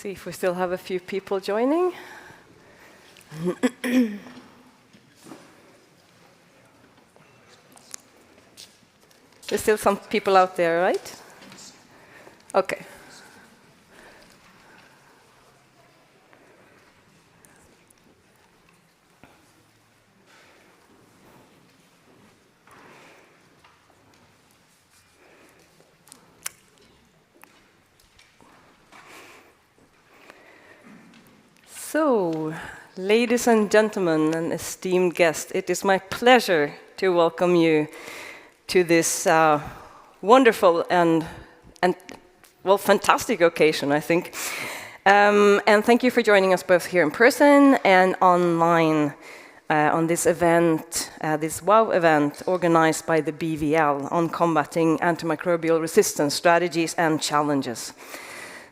See if we still have a few people joining. There's still some people out there, right? Okay. So, ladies and gentlemen and esteemed guests, it is my pleasure to welcome you to this wonderful and well, fantastic occasion, I think. And thank you for joining us both here in person and online on this event, this WOAW event organized by the BVL on combating antimicrobial resistance strategies and challenges.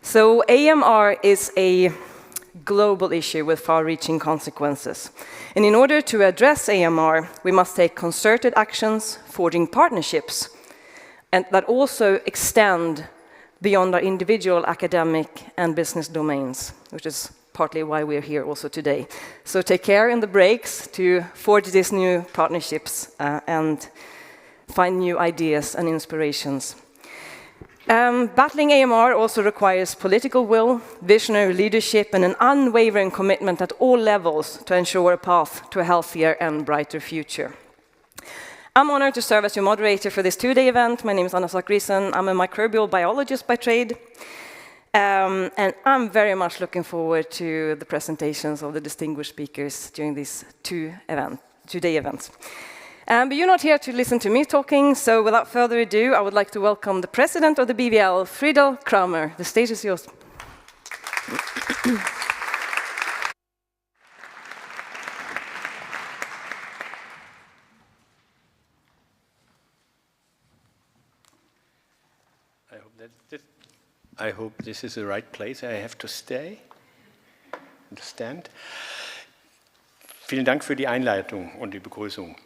So AMR is a global issue with far-reaching consequences. And in order to address AMR, we must take concerted actions, forging partnerships, and that also extend beyond our individual academic and business domains, which is partly why we're here also today. So take care in the breaks to forge these new partnerships and find new ideas and inspirations. Battling AMR also requires political will, visionary leadership, and an unwavering commitment at all levels to ensure a path to a healthier and brighter future. I'm honored to serve as your moderator for this two-day event. My name is Anna Sakrisson. I'm a microbial biologist by trade. And I'm very much looking forward to the presentations of the distinguished speakers during these two-day events. But you're not here to listen to me talking, so without further ado, I would like to welcome the president of the BVL, Friedel Cramer. The stage is yours. I hope this is the right place. I have to stay. Understand? Vielen Dank für die Einleitung und die Begrüßung.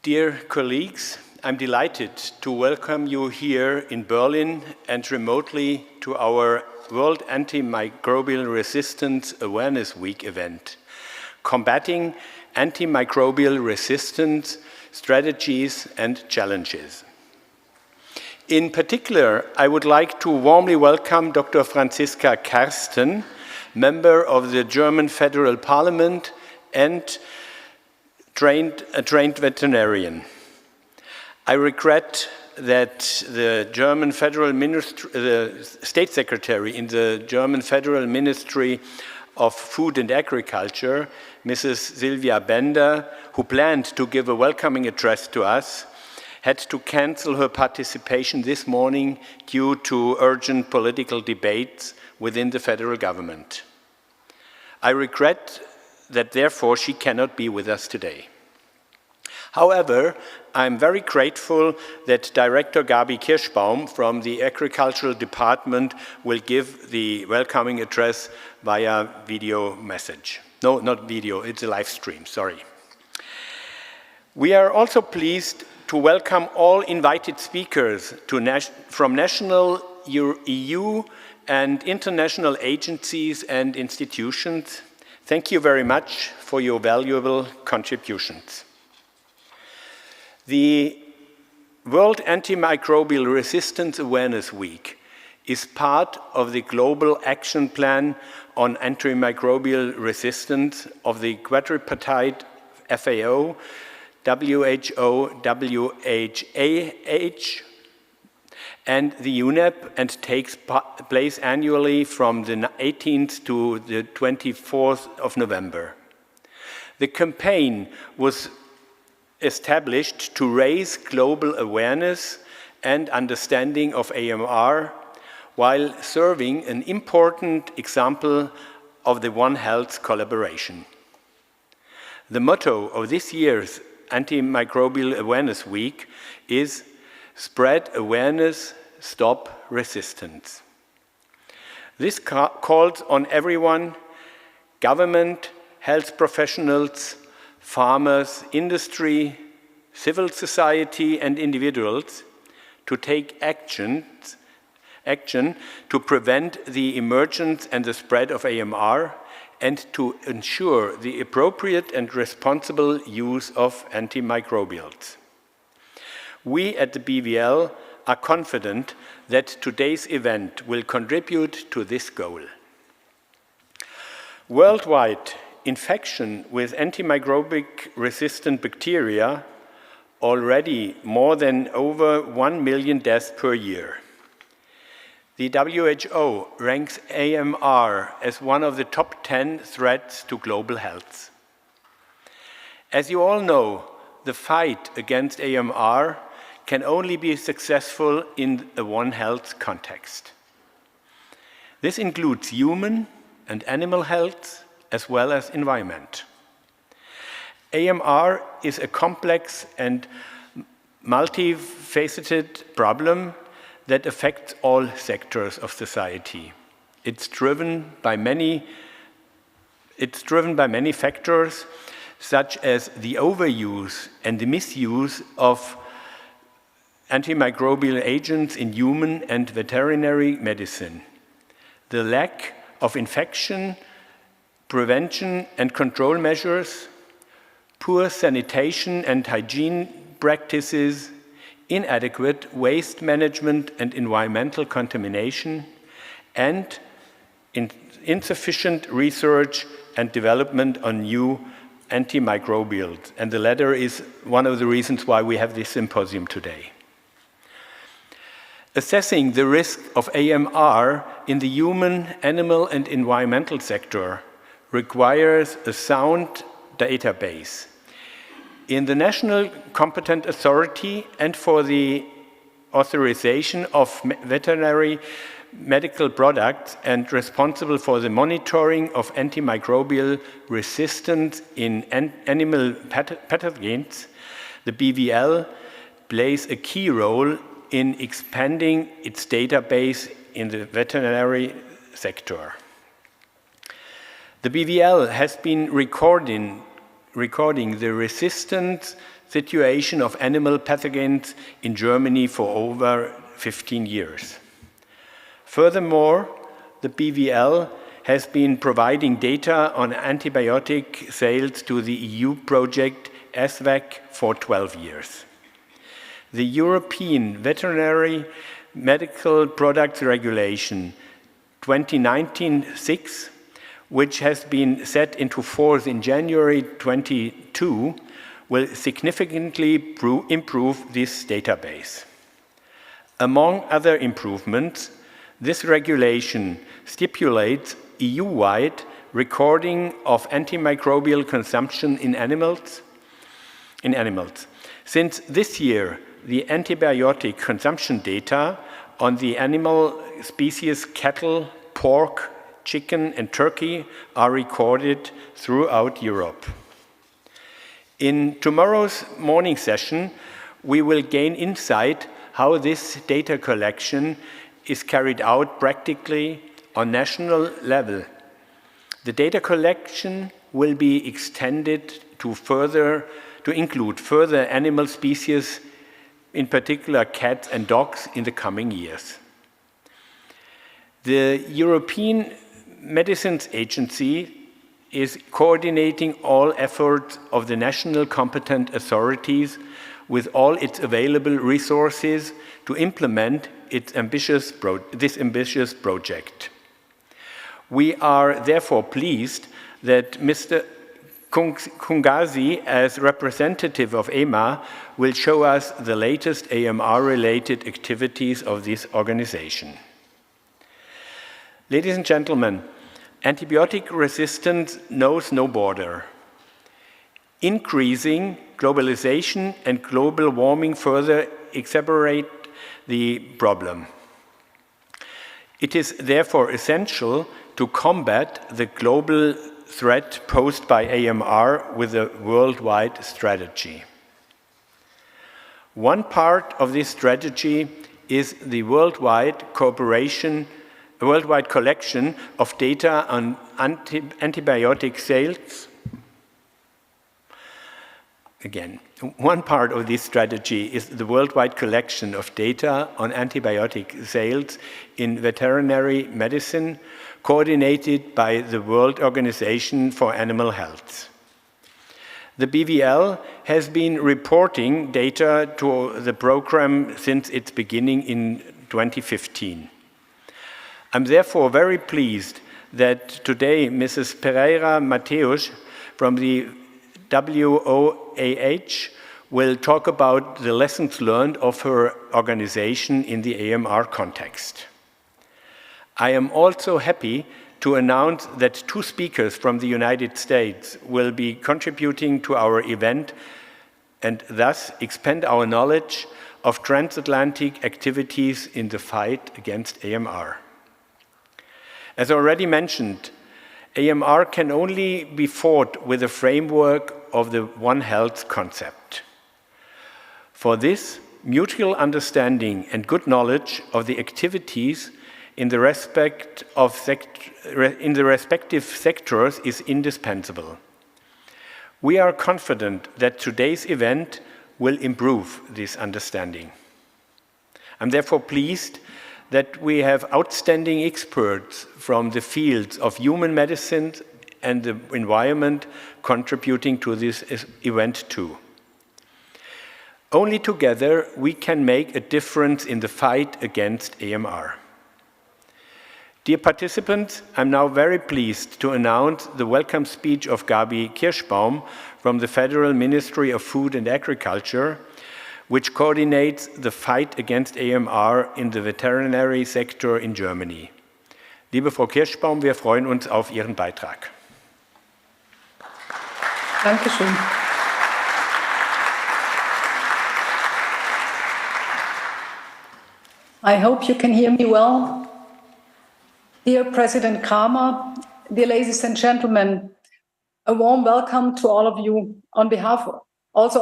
Dear colleagues, I'm delighted to welcome you here in Berlin and remotely to our World Antimicrobial Resistance Awareness Week event, combating antimicrobial resistance strategies and challenges. In particular, I would like to warmly welcome Dr. Franziska Kersten, member of the German Federal Parliament and a trained veterinarian. I regret that the German Federal Ministry, the State Secretary in the German Federal Ministry of Food and Agriculture, Mrs. Sylvia Bender, who planned to give a welcoming address to us, had to cancel her participation this morning due to urgent political debates within the federal government. I regret that therefore she cannot be with us today. However, I'm very grateful that Director Gaby Kirschbaum from the Agricultural Department will give the welcoming address via video message. No, not video, it's a live stream, sorry. We are also pleased to welcome all invited speakers from national, EU, and international agencies and institutions. Thank you very much for your valuable contributions. The World Antimicrobial Resistance Awareness Week is part of the Global Action Plan on Antimicrobial Resistance of the quadripartite FAO, WHO, WHAH, and the UNEP, and takes place annually from the 18th to the 24th of November. The campaign was established to raise global awareness and understanding of AMR while serving an important example of the One Health collaboration. The motto of this year's Antimicrobial Awareness Week is Spread Awareness, Stop Resistance. This calls on everyone, government, health professionals, farmers, industry, civil society, and individuals to take actions action to prevent the emergence and the spread of AMR and to ensure the appropriate and responsible use of antimicrobials. We at the BVL are confident that today's event will contribute to this goal. Worldwide, infection with antimicrobic resistant bacteria already more than over 1 million deaths per year. The WHO ranks AMR as one of the top 10 threats to global health. As you all know, the fight against AMR can only be successful in a One Health context. This includes human and animal health as well as environment. AMR is a complex and multifaceted problem that affects all sectors of society. It's driven by many factors, such as the overuse and the misuse of antimicrobial agents in human and veterinary medicine, the lack of infection, prevention and control measures, poor sanitation and hygiene practices, inadequate waste management and environmental contamination, and insufficient research and development on new antimicrobials. And the latter is one of the reasons why we have this symposium today. Assessing the risk of AMR in the human, animal, and environmental sector requires a sound database. In the national competent authority and for the authorization of veterinary medical products and responsible for the monitoring of antimicrobial resistance in animal pathogens, the BVL plays a key role in expanding its database in the veterinary sector. The BVL has been recording the resistant situation of animal pathogens in Germany for over 15 years. Furthermore, the BVL has been providing data on antibiotic sales to the EU project ESVAC for 12 years. The European Veterinary Medical Products Regulation 2019-6, which has been set into force in January 2022, will significantly improve this database. Among other improvements, this regulation stipulates EU-wide recording of antimicrobial consumption in animals. Since this year, the antibiotic consumption data on the animal species cattle, pork, chicken, and turkey are recorded throughout Europe. In tomorrow's morning session, we will gain insight how this data collection is carried out practically on national level. The data collection will be extended to include further animal species, in particular cats and dogs, in the coming years. The European Medicines Agency is coordinating all efforts of the national competent authorities with all its available resources to implement this ambitious project. We are therefore pleased that Mr. Kunsagi, as representative of EMA, will show us the latest AMR-related activities of this organization. Ladies and gentlemen, antibiotic resistance knows no border. Increasing globalization and global warming further exacerbate the problem. It is therefore essential to combat the global threat posed by AMR with a worldwide strategy. One part of this strategy is the worldwide collection of data on antibiotic sales, again. One part of this strategy is the worldwide collection of data on antibiotic sales in veterinary medicine, coordinated by the World Organization for Animal Health. The BVL has been reporting data to the program since its beginning in 2015. I'm therefore very pleased that today Mrs. Perreira Mateus from the WOAH will talk about the lessons learned of her organization in the AMR context. I am also happy to announce that 2 speakers from the United States will be contributing to our event and thus expand our knowledge of transatlantic activities in the fight against AMR. As already mentioned, AMR can only be fought with a framework of the One Health concept. For this, mutual understanding and good knowledge of the activities in the respective sectors is indispensable. We are confident that today's event will improve this understanding. I'm therefore pleased that we have outstanding experts from the fields of human medicine and the environment contributing to this event too. Only together we can make a difference in the fight against AMR. Dear participants, I'm now very pleased to announce the welcome speech of Gaby Kirschbaum from the Federal Ministry of Food and Agriculture, which coordinates the fight against AMR in the veterinary sector in Germany. Liebe Frau Kirschbaum, wir freuen uns auf Ihren Beitrag. Dankeschön. I hope you can hear me well. Dear President Cramer, dear ladies and gentlemen, a warm welcome to all of you on behalf of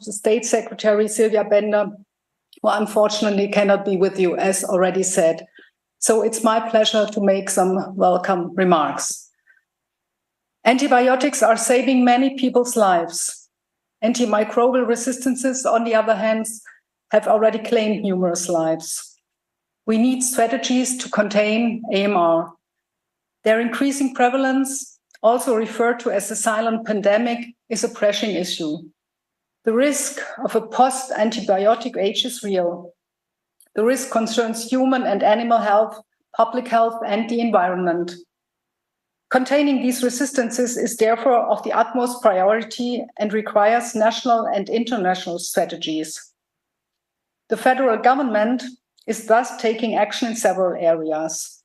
the State Secretary Sylvia Bender, who unfortunately cannot be with you, as already said. So it's my pleasure to make some welcome remarks. Antibiotics are saving many people's lives. Antimicrobial resistances, on the other hand, have already claimed numerous lives. We need strategies to contain AMR. Their increasing prevalence, also referred to as the silent pandemic, is a pressing issue. The risk of a post-antibiotic age is real. The risk concerns human and animal health, public health, and the environment. Containing these resistances is therefore of the utmost priority and requires national and international strategies. The federal government is thus taking action in several areas.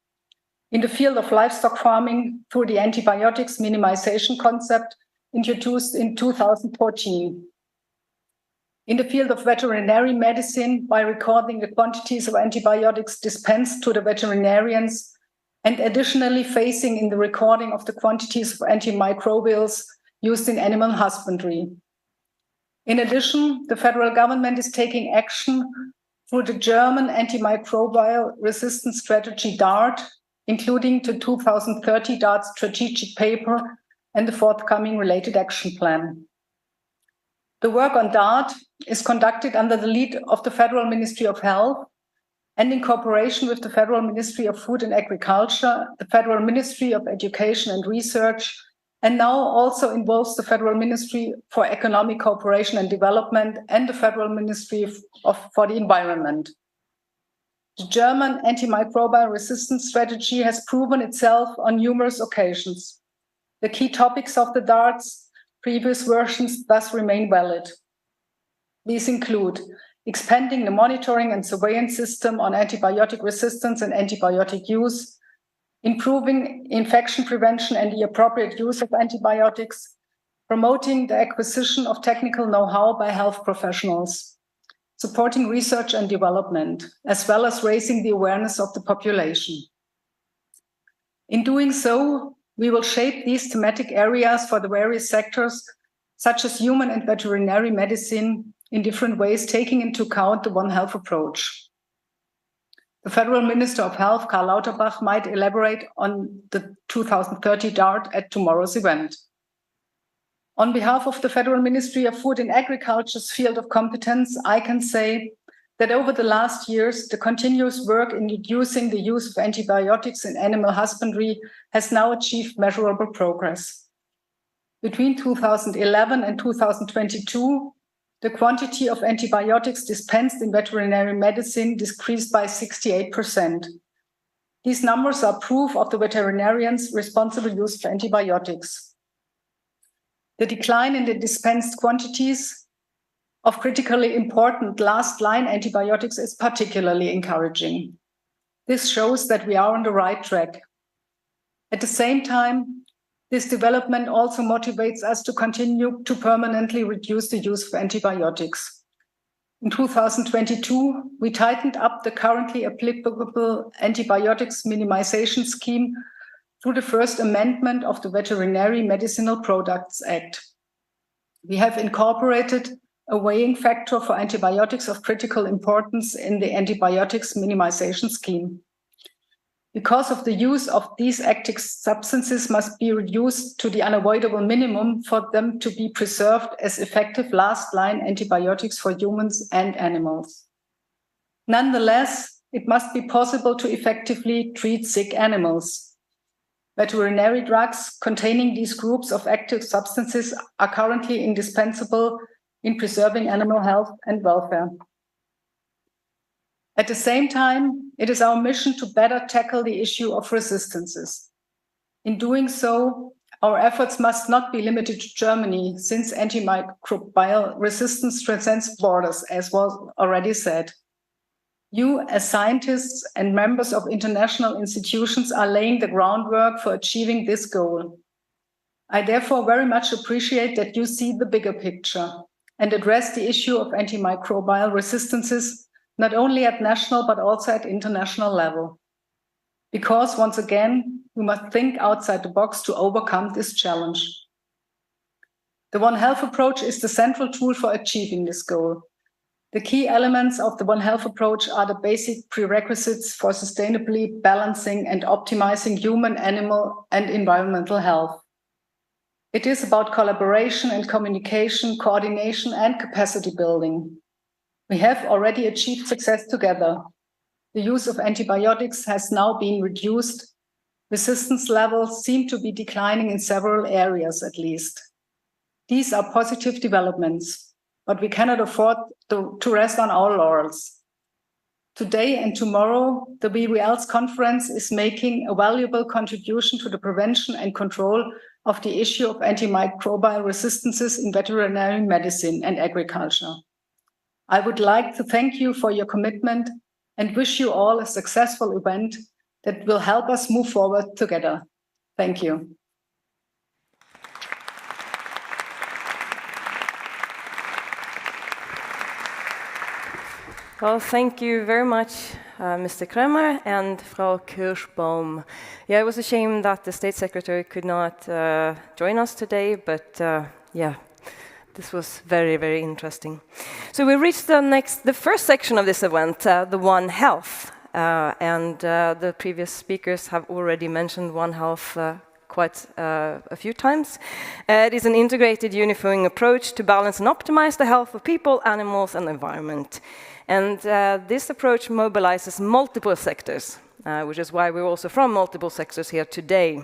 In the field of livestock farming, through the antibiotics minimization concept introduced in 2014. In the field of veterinary medicine, by recording the quantities of antibiotics dispensed to the veterinarians, and additionally phasing in the recording of the quantities of antimicrobials used in animal husbandry. In addition, the federal government is taking action through the German antimicrobial resistance strategy DART, including the 2030 DART strategic paper and the forthcoming related action plan. The work on DART is conducted under the lead of the Federal Ministry of Health and in cooperation with the Federal Ministry of Food and Agriculture, the Federal Ministry of Education and Research, and now also involves the Federal Ministry for Economic Cooperation and Development and the Federal Ministry for the Environment. The German antimicrobial resistance strategy has proven itself on numerous occasions. The key topics of the DART's previous versions thus remain valid. These include expanding the monitoring and surveillance system on antibiotic resistance and antibiotic use, improving infection prevention and the appropriate use of antibiotics, promoting the acquisition of technical know-how by health professionals, supporting research and development, as well as raising the awareness of the population. In doing so, we will shape these thematic areas for the various sectors, such as human and veterinary medicine, in different ways, taking into account the One Health approach. The Federal Minister of Health, Karl Lauterbach, might elaborate on the 2030 DART at tomorrow's event. On behalf of the Federal Ministry of Food and Agriculture's field of competence, I can say that over the last years, the continuous work in reducing the use of antibiotics in animal husbandry has now achieved measurable progress. Between 2011 and 2022, the quantity of antibiotics dispensed in veterinary medicine decreased by 68%. These numbers are proof of the veterinarians' responsible use of antibiotics. The decline in the dispensed quantities of critically important last-line antibiotics is particularly encouraging. This shows that we are on the right track. At the same time, this development also motivates us to continue to permanently reduce the use of antibiotics. In 2022, we tightened up the currently applicable antibiotics minimization scheme through the first amendment of the Veterinary Medicinal Products Act. We have incorporated a weighing factor for antibiotics of critical importance in the antibiotics minimization scheme. Because of the use of these active substances must be reduced to the unavoidable minimum for them to be preserved as effective last-line antibiotics for humans and animals. Nonetheless, it must be possible to effectively treat sick animals. Veterinary drugs containing these groups of active substances are currently indispensable in preserving animal health and welfare. At the same time, it is our mission to better tackle the issue of resistances. In doing so, our efforts must not be limited to Germany, since antimicrobial resistance transcends borders, as was already said. You, as scientists and members of international institutions, are laying the groundwork for achieving this goal. I therefore very much appreciate that you see the bigger picture and address the issue of antimicrobial resistances not only at national, but also at international level. Because once again, we must think outside the box to overcome this challenge. The One Health approach is the central tool for achieving this goal. The key elements of the One Health approach are the basic prerequisites for sustainably balancing and optimizing human, animal, and environmental health. It is about collaboration and communication, coordination, and capacity building. We have already achieved success together. The use of antibiotics has now been reduced. Resistance levels seem to be declining in several areas, at least. These are positive developments, but we cannot afford to rest on our laurels. Today and tomorrow, the WWL's conference is making a valuable contribution to the prevention and control of the issue of antimicrobial resistances in veterinary medicine and agriculture. I would like to thank you for your commitment and wish you all a successful event that will help us move forward together. Thank you. Well, thank you very much, Mr. Cramer and Frau Kirschbaum. Yeah, it was a shame that the State Secretary could not join us today, but yeah. This was very, very interesting. So we reached the first section of this event, the One Health. And the previous speakers have already mentioned One Health quite a few times. It is an integrated, unifying approach to balance and optimize the health of people, animals, and environment. And this approach mobilizes multiple sectors, which is why we're also from multiple sectors here today.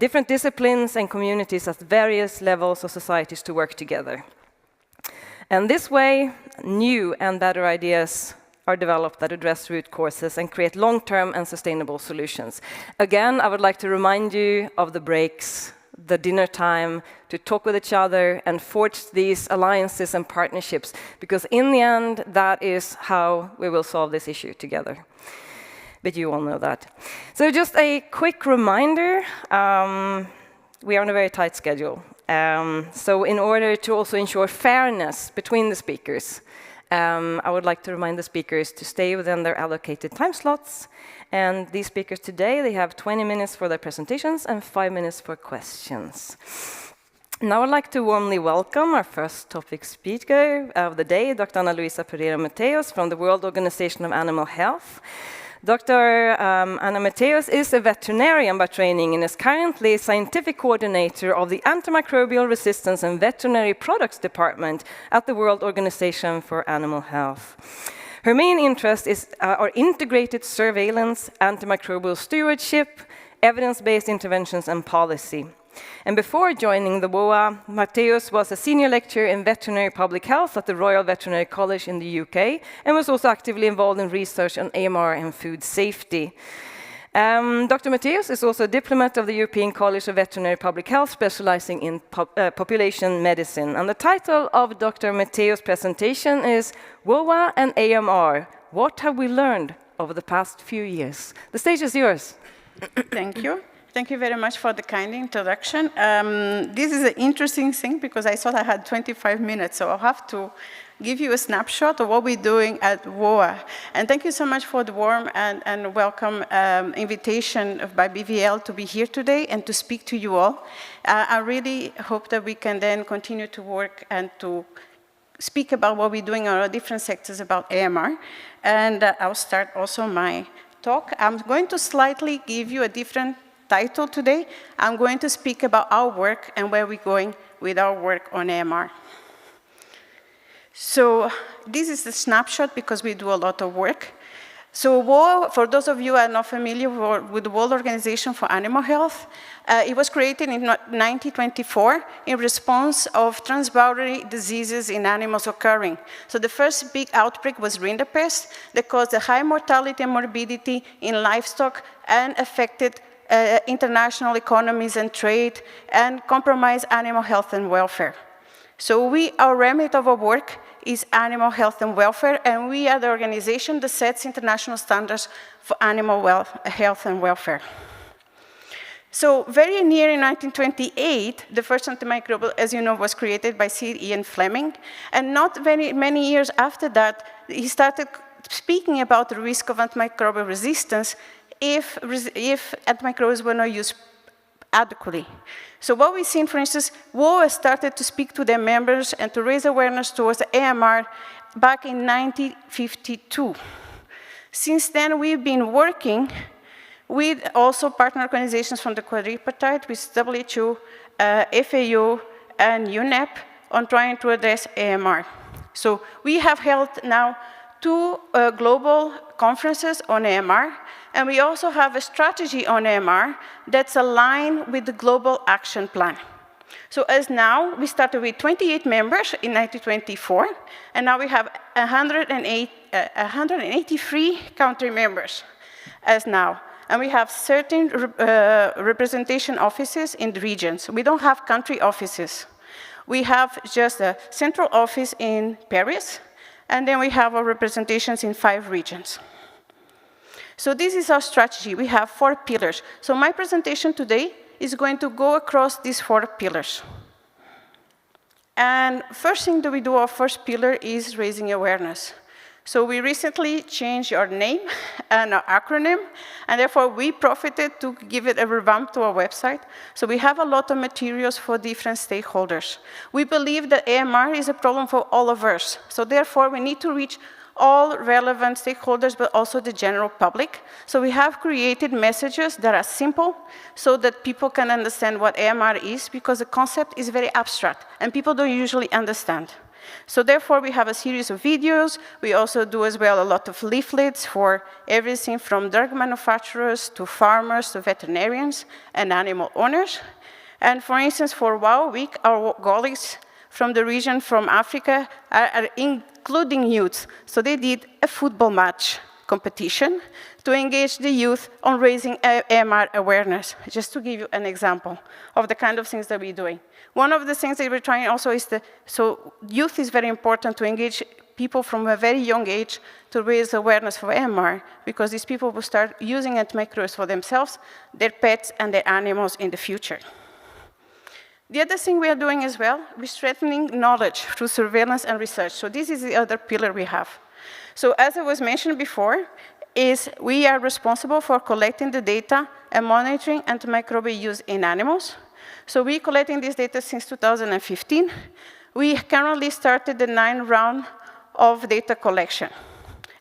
Different disciplines and communities at various levels of societies to work together. And this way, new and better ideas are developed that address root causes and create long-term and sustainable solutions. Again, I would like to remind you of the breaks, the dinner time, to talk with each other and forge these alliances and partnerships, because in the end, that is how we will solve this issue together. But you all know that. So just a quick reminder, we are on a very tight schedule. So in order to also ensure fairness between the speakers, I would like to remind the speakers to stay within their allocated time slots. And these speakers today, they have 20 minutes for their presentations and 5 minutes for questions. Now I'd like to warmly welcome our first topic speaker of the day, Dr. Luisa Perreira Mateus from the World Organization of Animal Health. Dr. Anna Mateus is a veterinarian by training and is currently scientific coordinator of the Antimicrobial Resistance and Veterinary Products Department at the World Organization for Animal Health. Her main interests are integrated surveillance, antimicrobial stewardship, evidence-based interventions and policy. And before joining the WOAH, Mateus was a senior lecturer in veterinary public health at the Royal Veterinary College in the UK and was also actively involved in research on AMR and food safety. Dr. Mateus is also a diplomat of the European College of Veterinary Public Health, specializing in population medicine. And the title of Dr. Mateus' presentation is WOAH and AMR, What Have We Learned Over the Past Few Years? The stage is yours. Thank you. Thank you very much for the kind introduction. This is an interesting thing because I thought I had 25 minutes, so I'll have to give you a snapshot of what we're doing at WOAH. And thank you so much for the warm and welcome invitation by BVL to be here today and to speak to you all. I really hope that we can then continue to work and to speak about what we're doing in our different sectors about AMR. And I'll start also my talk. I'm going to slightly give you a different title today. I'm going to speak about our work and where we're going with our work on AMR. So this is the snapshot because we do a lot of work. So WOAH, for those of you who are not familiar with the World Organization for Animal Health, it was created in 1924 in response of transboundary diseases in animals occurring. So the first big outbreak was rinderpest that caused a high mortality and morbidity in livestock and affected international economies and trade and compromised animal health and welfare. So our remit of our work is animal health and welfare, and we are the organization that sets international standards for animal health and welfare. So very near in 1928, the first antimicrobial, as you know, was created by Sir Ian Fleming, and not very many years after that, he started speaking about the risk of antimicrobial resistance if antimicrobials were not used adequately. So what we've seen, for instance, WOAH started to speak to their members and to raise awareness towards the AMR back in 1952. Since then, we've been working with also partner organizations from the quadripartite, with WHO, FAO, and UNEP on trying to address AMR. So we have held now 2 global conferences on AMR, and we also have a strategy on AMR that's aligned with the Global Action Plan. So as now, we started with 28 members in 1924, and now we have 183 country members as now. And we have certain representation offices in the regions. We don't have country offices. We have just a central office in Paris, and then we have our representations in 5 regions. So this is our strategy. We have 4 pillars. So my presentation today is going to go across these 4 pillars. And first thing that we do, our first pillar is raising awareness. So we recently changed our name and our acronym, and therefore we profited to give it a revamp to our website. So we have a lot of materials for different stakeholders. We believe that AMR is a problem for all of us. So therefore we need to reach all relevant stakeholders, but also the general public. So we have created messages that are simple so that people can understand what AMR is, because the concept is very abstract and people don't usually understand. So therefore, we have a series of videos. We also do as well a lot of leaflets for everything from drug manufacturers to farmers to veterinarians and animal owners. And for instance, for WOAH Week, our colleagues from the region, from Africa, are including youth. So they did a football match competition to engage the youth on raising AMR awareness, just to give you an example of the kind of things that we're doing. One of the things that we're trying also is so youth is very important to engage people from a very young age to raise awareness for AMR, because these people will start using antimicrobials for themselves, their pets, and their animals in the future. The other thing we are doing as well, we're strengthening knowledge through surveillance and research. So this is the other pillar we have. So as I was mentioned before, we are responsible for collecting the data and monitoring antimicrobial use in animals. So we're collecting this data since 2015. We currently started the 9th round of data collection.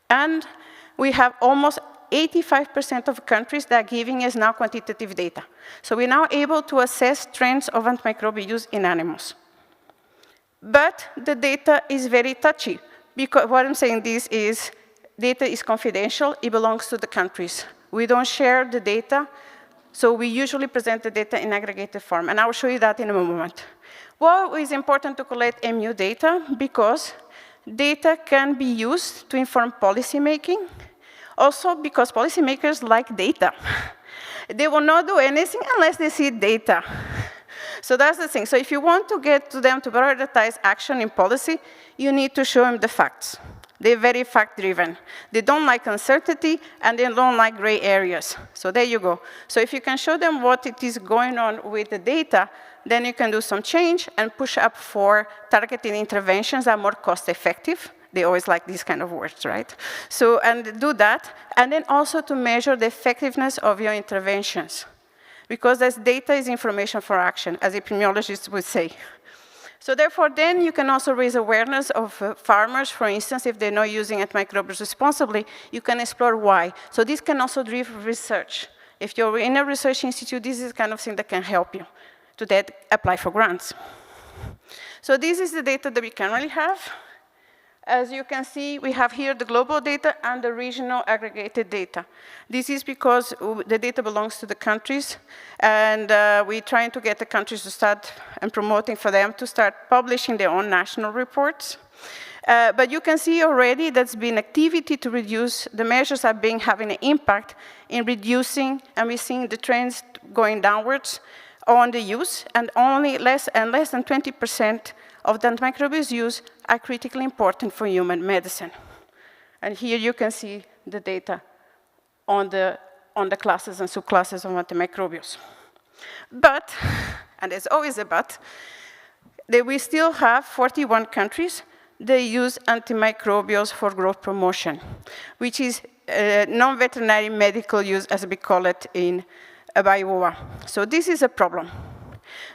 And we have almost 85% of countries that are giving us now quantitative data. So we're now able to assess trends of antimicrobial use in animals. But the data is very touchy, because what I'm saying this is, data is confidential, it belongs to the countries. We don't share the data, so we usually present the data in aggregated form, and I will show you that in a moment. Well, it's important to collect MU data because data can be used to inform policy making, also because policymakers like data. They will not do anything unless they see data. So that's the thing. So if you want to get to them to prioritize action in policy, you need to show them the facts. They're very fact-driven. They don't like uncertainty, and they don't like gray areas. So there you go. So if you can show them what it is going on with the data, then you can do some change and push up for targeted interventions that are more cost-effective. They always like these kind of words, right? So, and do that, and then also to measure the effectiveness of your interventions. Because this data is information for action, as epidemiologists would say. So therefore, then you can also raise awareness of farmers, for instance, if they're not using antimicrobials responsibly, you can explore why. So this can also drive research. If you're in a research institute, this is the kind of thing that can help you to then apply for grants. So this is the data that we currently have. As you can see, we have here the global data and the regional aggregated data. This is because the data belongs to the countries, and we're trying to get the countries to start and promoting for them to start publishing their own national reports. But you can see already there's been activity to reduce, the measures have been having an impact in reducing, and we're seeing the trends going downwards on the use, and only less than 20% of the antimicrobials use are critically important for human medicine. And here you can see the data on the classes and subclasses of antimicrobials. But, and there's always a but, that we still have 41 countries that use antimicrobials for growth promotion, which is non-veterinary medical use, as we call it in by WOAH. So this is a problem.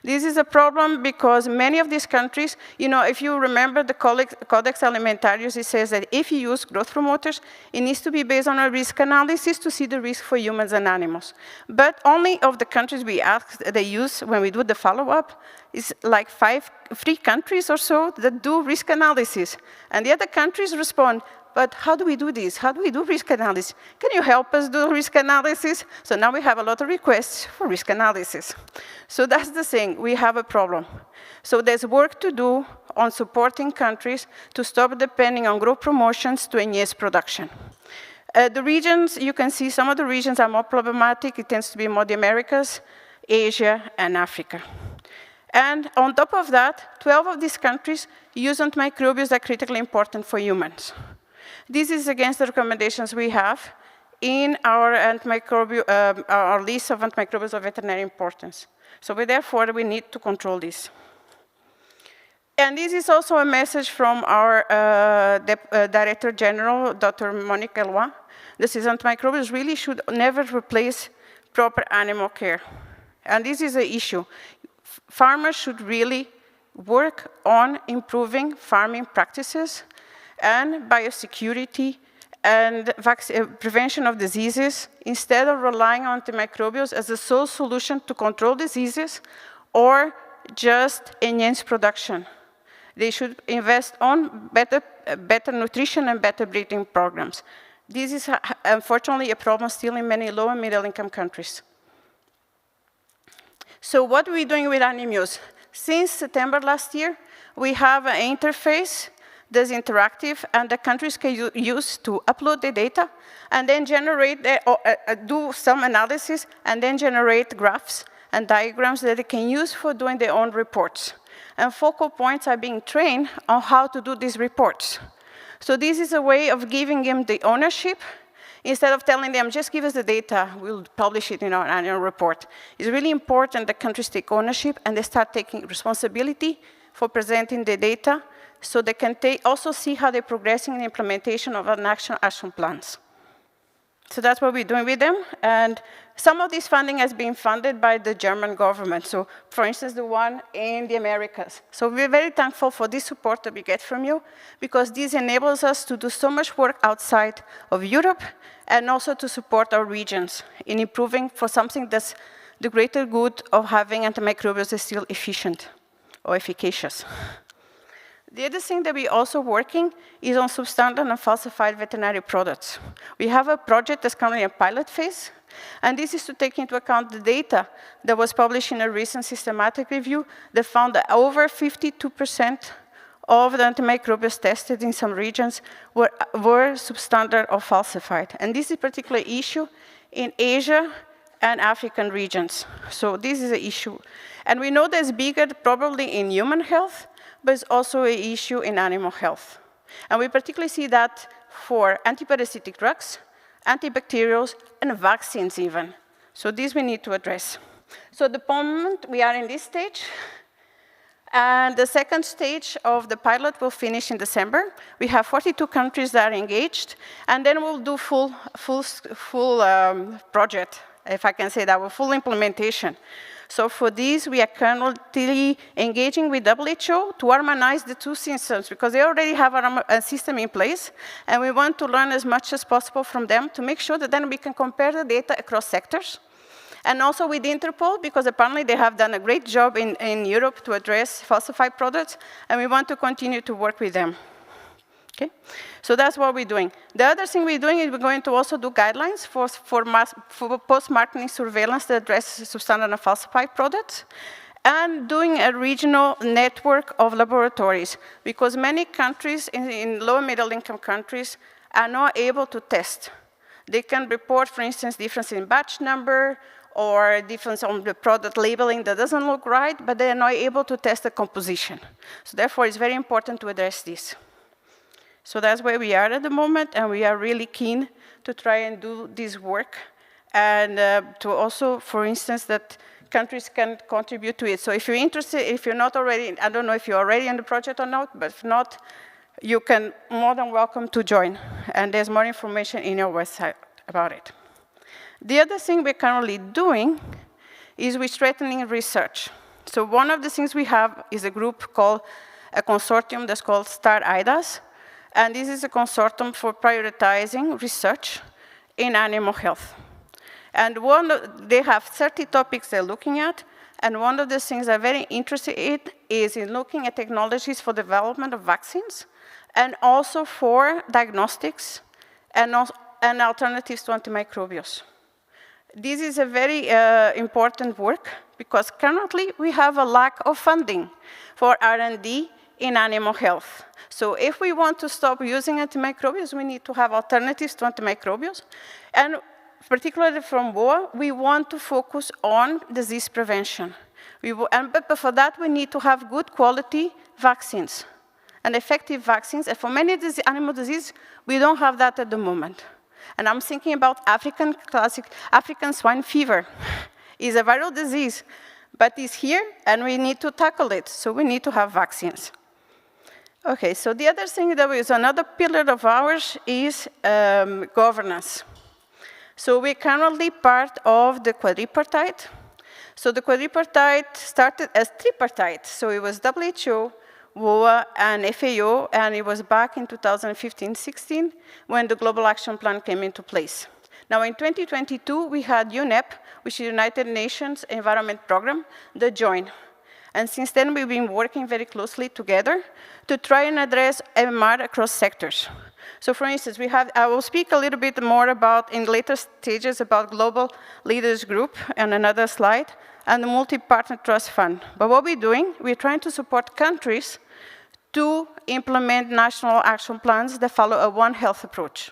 This is a problem because many of these countries, you know, if you remember the Codex Alimentarius, it says that if you use growth promoters, it needs to be based on a risk analysis to see the risk for humans and animals. But only of the countries we ask they use when we do the follow-up is like 3 countries or so that do risk analysis. And the other countries respond, but how do we do this? How do we do risk analysis? Can you help us do risk analysis? So now we have a lot of requests for risk analysis. So that's the thing, we have a problem. So there's work to do on supporting countries to stop depending on growth promotions to enhance production. The regions, you can see some of the regions are more problematic. It tends to be more the Americas, Asia, and Africa. And on top of that, 12 of these countries use antimicrobials that are critically important for humans. This is against the recommendations we have in our our list of antimicrobials of veterinary importance. So therefore, we need to control this. And this is also a message from our Director General, Dr. Monique Eloi. This is antimicrobials really should never replace proper animal care. And this is an issue. Farmers should really work on improving farming practices and biosecurity and prevention of diseases, instead of relying on antimicrobials as the sole solution to control diseases or just enhance production. They should invest on better nutrition and better breeding programs. This is unfortunately a problem still in many low and middle income countries. So what are we doing with ANIMUS? Since September last year, we have an interface that's interactive, and the countries can use to upload the data and then generate, do some analysis, and then generate graphs and diagrams that they can use for doing their own reports. And focal points are being trained on how to do these reports. So this is a way of giving them the ownership, instead of telling them, just give us the data, we'll publish it in our annual report. It's really important that countries take ownership and they start taking responsibility for presenting the data, so they can also see how they're progressing in the implementation of our national action plans. So that's what we're doing with them. And some of this funding has been funded by the German government. So for instance, the one in the Americas. So we're very thankful for this support that we get from you, because this enables us to do so much work outside of Europe, and also to support our regions in improving for something that's the greater good of having antimicrobials is still efficient or efficacious. The other thing that we're also working is on substandard and falsified veterinary products. We have a project that's currently in pilot phase, and this is to take into account the data that was published in a recent systematic review that found that over 52% of the antimicrobials tested in some regions were substandard or falsified. And this is a particular issue in Asia and African regions. So this is an issue. And we know that's bigger probably in human health, but it's also an issue in animal health. And we particularly see that for antiparasitic drugs, antibacterials, and vaccines even. So this we need to address. So at the moment, we are in this stage. And the second stage of the pilot will finish in December. We have 42 countries that are engaged. And then we'll do full project, if I can say that, with full implementation. So for this, we are currently engaging with WHO to harmonize the two systems, because they already have a system in place, and we want to learn as much as possible from them to make sure that then we can compare the data across sectors. And also with Interpol, because apparently they have done a great job in Europe to address falsified products, and we want to continue to work with them. Okay, so that's what we're doing. The other thing we're doing is we're going to also do guidelines for post-marketing surveillance that addresses substandard and falsified products, and doing a regional network of laboratories, because many countries in low and middle income countries are not able to test. They can report, for instance, difference in batch number or difference on the product labeling that doesn't look right, but they are not able to test the composition. So therefore, it's very important to address this. So that's where we are at the moment, and we are really keen to try and do this work, and to also, for instance, that countries can contribute to it. So if you're interested, if you're not already, I don't know if you're already in the project or not, but if not, you can more than welcome to join. And there's more information in your website about it. The other thing we're currently doing is we're strengthening research. So one of the things we have is a group called, a consortium that's called STAR-IDAS. And this is a consortium for prioritizing research in animal health. And they have 30 topics they're looking at, and one of the things they're very interested in is in looking at technologies for development of vaccines, and also for diagnostics, and alternatives to antimicrobials. This is a very important work, because currently we have a lack of funding for R&D in animal health. So if we want to stop using antimicrobials, we need to have alternatives to antimicrobials. And particularly from WOAH, we want to focus on disease prevention. But for that, we need to have good quality vaccines and effective vaccines. And for many animal diseases, we don't have that at the moment. And I'm thinking about African swine fever. It's a viral disease, but it's here, and we need to tackle it. So we need to have vaccines. Okay, so the other thing that is another pillar of ours is governance. So we're currently part of the quadripartite. So the quadripartite started as tripartite. So it was WHO, WOAH, and FAO, and it was back in 2015-16 when the Global Action Plan came into place. Now in 2022, we had UNEP, which is United Nations Environment Program, that joined. And since then, we've been working very closely together to try and address AMR across sectors. So for instance, I will speak a little bit more about, in later stages, about Global Leaders Group on another slide, and the Multi-Partner Trust Fund. But what we're doing, we're trying to support countries to implement national action plans that follow a One Health approach.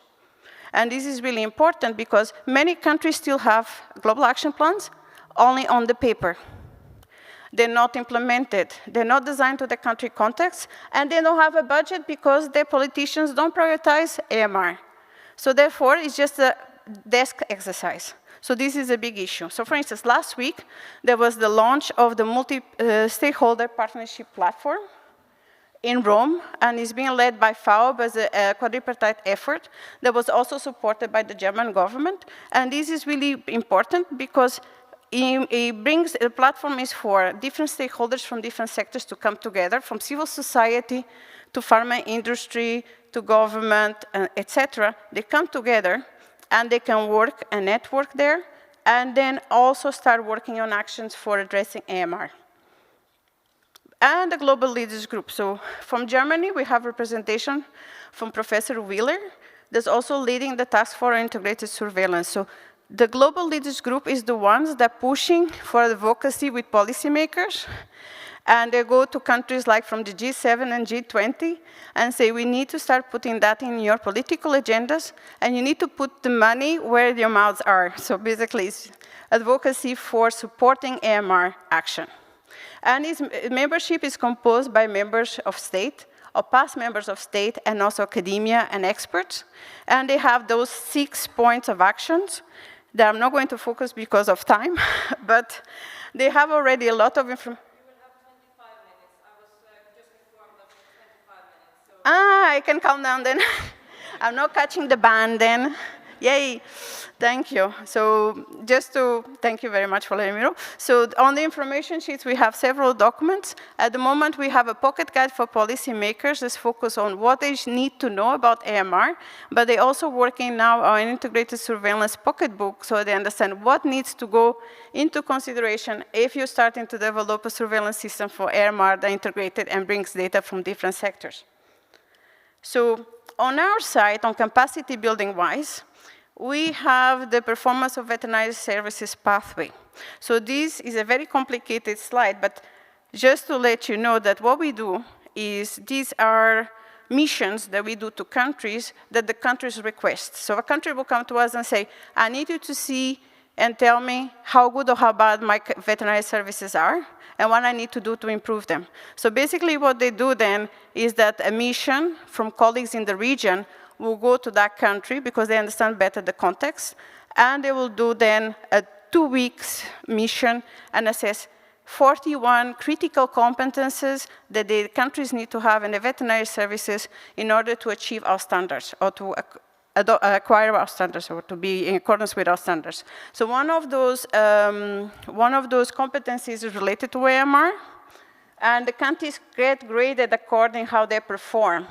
And this is really important because many countries still have global action plans only on the paper. They're not implemented. They're not designed to the country context, and they don't have a budget because their politicians don't prioritize AMR. So therefore, it's just a desk exercise. So this is a big issue. So for instance, last week, there was the launch of the multi-stakeholder partnership platform in Rome, and is being led by WOAW as a quadripartite effort that was also supported by the German government. And this is really important because it brings, the platform is for different stakeholders from different sectors to come together, from civil society to pharma industry to government, etc. They come together and they can work and network there, and then also start working on actions for addressing AMR. And the Global Leaders Group. So from Germany, we have representation from Professor Wheeler, that's also leading the task for integrated surveillance. So the Global Leaders Group is the ones that are pushing for advocacy with policymakers, and they go to countries like from the G7 and G20 and say, we need to start putting that in your political agendas, and you need to put the money where your mouths are. So basically, it's advocacy for supporting AMR action. And its membership is composed by members of state, or past members of state, and also academia and experts. And they have those 6 points of actions that I'm not going to focus because of time, but they have already a lot of information. You will have 25 minutes. I was just informed of 25 minutes. So. I can calm down then. I'm not catching the band then. Yay, thank you. So just to, thank you very much for letting me know. So on the information sheets, we have several documents. At the moment, we have a pocket guide for policymakers that's focused on what they need to know about AMR, but they're also working now on an integrated surveillance pocketbook so they understand what needs to go into consideration if you're starting to develop a surveillance system for AMR that integrated and brings data from different sectors. So on our side, on capacity building wise, we have the performance of veterinary services pathway. So this is a very complicated slide, but just to let you know that what we do is these are missions that we do to countries that the countries request. So a country will come to us and say, I need you to see and tell me how good or how bad my veterinary services are and what I need to do to improve them. So basically what they do then is that a mission from colleagues in the region will go to that country because they understand better the context, and they will do then a 2 weeks mission and assess 41 critical competences that the countries need to have in the veterinary services in order to achieve our standards or to acquire our standards or to be in accordance with our standards. So one of those competencies is related to AMR, and the countries get graded according how they perform.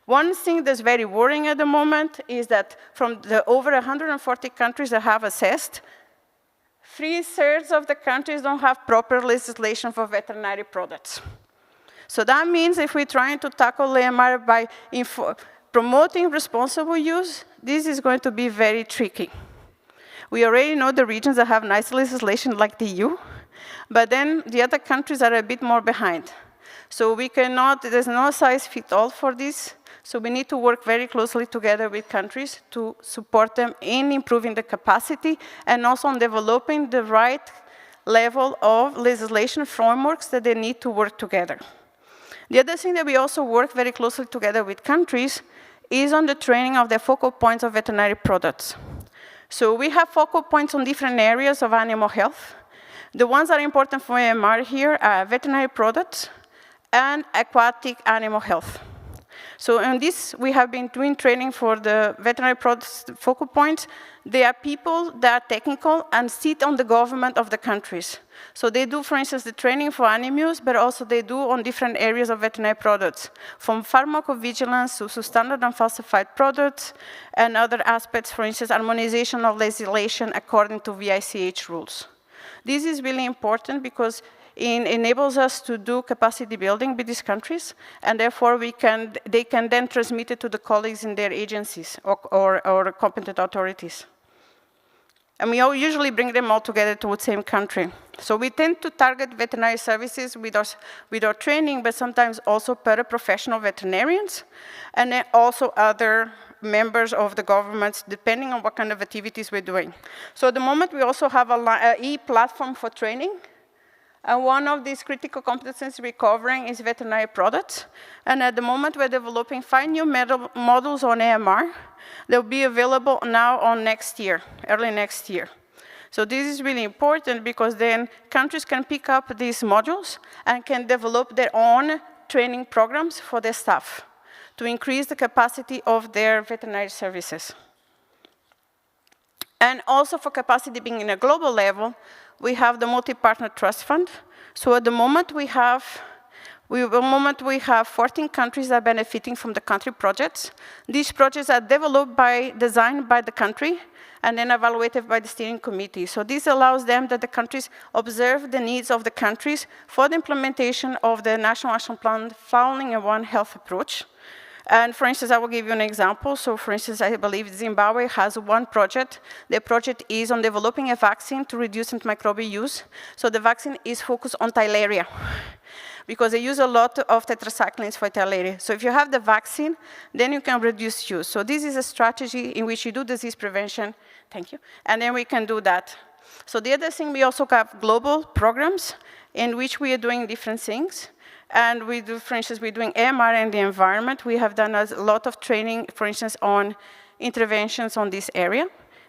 One thing that's very worrying at the moment is that from the over 140 countries that have assessed, 3/3 of the countries don't have proper legislation for veterinary products. So that means if we're trying to tackle AMR by promoting responsible use, this is going to be very tricky. We already know the regions that have nice legislation like the EU, but then the other countries are a bit more behind. So we cannot, there's no size fit all for this. So we need to work very closely together with countries to support them in improving the capacity and also on developing the right level of legislation frameworks that they need to work together. The other thing that we also work very closely together with countries is on the training of the focal points of veterinary products. So we have focal points on different areas of animal health. The ones that are important for AMR here are veterinary products and aquatic animal health. So in this, we have been doing training for the veterinary products focal points. They are people that are technical and sit on the government of the countries. So they do, for instance, the training for animals, but also they do on different areas of veterinary products, from pharmacovigilance to standard and falsified products, and other aspects, for instance, harmonization of legislation according to VICH rules. This is really important because it enables us to do capacity building with these countries, and therefore they can then transmit it to the colleagues in their agencies or competent authorities. And we all usually bring them all together to the same country. So we tend to target veterinary services with our training, but sometimes also paraprofessional veterinarians, and then also other members of the governments, depending on what kind of activities we're doing. So at the moment, we also have an e-platform for training. And one of these critical competencies we're covering is veterinary products. And at the moment, we're developing 5 new models on AMR. They'll be available now on next year, early next year. So this is really important because then countries can pick up these modules and can develop their own training programs for their staff to increase the capacity of their veterinary services. And also for capacity being in a global level, we have the Multi-Partner Trust Fund. So at the moment we have 14 countries that are benefiting from the country projects. These projects are developed designed by the country, and then evaluated by the steering committee. So this allows them that the countries observe the needs of the countries for the implementation of the National Action Plan following a One Health approach. And for instance, I will give you an example. So for instance, I believe Zimbabwe has one project. The project is on developing a vaccine to reduce antimicrobial use. So the vaccine is focused on theileria, because they use a lot of tetracyclines for theileria. So if you have the vaccine, then you can reduce use. So this is a strategy in which you do disease prevention. Thank you. And then we can do that. So the other thing, we also have global programs in which we are doing different things. And we do, for instance, we're doing AMR and the environment. We have done a lot of training, for instance, on interventions on this area.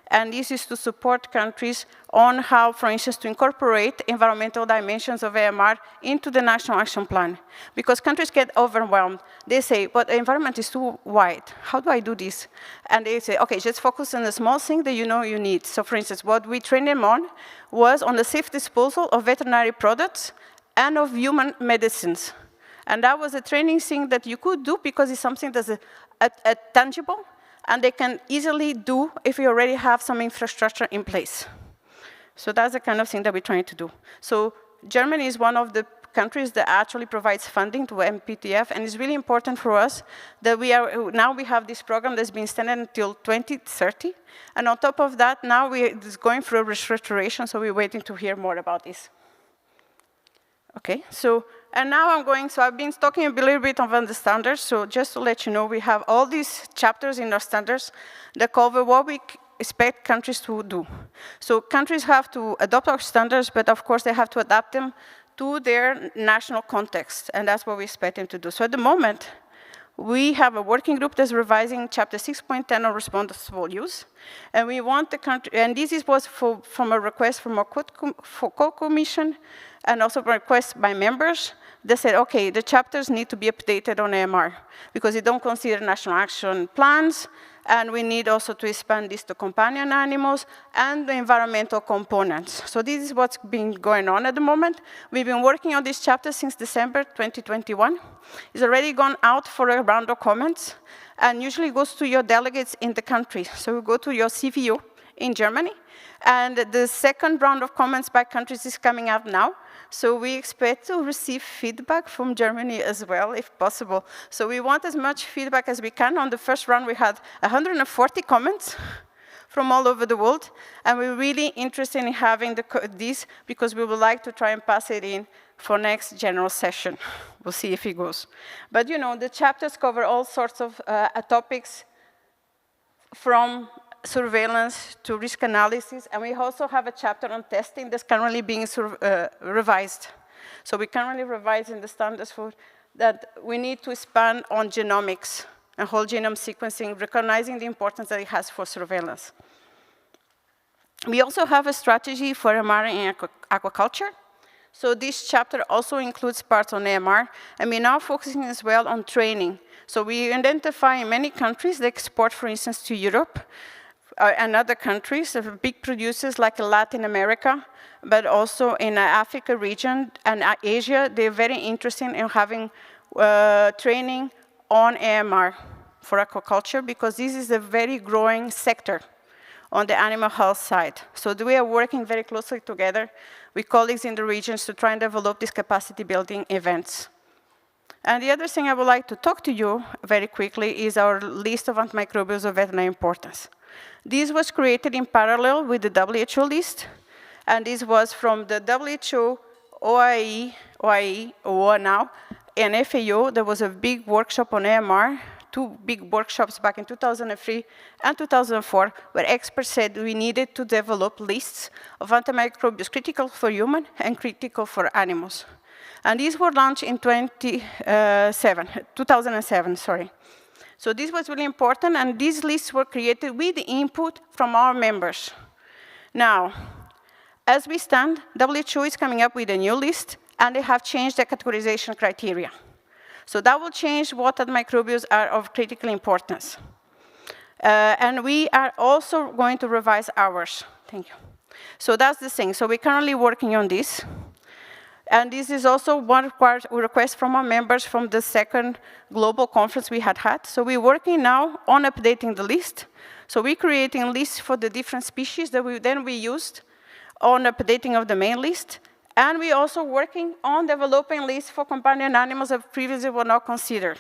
And this is to support countries on how, for instance, to incorporate environmental dimensions of AMR into the National Action Plan. Because countries get overwhelmed. They say, but the environment is too wide. How do I do this? And they say, okay, just focus on the small thing that you know you need. So for instance, what we trained them on was on the safe disposal of veterinary products and of human medicines. And that was a training thing that you could do because it's something that's tangible, and they can easily do if you already have some infrastructure in place. So that's the kind of thing that we're trying to do. So Germany is one of the countries that actually provides funding to MPTF, and it's really important for us that now we have this program that's been extended until 2030, and on top of that, now we're going through a restructuration, so we're waiting to hear more about this. Okay, so, and now I've been talking a little bit about the standards, so just to let you know, we have all these chapters in our standards that cover what we expect countries to do. So countries have to adopt our standards, but of course they have to adapt them to their national context, and that's what we expect them to do. So at the moment, we have a working group that's revising Chapter 6.10 on responsible use, and we want the country, and this was from a request from our co-commission, and also a request by members. They said, okay, the chapters need to be updated on AMR, because they don't consider national action plans, and we need also to expand this to companion animals and the environmental components. So this is what's been going on at the moment. We've been working on this chapter since December 2021. It's already gone out for a round of comments, and usually goes to your delegates in the country. So we go to your CVO in Germany, and the second round of comments by countries is coming out now. So we expect to receive feedback from Germany as well, if possible. So we want as much feedback as we can. On the first round, we had 140 comments from all over the world, and we're really interested in having these because we would like to try and pass it in for next general session. We'll see if it goes. But you know, the chapters cover all sorts of topics, from surveillance to risk analysis, and we also have a chapter on testing that's currently being revised. So we're currently revising the standards for that. We need to expand on genomics and whole genome sequencing, recognizing the importance that it has for surveillance. We also have a strategy for AMR in aquaculture. So this chapter also includes parts on AMR, and we're now focusing as well on training. So we identify in many countries that export, for instance, to Europe, and other countries, big producers like Latin America, but also in the Africa region and Asia, they're very interested in having training on AMR for aquaculture, because this is a very growing sector on the animal health side. So we are working very closely together with colleagues in the regions to try and develop these capacity building events. And the other thing I would like to talk to you very quickly is our list of antimicrobials of veterinary importance. This was created in parallel with the WHO list, and this was from the WHO, WOAH now, and FAO. There was a big workshop on AMR, 2 big workshops back in 2003 and 2004, where experts said we needed to develop lists of antimicrobials critical for human and critical for animals. And these were launched in 2007, sorry. So this was really important, and these lists were created with the input from our members. Now, as we stand, WHO is coming up with a new list, and they have changed the categorization criteria. So that will change what antimicrobials are of critical importance. And we are also going to revise ours. Thank you. So that's the thing. So we're currently working on this. And this is also one request from our members from the second global conference we had. So we're working now on updating the list. So we're creating lists for the different species that we used on updating of the main list. And we're also working on developing lists for companion animals that previously were not considered.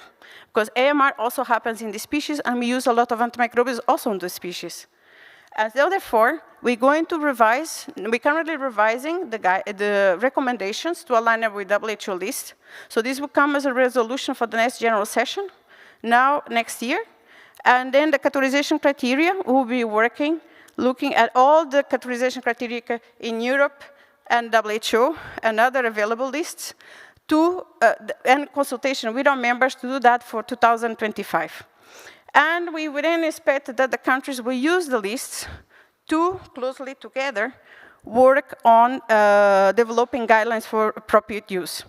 Because AMR also happens in the species, and we use a lot of antimicrobials also in the species. And so therefore, we're going to revise, we're currently revising the recommendations to align them with WHO list. So this will come as a resolution for the next general session, next year. And then the categorization criteria, we'll be working, looking at all the categorization criteria in Europe and WHO and other available lists and consultation with our members to do that for 2025. And we would then expect that the countries will use the lists to closely together work on developing guidelines for appropriate use.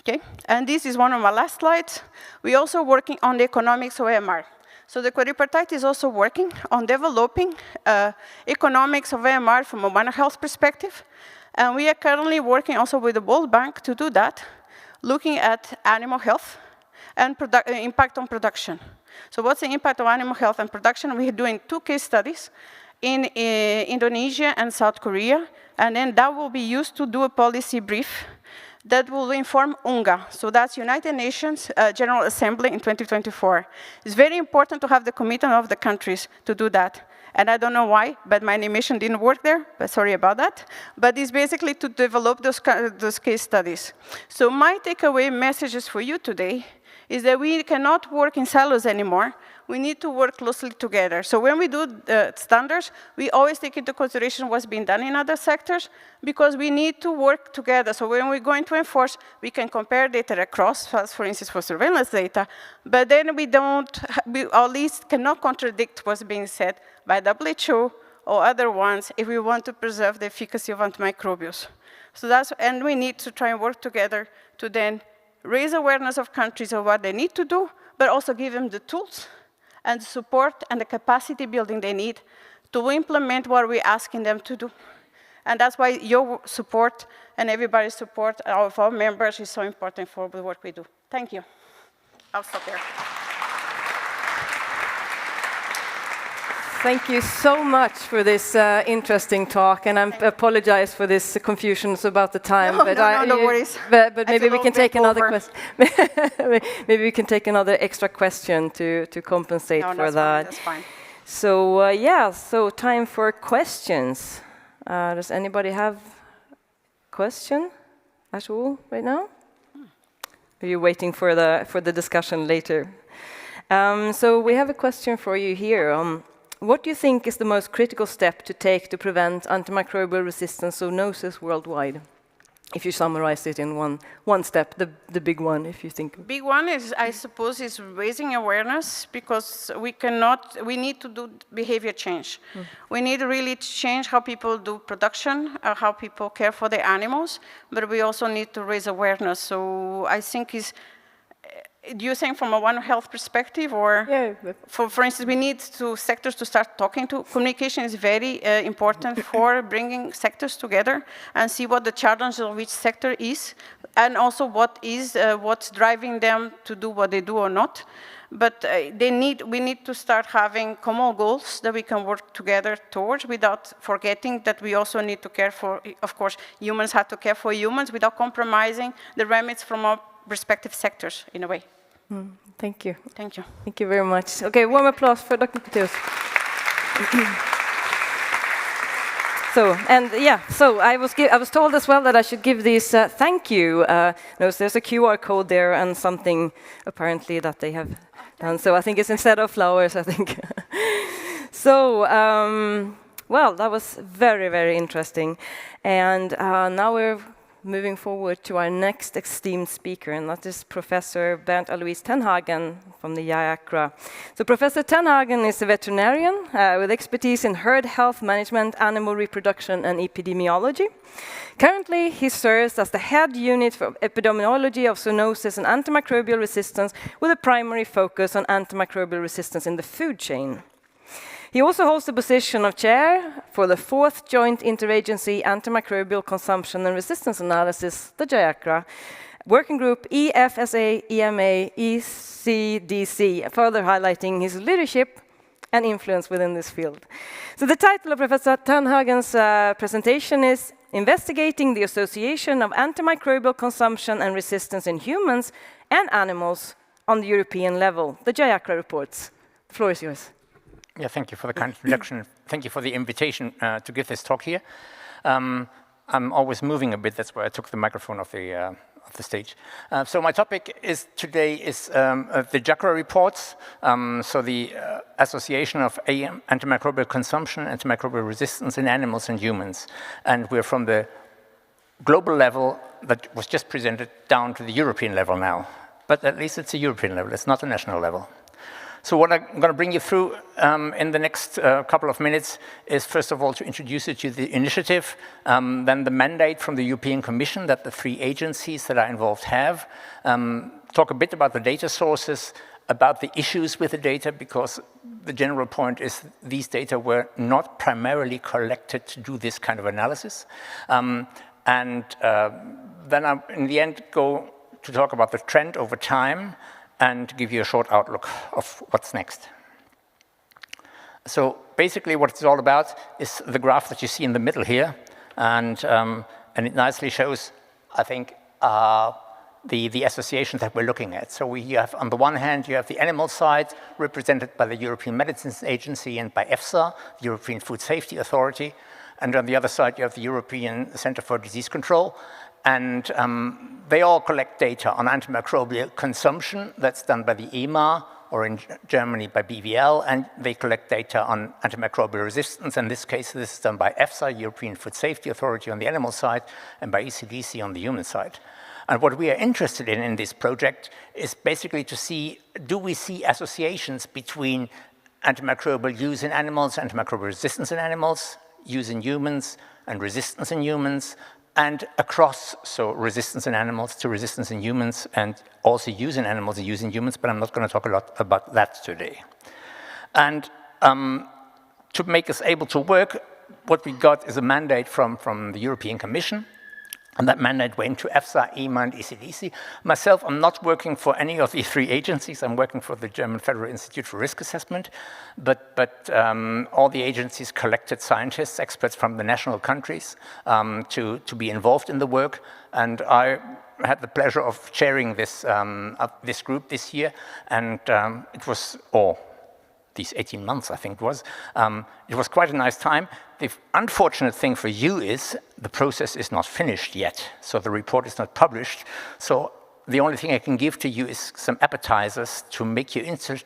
Okay, and this is one of my last slides. We're also working on the economics of AMR. So the quadripartite is also working on developing economics of AMR from a One Health perspective. And we are currently working also with the World Bank to do that, looking at animal health and impact on production. So what's the impact of animal health and production? We are doing 2 case studies in Indonesia and South Korea, and then that will be used to do a policy brief that will inform UNGA. So that's United Nations General Assembly in 2024. It's very important to have the commitment of the countries to do that. And I don't know why, but my animation didn't work there, but sorry about that. But it's basically to develop those case studies. So my takeaway messages for you today is that we cannot work in silos anymore. We need to work closely together. So when we do standards, we always take into consideration what's being done in other sectors, because we need to work together. So when we're going to enforce, we can compare data across, for instance, for surveillance data, but then we at least cannot contradict what's being said by WHO or other ones if we want to preserve the efficacy of antimicrobials. So and we need to try and work together to then raise awareness of countries of what they need to do, but also give them the tools and the support and the capacity building they need to implement what we're asking them to do. And that's why your support and everybody's support of our members is so important for the work we do. Thank you. I'll stop there. Thank you so much for this interesting talk, and I apologize for this confusions about the time. No worries. But maybe we can take another question. Maybe we can take another extra question to compensate for that. That's fine. So so time for questions. Does anybody have a question at all right now? Are you waiting for the discussion later? So we have a question for you here. What do you think is the most critical step to take to prevent antimicrobial resistant zoonosis worldwide? If you summarize it in one step, the big one, if you think. Big one is, I suppose, is raising awareness, because we need to do behavior change. We need to really change how people do production, how people care for their animals, but we also need to raise awareness. So I think you're saying from a One Health perspective, or for instance, we need sectors to start talking to. Communication is very important for bringing sectors together and see what the challenge of each sector is, and also what's driving them to do what they do or not. But we need to start having common goals that we can work together towards, without forgetting that we also need to care for, of course, humans have to care for humans without compromising the remits from our respective sectors in a way. Thank you. Thank you. Thank you very much. Okay, warm applause for Dr. Mateus. So I was told as well that I should give these thank you notes. There's a QR code there and something apparently that they have done. So I think it's instead of flowers, I think. So, well, that was very, very interesting. And now we're moving forward to our next esteemed speaker, and that is Professor Bernd-Alois Tenhagen from the JIACRA. So Professor Tenhagen is a veterinarian with expertise in herd health management, animal reproduction, and epidemiology. Currently, he serves as the head unit for epidemiology of zoonosis and antimicrobial resistance, with a primary focus on antimicrobial resistance in the food chain. He also holds the position of chair for the 4th Joint Interagency Antimicrobial Consumption and Resistance Analysis, the JIACRA, working group EFSA, EMA, ECDC, further highlighting his leadership and influence within this field. So the title of Professor Tenhagen's presentation is Investigating the Association of Antimicrobial Consumption and Resistance in Humans and Animals on the European Level, the JIACRA-reports. The floor is yours. Yeah, thank you for the kind introduction. Thank you for the invitation to give this talk here. I'm always moving a bit, that's why I took the microphone off the stage. So my topic today is the JIACRA-reports, so the Association of Antimicrobial Consumption and Antimicrobial Resistance in Animals and Humans. And we're from the global level that was just presented down to the European level now. But at least it's a European level, it's not a national level. So what I'm going to bring you through in the next couple of minutes is, first of all, to introduce you to the initiative, then the mandate from the European Commission that the 3 agencies that are involved have, talk a bit about the data sources, about the issues with the data, because the general point is these data were not primarily collected to do this kind of analysis. Then I, in the end, go to talk about the trend over time, and give you a short outlook of what's next. So basically what it's all about is the graph that you see in the middle here, and it nicely shows, I think, the associations that we're looking at. So you have, on the one hand, you have the animal side represented by the European Medicines Agency and by EFSA, the European Food Safety Authority, and on the other side you have the European Center for Disease Control. And they all collect data on antimicrobial consumption. That's done by the EMA, or in Germany by BVL, and they collect data on antimicrobial resistance. In this case, this is done by EFSA, European Food Safety Authority, on the animal side, and by ECDC on the human side. And what we are interested in this project is basically to see, do we see associations between antimicrobial use in animals, antimicrobial resistance in animals, use in humans, and resistance in humans, and across, so resistance in animals to resistance in humans, and also use in animals and use in humans, but I'm not going to talk a lot about that today. And to make us able to work, what we got is a mandate from the European Commission, and that mandate went to EFSA, EMA, and ECDC. Myself, I'm not working for any of these 3 agencies. I'm working for the German Federal Institute for Risk Assessment, but all the agencies collected scientists, experts from the national countries to be involved in the work, and I had the pleasure of chairing this group this year, and it was, these 18 months, I think it was quite a nice time. The unfortunate thing for you is the process is not finished yet, so the report is not published. So the only thing I can give to you is some appetizers to make you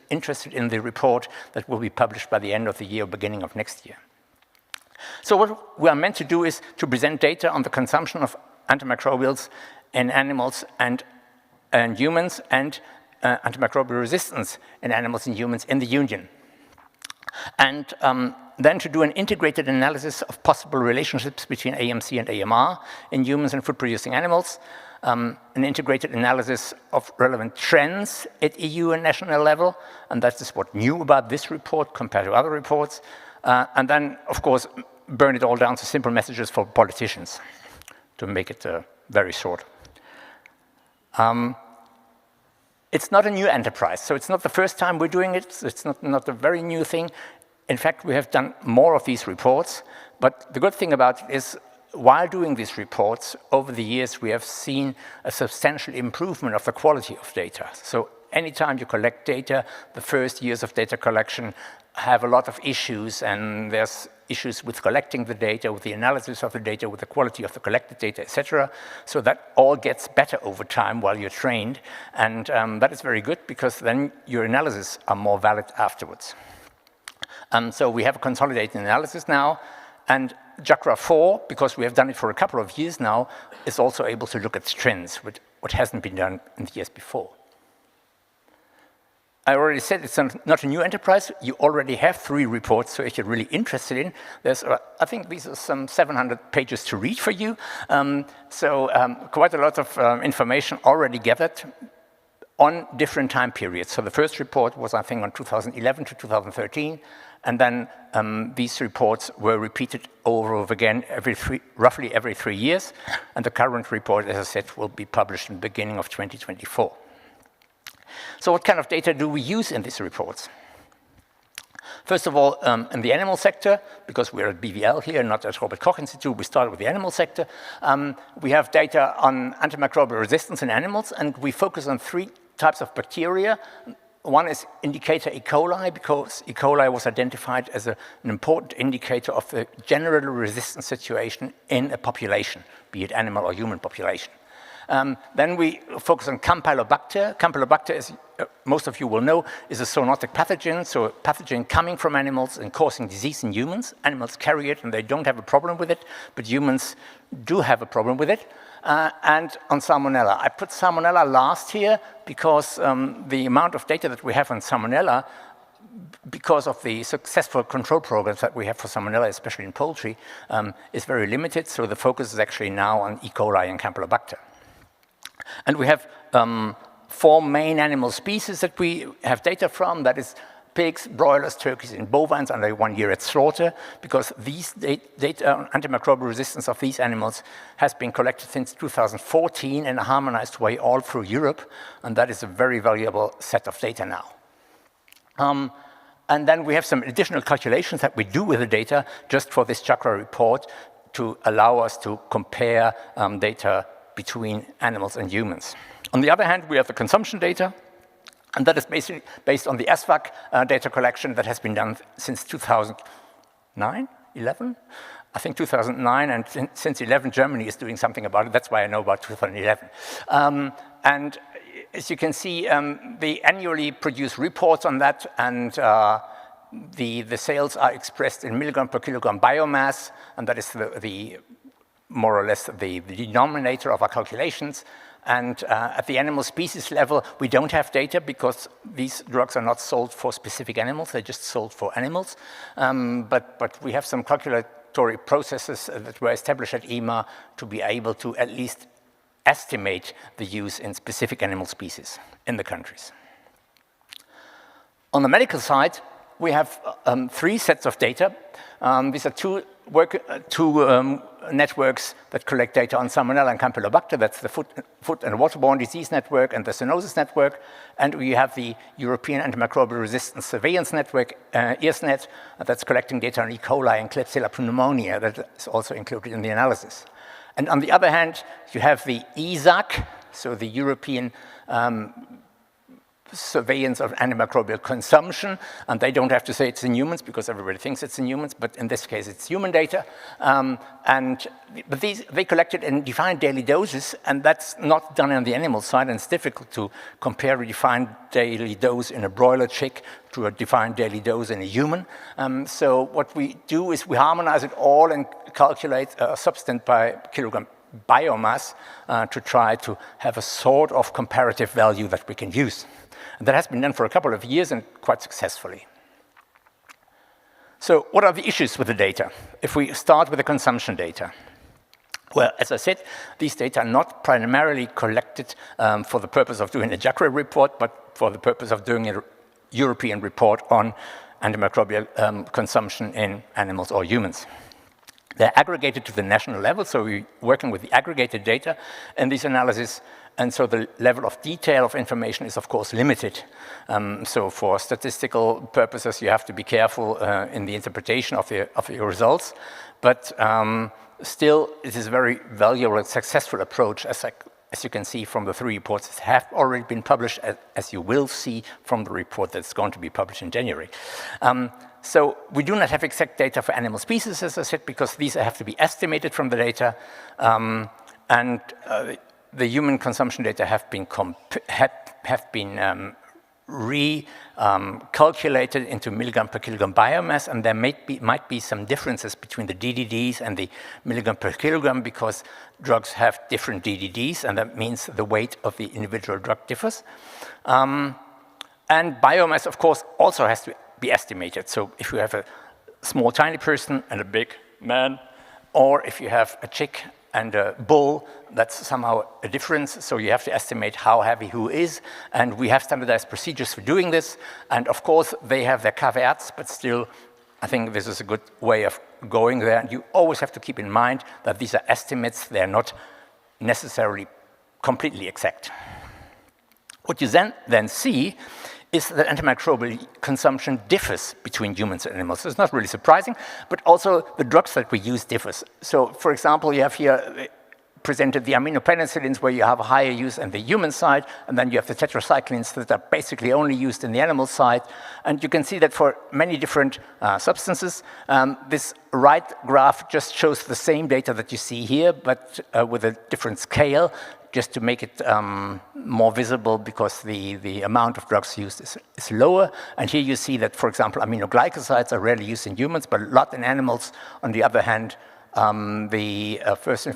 interested in the report that will be published by the end of the year or beginning of next year. So what we are meant to do is to present data on the consumption of antimicrobials in animals and humans, and antimicrobial resistance in animals and humans in the Union. And then to do an integrated analysis of possible relationships between AMC and AMR in humans and food-producing animals, an integrated analysis of relevant trends at EU and national level, and that is what new about this report compared to other reports, and then, of course, burn it all down to simple messages for politicians, to make it very short. It's not a new enterprise, so it's not the first time we're doing it. It's not a very new thing. In fact, we have done more of these reports, but the good thing about it is, while doing these reports, over the years, we have seen a substantial improvement of the quality of data. So anytime you collect data, the first years of data collection have a lot of issues, and there's issues with collecting the data, with the analysis of the data, with the quality of the collected data, etc. So that all gets better over time while you're trained, and that is very good, because then your analyses are more valid afterwards. So we have a consolidated analysis now, and JIACRA-4, because we have done it for a couple of years now, is also able to look at trends, what hasn't been done in the years before. I already said it's not a new enterprise. You already have 3 reports, so if you're really interested in, there's, I think these are some 700 pages to read for you. Quite a lot of information already gathered on different time periods. So the first report was, I think, on 2011 to 2013, and then these reports were repeated over and over again roughly every 3 years, and the current report, as I said, will be published in the beginning of 2024. So what kind of data do we use in these reports? First of all, in the animal sector, because we're at BVL here, not at Robert Koch Institute, we started with the animal sector. We have data on antimicrobial resistance in animals, and we focus on 3 types of bacteria. One is indicator E. coli, because E. coli was identified as an important indicator of the general resistance situation in a population, be it animal or human population. Then we focus on Campylobacter. Campylobacter, as most of you will know, is a zoonotic pathogen, so a pathogen coming from animals and causing disease in humans. Animals carry it and they don't have a problem with it, but humans do have a problem with it. And on Salmonella. I put Salmonella last here because the amount of data that we have on Salmonella, because of the successful control programs that we have for Salmonella, especially in poultry, is very limited. So the focus is actually now on E. coli and Campylobacter. And we have 4 main animal species that we have data from. That is pigs, broilers, turkeys, and bovines under 1 year at slaughter, because these data on antimicrobial resistance of these animals has been collected since 2014 in a harmonized way all through Europe, and that is a very valuable set of data now. And then we have some additional calculations that we do with the data just for this JIACRA report to allow us to compare data between animals and humans. On the other hand, we have the consumption data, and that is basically based on the SVAC data collection that has been done since 2009, 11? I think 2009, and since 11, Germany is doing something about it. That's why I know about 2011. And as you can see, they annually produce reports on that, and the sales are expressed in milligram per kilogram biomass, and that is the more or less the denominator of our calculations. And at the animal species level, we don't have data because these drugs are not sold for specific animals, they're just sold for animals. But we have some calculatory processes that were established at EMA to be able to at least estimate the use in specific animal species in the countries. On the medical side, we have 3 sets of data. These are two networks that collect data on Salmonella and Campylobacter. That's the food and waterborne disease network and the zoonosis network. And we have the European Antimicrobial Resistance Surveillance Network, EARSnet, that's collecting data on E. coli and Klebsiella pneumonia. That is also included in the analysis. And on the other hand, you have the ESAC, so the European Surveillance of Antimicrobial Consumption, and they don't have to say it's in humans because everybody thinks it's in humans, but in this case it's human data. But they collected in defined daily doses, and that's not done on the animal side, and it's difficult to compare a defined daily dose in a broiler chick to a defined daily dose in a human. So what we do is we harmonize it all and calculate a substance by kilogram biomass to try to have a sort of comparative value that we can use. And that has been done for a couple of years and quite successfully. So what are the issues with the data? If we start with the consumption data. Well, as I said, these data are not primarily collected for the purpose of doing a JIACRA report, but for the purpose of doing a European report on antimicrobial consumption in animals or humans. They're aggregated to the national level, so we're working with the aggregated data in these analyses, and so the level of detail of information is, of course, limited. So for statistical purposes, you have to be careful in the interpretation of your results, but still, it is a very valuable and successful approach, as you can see from the 3 reports that have already been published, as you will see from the report that's going to be published in January. So we do not have exact data for animal species, as I said, because these have to be estimated from the data. The human consumption data have been calculated into milligram per kilogram biomass, and there might be some differences between the DDDs and the milligram per kilogram because drugs have different DDDs, and that means the weight of the individual drug differs. And biomass, of course, also has to be estimated. So if you have a small, tiny person and a big man, or if you have a chick and a bull, that's somehow a difference. So you have to estimate how heavy who is. And we have standardized procedures for doing this. And of course, they have their caveats, but still, I think this is a good way of going there. And you always have to keep in mind that these are estimates. They're not necessarily completely exact. What you then see is that antimicrobial consumption differs between humans and animals. So it's not really surprising, but also the drugs that we use differs. So, for example, you have here presented the aminopenicillins where you have a higher use on the human side, and then you have the tetracyclines that are basically only used in the animal side. And you can see that for many different substances, this right graph just shows the same data that you see here, but with a different scale, just to make it more visible because the amount of drugs used is lower. And here you see that, for example, aminoglycosides are rarely used in humans, but a lot in animals. On the other hand, the first and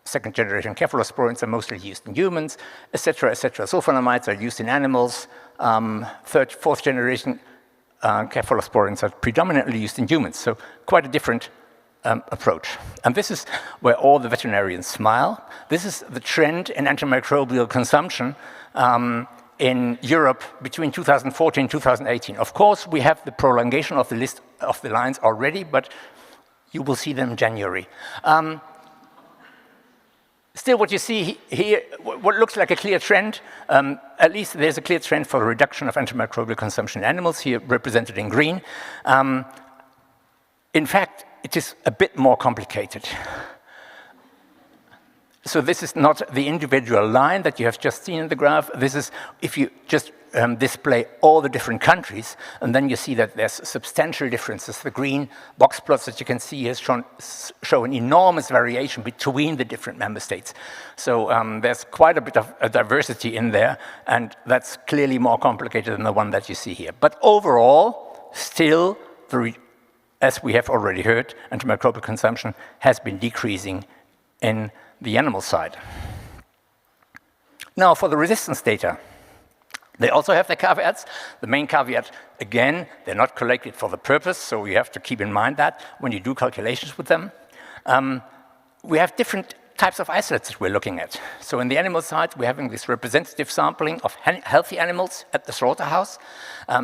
second generation cephalosporins are mostly used in humans, etc., etc. Sulfonamides are used in animals. Third, fourth generation cephalosporins are predominantly used in humans. So quite a different approach. And this is where all the veterinarians smile. This is the trend in antimicrobial consumption in Europe between 2014 and 2018. Of course, we have the prolongation of the list of the lines already, but you will see them in January. Still, what you see here, what looks like a clear trend, at least there's a clear trend for the reduction of antimicrobial consumption in animals, here represented in green. In fact, it is a bit more complicated. So this is not the individual line that you have just seen in the graph. This is if you just display all the different countries, and then you see that there's substantial differences. The green box plots that you can see here show an enormous variation between the different member states. So there's quite a bit of a diversity in there, and that's clearly more complicated than the one that you see here. But overall, still, as we have already heard, antimicrobial consumption has been decreasing in the animal side. Now, for the resistance data, they also have their caveats. The main caveat, again, they're not collected for the purpose, so you have to keep in mind that when you do calculations with them. We have different types of isolates that we're looking at. So in the animal side, we're having this representative sampling of healthy animals at the slaughterhouse.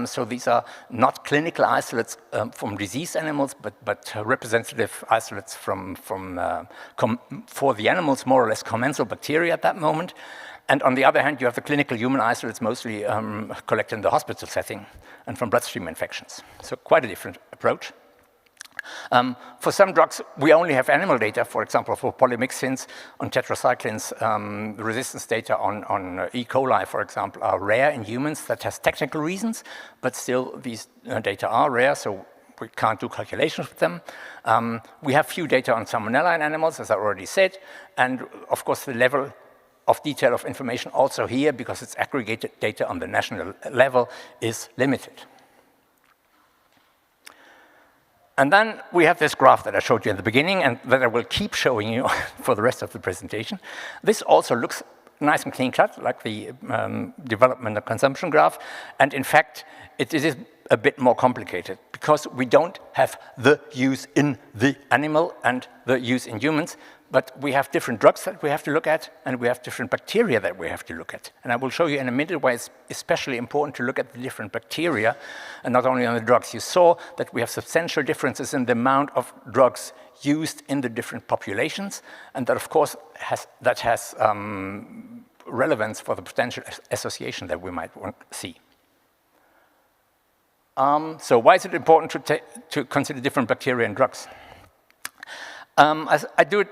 So these are not clinical isolates from diseased animals, but representative isolates for the animals, more or less commensal bacteria at that moment. And on the other hand, you have the clinical human isolates mostly collected in the hospital setting and from bloodstream infections. So quite a different approach. For some drugs, we only have animal data. For example, for polymyxins on tetracyclines, the resistance data on E. coli, for example, are rare in humans. That has technical reasons, but still these data are rare, so we can't do calculations with them. We have few data on salmonella in animals, as I already said, and of course the level of detail of information also here, because it's aggregated data on the national level, is limited. And then we have this graph that I showed you in the beginning and that I will keep showing you for the rest of the presentation. This also looks nice and clean-cut, like the development and consumption graph. And in fact, it is a bit more complicated because we don't have the use in the animal and the use in humans, but we have different drugs that we have to look at, and we have different bacteria that we have to look at. And I will show you in a minute why it's especially important to look at the different bacteria, and not only on the drugs. You saw that we have substantial differences in the amount of drugs used in the different populations, and that, of course, has relevance for the potential association that we might want to see. So why is it important to consider different bacteria and drugs? As I do it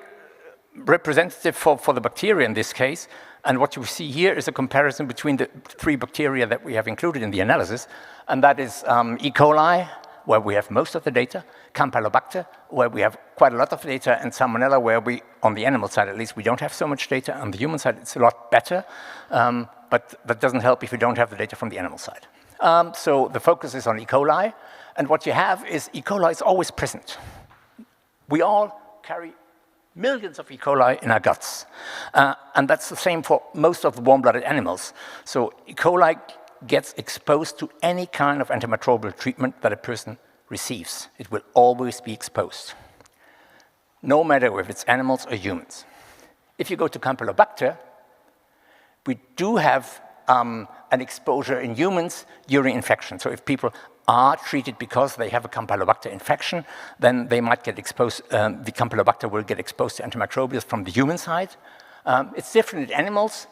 representative for the bacteria in this case, and what you see here is a comparison between the three bacteria that we have included in the analysis, and that is E. coli, where we have most of the data, Campylobacter, where we have quite a lot of data, and Salmonella, where we, on the animal side at least, we don't have so much data. On the human side, it's a lot better, but that doesn't help if you don't have the data from the animal side. So the focus is on E. coli, and what you have is E. coli is always present. We all carry millions of E. coli in our guts, and that's the same for most of the warm-blooded animals. So E. coli gets exposed to any kind of antimicrobial treatment that a person receives. It will always be exposed, no matter if it's animals or humans. If you go to Campylobacter, we do have an exposure in humans during infection. So if people are treated because they have a Campylobacter infection, then they might get exposed, the Campylobacter will get exposed to antimicrobials from the human side. It's different in animals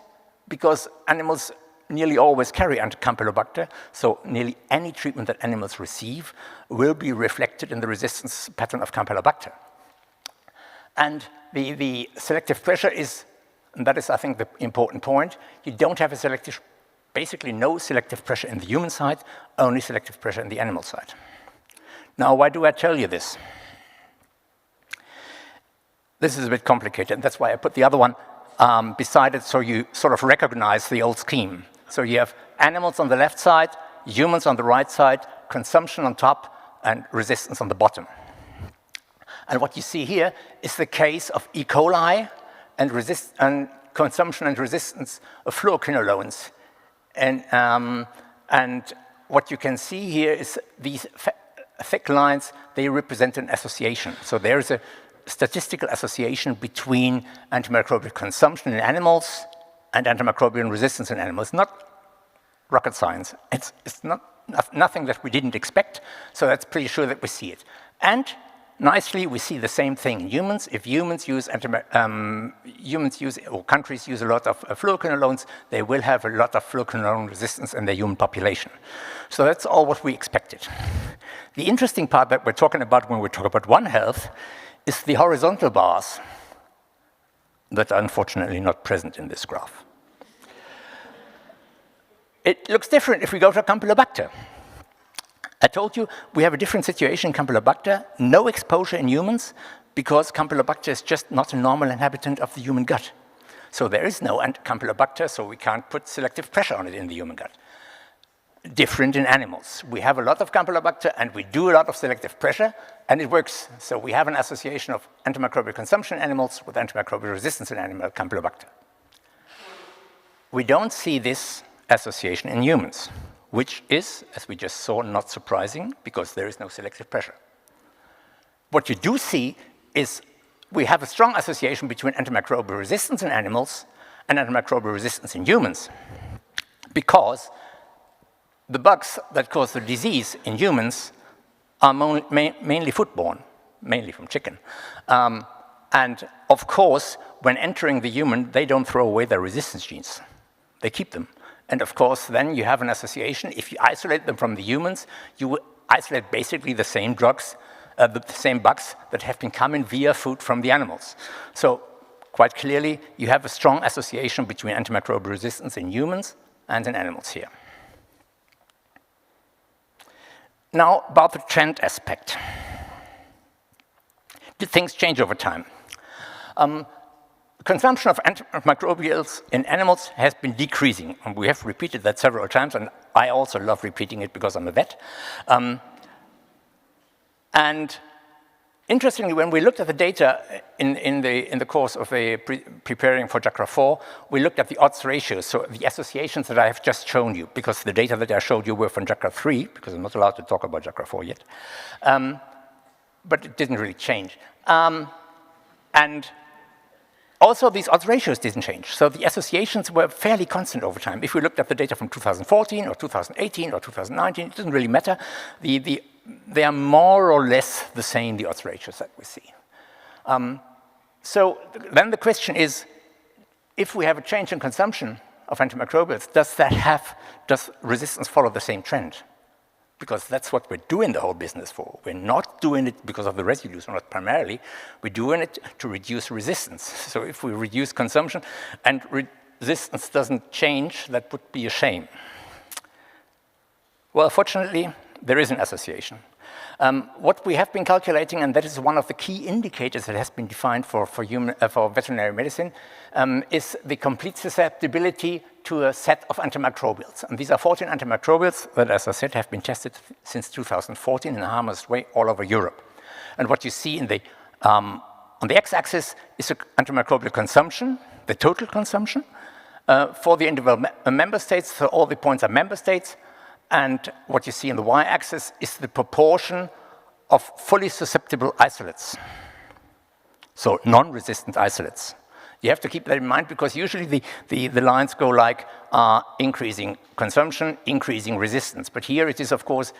because animals nearly always carry Campylobacter, so nearly any treatment that animals receive will be reflected in the resistance pattern of Campylobacter. And the selective pressure is, and that is, I think, the important point, you don't have a selective, basically no selective pressure in the human side, only selective pressure in the animal side. Now, why do I tell you this? This is a bit complicated, and that's why I put the other one beside it, so you sort of recognize the old scheme. So you have animals on the left side, humans on the right side, consumption on top, and resistance on the bottom. And what you see here is the case of E. coli and consumption and resistance of fluoroquinolones. And what you can see here is these thick lines, they represent an association. So there's a statistical association between antimicrobial consumption in animals and antimicrobial resistance in animals. Not rocket science. It's nothing that we didn't expect, so that's pretty sure that we see it. And nicely, we see the same thing in humans. If humans use, or countries use a lot of fluoroquinolones, they will have a lot of fluoroquinolone resistance in their human population. So that's all what we expected. The interesting part that we're talking about when we talk about One Health is the horizontal bars that are unfortunately not present in this graph. It looks different if we go to Campylobacter. I told you we have a different situation in Campylobacter, no exposure in humans, because Campylobacter is just not a normal inhabitant of the human gut. So there is no Campylobacter, so we can't put selective pressure on it in the human gut. Different in animals. We have a lot of Campylobacter, and we do a lot of selective pressure, and it works. So we have an association of antimicrobial consumption in animals with antimicrobial resistance in animal Campylobacter. We don't see this association in humans, which is, as we just saw, not surprising because there is no selective pressure. What you do see is we have a strong association between antimicrobial resistance in animals and antimicrobial resistance in humans, because the bugs that cause the disease in humans are mainly foodborne, mainly from chicken. And of course, when entering the human, they don't throw away their resistance genes. They keep them. And of course, then you have an association. If you isolate them from the humans, you will isolate basically the same drugs, the same bugs that have been coming via food from the animals. So quite clearly, you have a strong association between antimicrobial resistance in humans and in animals here. Now, about the trend aspect. Did things change over time? Consumption of antimicrobials in animals has been decreasing, and we have repeated that several times, and I also love repeating it because I'm a vet. And interestingly, when we looked at the data in the course of preparing for JIACRA-4, we looked at the odds ratios, so the associations that I have just shown you, because the data that I showed you were from JIACRA-3, because I'm not allowed to talk about JIACRA-4 yet. But it didn't really change. And also, these odds ratios didn't change. So the associations were fairly constant over time. If we looked at the data from 2014 or 2018 or 2019, it doesn't really matter. They are more or less the same, the odds ratios that we see. So then the question is, if we have a change in consumption of antimicrobials, does resistance follow the same trend? Because that's what we're doing the whole business for. We're not doing it because of the residues, not primarily. We're doing it to reduce resistance. So if we reduce consumption and resistance doesn't change, that would be a shame. Well, fortunately, there is an association. What we have been calculating, and that is one of the key indicators that has been defined for veterinary medicine, is the complete susceptibility to a set of antimicrobials. And these are 14 antimicrobials that, as I said, have been tested since 2014 in a harmless way all over Europe. And what you see in the, on the x-axis is the antimicrobial consumption, the total consumption, for the individual member states. So all the points are member states. And what you see in the y-axis is the proportion of fully susceptible isolates, so non-resistant isolates. You have to keep that in mind because usually the lines go like increasing consumption, increasing resistance. But here it is, of course,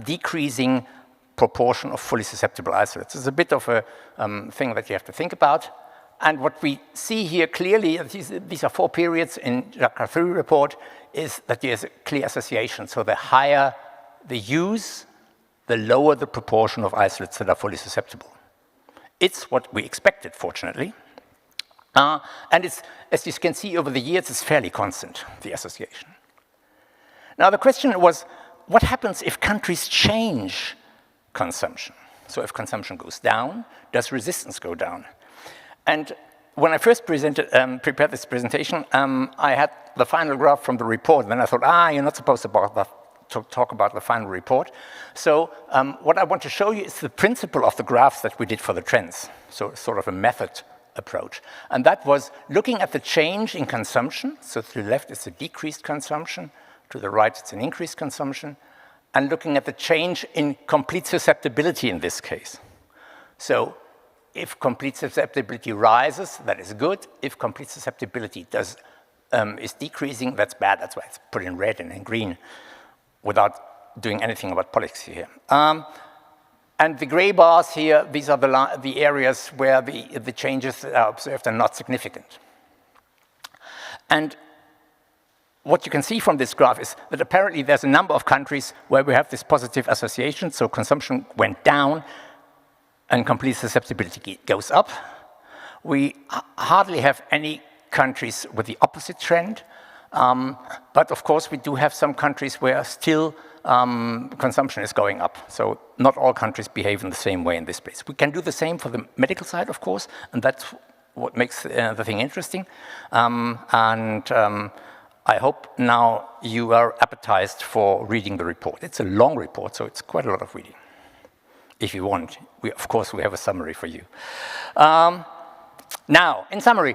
decreasing proportion of fully susceptible isolates. It's a bit of a thing that you have to think about. And what we see here clearly, these are 4 periods in JIACRA report, is that there's a clear association. So the higher the use, the lower the proportion of isolates that are fully susceptible. It's what we expected, fortunately. And it's, as you can see over the years, it's fairly constant, the association. Now the question was, what happens if countries change consumption? So if consumption goes down, does resistance go down? And when I first prepared this presentation, I had the final graph from the report, and then I thought, you're not supposed to talk about the final report. So what I want to show you is the principle of the graphs that we did for the trends, so sort of a method approach. And that was looking at the change in consumption. So to the left, it's a decreased consumption. To the right, it's an increased consumption. And looking at the change in complete susceptibility in this case. So if complete susceptibility rises, that is good. If complete susceptibility is decreasing, that's bad. That's why it's put in red and in green without doing anything about policy here. And the gray bars here, these are the areas where the changes that are observed are not significant. And what you can see from this graph is that apparently there's a number of countries where we have this positive association, so consumption went down and complete susceptibility goes up. We hardly have any countries with the opposite trend, but of course we do have some countries where still consumption is going up. So not all countries behave in the same way in this place. We can do the same for the medical side, of course, and that's what makes the thing interesting. I hope now you are appetized for reading the report. It's a long report, so it's quite a lot of reading. If you want, of course, we have a summary for you. Now, in summary,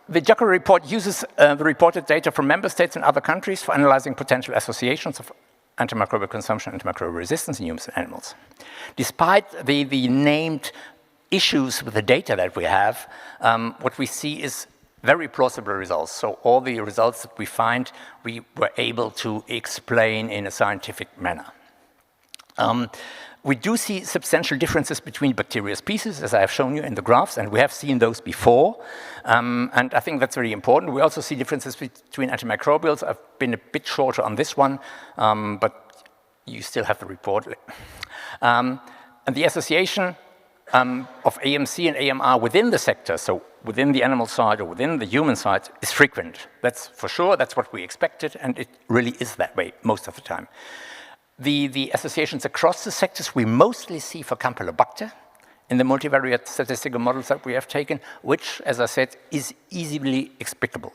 the JIACRA report uses the reported data from member states and other countries for analyzing potential associations of antimicrobial consumption and antimicrobial resistance in humans and animals. Despite the named issues with the data that we have, what we see is very plausible results. So all the results that we find, we were able to explain in a scientific manner. We do see substantial differences between bacterial species, as I have shown you in the graphs, and we have seen those before. And I think that's very important. We also see differences between antimicrobials. I've been a bit shorter on this one, but you still have the report. And the association of AMC and AMR within the sector, so within the animal side or within the human side, is frequent. That's for sure, that's what we expected, and it really is that way most of the time. The associations across the sectors we mostly see for Campylobacter in the multivariate statistical models that we have taken, which, as I said, is easily explicable.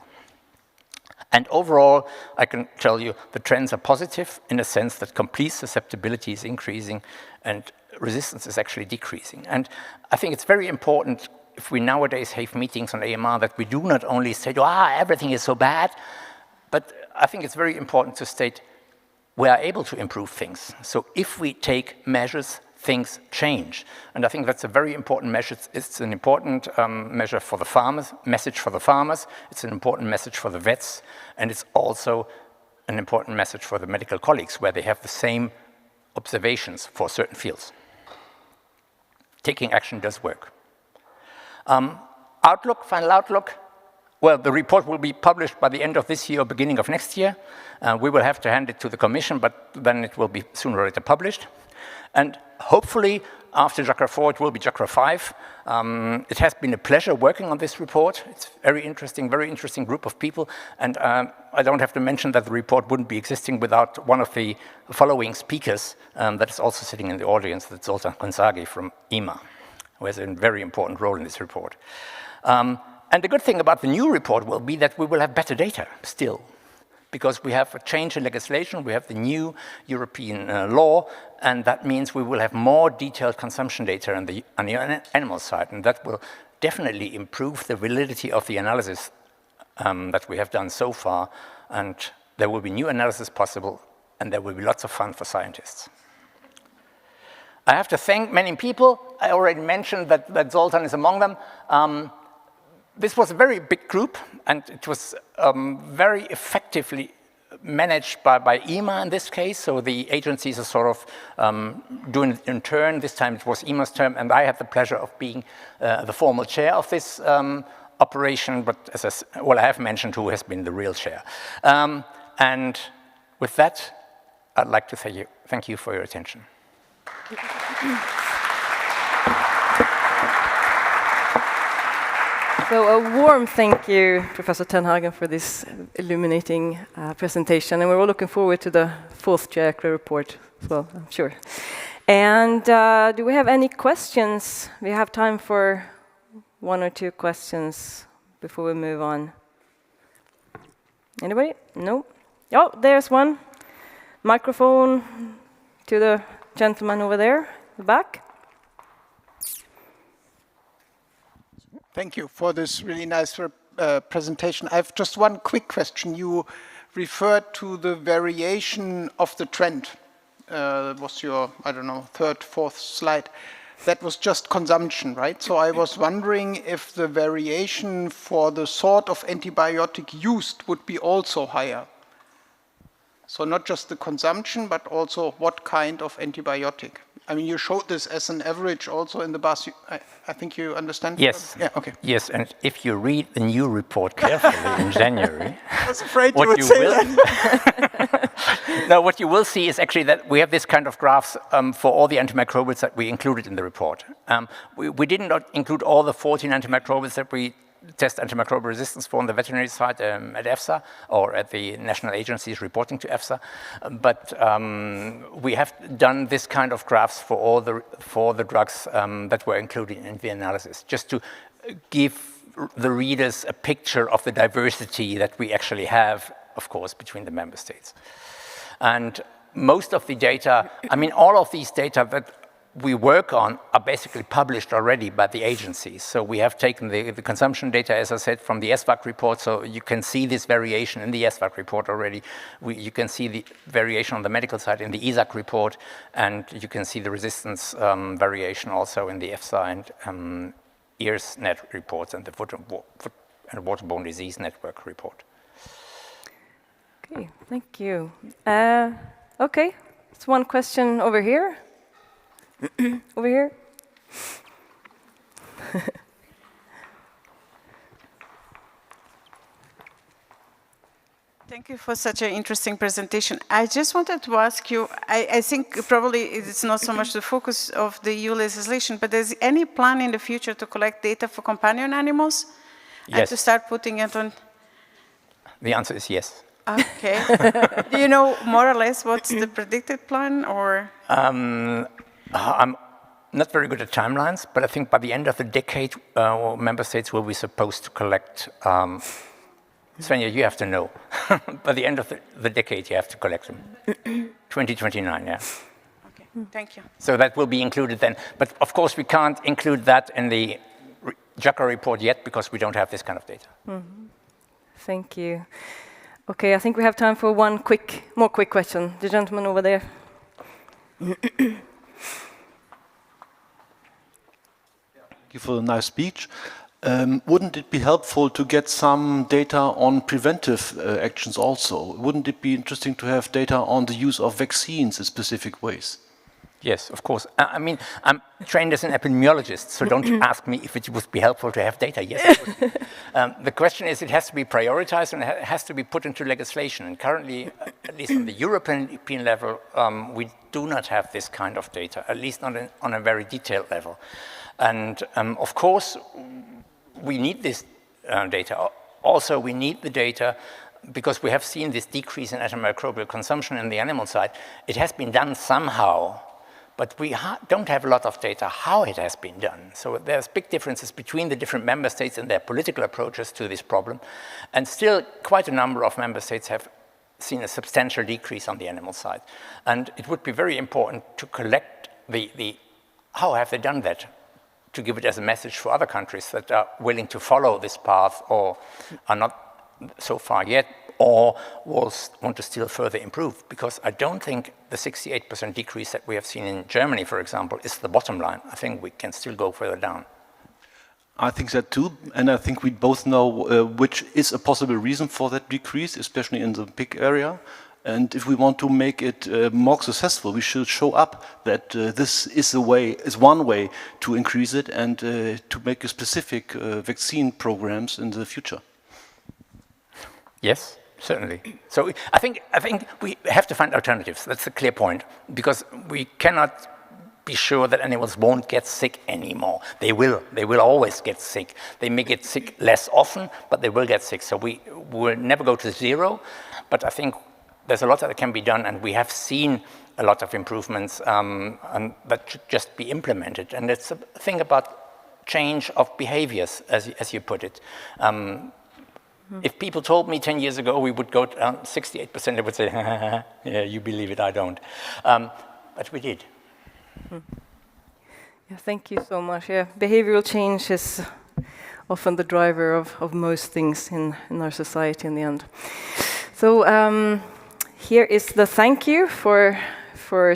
And overall, I can tell you the trends are positive in the sense that complete susceptibility is increasing and resistance is actually decreasing. And I think it's very important if we nowadays have meetings on AMR that we do not only say, everything is so bad, but I think it's very important to state we are able to improve things. So if we take measures, things change. And I think that's a very important measure. It's an important measure for the farmers, message for the farmers. It's an important message for the vets. And it's also an important message for the medical colleagues where they have the same observations for certain fields. Taking action does work. Outlook, final outlook. Well, the report will be published by the end of this year or beginning of next year. We will have to hand it to the Commission, but then it will be sooner or later published. And hopefully, After JIACRA-4, it will be JIACRA-5. It has been a pleasure working on this report. It's very interesting group of people. And I don't have to mention that the report wouldn't be existing without one of the following speakers that is also sitting in the audience, that's Zoltan Kunsagi from EMA, who has a very important role in this report. And the good thing about the new report will be that we will have better data still, because we have a change in legislation, we have the new European law, and that means we will have more detailed consumption data on the animal side, and that will definitely improve the validity of the analysis that we have done so far, and there will be new analysis possible, and there will be lots of fun for scientists. I have to thank many people. I already mentioned that Zoltan is among them. This was a very big group, and it was very effectively managed by EMA in this case. So the agencies are sort of doing it in turn. This time it was EMA's turn, and I had the pleasure of being the formal chair of this operation, but as I have mentioned who has been the real chair. And with that, I'd like to thank you for your attention. So a warm thank you, Professor Tenhagen, for this illuminating presentation. And we're all looking forward to the fourth JIACRA report as well, I'm sure. And do we have any questions? We have time for 1 or 2 questions before we move on. Anybody? No? Oh, there's one. Microphone to the gentleman over there, in the back. Thank you for this really nice presentation. I have just one quick question. You referred to the variation of the trend. Was your, I don't know, 3rd, 4th slide. That was just consumption, right? So I was wondering if the variation for the sort of antibiotic used would be also higher. So not just the consumption, but also what kind of antibiotic. I mean, you showed this as an average also in the bus. I think you understand? Yes. Yeah, okay. Yes, and if you read the new report carefully in January, I was afraid you would say that. No, what you will see is actually that we have this kind of graphs for all the antimicrobials that we included in the report. We did not include all the 14 antimicrobials that we test antimicrobial resistance for on the veterinary side at EFSA, or at the national agencies reporting to EFSA. But we have done this kind of graphs for all the drugs that were included in the analysis, just to give the readers a picture of the diversity that we actually have, of course, between the member states. And most of the data, I mean, all of these data that we work on are basically published already by the agencies. So we have taken the consumption data, as I said, from the SVAC report, so you can see this variation in the SVAC report already. You can see the variation on the medical side in the ESAC report, and you can see the resistance variation also in the EFSA and EARS net reports and the food and waterborne disease network report. Okay, thank you. Okay, it's one question over here. Over here. Thank you for such an interesting presentation. I just wanted to ask you, I think probably it's not so much the focus of the EU legislation, but is any plan in the future to collect data for companion animals? Yes. And to start putting it on? The answer is yes. Okay. Do you know more or less what's the predicted plan, or? I'm not very good at timelines, but I think by the end of the decade, member states will be supposed to collect. Svenja, you have to know. By the end of the decade, you have to collect them. 2029, yeah. Okay, thank you. So that will be included then. But of course, we can't include that in the JIACRA report yet because we don't have this kind of data. Mm-hmm. Thank you. Okay, I think we have time for one more quick question. The gentleman over there. Thank you for the nice speech. Wouldn't it be helpful to get some data on preventive actions also? Wouldn't it be interesting to have data on the use of vaccines in specific ways? Yes, of course. I mean, I'm trained as an epidemiologist, so don't ask me if it would be helpful to have data. Yes, it would. The question is, it has to be prioritized and it has to be put into legislation. And currently, at least on the European level, we do not have this kind of data, at least not on a very detailed level. And of course, we need this data. Also, we need the data because we have seen this decrease in antimicrobial consumption in the animal side. It has been done somehow, but we don't have a lot of data how it has been done. So there's big differences between the different member states and their political approaches to this problem. And still, quite a number of member states have seen a substantial decrease on the animal side. And it would be very important to collect how have they done that, to give it as a message for other countries that are willing to follow this path or are not so far yet, or want to still further improve. Because I don't think the 68% decrease that we have seen in Germany, for example, is the bottom line. I think we can still go further down. I think that too, and I think we both know which is a possible reason for that decrease, especially in the pig area. And if we want to make it more successful, we should show up that this is one way to increase it and to make a specific vaccine programs in the future. Yes, certainly. So I think we have to find alternatives. That's a clear point, because we cannot be sure that animals won't get sick anymore. They will always get sick. They may get sick less often, but they will get sick. So we will never go to zero, but I think there's a lot that can be done, and we have seen a lot of improvements and that should just be implemented. And it's a thing about change of behaviors, as you put it. If people told me 10 years ago we would go down 68%, they would say, yeah, you believe it, I don't. But we did. Yeah, thank you so much. Yeah, behavioral change is often the driver of most things in our society in the end. So here is the thank you for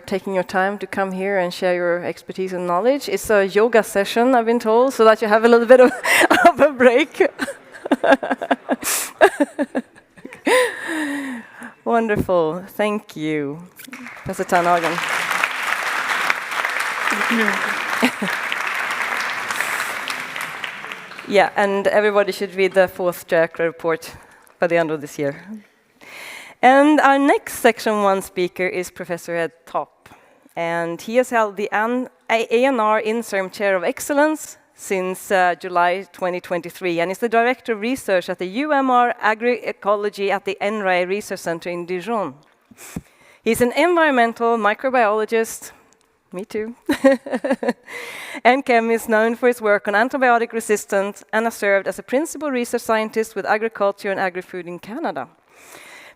taking your time to come here and share your expertise and knowledge. It's a yoga session, I've been told, so that you have a little bit of a break. Wonderful, thank you, Professor Tenhagen. Yeah, and everybody should read the 4th JIACRA report by the end of this year. And our next Section 1 speaker is Professor Ed Topp, and he has held the ANR Interim Chair of Excellence since July 2023, and is the Director of Research at the UMR Agroecology at the INRAE Research Center in Dijon. He's an environmental microbiologist, me too, and chemist known for his work on antibiotic resistance, and has served as a principal research scientist with agriculture and agri-food in Canada.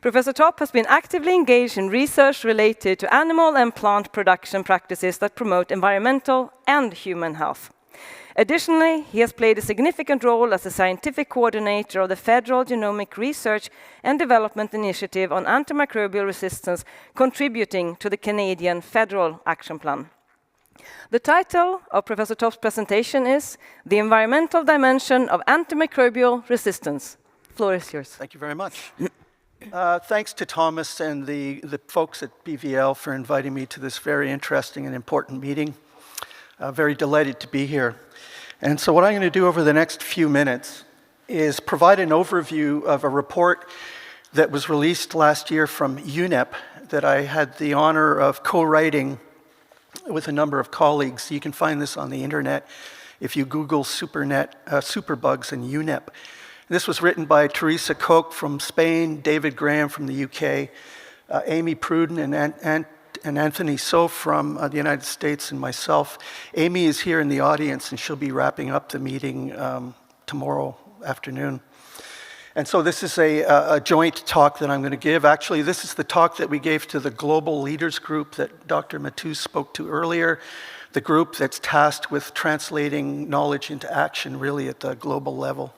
Professor Topp has been actively engaged in research related to animal and plant production practices that promote environmental and human health. Additionally, he has played a significant role as the scientific coordinator of the Federal Genomic Research and Development Initiative on Antimicrobial Resistance, contributing to the Canadian Federal Action Plan. The title of Professor Topp's presentation is The Environmental Dimension of Antimicrobial Resistance. The floor is yours. Thank you very much. Thanks to Thomas and the folks at BVL for inviting me to this very interesting and important meeting. Very delighted to be here. And so what I'm going to do over the next few minutes is provide an overview of a report that was released last year from UNEP that I had the honor of co-writing with a number of colleagues. You can find this on the internet if you Google superbugs and UNEP. This was written by Teresa Koch from Spain, David Graham from the UK, Amy Pruden and Anthony So from the United States, and myself. Amy is here in the audience, and she'll be wrapping up the meeting tomorrow afternoon. And so this is a joint talk that I'm going to give. Actually, this is the talk that we gave to the Global Leaders Group that Dr. Mateus spoke to earlier, the group that's tasked with translating knowledge into action really at the global level.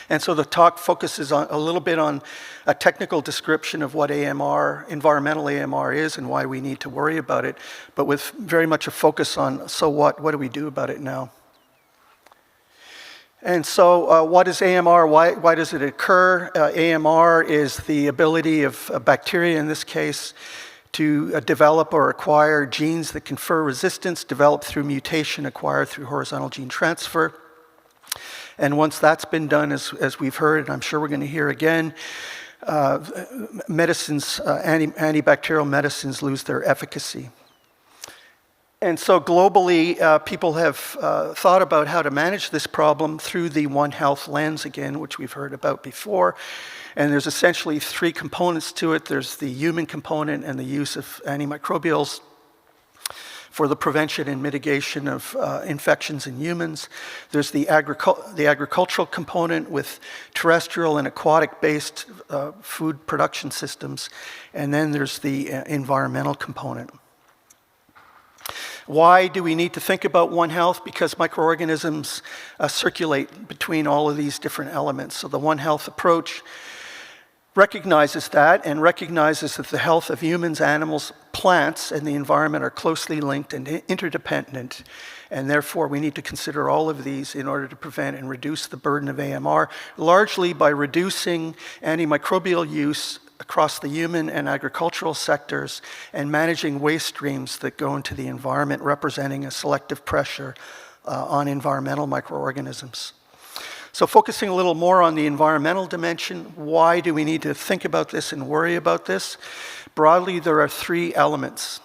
And so the talk focuses on a little bit on a technical description of what AMR, environmental AMR is and why we need to worry about it, but with very much a focus on, so what do we do about it now? And so what is AMR? Why does it occur? AMR is the ability of bacteria, in this case, to develop or acquire genes that confer resistance, developed through mutation, acquired through horizontal gene transfer. And once that's been done, as we've heard, and I'm sure we're going to hear again, antibacterial medicines lose their efficacy. And so globally, people have thought about how to manage this problem through the One Health lens again, which we've heard about before. And there's essentially three components to it. There's the human component and the use of antimicrobials for the prevention and mitigation of infections in humans. There's the agricultural component with terrestrial and aquatic-based food production systems. And then there's the environmental component. Why do we need to think about One Health? Because microorganisms circulate between all of these different elements. So the One Health approach recognizes that and recognizes that the health of humans, animals, plants, and the environment are closely linked and interdependent. And therefore, we need to consider all of these in order to prevent and reduce the burden of AMR, largely by reducing antimicrobial use across the human and agricultural sectors and managing waste streams that go into the environment, representing a selective pressure on environmental microorganisms. So focusing a little more on the environmental dimension, why do we need to think about this and worry about this? Broadly, there are three elements.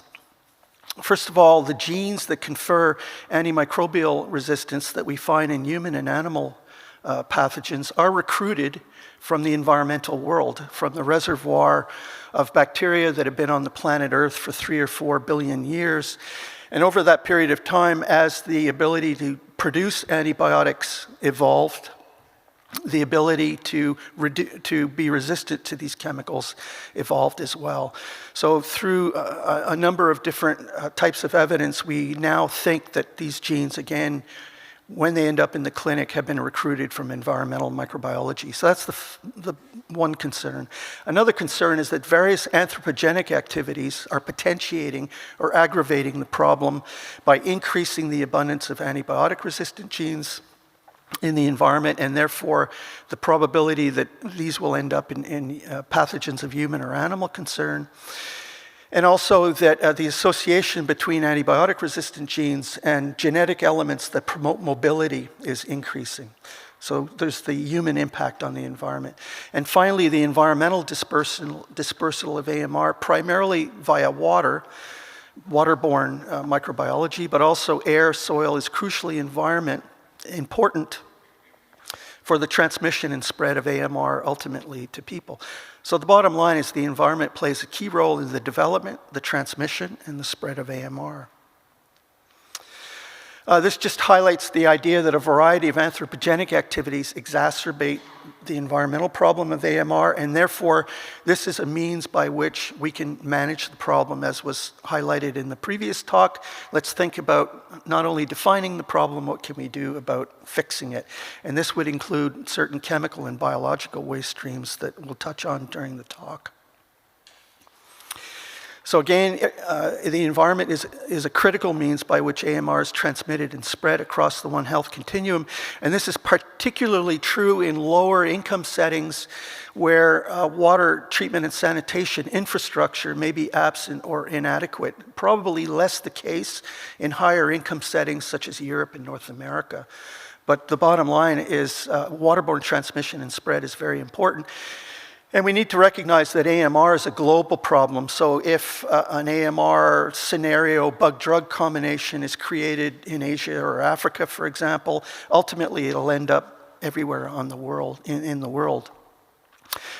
First of all, the genes that confer antimicrobial resistance that we find in human and animal pathogens are recruited from the environmental world, from the reservoir of bacteria that have been on the planet Earth for 3 or 4 billion years. And over that period of time, as the ability to produce antibiotics evolved, the ability to be resistant to these chemicals evolved as well. So through a number of different types of evidence, we now think that these genes, again, when they end up in the clinic, have been recruited from environmental microbiology. So that's the one concern. Another concern is that various anthropogenic activities are potentiating or aggravating the problem by increasing the abundance of antibiotic-resistant genes in the environment, and therefore the probability that these will end up in pathogens of human or animal concern. And also that the association between antibiotic-resistant genes and genetic elements that promote mobility is increasing. So there's the human impact on the environment. And finally, the environmental dispersal of AMR, primarily via water, waterborne microbiology, but also air, soil is crucially important for the transmission and spread of AMR ultimately to people. So the bottom line is the environment plays a key role in the development, the transmission, and the spread of AMR. This just highlights the idea that a variety of anthropogenic activities exacerbate the environmental problem of AMR, and therefore this is a means by which we can manage the problem, as was highlighted in the previous talk. Let's think about not only defining the problem, what can we do about fixing it? And this would include certain chemical and biological waste streams that we'll touch on during the talk. So again, the environment is a critical means by which AMR is transmitted and spread across the One Health continuum. And this is particularly true in lower income settings where water treatment and sanitation infrastructure may be absent or inadequate. Probably less the case in higher income settings such as Europe and North America. But the bottom line is waterborne transmission and spread is very important. And we need to recognize that AMR is a global problem. So if an AMR scenario bug-drug combination is created in Asia or Africa, for example, ultimately it'll end up everywhere on the world, in the world.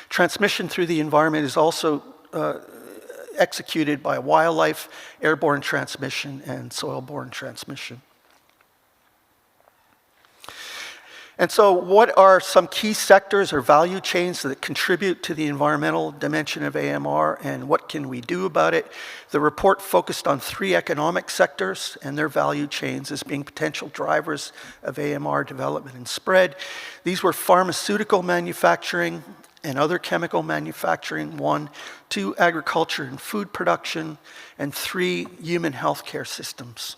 Transmission through the environment is also executed by wildlife, airborne transmission, and soil-borne transmission. And so what are some key sectors or value chains that contribute to the environmental dimension of AMR, and what can we do about it? The report focused on 3 economic sectors and their value chains as being potential drivers of AMR development and spread. These were pharmaceutical manufacturing and other chemical manufacturing, 1, 2, agriculture and food production, and 3, human healthcare systems.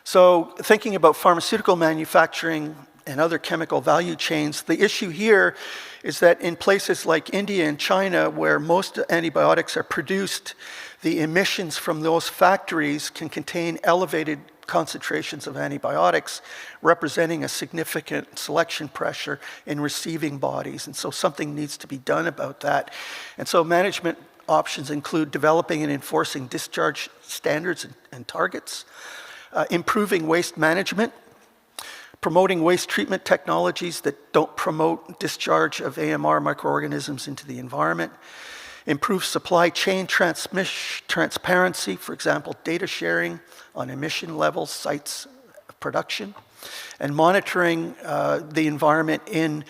So thinking about pharmaceutical manufacturing and other chemical value chains, the issue here is that in places like India and China, where most antibiotics are produced, the emissions from those factories can contain elevated concentrations of antibiotics, representing a significant selection pressure in receiving bodies. And so something needs to be done about that. And so management options include developing and enforcing discharge standards and targets, improving waste management, promoting waste treatment technologies that don't promote discharge of AMR microorganisms into the environment, improve supply chain transparency, for example, data sharing on emission levels, sites of production, and monitoring the environment in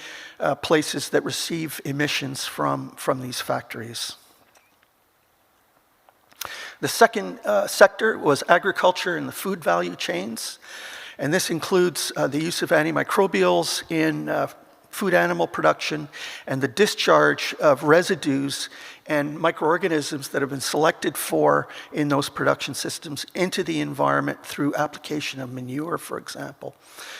places that receive emissions from these factories. The second sector was agriculture and the food value chains, and this includes the use of antimicrobials in food animal production and the discharge of residues and microorganisms that have been selected for in those production systems into the environment through application of manure, for example.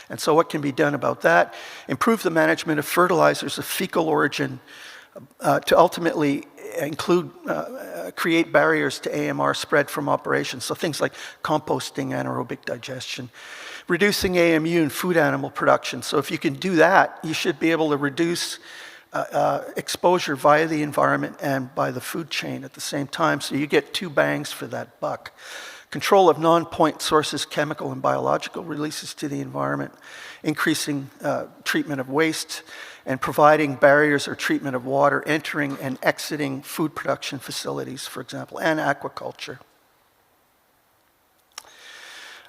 And so what can be done about that? Improve the management of fertilizers of fecal origin to ultimately include, create barriers to AMR spread from operations. So things like composting, anaerobic digestion, reducing AMU in food animal production. So if you can do that, you should be able to reduce exposure via the environment and by the food chain at the same time. So you get two bangs for that buck. Control of non-point sources, chemical and biological releases to the environment, increasing treatment of waste, and providing barriers or treatment of water entering and exiting food production facilities, for example, and aquaculture.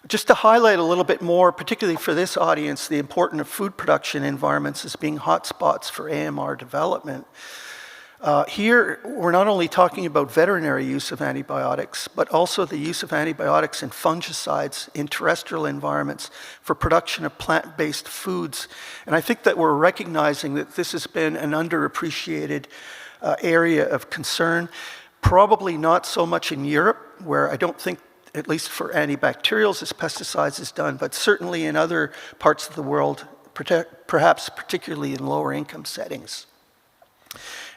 Just to highlight a little bit more, particularly for this audience, the importance of food production environments as being hotspots for AMR development. Here, we're not only talking about veterinary use of antibiotics, but also the use of antibiotics and fungicides in terrestrial environments for production of plant-based foods. And I think that we're recognizing that this has been an underappreciated area of concern, probably not so much in Europe, where I don't think, at least for antibacterials, as pesticides is done, but certainly in other parts of the world, perhaps particularly in lower income settings.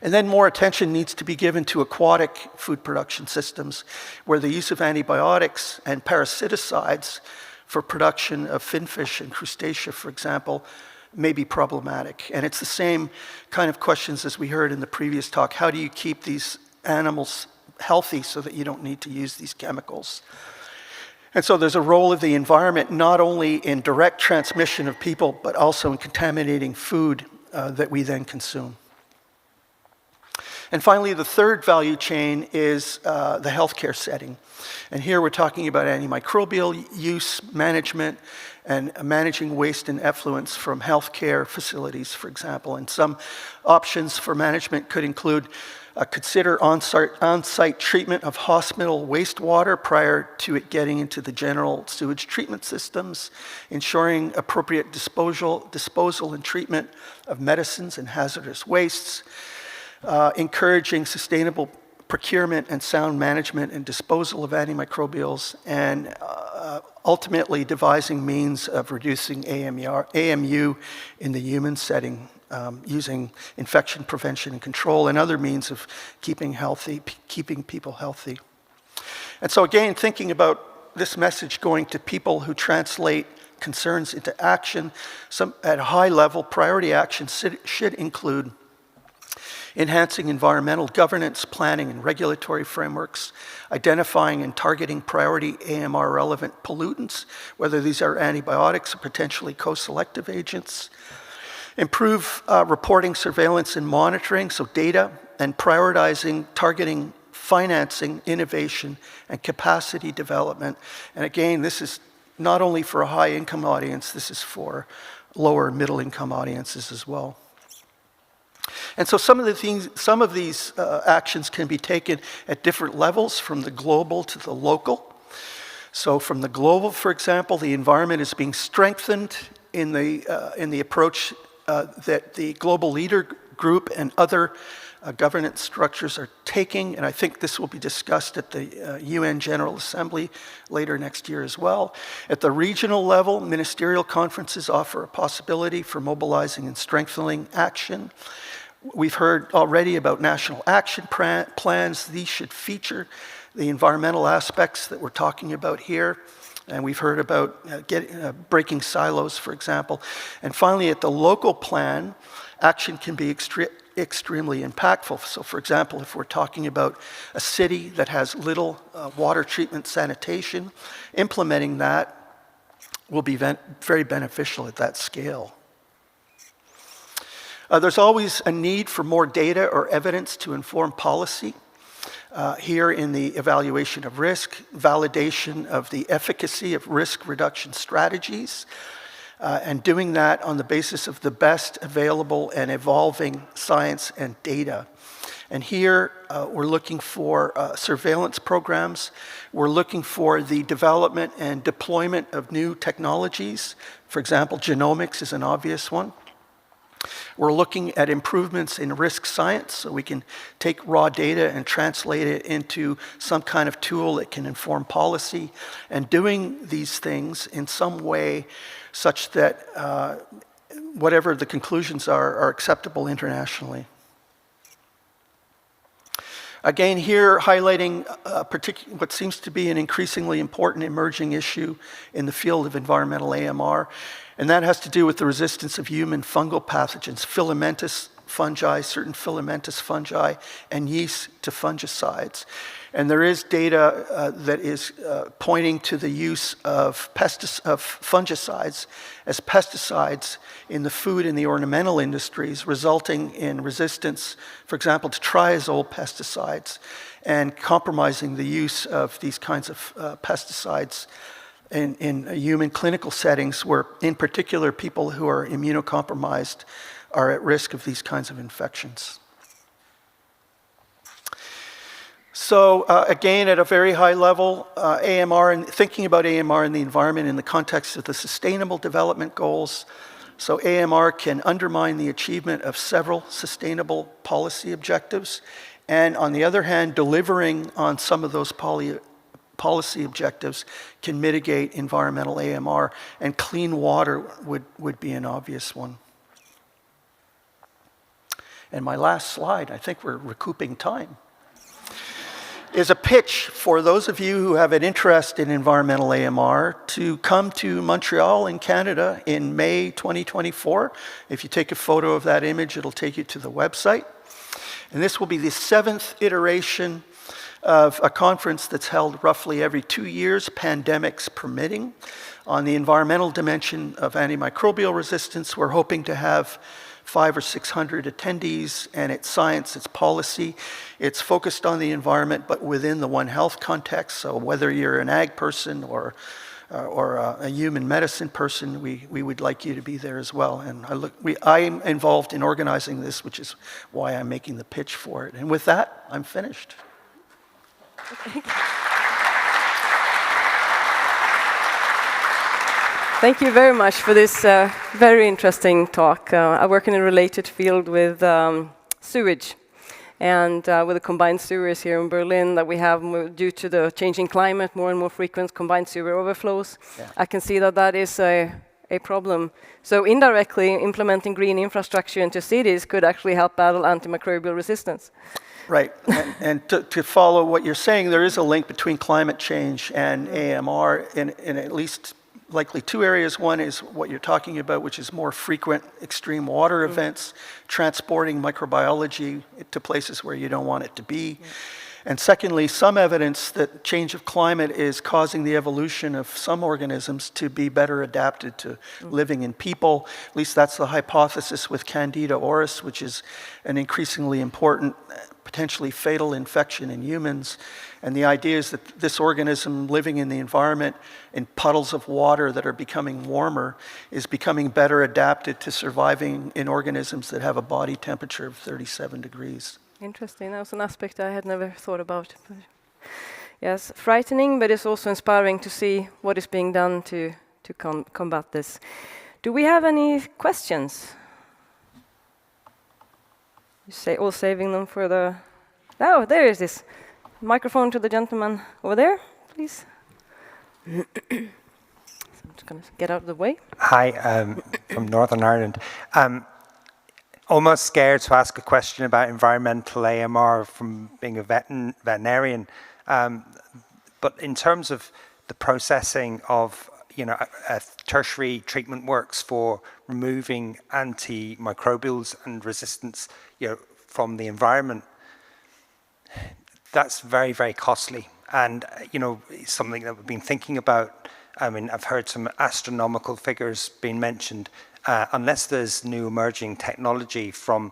And then more attention needs to be given to aquatic food production systems, where the use of antibiotics and parasiticides for production of finfish and crustacea, for example, may be problematic. And it's the same kind of questions as we heard in the previous talk. How do you keep these animals healthy so that you don't need to use these chemicals? And so there's a role of the environment not only in direct transmission of people, but also in contaminating food that we then consume. And finally, the third value chain is the healthcare setting. And here we're talking about antimicrobial use management and managing waste and effluents from healthcare facilities, for example. And some options for management could include consider on-site treatment of hospital wastewater prior to it getting into the general sewage treatment systems, ensuring appropriate disposal and treatment of medicines and hazardous wastes, encouraging sustainable procurement and sound management and disposal of antimicrobials, and ultimately devising means of reducing AMU in the human setting, using infection prevention and control and other means of keeping people healthy. And so again, thinking about this message going to people who translate concerns into action, at a high level, priority actions should include enhancing environmental governance, planning, and regulatory frameworks, identifying and targeting priority AMR-relevant pollutants, whether these are antibiotics or potentially co-selective agents, improve reporting, surveillance, and monitoring, so data, and prioritizing, targeting, financing, innovation, and capacity development. And again, this is not only for a high-income audience, this is for lower middle-income audiences as well. And so some of these actions can be taken at different levels, from the global to the local. So from the global, for example, the environment is being strengthened in the approach that the global leader group and other governance structures are taking, and I think this will be discussed at the UN General Assembly later next year as well. At the regional level, ministerial conferences offer a possibility for mobilizing and strengthening action. We've heard already about national action plans. These should feature the environmental aspects that we're talking about here. And we've heard about breaking silos, for example. And finally, at the local plan, action can be extremely impactful. So for example, if we're talking about a city that has little water treatment sanitation, implementing that will be very beneficial at that scale. There's always a need for more data or evidence to inform policy. Here in the evaluation of risk, validation of the efficacy of risk reduction strategies, and doing that on the basis of the best available and evolving science and data. And here we're looking for surveillance programs. We're looking for the development and deployment of new technologies. For example, genomics is an obvious one. We're looking at improvements in risk science, so we can take raw data and translate it into some kind of tool that can inform policy, and doing these things in some way such that whatever the conclusions are acceptable internationally. Again, here highlighting what seems to be an increasingly important emerging issue in the field of environmental AMR, and that has to do with the resistance of human fungal pathogens, filamentous fungi, certain filamentous fungi, and yeast to fungicides. And there is data that is pointing to the use of fungicides as pesticides in the food and the ornamental industries, resulting in resistance, for example, to triazole pesticides, and compromising the use of these kinds of pesticides in human clinical settings, where in particular people who are immunocompromised are at risk of these kinds of infections. So again, at a very high level, AMR, and thinking about AMR and the environment in the context of the Sustainable Development Goals. So AMR can undermine the achievement of several sustainable policy objectives, and on the other hand, delivering on some of those policy objectives can mitigate environmental AMR, and clean water would be an obvious one. And my last slide, I think we're recouping time, is a pitch for those of you who have an interest in environmental AMR to come to Montreal in Canada in May 2024. If you take a photo of that image, it'll take you to the website. And this will be the 7th iteration of a conference that's held roughly every 2 years, pandemics permitting. On the environmental dimension of antimicrobial resistance, we're hoping to have 500 or 600 attendees, and it's science, it's policy. It's focused on the environment, but within the One Health context. So whether you're an ag person or a human medicine person, we would like you to be there as well. And I'm involved in organizing this, which is why I'm making the pitch for it. And with that, I'm finished. Thank you very much for this very interesting talk. I work in a related field with sewage, and with the combined sewers here in Berlin that we have due to the changing climate, more and more frequent combined sewer overflows. Yeah. I can see that that is a problem. So indirectly, implementing green infrastructure into cities could actually help battle antimicrobial resistance. Right, and to follow what you're saying, there is a link between climate change and AMR in at least likely 2 areas. One is what you're talking about, which is more frequent extreme water events, transporting microbiology to places where you don't want it to be. And secondly, some evidence that change of climate is causing the evolution of some organisms to be better adapted to living in people. At least that's the hypothesis with Candida auris, which is an increasingly important, potentially fatal infection in humans. And the idea is that this organism living in the environment in puddles of water that are becoming warmer is becoming better adapted to surviving in organisms that have a body temperature of 37 degrees. Interesting. That was an aspect I had never thought about. Yes, frightening, but it's also inspiring to see what is being done to combat this. Do we have any questions? You say all saving them for the... Oh, there is this. Microphone to the gentleman over there, please. So I'm just going to get out of the way. Hi, from Northern Ireland. Almost scared to ask a question about environmental AMR from being a veterinarian. But in terms of the processing of tertiary treatment works for removing antimicrobials and resistance from the environment, that's very, very costly. And it's something that we've been thinking about. I mean, I've heard some astronomical figures being mentioned. Unless there's new emerging technology from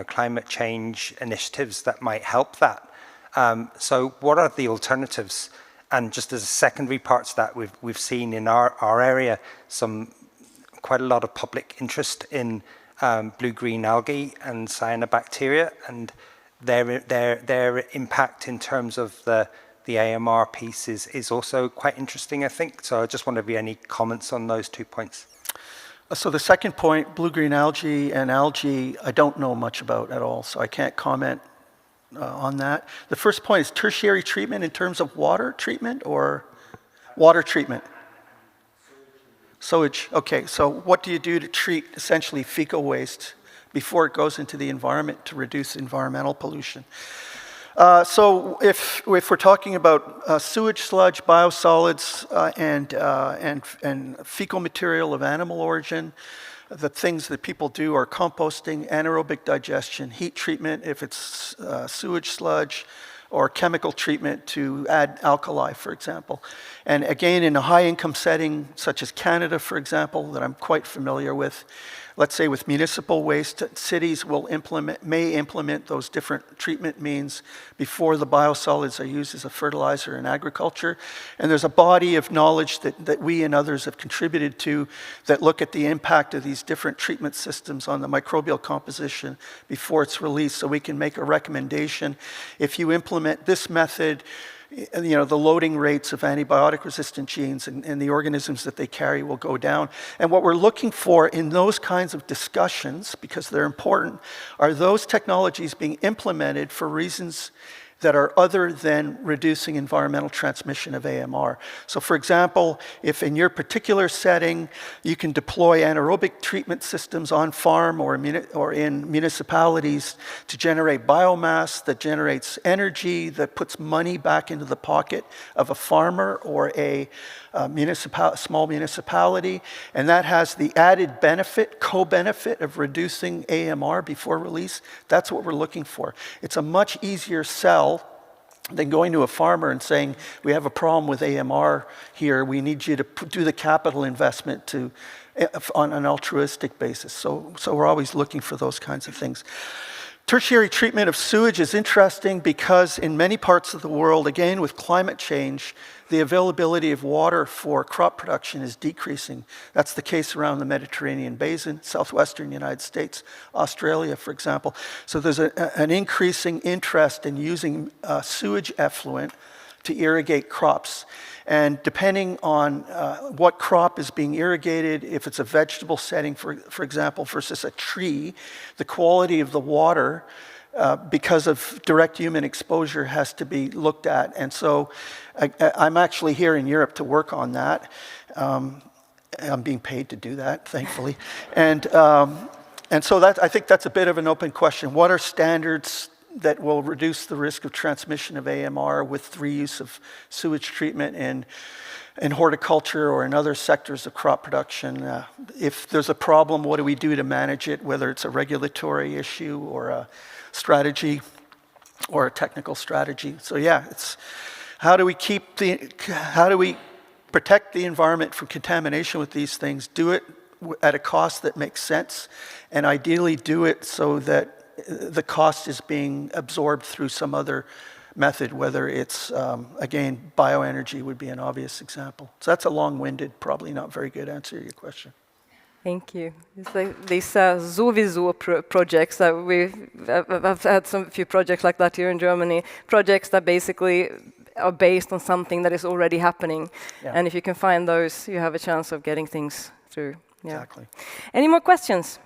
climate change initiatives that might help that. So what are the alternatives? And just as a secondary part to that, we've seen in our area quite a lot of public interest in blue-green algae and cyanobacteria, and their impact in terms of the AMR piece is also quite interesting, I think. So I just wonder if you have any comments on those 2 points. So the second point, blue-green algae and algae, I don't know much about at all, so I can't comment on that. The first point is tertiary treatment in terms of water treatment or water treatment? Sewage. Okay, so what do you do to treat essentially fecal waste before it goes into the environment to reduce environmental pollution? So if we're talking about sewage sludge, biosolids, and fecal material of animal origin, the things that people do are composting, anaerobic digestion, heat treatment if it's sewage sludge, or chemical treatment to add alkali, for example. And again, in a high-income setting, such as Canada, for example, that I'm quite familiar with, let's say with municipal waste, cities may implement those different treatment means before the biosolids are used as a fertilizer in agriculture. And there's a body of knowledge that we and others have contributed to that look at the impact of these different treatment systems on the microbial composition before it's released, so we can make a recommendation. If you implement this method, the loading rates of antibiotic-resistant genes and the organisms that they carry will go down. And what we're looking for in those kinds of discussions, because they're important, are those technologies being implemented for reasons that are other than reducing environmental transmission of AMR. So for example, if in your particular setting, you can deploy anaerobic treatment systems on farm or in municipalities to generate biomass that generates energy, that puts money back into the pocket of a farmer or a small municipality, and that has the added benefit, co-benefit of reducing AMR before release, that's what we're looking for. It's a much easier sell than going to a farmer and saying, we have a problem with AMR here, we need you to do the capital investment on an altruistic basis. So we're always looking for those kinds of things. Tertiary treatment of sewage is interesting because in many parts of the world, again with climate change, the availability of water for crop production is decreasing. That's the case around the Mediterranean basin, southwestern United States, Australia, for example. So there's an increasing interest in using sewage effluent to irrigate crops. And depending on what crop is being irrigated, if it's a vegetable setting, for example, versus a tree, the quality of the water, because of direct human exposure, has to be looked at. And so I'm actually here in Europe to work on that. I'm being paid to do that, thankfully. And so I think that's a bit of an open question. What are standards that will reduce the risk of transmission of AMR with reuse of sewage treatment in horticulture or in other sectors of crop production? If there's a problem, what do we do to manage it, whether it's a regulatory issue or a strategy or a technical strategy? So yeah, it's how do we protect the environment from contamination with these things, do it at a cost that makes sense, and ideally do it so that the cost is being absorbed through some other method, whether it's, again, bioenergy would be an obvious example. So that's a long-winded, probably not very good answer to your question. Thank you. It's like these sowieso projects that I've had few projects like that here in Germany, projects that basically are based on something that is already happening. Yeah. And if you can find those, you have a chance of getting things through. Yeah. Exactly. Any more questions?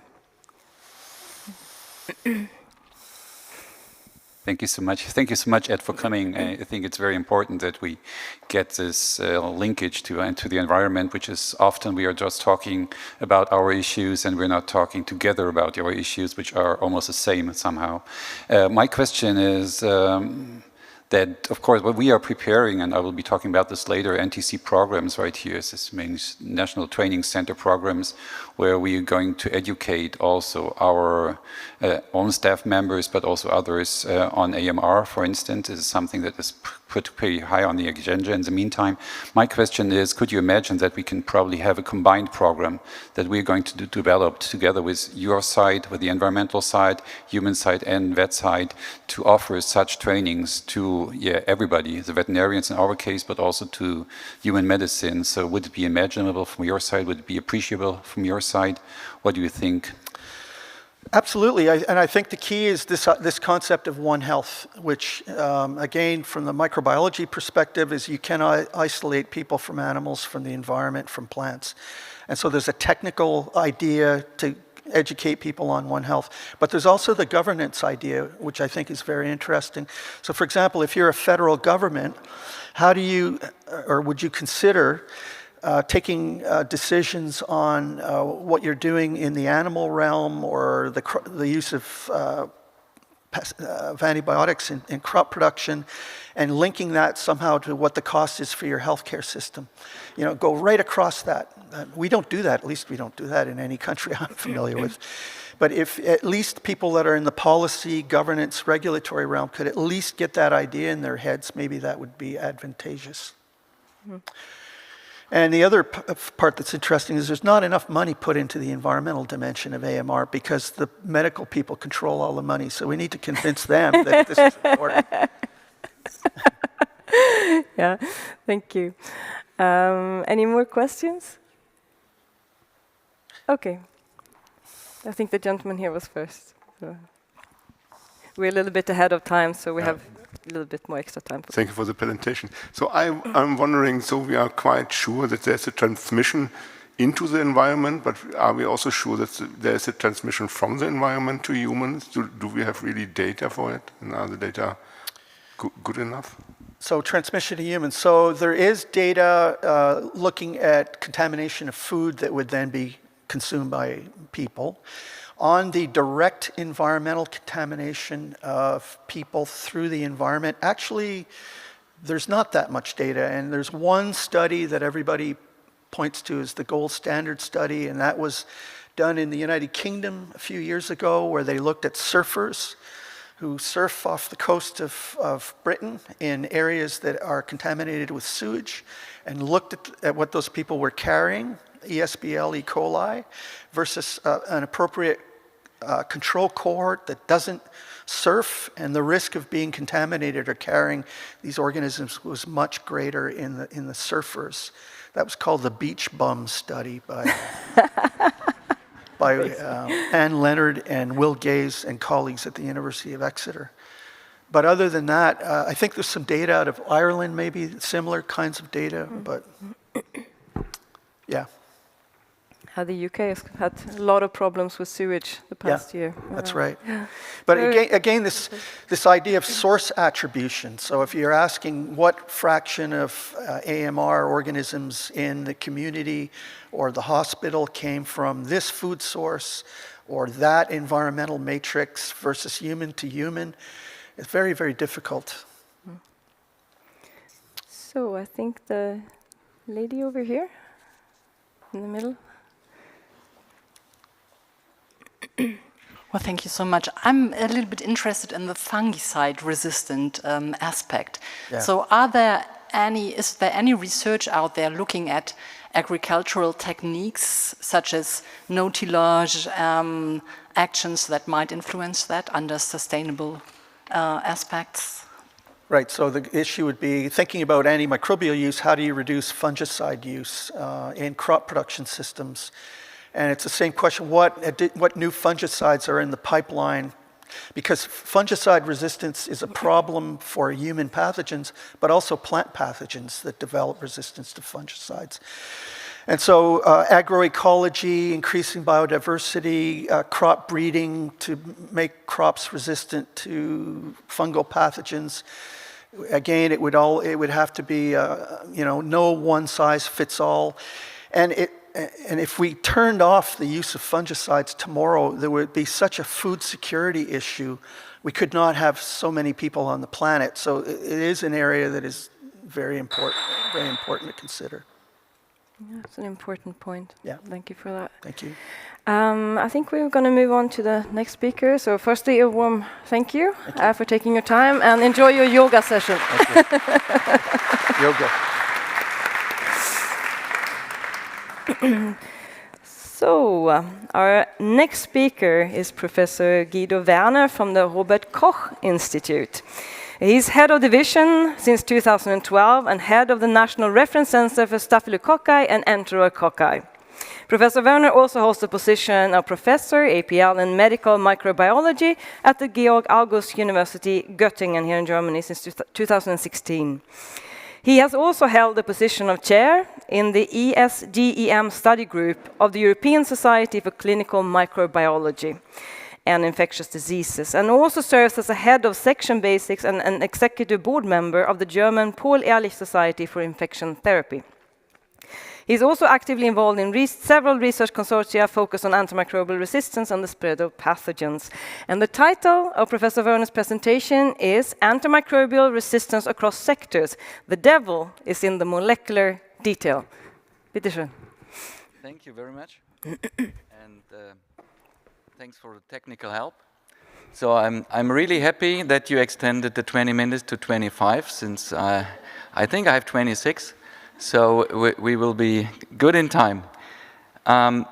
Thank you so much. Thank you so much, Ed, for coming. I think it's very important that we get this linkage to the environment, which is often we are just talking about our issues and we're not talking together about our issues, which are almost the same somehow. My question is, that, of course, what we are preparing, and I will be talking about this later, NTC programs right here, is this main National Training Center programs, where we are going to educate also our own staff members, but also others on AMR, for instance. This is something that is put pretty high on the agenda in the meantime. My question is, could you imagine that we can probably have a combined program that we're going to develop together with your side, with the environmental side, human side, and vet side, to offer such trainings to everybody, the veterinarians in our case, but also to human medicine? So would it be imaginable from your side? Would it be appreciable from your side? What do you think? Absolutely, and I think the key is this concept of One Health, which, again, from the microbiology perspective, is you cannot isolate people from animals, from the environment, from plants. And so there's a technical idea to educate people on One Health, but there's also the governance idea, which I think is very interesting. So, for example, if you're a federal government, how do you, or would you consider taking decisions on what you're doing in the animal realm, or the use of antibiotics in crop production, and linking that somehow to what the cost is for your healthcare system? You know, go right across that. We don't do that, at least we don't do that in any country I'm familiar with. But if at least people that are in the policy, governance, regulatory realm could at least get that idea in their heads, maybe that would be advantageous. Mm-hmm. And the other part that's interesting is there's not enough money put into the environmental dimension of AMR because the medical people control all the money. So we need to convince them that this is important. Yeah, thank you. Any more questions? Okay. I think the gentleman here was first. So we're a little bit ahead of time, so we have a little bit more extra time. Thank you for the presentation. So I'm wondering, so we are quite sure that there's a transmission into the environment, but are we also sure that there's a transmission from the environment to humans? Do we have really data for it? And are the data good enough? So transmission to humans. So there is data looking at contamination of food that would then be consumed by people. On the direct environmental contamination of people through the environment, actually, there's not that much data. And there's one study that everybody points to as the gold standard study, and that was done in the United Kingdom a few years ago, where they looked at surfers who surf off the coast of Britain in areas that are contaminated with sewage, and looked at what those people were carrying, ESBL, E. coli, versus an appropriate control cohort that doesn't surf, and the risk of being contaminated or carrying these organisms was much greater in the surfers. That was called the beach bum study by Anne Leonard and Will Gaze and colleagues at the University of Exeter. But other than that, I think there's some data out of Ireland, maybe similar kinds of data, but yeah. How the UK has had a lot of problems with sewage the past year. That's right. But again, this idea of source attribution. So if you're asking what fraction of AMR organisms in the community or the hospital came from this food source or that environmental matrix versus human to human, it's very, very difficult. So I think the lady over here in the middle. Well, thank you so much. I'm a little bit interested in the fungicide-resistant aspect. Yeah. So is there any research out there looking at agricultural techniques such as no-tillage actions that might influence that under sustainable aspects? Right, so the issue would be thinking about antimicrobial use. How do you reduce fungicide use in crop production systems? And it's the same question, what new fungicides are in the pipeline? Because fungicide resistance is a problem for human pathogens, but also plant pathogens that develop resistance to fungicides. And so agroecology, increasing biodiversity, crop breeding to make crops resistant to fungal pathogens. Again, it would have to be no one size fits all. And if we turned off the use of fungicides tomorrow, there would be such a food security issue we could not have so many people on the planet. So it is an area that is very important to consider. Yeah, that's an important point. Yeah. Thank you for that. Thank you. I think we're going to move on to the next speaker. So firstly, a warm thank you for taking your time, and enjoy your yoga session. Yoga. So, our next speaker is Professor Guido Werner from the Robert Koch Institute. He's head of division since 2012 and head of the National Reference Center for Staphylococci and Enterococci. Professor Werner also holds the position of professor, APL, in medical microbiology at the Georg August University Göttingen here in Germany since 2016. He has also held the position of chair in the ESGEM study group of the European Society for Clinical Microbiology and Infectious Diseases, and also serves as a head of section basics and an executive board member of the German Paul-Ehrlich Society for Infection Therapy. He's also actively involved in several research consortia focused on antimicrobial resistance and the spread of pathogens. And the title of Professor Werner's presentation is Antimicrobial Resistance Across Sectors. The devil is in the molecular detail. Bitte schön. Thank you very much. And thanks for the technical help. So I'm really happy that you extended the 20 minutes to 25, since I think I have 26. So we will be good in time. I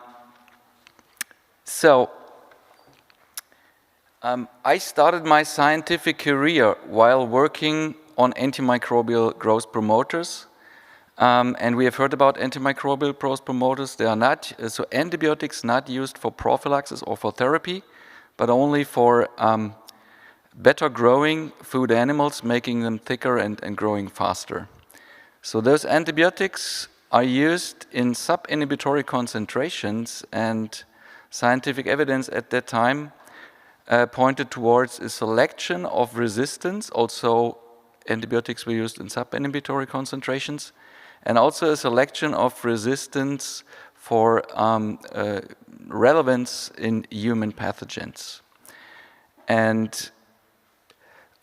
started my scientific career while working on antimicrobial growth promoters. And we have heard about antimicrobial growth promoters. They are not, so antibiotics not used for prophylaxis or for therapy, but only for better growing food animals, making them thicker and growing faster. So those antibiotics are used in sub-inhibitory concentrations, and scientific evidence at that time pointed towards a selection of resistance. Also, antibiotics were used in sub-inhibitory concentrations, and also a selection of resistance for relevance in human pathogens. And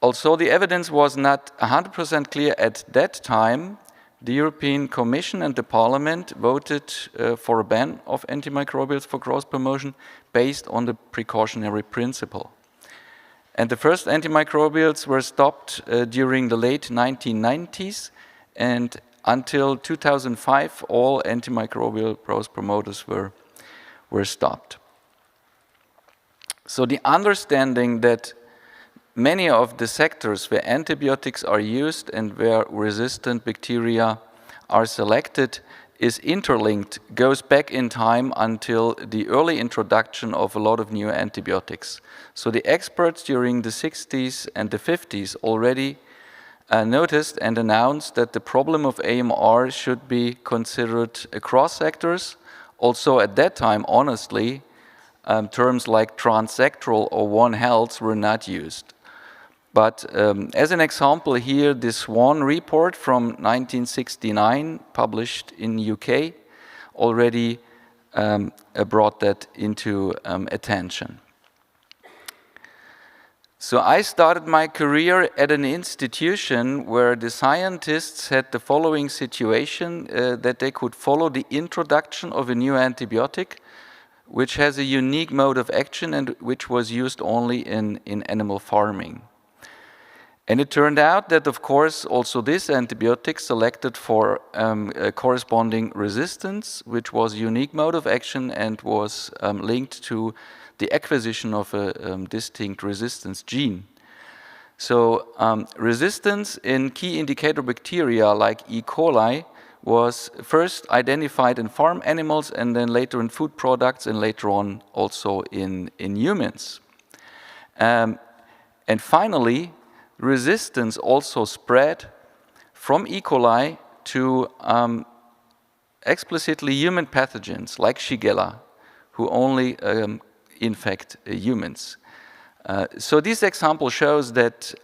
although the evidence was not 100% clear at that time, the European Commission and the Parliament voted for a ban of antimicrobials for growth promotion based on the precautionary principle. And the first antimicrobials were stopped during the late 1990s, and until 2005, all antimicrobial growth promoters were stopped. So the understanding that many of the sectors where antibiotics are used and where resistant bacteria are selected is interlinked, goes back in time until the early introduction of a lot of new antibiotics. So the experts during the 60s and the 50s already noticed and announced that the problem of AMR should be considered across sectors. Also at that time, honestly, terms like transsectoral or One Health were not used. But as an example here, this one report from 1969, published in UK, already brought that into attention. So I started my career at an institution where the scientists had the following situation, that they could follow the introduction of a new antibiotic, which has a unique mode of action and which was used only in animal farming. And it turned out that, of course, also this antibiotic selected for a corresponding resistance, which was a unique mode of action and was linked to the acquisition of a distinct resistance gene. So resistance in key indicator bacteria like E. coli was first identified in farm animals and then later in food products and later on also in humans. And finally, resistance also spread from E. coli to explicitly human pathogens like Shigella, who only infect humans. So this example shows that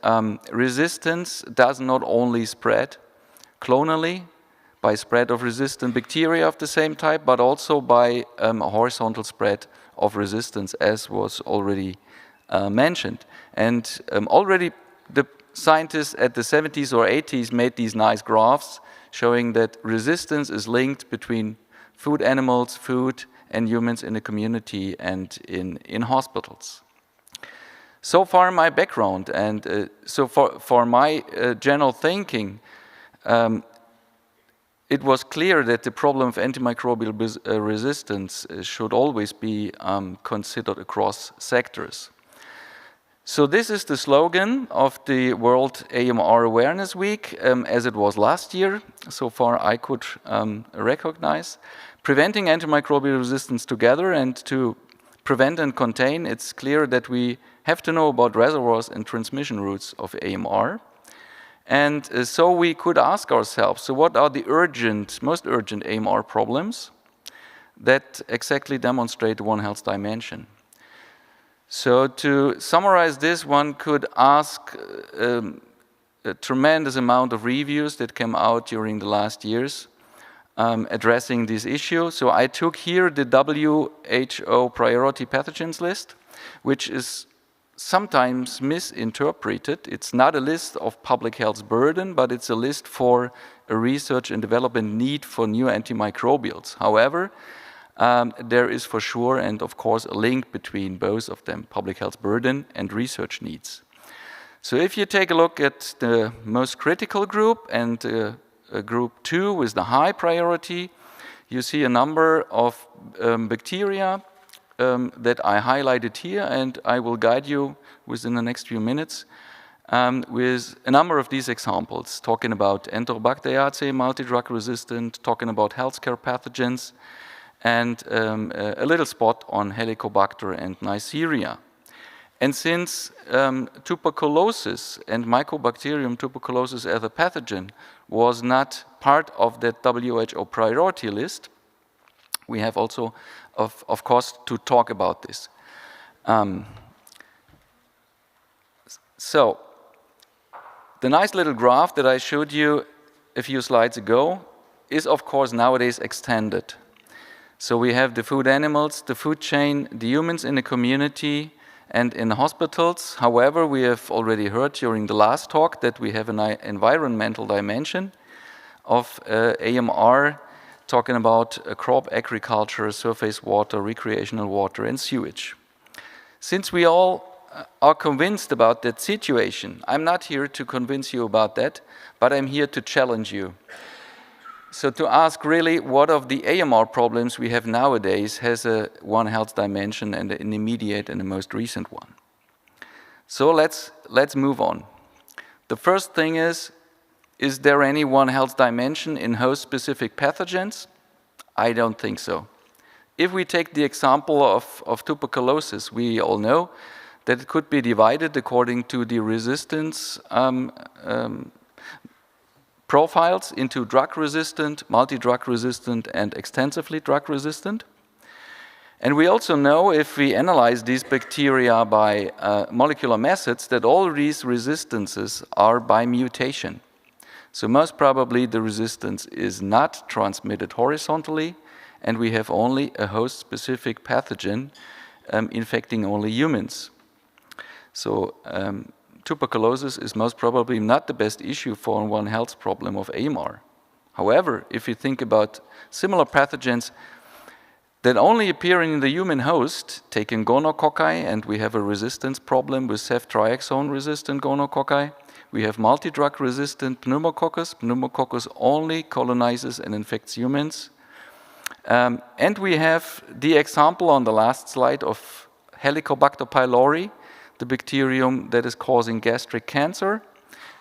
resistance does not only spread clonally by spread of resistant bacteria of the same type, but also by a horizontal spread of resistance, as was already mentioned. And already the scientists at the 70s or 80s made these nice graphs showing that resistance is linked between food animals, food, and humans in the community and in hospitals. So far my background, and so for my general thinking, it was clear that the problem of antimicrobial resistance should always be considered across sectors. So this is the slogan of the World AMR Awareness Week, as it was last year, so far I could recognize. Preventing antimicrobial resistance together, and to prevent and contain, it's clear that we have to know about reservoirs and transmission routes of AMR. And so we could ask ourselves, so what are the most urgent AMR problems that exactly demonstrate the One Health dimension? So to summarize this, one could ask a tremendous amount of reviews that came out during the last years addressing this issue. So I took here the WHO priority pathogens list, which is sometimes misinterpreted. It's not a list of public health burden, but it's a list for a research and development need for new antimicrobials. However, there is for sure, and of course, a link between both of them, public health burden and research needs. So if you take a look at the most critical group and group 2 with the high priority, you see a number of bacteria that I highlighted here, and I will guide you within the next few minutes with a number of these examples, talking about Enterobacteriaceae, multi-drug resistant, talking about healthcare pathogens, and a little spot on Helicobacter and Neisseria. And since tuberculosis and Mycobacterium tuberculosis as a pathogen was not part of that WHO priority list, we have also, of course, to talk about this. So, the nice little graph that I showed you a few slides ago is, of course, nowadays extended. So we have the food animals, the food chain, the humans in the community, and in hospitals. However, we have already heard during the last talk that we have an environmental dimension of AMR, talking about crop agriculture, surface water, recreational water, and sewage. Since we all are convinced about that situation, I'm not here to convince you about that, but I'm here to challenge you. So to ask really what of the AMR problems we have nowadays has a One Health dimension and an immediate and the most recent one. So let's move on. The first thing is there any One Health dimension in host-specific pathogens? I don't think so. If we take the example of tuberculosis, we all know that it could be divided according to the resistance profiles into drug-resistant, multi-drug resistant, and extensively drug-resistant. And we also know, if we analyze these bacteria by molecular methods, that all these resistances are by mutation. So most probably the resistance is not transmitted horizontally, and we have only a host-specific pathogen infecting only humans. So tuberculosis is most probably not the best issue for One Health problem of AMR. However, if you think about similar pathogens that only appear in the human host, taking gonococci, and we have a resistance problem with ceftriaxone-resistant gonococci. We have multi-drug resistant pneumococcus. Pneumococcus only colonizes and infects humans. And we have the example on the last slide of Helicobacter pylori, the bacterium that is causing gastric cancer,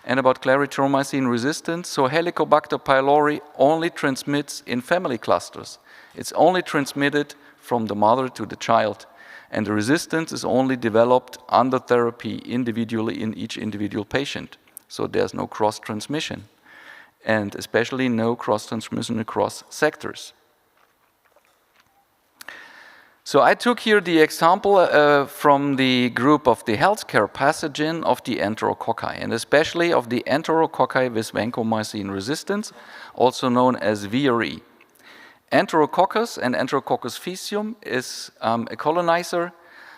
and about clarithromycin resistance. So Helicobacter pylori only transmits in family clusters. It's only transmitted from the mother to the child. And the resistance is only developed under therapy individually in each individual patient. So there's no cross-transmission, and especially no cross-transmission across sectors. So I took here the example from the group of the healthcare pathogen of the Enterococci, and especially of the Enterococci with vancomycin resistance, also known as VRE. Enterococcus and Enterococcus faecium is a colonizer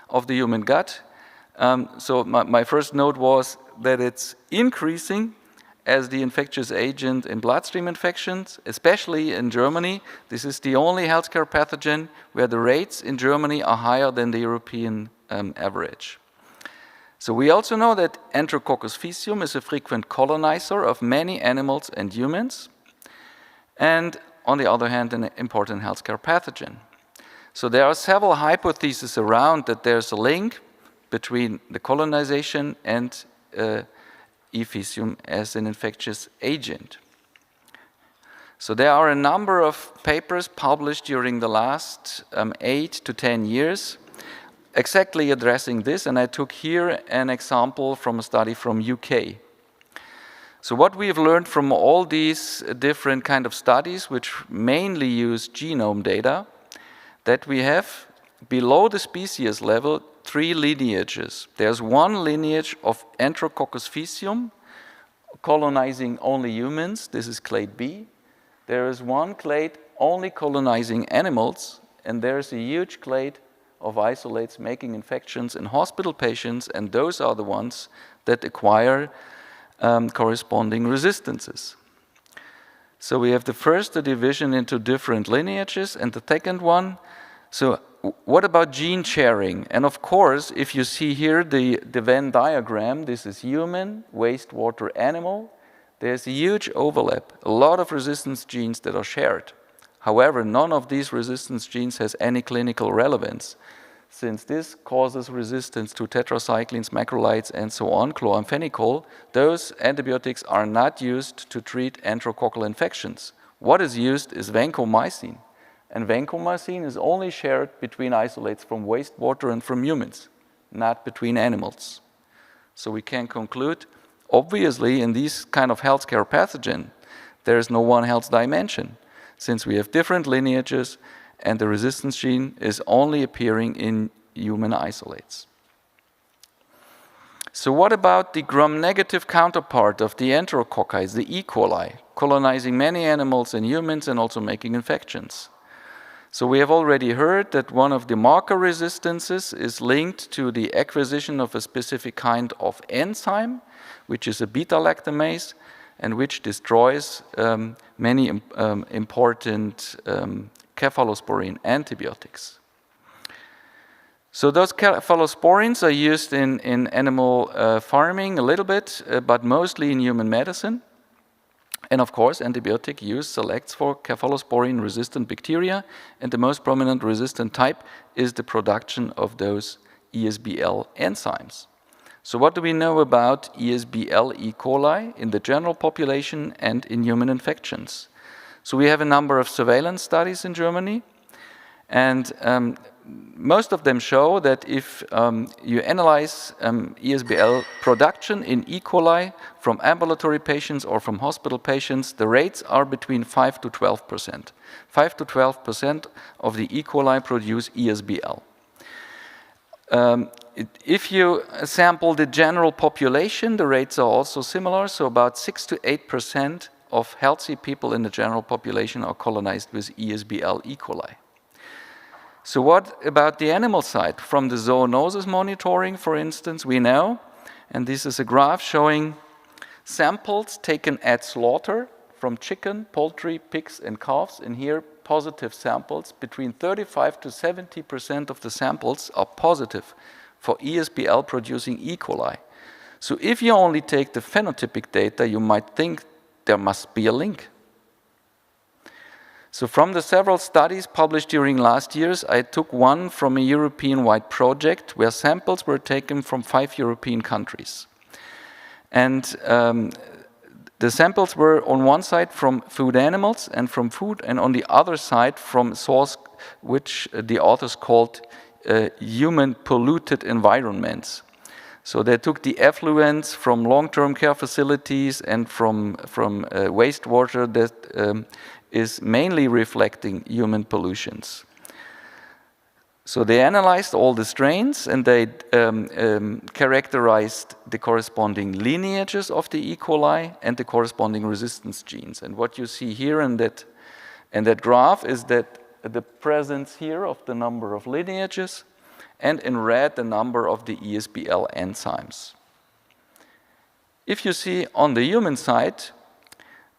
of the human gut. So my first note was that it's increasing as the infectious agent in bloodstream infections, especially in Germany. This is the only healthcare pathogen where the rates in Germany are higher than the European average. So we also know that Enterococcus faecium is a frequent colonizer of many animals and humans, and on the other hand, an important healthcare pathogen. So there are several hypotheses around that there's a link between the colonization and E. faecium as an infectious agent. So there are a number of papers published during the last 8 to 10 years exactly addressing this, and I took here an example from a study from UK. So what we have learned from all these different kind of studies, which mainly use genome data, that we have below the species level 3 lineages. There's one lineage of Enterococcus faecium colonizing only humans. This is clade B. There is one clade only colonizing animals, and there's a huge clade of isolates making infections in hospital patients, and those are the ones that acquire corresponding resistances. So we have the first division into different lineages, and the second one, so what about gene sharing? And of course, if you see here the Venn diagram, this is human, wastewater, animal, there's a huge overlap, a lot of resistance genes that are shared. However, none of these resistance genes has any clinical relevance, since this causes resistance to tetracyclines, macrolides, and so on, chloramphenicol. Those antibiotics are not used to treat enterococcal infections. What is used is vancomycin, and vancomycin is only shared between isolates from wastewater and from humans, not between animals. So we can conclude, obviously, in these kind of healthcare pathogen, there is no one health dimension, since we have different lineages and the resistance gene is only appearing in human isolates. So what about the gram-negative counterpart of the enterococci, the E. coli, colonizing many animals and humans and also making infections? So we have already heard that one of the marker resistances is linked to the acquisition of a specific kind of enzyme, which is a beta-lactamase, and which destroys many important cephalosporin antibiotics. So those cephalosporins are used in animal farming a little bit, but mostly in human medicine. And of course, antibiotic use selects for cephalosporin-resistant bacteria, and the most prominent resistant type is the production of those ESBL enzymes. So what do we know about ESBL E. coli in the general population and in human infections? So we have a number of surveillance studies in Germany, and most of them show that if you analyze ESBL production in E. coli from ambulatory patients or from hospital patients, the rates are between 5 to 12%. 5 to 12% of the E. coli produce ESBL. If you sample the general population, the rates are also similar, so about 6 to 8% of healthy people in the general population are colonized with ESBL E. coli. So what about the animal side? From the zoonosis monitoring, for instance, we know, and this is a graph showing samples taken at slaughter from chicken, poultry, pigs, and calves, and here positive samples. Between 35 to 70% of the samples are positive for ESBL producing E. coli. So if you only take the phenotypic data, you might think there must be a link. So from the several studies published during last years, I took one from a European-wide project where samples were taken from 5 European countries. And the samples were on one side from food animals and from food, and on the other side from source which the authors called human polluted environments. So they took the effluents from long-term care facilities and from wastewater that is mainly reflecting human pollutions. So they analyzed all the strains and they characterized the corresponding lineages of the E. coli and the corresponding resistance genes. And what you see here in that graph is that the presence here of the number of lineages and in red the number of the ESBL enzymes. If you see on the human side,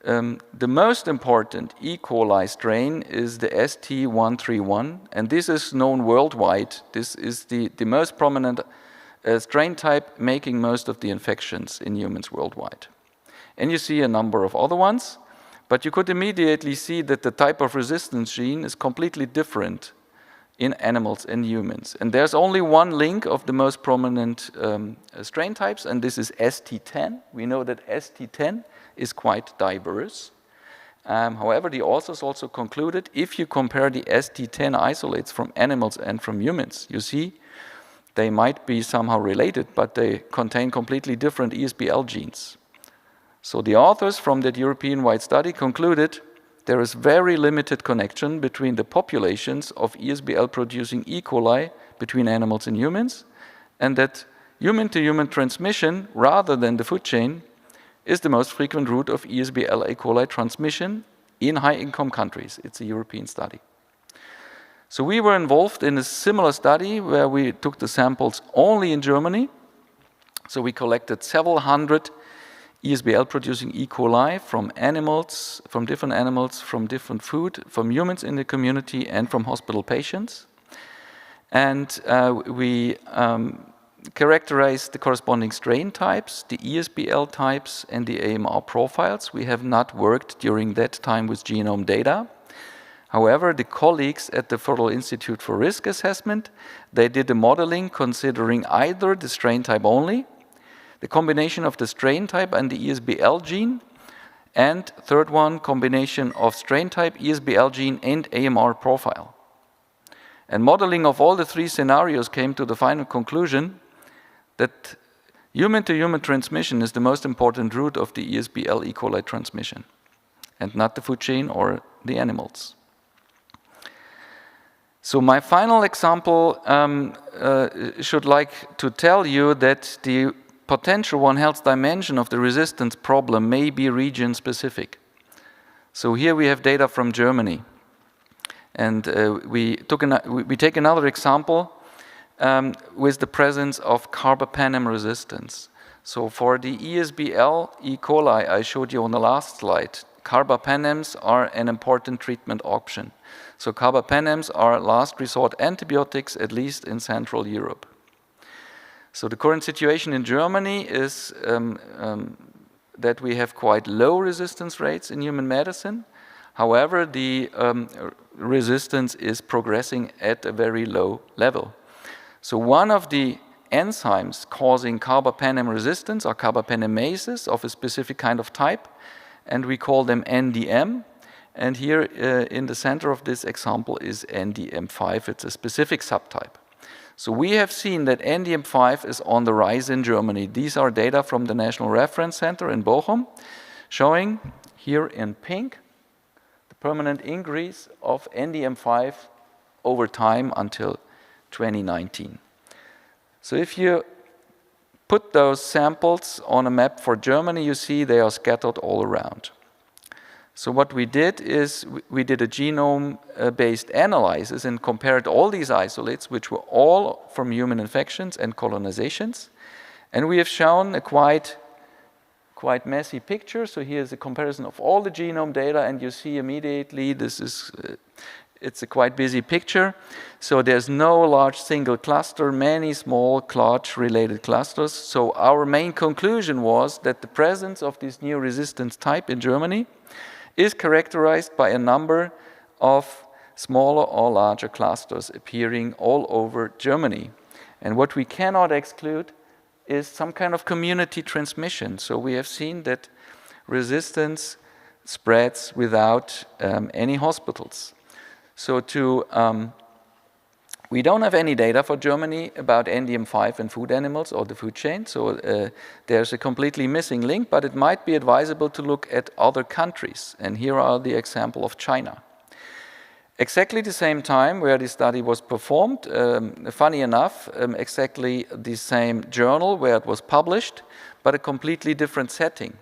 the most important E. coli strain is the ST131, and this is known worldwide. This is the most prominent strain type making most of the infections in humans worldwide. And you see a number of other ones, but you could immediately see that the type of resistance gene is completely different in animals and humans. And there's only one link of the most prominent strain types, and this is ST10. We know that ST10 is quite diverse. However, the authors also concluded if you compare the ST10 isolates from animals and from humans, you see they might be somehow related, but they contain completely different ESBL genes. So the authors from that European-wide study concluded there is very limited connection between the populations of ESBL-producing E. coli between animals and humans, and that human-to-human transmission, rather than the food chain, is the most frequent route of ESBL E. coli transmission in high-income countries. It's a European study. So we were involved in a similar study where we took the samples only in Germany. So we collected several hundred ESBL-producing E. coli from animals, from different food, from humans in the community, and from hospital patients. And we characterized the corresponding strain types, the ESBL types, and the AMR profiles. We have not worked during that time with genome data. However, the colleagues at the Federal Institute for Risk Assessment, they did the modeling considering either the strain type only, the combination of the strain type and the ESBL gene, and third one, combination of strain type, ESBL gene, and AMR profile. And modeling of all the three scenarios came to the final conclusion that human-to-human transmission is the most important route of the ESBL E. coli transmission, and not the food chain or the animals. So my final example should like to tell you that the potential One Health dimension of the resistance problem may be region-specific. So here we have data from Germany. And we take another example with the presence of carbapenem resistance. So for the ESBL E. coli I showed you on the last slide, carbapenems are an important treatment option. So carbapenems are last resort antibiotics, at least in Central Europe. So the current situation in Germany is that we have quite low resistance rates in human medicine. However, the resistance is progressing at a very low level. So one of the enzymes causing carbapenem resistance are carbapenemases of a specific kind of type, and we call them NDM. And here in the center of this example is NDM5. It's a specific subtype. So we have seen that NDM5 is on the rise in Germany. These are data from the National Reference Center in Bochum, showing here in pink the permanent increase of NDM5 over time until 2019. So if you put those samples on a map for Germany, you see they are scattered all around. So what we did is we did a genome-based analysis and compared all these isolates, which were all from human infections and colonizations. And we have shown a quite messy picture. So here's a comparison of all the genome data, and you see immediately it's a quite busy picture. So there's no large single cluster, many small large-related clusters. So our main conclusion was that the presence of this new resistance type in Germany is characterized by a number of smaller or larger clusters appearing all over Germany. And what we cannot exclude is some kind of community transmission. So we have seen that resistance spreads without any hospitals. So we don't have any data for Germany about NDM5 and food animals or the food chain, so there's a completely missing link, but it might be advisable to look at other countries. And here are the example of China. Exactly the same time where this study was performed, funny enough, exactly the same journal where it was published, but a completely different setting.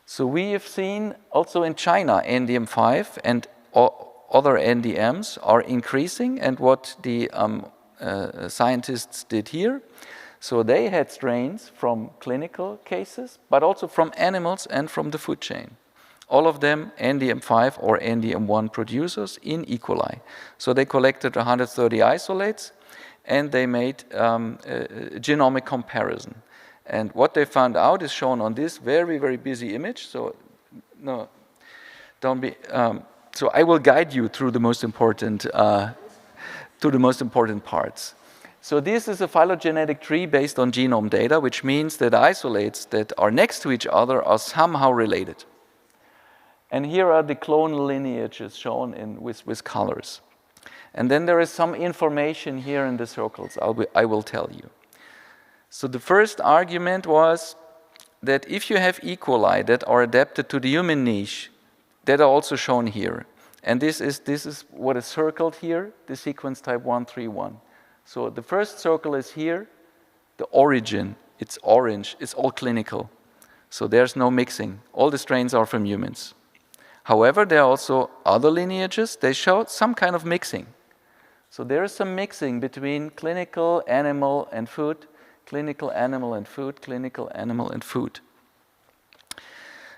So we have seen also in China NDM5 and other NDMs are increasing, and what the scientists did here. So they had strains from clinical cases, but also from animals and from the food chain. All of them NDM5 or NDM1 producers in E. coli. So they collected 130 isolates and they made a genomic comparison. And what they found out is shown on this very, very busy image. So no, don't be. So I will guide you through the most important parts. So this is a phylogenetic tree based on genome data, which means that isolates that are next to each other are somehow related. And here are the clonal lineages shown with colors. And then there is some information here in the circles I will tell you. So the first argument was that if you have E. coli that are adapted to the human niche, that are also shown here. And this is what is circled here, the sequence type 131. So the first circle is here, the origin, it's orange, it's all clinical. So there's no mixing. All the strains are from humans. However, there are also other lineages, they show some kind of mixing. So there is some mixing between clinical, animal, and food, clinical, animal, and food, clinical, animal, and food.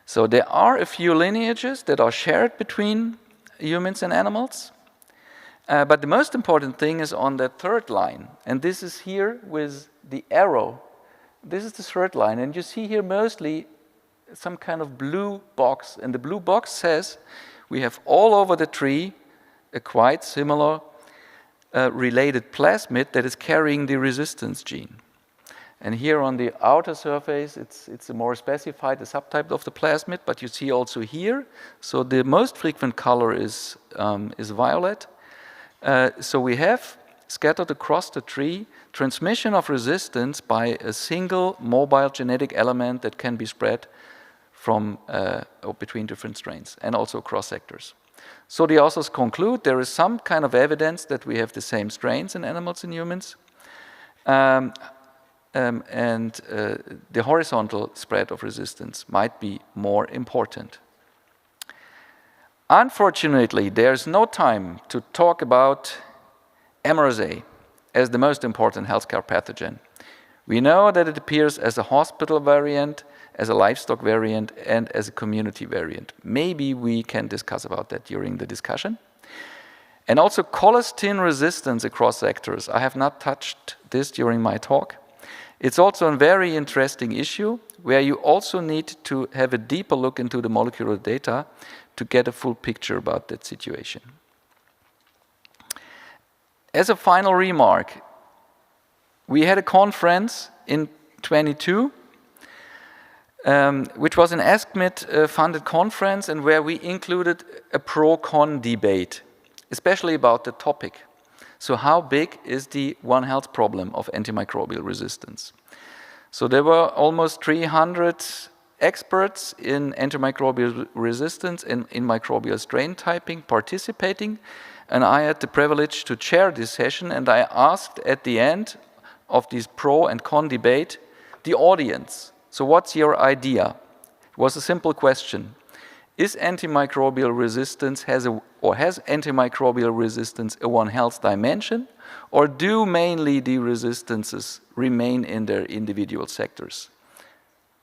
So there are a few lineages that are shared between humans and animals. But the most important thing is on that third line. And this is here with the arrow. This is the third line. And you see here mostly some kind of blue box. And the blue box says we have all over the tree a quite similar related plasmid that is carrying the resistance gene. And here on the outer surface, it's a more specified, a subtype of the plasmid, but you see also here. So the most frequent color is violet. So we have scattered across the tree transmission of resistance by a single mobile genetic element that can be spread from or between different strains and also across sectors. So the authors conclude there is some kind of evidence that we have the same strains in animals and humans. The horizontal spread of resistance might be more important. Unfortunately, there's no time to talk about MRSA as the most important healthcare pathogen. We know that it appears as a hospital variant, as a livestock variant, and as a community variant. Maybe we can discuss about that during the discussion. And also colistin resistance across sectors. I have not touched this during my talk. It's also a very interesting issue where you also need to have a deeper look into the molecular data to get a full picture about that situation. As a final remark, we had a conference in 22, which was an ASCMID-funded conference and where we included a pro-con debate, especially about the topic. So how big is the One Health problem of antimicrobial resistance? So there were almost 300 experts in antimicrobial resistance and in microbial strain typing participating, and I had the privilege to chair this session, and I asked at the end of this pro and con debate the audience, so what's your idea? It was a simple question. Is antimicrobial resistance has antimicrobial resistance a One Health dimension, or do mainly the resistances remain in their individual sectors?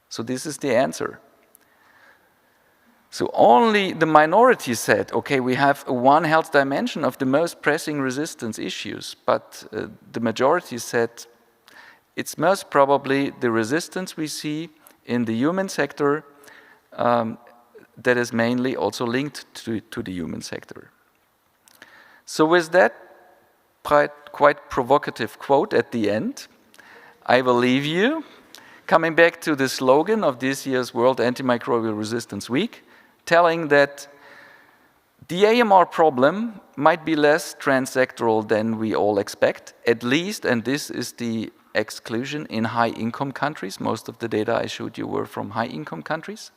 So this is the answer. So only the minority said, okay, we have a One Health dimension of the most pressing resistance issues, but the majority said it's most probably the resistance we see in the human sector that is mainly also linked to the human sector. So with that quite provocative quote at the end, I will leave you, coming back to the slogan of this year's World Antimicrobial Resistance Week, telling that the AMR problem might be less transsectoral than we all expect, at least, and this is the exclusion in high-income countries. Most of the data I showed you were from high-income countries.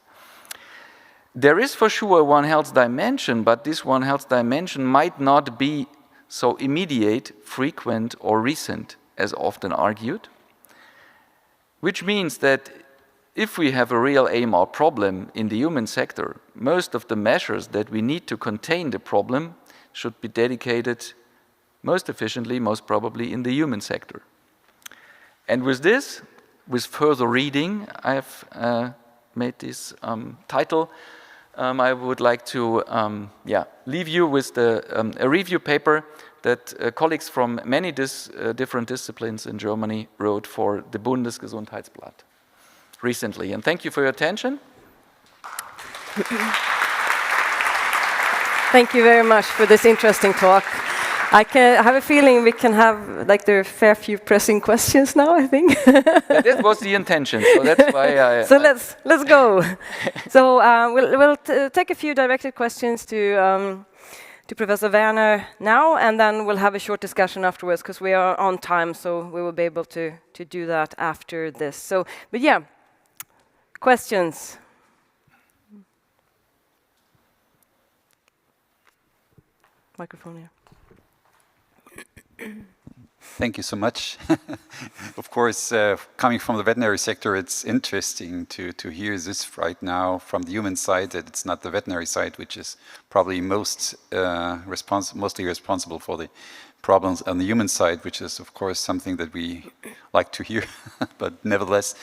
There is for sure a One Health dimension, but this One Health dimension might not be so immediate, frequent, or recent, as often argued, which means that if we have a real AMR problem in the human sector, most of the measures that we need to contain the problem should be dedicated most efficiently, most probably in the human sector. And with this, with further reading, I have made this title. I would like to leave you with a review paper that colleagues from many different disciplines in Germany wrote for the Bundesgesundheitsblatt recently. And thank you for your attention. Thank you very much for this interesting talk. I have a feeling we can have, like, there are a fair few pressing questions now, I think. That was the intention, so that's why So let's go. So we'll take a few directed questions to Professor Werner now, and then we'll have a short discussion afterwards, because we are on time, so we will be able to do that after this. So, but yeah, questions? Microphone here. Thank you so much. Of course, coming from the veterinary sector, it's interesting to hear this right now from the human side, that it's not the veterinary side which is probably mostly responsible for the problems on the human side, which is, of course, something that we like to hear. But nevertheless,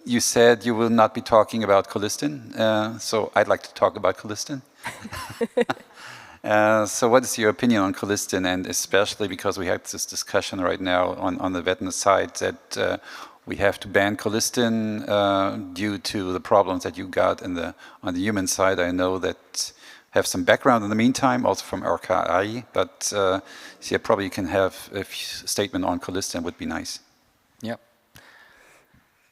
you said you will not be talking about colistin, so I'd like to talk about colistin. So what is your opinion on colistin, and especially because we have this discussion right now on the veterinary side that we have to ban colistin due to the problems that you got on the human side? I know that have some background in the meantime, also from RKI, but yeah, probably you can have a statement on colistin, would be nice. Yeah.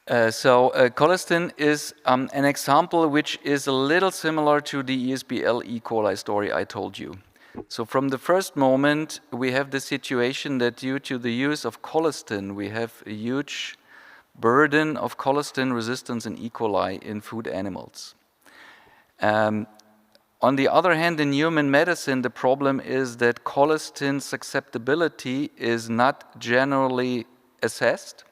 Colistin is an example which is a little similar to the ESBL E. coli story I told you. So from the first moment, we have the situation that due to the use of colistin, we have a huge burden of colistin resistance in E. coli in food animals. On the other hand, in human medicine, the problem is that colistin susceptibility is not generally assessed.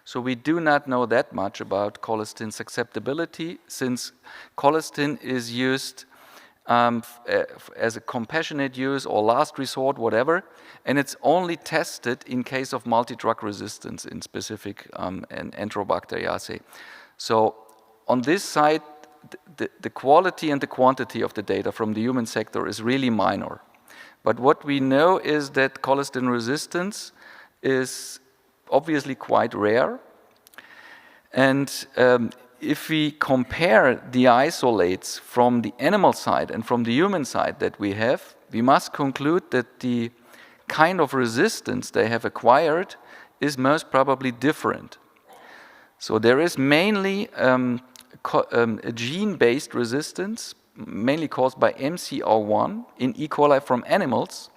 So we do not know that much about colistin susceptibility, since colistin is used as a compassionate use or last resort, whatever, and it's only tested in case of multi-drug resistance in specific Enterobacteriaceae. So on this side, the quality and the quantity of the data from the human sector is really minor. But what we know is that colistin resistance is obviously quite rare. And if we compare the isolates from the animal side and from the human side that we have, we must conclude that the kind of resistance they have acquired is most probably different. So there is mainly a gene-based resistance, mainly caused by MCR1 in E. coli from animals.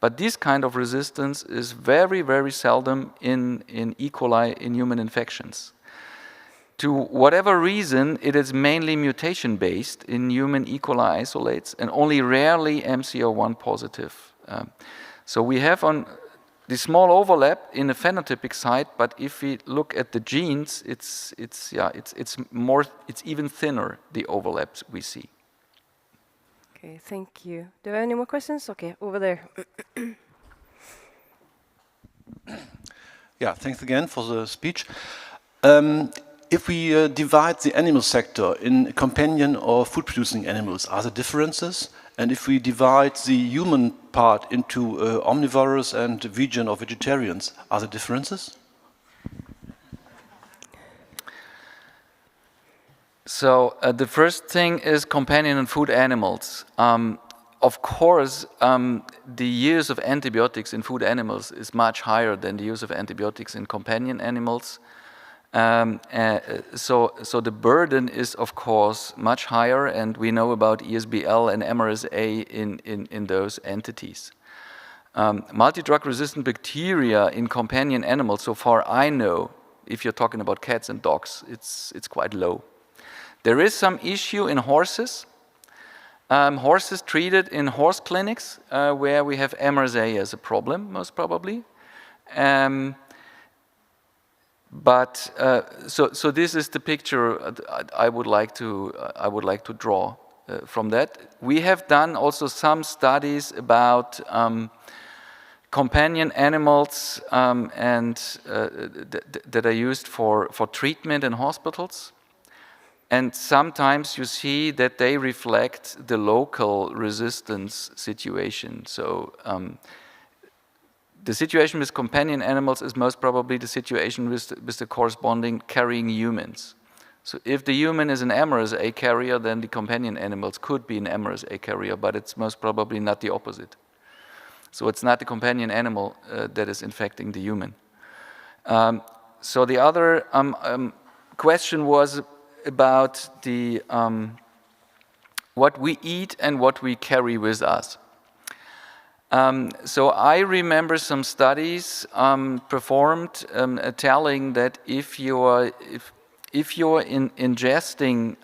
But this kind of resistance is very, very seldom in E. coli in human infections. To whatever reason, it is mainly mutation-based in human E. coli isolates and only rarely MCR1 positive. So we have on the small overlap in a phenotypic site, but if we look at the genes, it's even thinner, the overlaps we see. Okay, thank you. Do you have any more questions? Okay, over there. Yeah, thanks again for the speech. If we divide the animal sector in companion or food-producing animals, are there differences? And if we divide the human part into omnivorous and vegan or vegetarians, are there differences? So the first thing is companion and food animals. Of course, the use of antibiotics in food animals is much higher than the use of antibiotics in companion animals. So the burden is, of course, much higher, and we know about ESBL and MRSA in those entities. Multi-drug resistant bacteria in companion animals, so far I know, if you're talking about cats and dogs, it's quite low. There is some issue in horses. Horses treated in horse clinics where we have MRSA as a problem, most probably. So this is the picture I would like to draw from that. We have done also some studies about companion animals that are used for treatment in hospitals. And sometimes you see that they reflect the local resistance situation. So the situation with companion animals is most probably the situation with the corresponding carrying humans. So if the human is an MRSA carrier, then the companion animals could be an MRSA carrier, but it's most probably not the opposite. So it's not the companion animal that is infecting the human. So the other question was about the what we eat and what we carry with us. So I remember some studies performed telling that if you're ingesting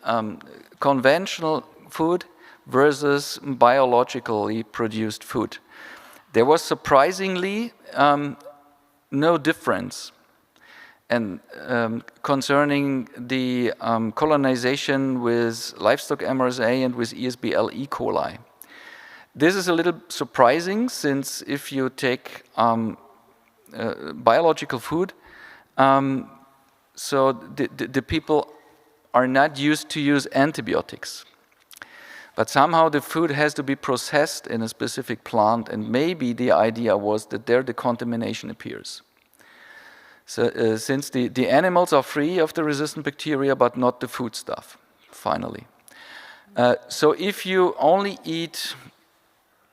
conventional food versus biologically produced food, there was surprisingly no difference. And concerning the colonization with livestock MRSA and with ESBL E. coli. This is a little surprising, since if you take biological food, so the people are not used to use antibiotics. But somehow the food has to be processed in a specific plant, and maybe the idea was that there the contamination appears. So since the animals are free of the resistant bacteria, but not the food stuff, finally. So if you only eat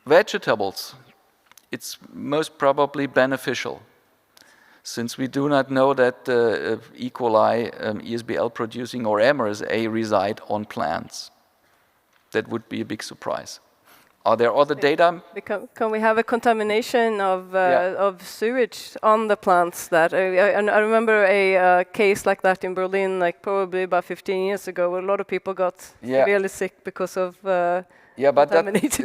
vegetables, it's most probably beneficial, since we do not know that E. coli, ESBL producing or MRSA reside on plants. That would be a big surprise. Are there other data? Can we have a contamination of sewage on the plants? That I remember a case like that in Berlin, like probably about 15 years ago, where a lot of people got really sick because of but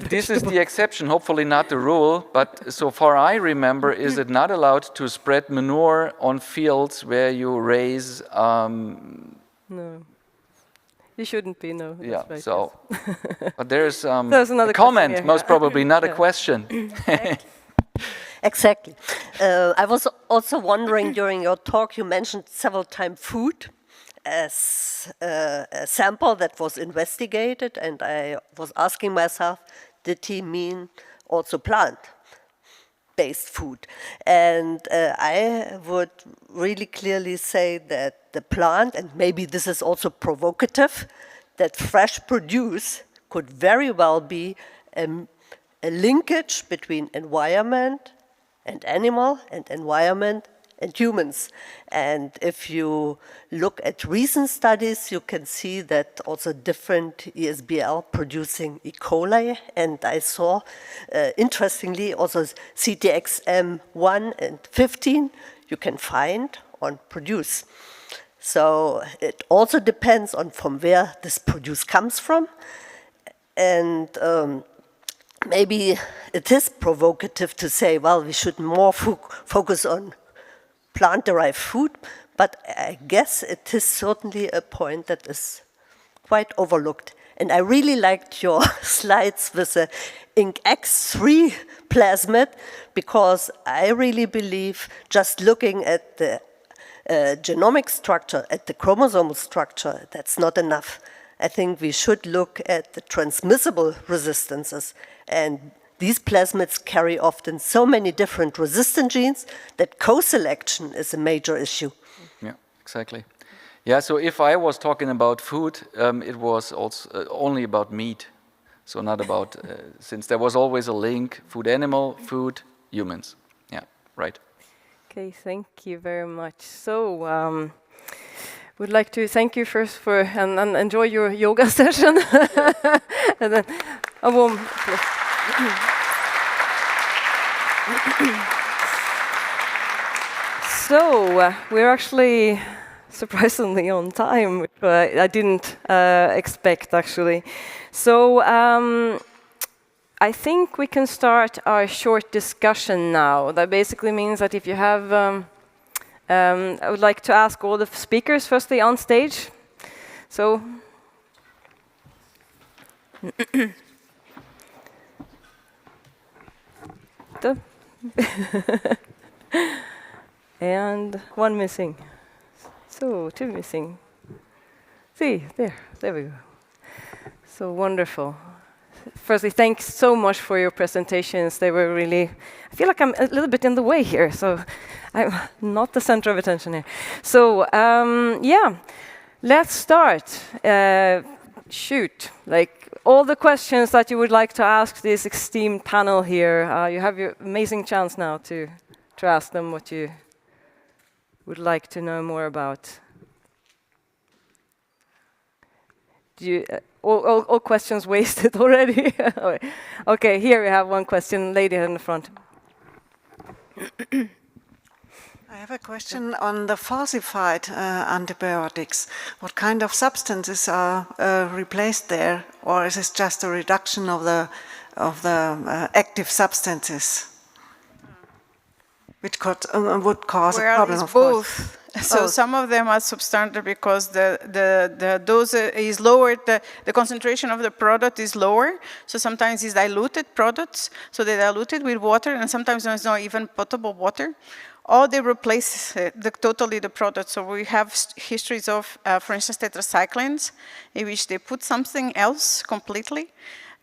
this is the exception, hopefully not the rule. But so far I remember, is it not allowed to spread manure on fields where you raise? No. You shouldn't be, no. Yeah, right, so, yes. but there's another a comment, here, most probably, not a question. Exactly. I was also wondering, during your talk, you mentioned several times food as a sample that was investigated, and I was asking myself, did he mean also plant-based food? And I would really clearly say that the plant, and maybe this is also provocative, that fresh produce could very well be a linkage between environment and animal, and environment and humans. And if you look at recent studies, you can see that also different ESBL producing E. coli, and I saw, interestingly, also CTXM1 and 15 you can find on produce. So it also depends on from where this produce comes from. And maybe it is provocative to say, well, we should more focus on plant-derived food, but I guess it is certainly a point that is quite overlooked. And I really liked your slides with the INK-X3 plasmid, because I really believe just looking at the genomic structure, at the chromosomal structure, that's not enough. I think we should look at the transmissible resistances, and these plasmids carry often so many different resistant genes that co-selection is a major issue. Yeah, exactly. Yeah, so if I was talking about food, it was also only about meat. So not about, since there was always a link, food animal, food humans. Yeah, right. Okay, thank you very much. So, we'd like to thank you first for, and enjoy your yoga session. And then a warm applause. So, we're actually surprisingly on time, which I didn't expect, actually. So, I think we can start our short discussion now. That basically means that if you have, I would like to ask all the speakers firstly on stage. So, And one missing. So, two missing. See, there we go. So wonderful. Firstly, thanks so much for your presentations. They were really, I feel like I'm a little bit in the way here, so I'm not the center of attention here. So, yeah, let's start. Shoot, like all the questions that you would like to ask this esteemed panel here, you have your amazing chance now to ask them what you would like to know more about. Do you, all questions wasted already? Okay, here we have one question, lady in the front. I have a question on the falsified antibiotics. What kind of substances are replaced there, or is it just a reduction of the active substances, which would cause a problem? Of course. So some of them are substandard because the dose is lower, the concentration of the product is lower. So sometimes it's diluted products, so they're diluted with water, and sometimes there's not even potable water. Or they replace totally the product. So we have histories of, for instance, tetracyclines, in which they put something else completely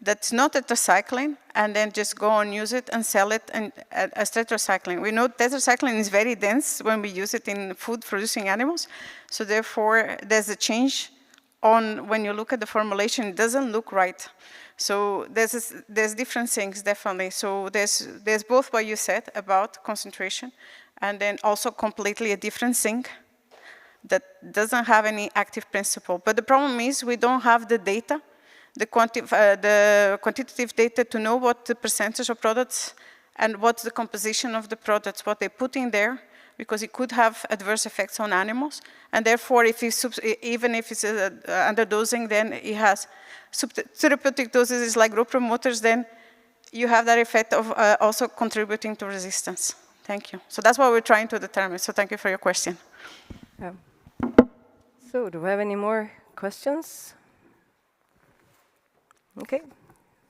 that's not tetracycline, and then just go and use it and sell it as tetracycline. We know tetracycline is very dense when we use it in food-producing animals, so therefore there's a change on when you look at the formulation, it doesn't look right. So there's different things, definitely. So there's both what you said about concentration, and then also completely a different thing that doesn't have any active principle. But the problem is we don't have the data, the quantitative data to know what the percentage of products and what's the composition of the products, what they put in there, because it could have adverse effects on animals. And therefore, even if it's underdosing, then it has therapeutic doses like growth promoters, then you have that effect of also contributing to resistance. Thank you. So that's what we're trying to determine. So thank you for your question. Yeah. So do we have any more questions? Okay,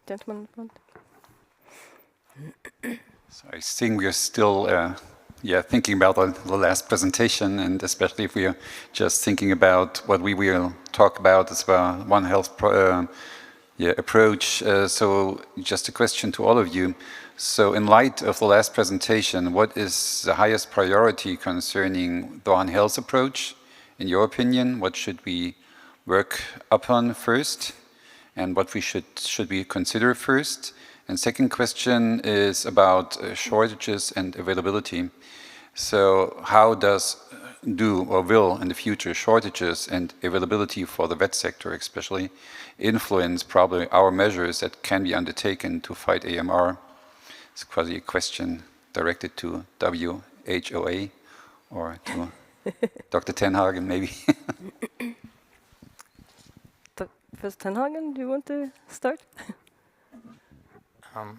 gentleman in front. So I think we are still thinking about the last presentation, and especially if we are just thinking about what we will talk about as well, One Health approach. So just a question to all of you. So in light of the last presentation, what is the highest priority concerning the One Health approach, in your opinion? What should we work upon first? And what we should we consider first? And second question is about shortages and availability. So how will in the future shortages and availability for the vet sector especially influence probably our measures that can be undertaken to fight AMR? It's quasi a question directed to WHOA or to Dr. Tenhagen maybe. First, Tenhagen, do you want to start? I'm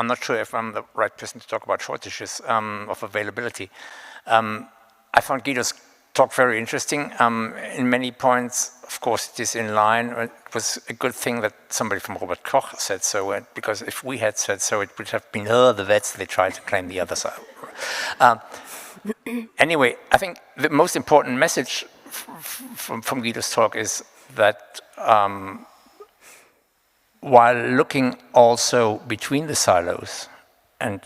not sure if I'm the right person to talk about shortages of availability. I found Guido's talk very interesting. In many points, of course, it is in line. It was a good thing that somebody from Robert Koch said so, because if we had said so, it would have been, the vets, they tried to claim the other side. Anyway, I think the most important message from Guido's talk is that while looking also between the silos and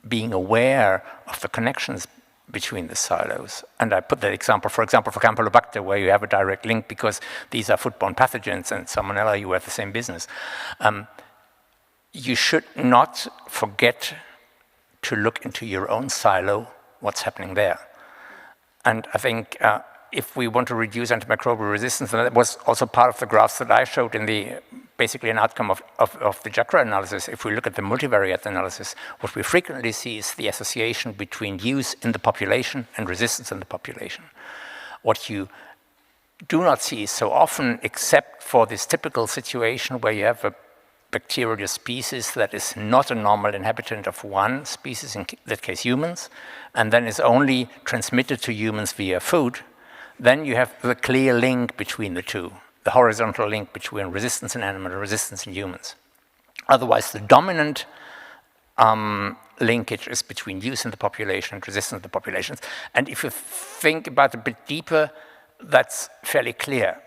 being aware of the connections between the silos, and I put that example, for Campylobacter, where you have a direct link because these are foodborne pathogens, and Salmonella, you have the same business. You should not forget to look into your own silo, what's happening there. And I think if we want to reduce antimicrobial resistance, and that was also part of the graphs that I showed in the, basically an outcome of the JIACRA analysis. If we look at the multivariate analysis, what we frequently see is the association between use in the population and resistance in the population. What you do not see so often, except for this typical situation where you have a bacterial species that is not a normal inhabitant of one species, in that case humans, and then is only transmitted to humans via food, then you have the clear link between the two, the horizontal link between resistance in animals and resistance in humans. Otherwise, the dominant linkage is between use in the population and resistance in the populations. And if you think about it a bit deeper, that's fairly clear.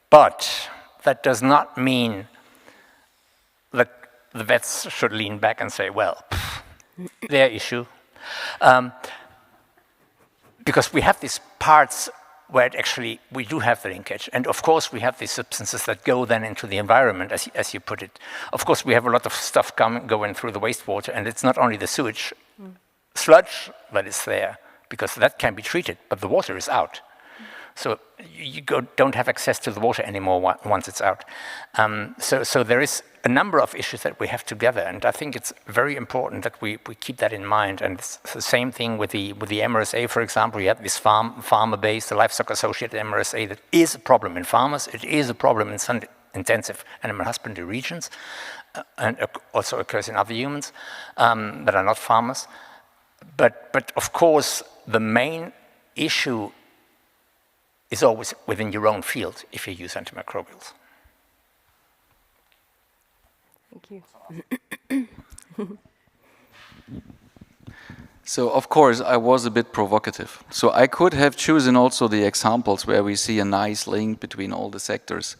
But that does not mean that the vets should lean back and say, well, their issue. Because we have these parts where we do have the linkage. And of course, we have these substances that go then into the environment, as you put it. Of course, we have a lot of stuff going through the wastewater, and it's not only the sewage sludge that is there, because that can be treated, but the water is out. So you don't have access to the water anymore once it's out. So there is a number of issues that we have together, and I think it's very important that we keep that in mind. And it's the same thing with the MRSA, for example. You have this farmer-based, the livestock-associated MRSA that is a problem in farmers. It is a problem in some intensive animal husbandry regions, and also occurs in other humans that are not farmers. But of course, the main issue is always within your own field if you use antimicrobials. Thank you. So, of course, I was a bit provocative. So I could have chosen also the examples where we see a nice link between all the sectors.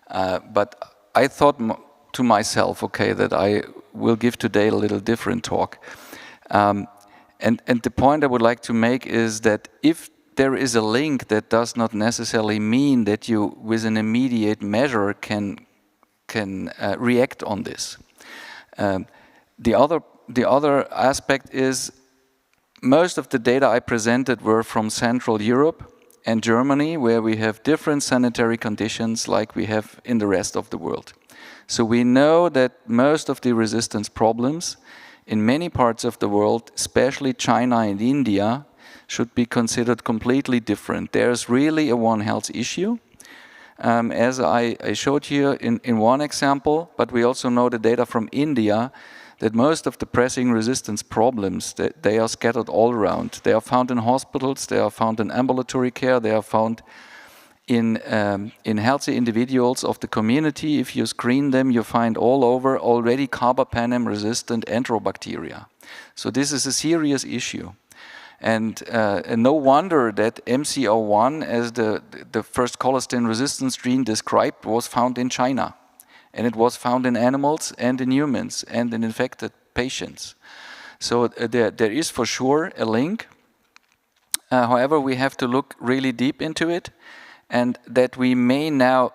But I thought to myself, okay, that I will give today a little different talk. And the point I would like to make is that if there is a link, that does not necessarily mean that you, with an immediate measure, can react on this. The other aspect is most of the data I presented were from Central Europe and Germany, where we have different sanitary conditions like we have in the rest of the world. So we know that most of the resistance problems in many parts of the world, especially China and India, should be considered completely different. There's really a One Health issue, as I showed here in one example, but we also know the data from India that most of the pressing resistance problems, they are scattered all around. They are found in hospitals, they are found in ambulatory care, they are found in healthy individuals of the community. If you screen them, you find all over already carbapenem-resistant enterobacteria. So this is a serious issue. And no wonder that MC01, as the first colistin resistance gene described, was found in China. And it was found in animals and in humans and in infected patients. So there is for sure a link. However, we have to look really deep into it. And that we may now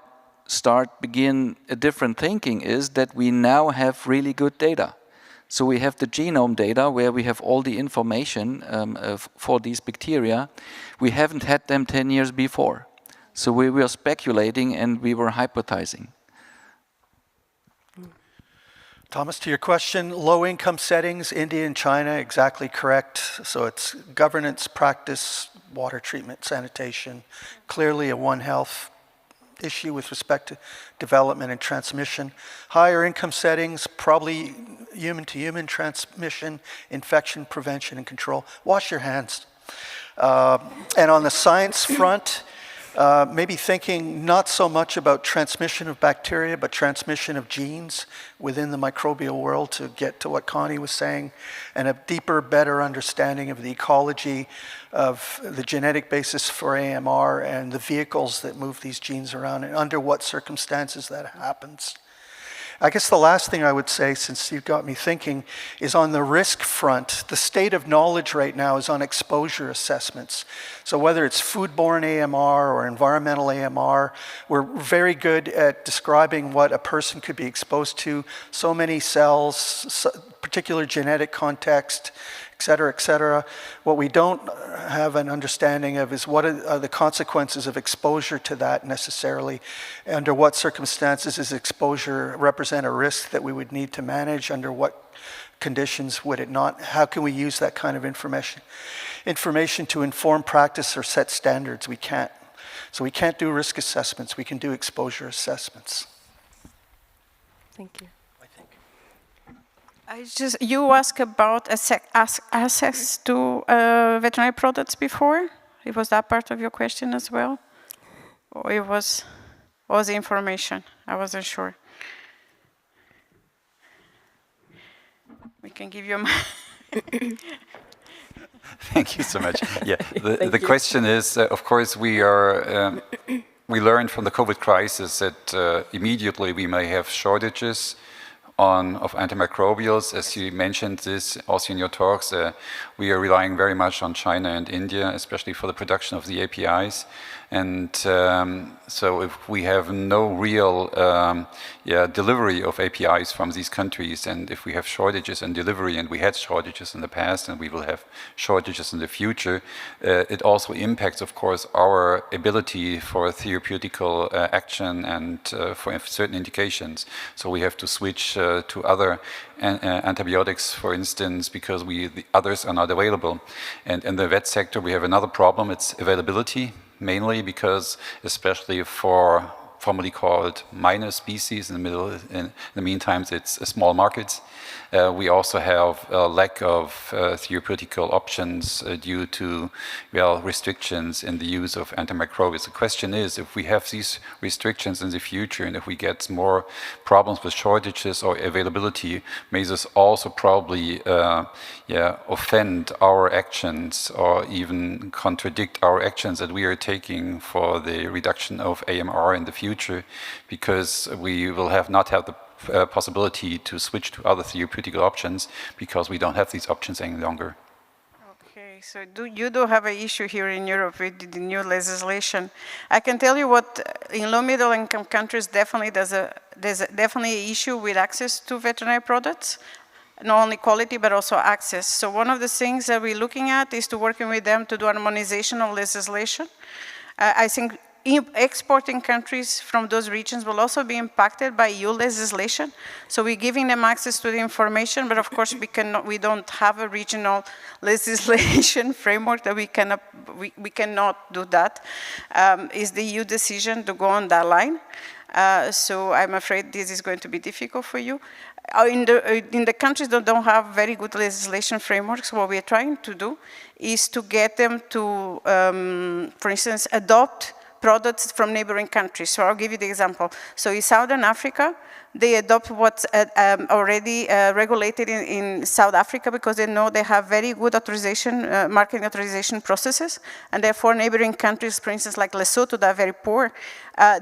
begin a different thinking is that we now have really good data. So we have the genome data where we have all the information for these bacteria. We haven't had them 10 years before. So we were speculating and we were hypothesizing. Thomas, to your question, low income settings, India and China, exactly correct. So it's governance, practice, water treatment, sanitation, clearly a One Health issue with respect to development and transmission. Higher income settings, probably human-to-human transmission, infection prevention and control. Wash your hands. And on the science front, maybe thinking not so much about transmission of bacteria, but transmission of genes within the microbial world to get to what Connie was saying, and a deeper, better understanding of the ecology of the genetic basis for AMR and the vehicles that move these genes around and under what circumstances that happens. I guess the last thing I would say, since you've got me thinking, is on the risk front. The state of knowledge right now is on exposure assessments. So whether it's foodborne AMR or environmental AMR, we're very good at describing what a person could be exposed to. So many cells, particular genetic context, et cetera, et cetera. What we don't have an understanding of is what are the consequences of exposure to that necessarily. Under what circumstances does exposure represent a risk that we would need to manage? Under what conditions would it not? How can we use that kind of information to inform practice or set standards? We can't. So we can't do risk assessments. We can do exposure assessments. Thank you. You asked about access to veterinary products before? It was that part of your question as well? Or it was the information? I wasn't sure. We can give you a Thank you so much. Yeah, the question is, of course, we learned from the COVID crisis that immediately we may have shortages of antimicrobials. As you mentioned this also in your talks, we are relying very much on China and India, especially for the production of the APIs. And so if we have no real delivery of APIs from these countries, and if we have shortages in delivery, and we had shortages in the past, and we will have shortages in the future, it also impacts, of course, our ability for therapeutical action and for certain indications. So we have to switch to other antibiotics, for instance, because the others are not available. And in the vet sector, we have another problem, it's availability. Mainly because, especially for formerly called minor species in the meantime, it's small markets. We also have a lack of therapeutical options due to restrictions in the use of antimicrobials. The question is, if we have these restrictions in the future and if we get more problems with shortages or availability, may this also probably offend our actions or even contradict our actions that we are taking for the reduction of AMR in the future, because we will not have the possibility to switch to other therapeutical options because we don't have these options any longer. Okay, so you do have an issue here in Europe with the new legislation. I can tell you what in low middle income countries definitely there's definitely an issue with access to veterinary products, not only quality but also access. So one of the things that we're looking at is to working with them to do harmonization of legislation. I think exporting countries from those regions will also be impacted by EU legislation. So we're giving them access to the information, but of course we don't have a regional legislation framework that we cannot do that. Is the EU decision to go on that line? So I'm afraid this is going to be difficult for you. In the countries that don't have very good legislation frameworks, what we're trying to do is to get them to, for instance, adopt products from neighboring countries. So I'll give you the example. So in Southern Africa, they adopt what's already regulated in South Africa because they know they have very good authorization, marketing authorization processes, and therefore neighboring countries, for instance, like Lesotho, that are very poor,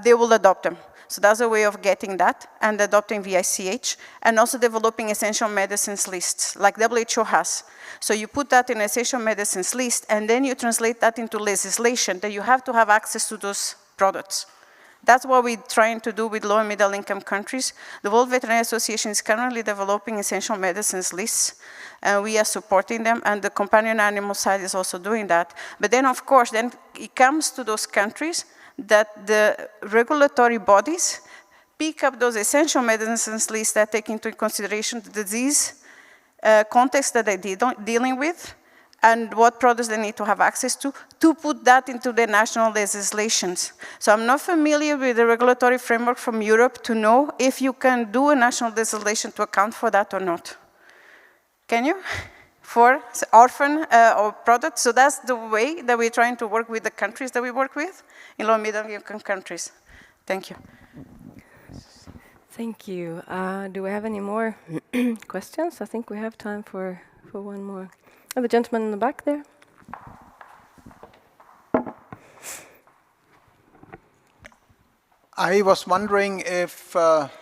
they will adopt them. So that's a way of getting that and adopting VICH, and also developing essential medicines lists, like WHO has. So you put that in essential medicines list, and then you translate that into legislation that you have to have access to those products. That's what we're trying to do with low and middle income countries. The World Veterinary Association is currently developing essential medicines lists, and we are supporting them, and the companion animal side is also doing that. But then, of course, then it comes to those countries that the regulatory bodies pick up those essential medicines lists that take into consideration the disease context that they're dealing with and what products they need to have access to put that into their national legislations. So I'm not familiar with the regulatory framework from Europe to know if you can do a national legislation to account for that or not. Can you? For orphan or products. So that's the way that we're trying to work with the countries that we work with in low and middle income countries. Thank you. Thank you. Do we have any more questions? I think we have time for one more. Oh, the gentleman in the back there. I was wondering if,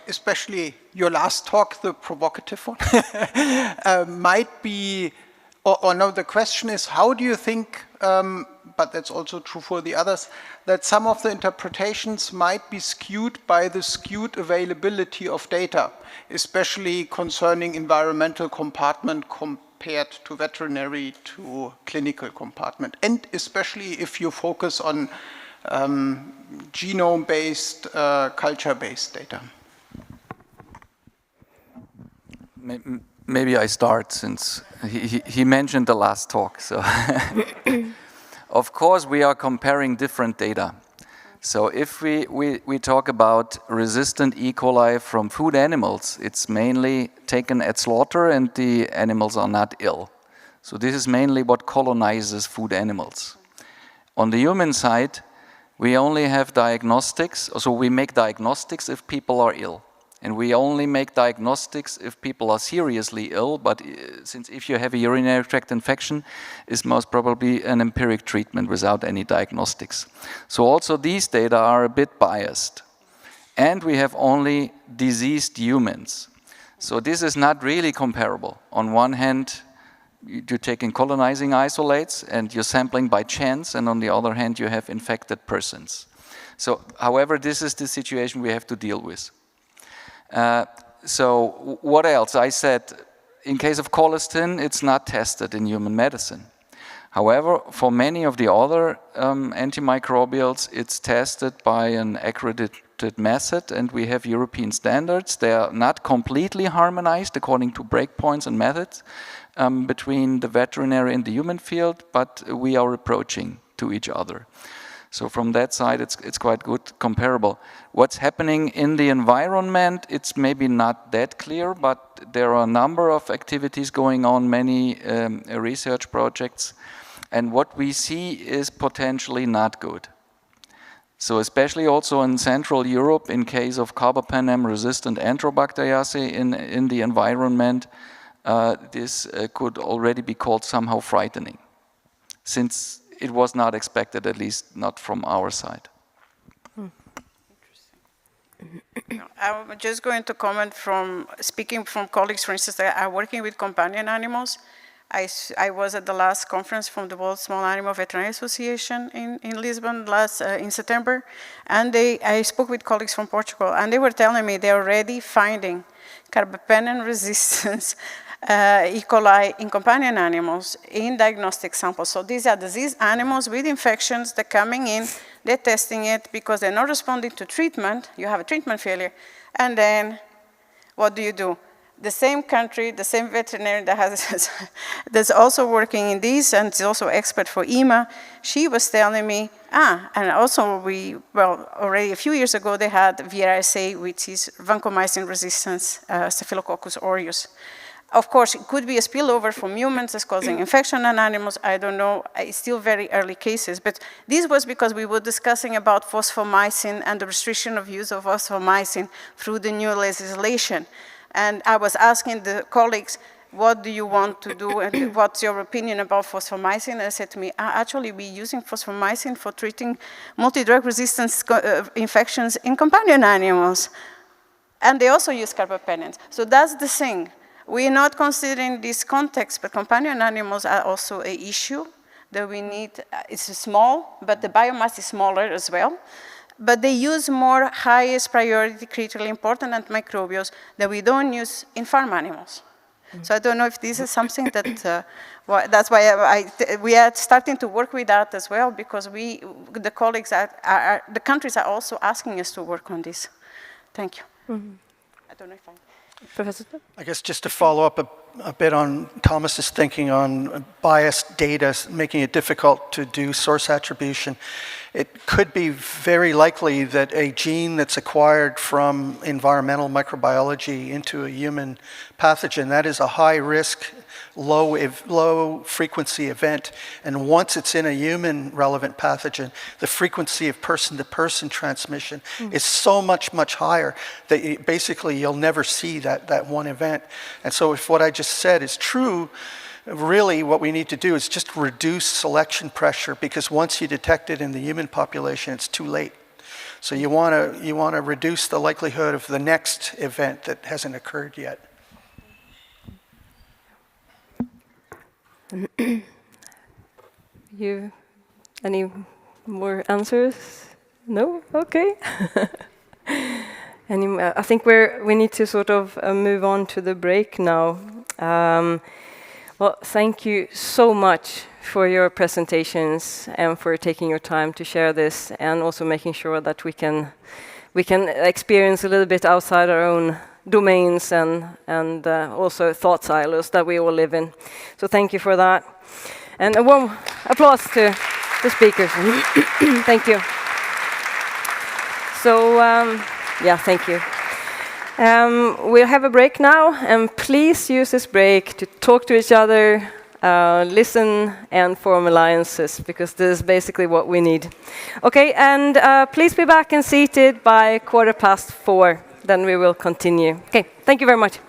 especially your last talk, the provocative one, might be, or no, the question is, how do you think, but that's also true for the others, that some of the interpretations might be skewed by the skewed availability of data, especially concerning environmental compartment compared to veterinary to clinical compartment, and especially if you focus on genome-based, culture-based data? Maybe I start, since he mentioned the last talk. So, of course, we are comparing different data. So if we talk about resistant E. coli from food animals, it's mainly taken at slaughter and the animals are not ill. So this is mainly what colonizes food animals. On the human side, we only have diagnostics, so we make diagnostics if people are ill. And we only make diagnostics if people are seriously ill, but since if you have a urinary tract infection, it's most probably an empiric treatment without any diagnostics. So also these data are a bit biased. And we have only diseased humans. So this is not really comparable. On one hand, you're taking colonizing isolates and you're sampling by chance, and on the other hand, you have infected persons. So, however, this is the situation we have to deal with. So, what else? I said, in case of colistin, it's not tested in human medicine. However, for many of the other antimicrobials, it's tested by an accredited method, and we have European standards. They are not completely harmonized according to breakpoints and methods between the veterinary and the human field, but we are approaching to each other. So from that side, it's quite good, comparable. What's happening in the environment, it's maybe not that clear, but there are a number of activities going on, many research projects, and what we see is potentially not good. So especially also in Central Europe, in case of carbapenem-resistant Enterobacteriaceae in the environment, this could already be called somehow frightening, since it was not expected, at least not from our side. I'm just going to comment from, speaking from colleagues, for instance, that are working with companion animals. I was at the last conference from the World Small Animal Veterinary Association in Lisbon in September, and I spoke with colleagues from Portugal, and they were telling me they're already finding carbapenem resistance E. coli in companion animals in diagnostic samples. So these are diseased animals with infections. They're coming in, they're testing it because they're not responding to treatment. You have a treatment failure. And then what do? The same country, the same veterinarian that has that's also working in this and is also expert for EMA, she was telling me, and also already a few years ago they had VRSA, which is vancomycin resistance Staphylococcus aureus. Of course, it could be a spillover from humans that's causing infection in animals. I don't know. It's still very early cases. But this was because we were discussing about fosfomycin and the restriction of use of fosfomycin through the new legislation. And I was asking the colleagues, what do you want to do and what's your opinion about fosfomycin? And they said to me, actually, we're using fosfomycin for treating multi-drug resistance infections in companion animals. And they also use carbapenems. So that's the thing. We're not considering this context, but companion animals are also an issue that we need. It's small, but the biomass is smaller as well. But they use more highest priority, critically important antimicrobials that we don't use in farm animals. So I don't know if this is something that, that's why we are starting to work with that as well, because the colleagues, the countries are also asking us to work on this. Thank you. I don't know if Professor? I guess just to follow up a bit on Thomas's thinking on biased data, making it difficult to do source attribution. It could be very likely that a gene that's acquired from environmental microbiology into a human pathogen, that is a high risk, low frequency event. And once it's in a human relevant pathogen, the frequency of person-to-person transmission is so much higher that basically you'll never see that one event. And so if what I just said is true, really what we need to do is just reduce selection pressure, because once you detect it in the human population, it's too late. So you want to reduce the likelihood of the next event that hasn't occurred yet. You, any more answers? No? Okay. I think we need to sort of move on to the break now. Well, thank you so much for your presentations and for taking your time to share this, and also making sure that we can experience a little bit outside our own domains and also thought silos that we all live in. So thank you for that. And a warm applause to the speakers. Thank you. So, yeah, thank you. We'll have a break now, and please use this break to talk to each other, listen, and form alliances, because this is basically what we need. Okay, and please be back and seated by 4:15. then we will continue. Okay, thank you very much.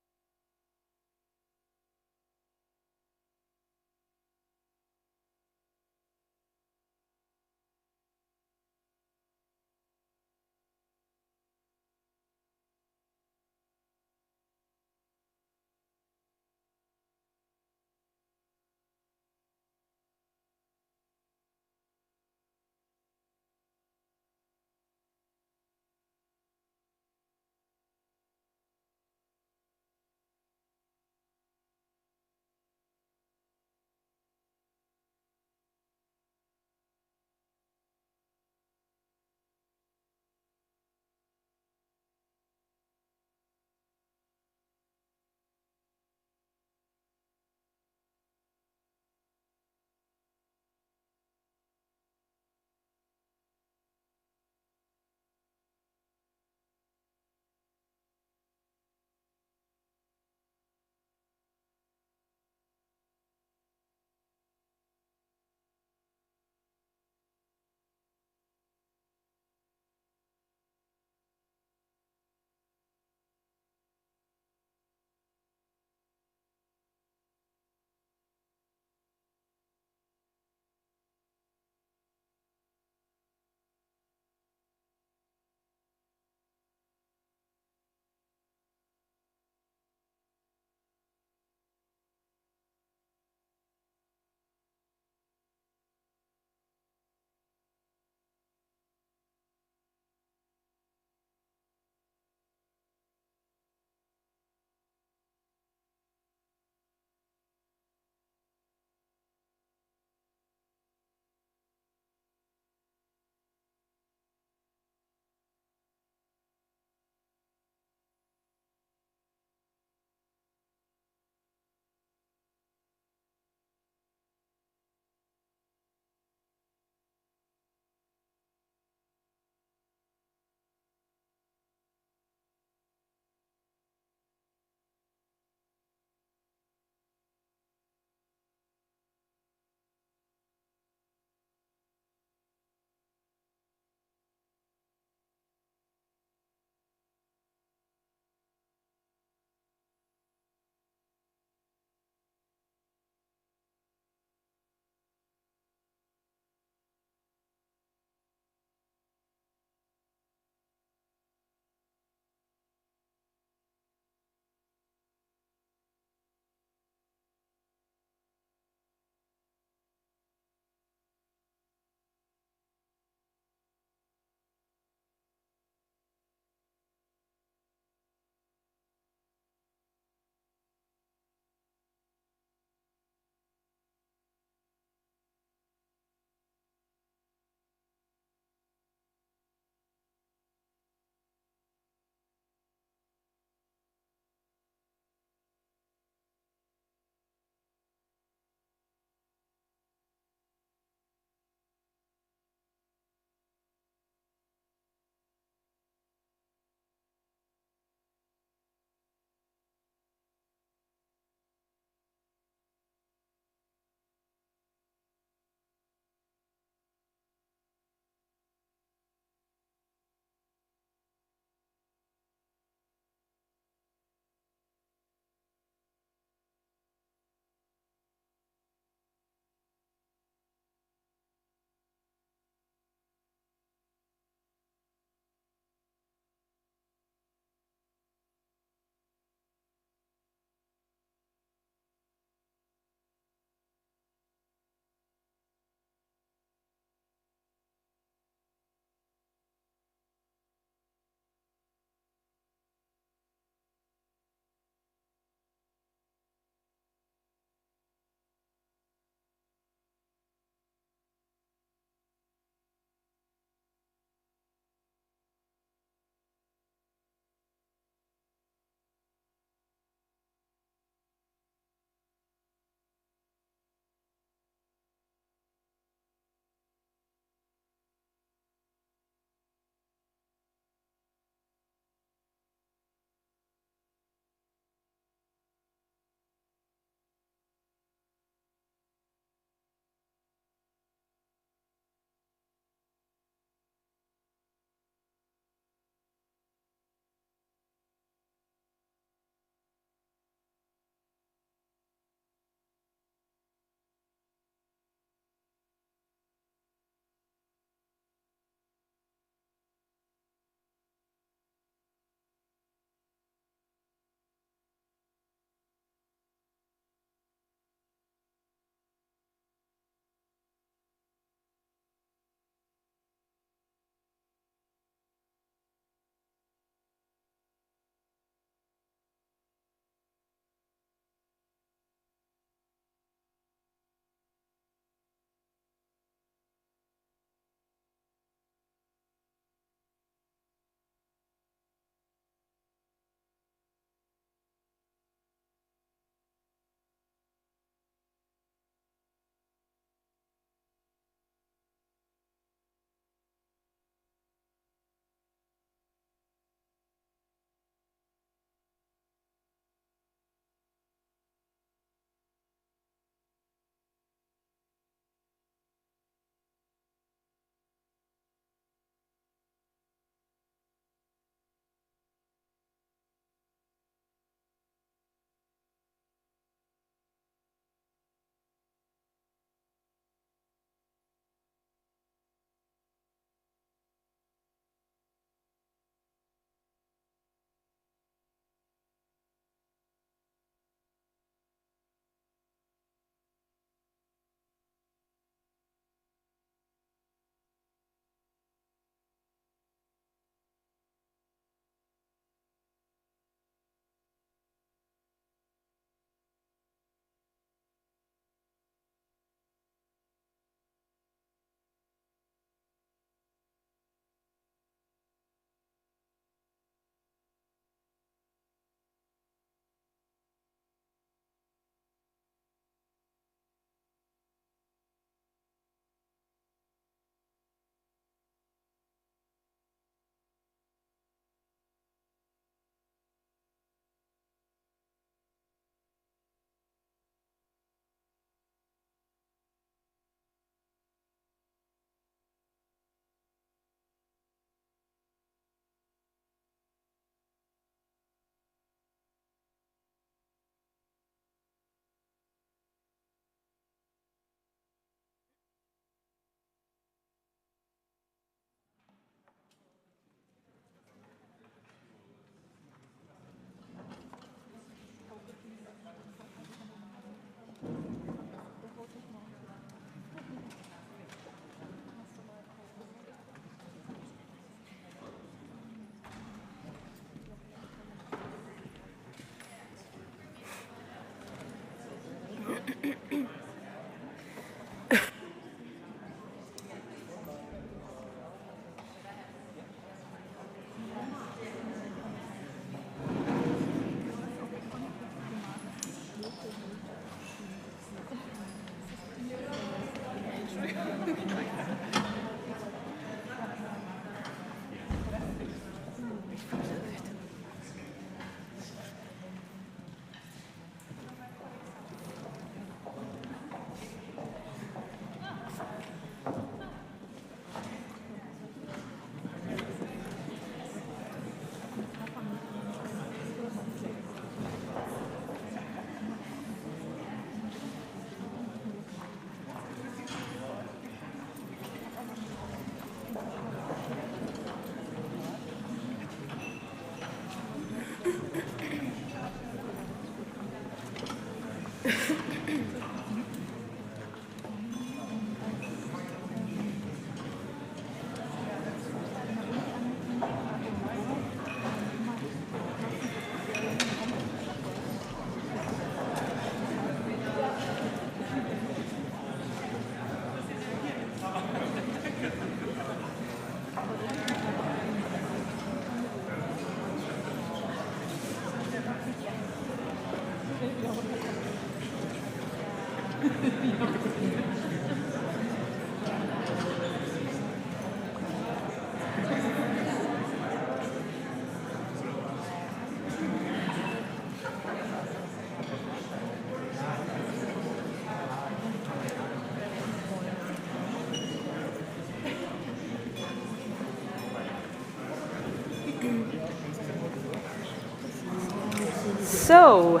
So,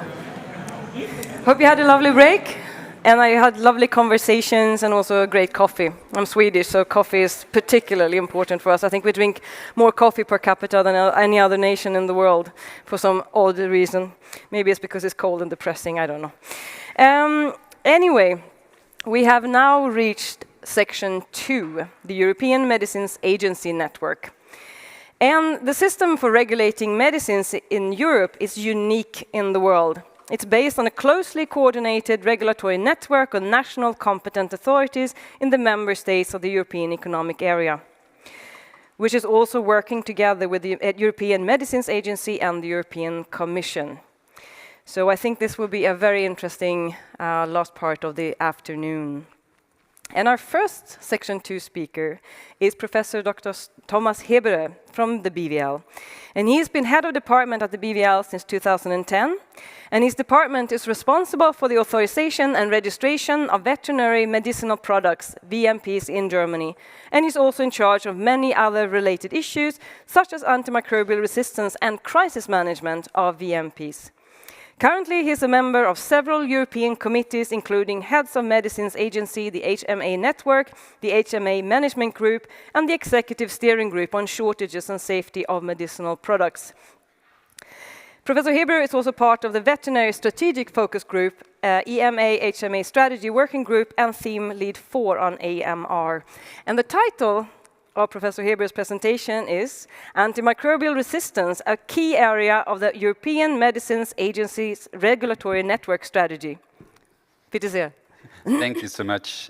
hope you had a lovely break, and I had lovely conversations and also a great coffee. I'm Swedish, so coffee is particularly important for us. I think we drink more coffee per capita than any other nation in the world for some odd reason. Maybe it's because it's cold and depressing, I don't know. Anyway, we have now reached section 2, the European Medicines Agency Network. And the system for regulating medicines in Europe is unique in the world. It's based on a closely coordinated regulatory network of national competent authorities in the member states of the European Economic Area, which is also working together with the European Medicines Agency and the European Commission. So I think this will be a very interesting last part of the afternoon. And our first Section 2 speaker is Professor Dr. Thomas Heberer from the BVL. And he's been head of department at the BVL since 2010. And his department is responsible for the authorization and registration of veterinary medicinal products, VMPs, in Germany. And he's also in charge of many other related issues, such as antimicrobial resistance and crisis management of VMPs. Currently, he is a member of several European committees, including Heads of Medicines Agency, the HMA Network, the HMA Management Group, and the Executive Steering Group on Shortages and Safety of Medicinal Products. Professor Heberer is also part of the Veterinary Strategic Focus Group, EMA HMA Strategy Working Group, and Theme Lead 4 on AMR. And the title of Professor Heberer's presentation is Antimicrobial Resistance, a key area of the European Medicines Agency's regulatory network strategy. Bitte sehr. Thank you so much.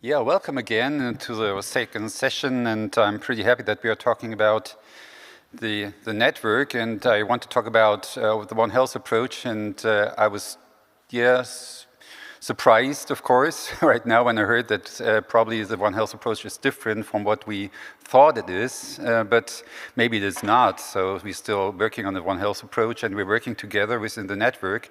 Yeah, welcome again to the second session, and I'm pretty happy that we are talking about the network, and I want to talk about the One Health approach, and I was, surprised, of course, right now when I heard that probably the One Health approach is different from what we thought it is, but maybe it is not. So we're still working on the One Health approach, and we're working together within the network,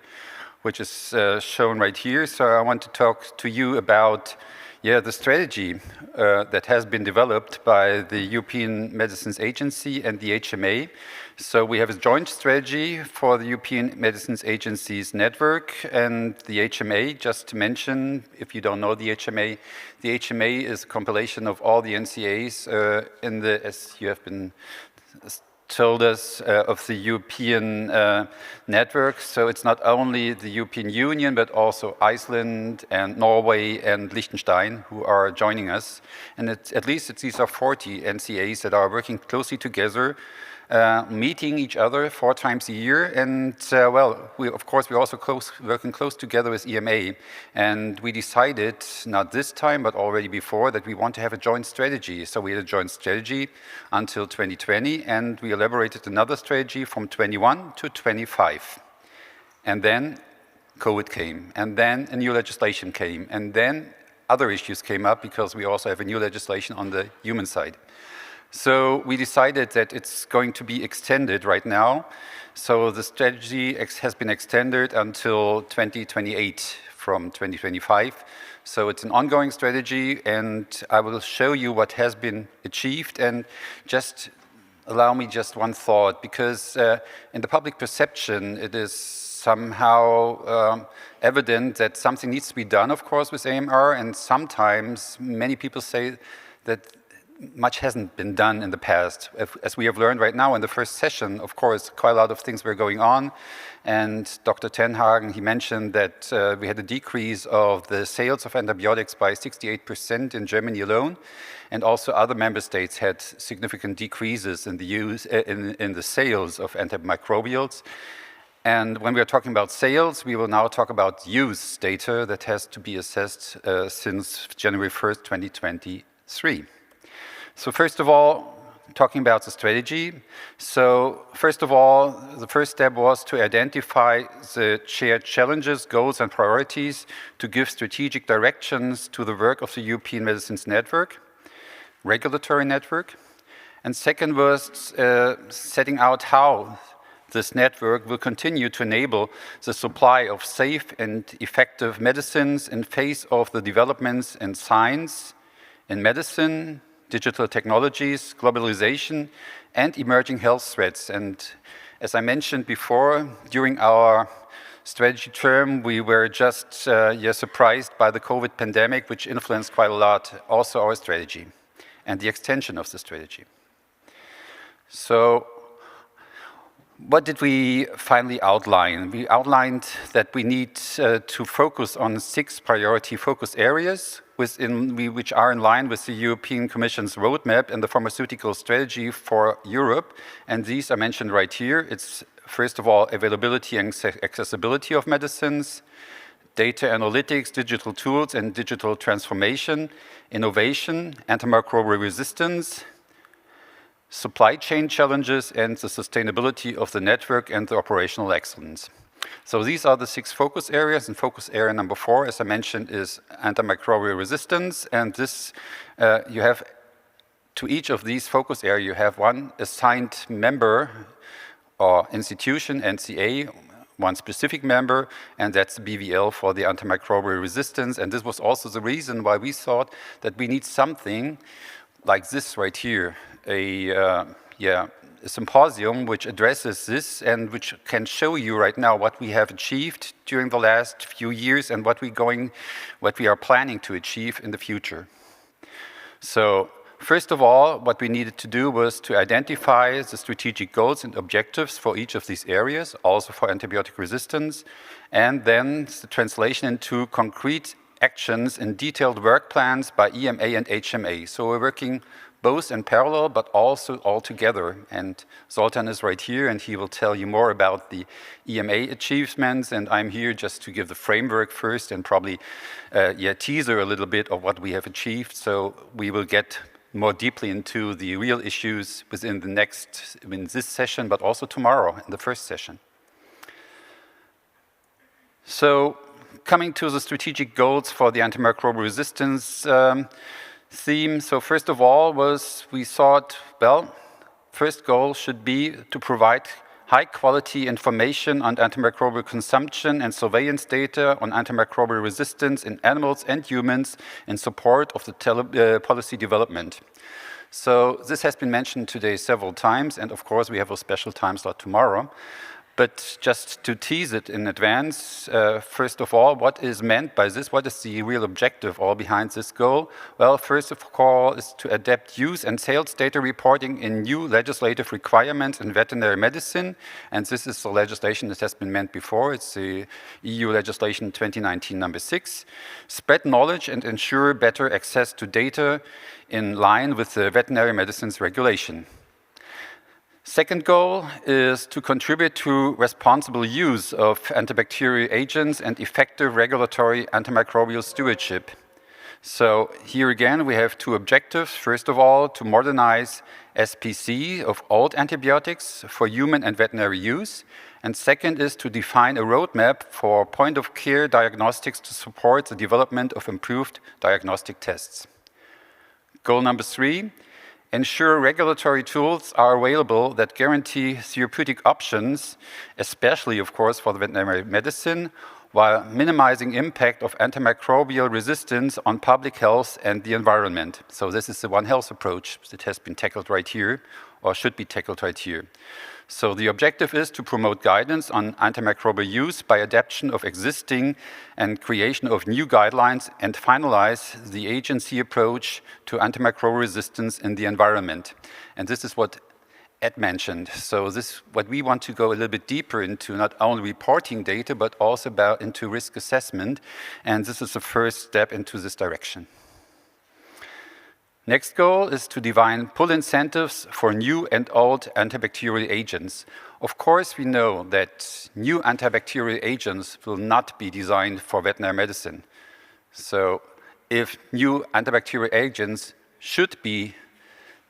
which is shown right here. So I want to talk to you about the strategy that has been developed by the European Medicines Agency and the HMA. So we have a joint strategy for the European Medicines Agency's network and the HMA. Just to mention, if you don't know the HMA is a compilation of all the NCAs in the, as you have been told us, of the European network. So it's not only the European Union, but also Iceland and Norway and Liechtenstein who are joining us. And at least these are 40 NCAs that are working closely together, meeting each other 4 times a year. And we're also working close together with EMA. And we decided, not this time, but already before, that we want to have a joint strategy. So we had a joint strategy until 2020, and we elaborated another strategy from 21 to 25. And then COVID came, and then a new legislation came, and then other issues came up because we also have a new legislation on the human side. So we decided that it's going to be extended right now. So the strategy has been extended until 2028 from 2025. So it's an ongoing strategy, and I will show you what has been achieved. And just allow me just one thought, because in the public perception, it is somehow evident that something needs to be done, of course, with AMR. And sometimes many people say that much hasn't been done in the past. As we have learned right now in the first session, of course, quite a lot of things were going on. And Dr. Tenhagen, he mentioned that we had a decrease of the sales of antibiotics by 68% in Germany alone. And also other member states had significant decreases in the use, in the sales of antimicrobials. And when we are talking about sales, we will now talk about use data that has to be assessed since January 1st, 2023. So first of all, talking about the strategy. So first of all, the first step was to identify the shared challenges, goals and priorities to give strategic directions to the work of the European Medicines Network, regulatory network. And second was setting out how this network will continue to enable the supply of safe and effective medicines in face of the developments in science, in medicine, digital technologies, globalization, and emerging health threats. And as I mentioned before, during our strategy term, we were just surprised by the COVID pandemic, which influenced quite a lot also our strategy and the extension of the strategy. So what did we finally outline? We outlined that we need to focus on 6 priority focus areas which are in line with the European Commission's roadmap and the pharmaceutical strategy for Europe. And these are mentioned right here. It's first of all availability and accessibility of medicines, data analytics, digital tools and digital transformation, innovation, antimicrobial resistance, supply chain challenges, and the sustainability of the network and the operational excellence. So these are the 6 focus areas, and focus area number 4, as I mentioned, is antimicrobial resistance. And this, you have, to each of these focus areas, you have one assigned member or institution, NCA, one specific member, and that's BVL for the antimicrobial resistance. And this was also the reason why we thought that we need something like this right here, a symposium which addresses this and which can show you right now what we have achieved during the last few years and what we are planning to achieve in the future. So first of all, what we needed to do was to identify the strategic goals and objectives for each of these areas, also for antibiotic resistance, and then the translation into concrete actions and detailed work plans by EMA and HMA. So we're working both in parallel, but also all together. And Zoltan is right here, and he will tell you more about the EMA achievements. And I'm here just to give the framework first and probably teaser a little bit of what we have achieved. So we will get more deeply into the real issues in this session, but also tomorrow in the first session. So coming to the strategic goals for the antimicrobial resistance theme. So first of all we thought, well, first goal should be to provide high quality information on antimicrobial consumption and surveillance data on antimicrobial resistance in animals and humans in support of the policy development. So this has been mentioned today several times, and of course we have a special time slot tomorrow. But just to tease it in advance, first of all, what is meant by this? What is the real objective all behind this goal? Well, first of all, is to adapt use and sales data reporting in new legislative requirements in veterinary medicine. And this is the legislation that has been meant before. It's the EU legislation 2019 number 6. Spread knowledge and ensure better access to data in line with the veterinary medicines regulation. Second goal is to contribute to responsible use of antibacterial agents and effective regulatory antimicrobial stewardship. So here again, we have 2 objectives. First of all, to modernize SPC of old antibiotics for human and veterinary use. And second is to define a roadmap for point-of-care diagnostics to support the development of improved diagnostic tests. Goal number 3. Ensure regulatory tools are available that guarantee therapeutic options, especially, of course, for the veterinary medicine, while minimizing impact of antimicrobial resistance on public health and the environment. So this is the One Health approach that has been tackled right here, or should be tackled right here. So the objective is to promote guidance on antimicrobial use by adaptation of existing and creation of new guidelines and finalize the agency approach to antimicrobial resistance in the environment. And this is what Ed mentioned. So what we want to go a little bit deeper into, not only reporting data, but also into risk assessment. And this is the first step into this direction. Next goal is to define pull incentives for new and old antibacterial agents. Of course, we know that new antibacterial agents will not be designed for veterinary medicine. So if new antibacterial agents should be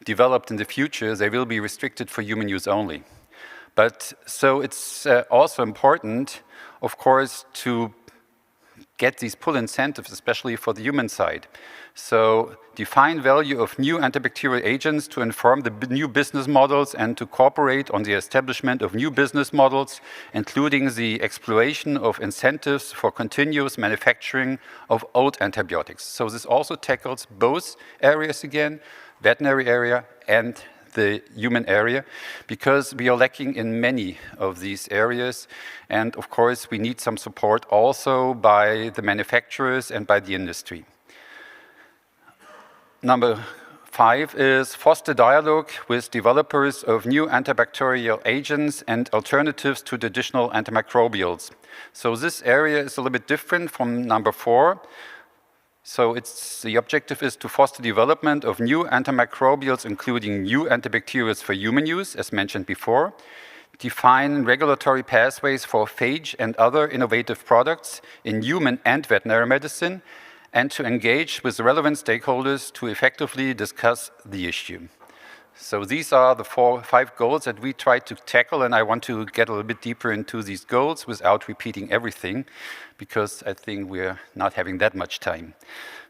developed in the future, they will be restricted for human use only. But so it's also important, of course, to get these pull incentives, especially for the human side. So define value of new antibacterial agents to inform the new business models and to cooperate on the establishment of new business models, including the exploration of incentives for continuous manufacturing of old antibiotics. So this also tackles both areas again, veterinary area and the human area, because we are lacking in many of these areas. And of course, we need some support also by the manufacturers and by the industry. Number 5 is foster dialogue with developers of new antibacterial agents and alternatives to traditional antimicrobials. So this area is a little bit different from number 4. So the objective is to foster development of new antimicrobials, including new antibacterials for human use, as mentioned before, define regulatory pathways for phage and other innovative products in human and veterinary medicine, and to engage with relevant stakeholders to effectively discuss the issue. So these are the 5 goals that we try to tackle, and I want to get a little bit deeper into these goals without repeating everything, because I think we're not having that much time.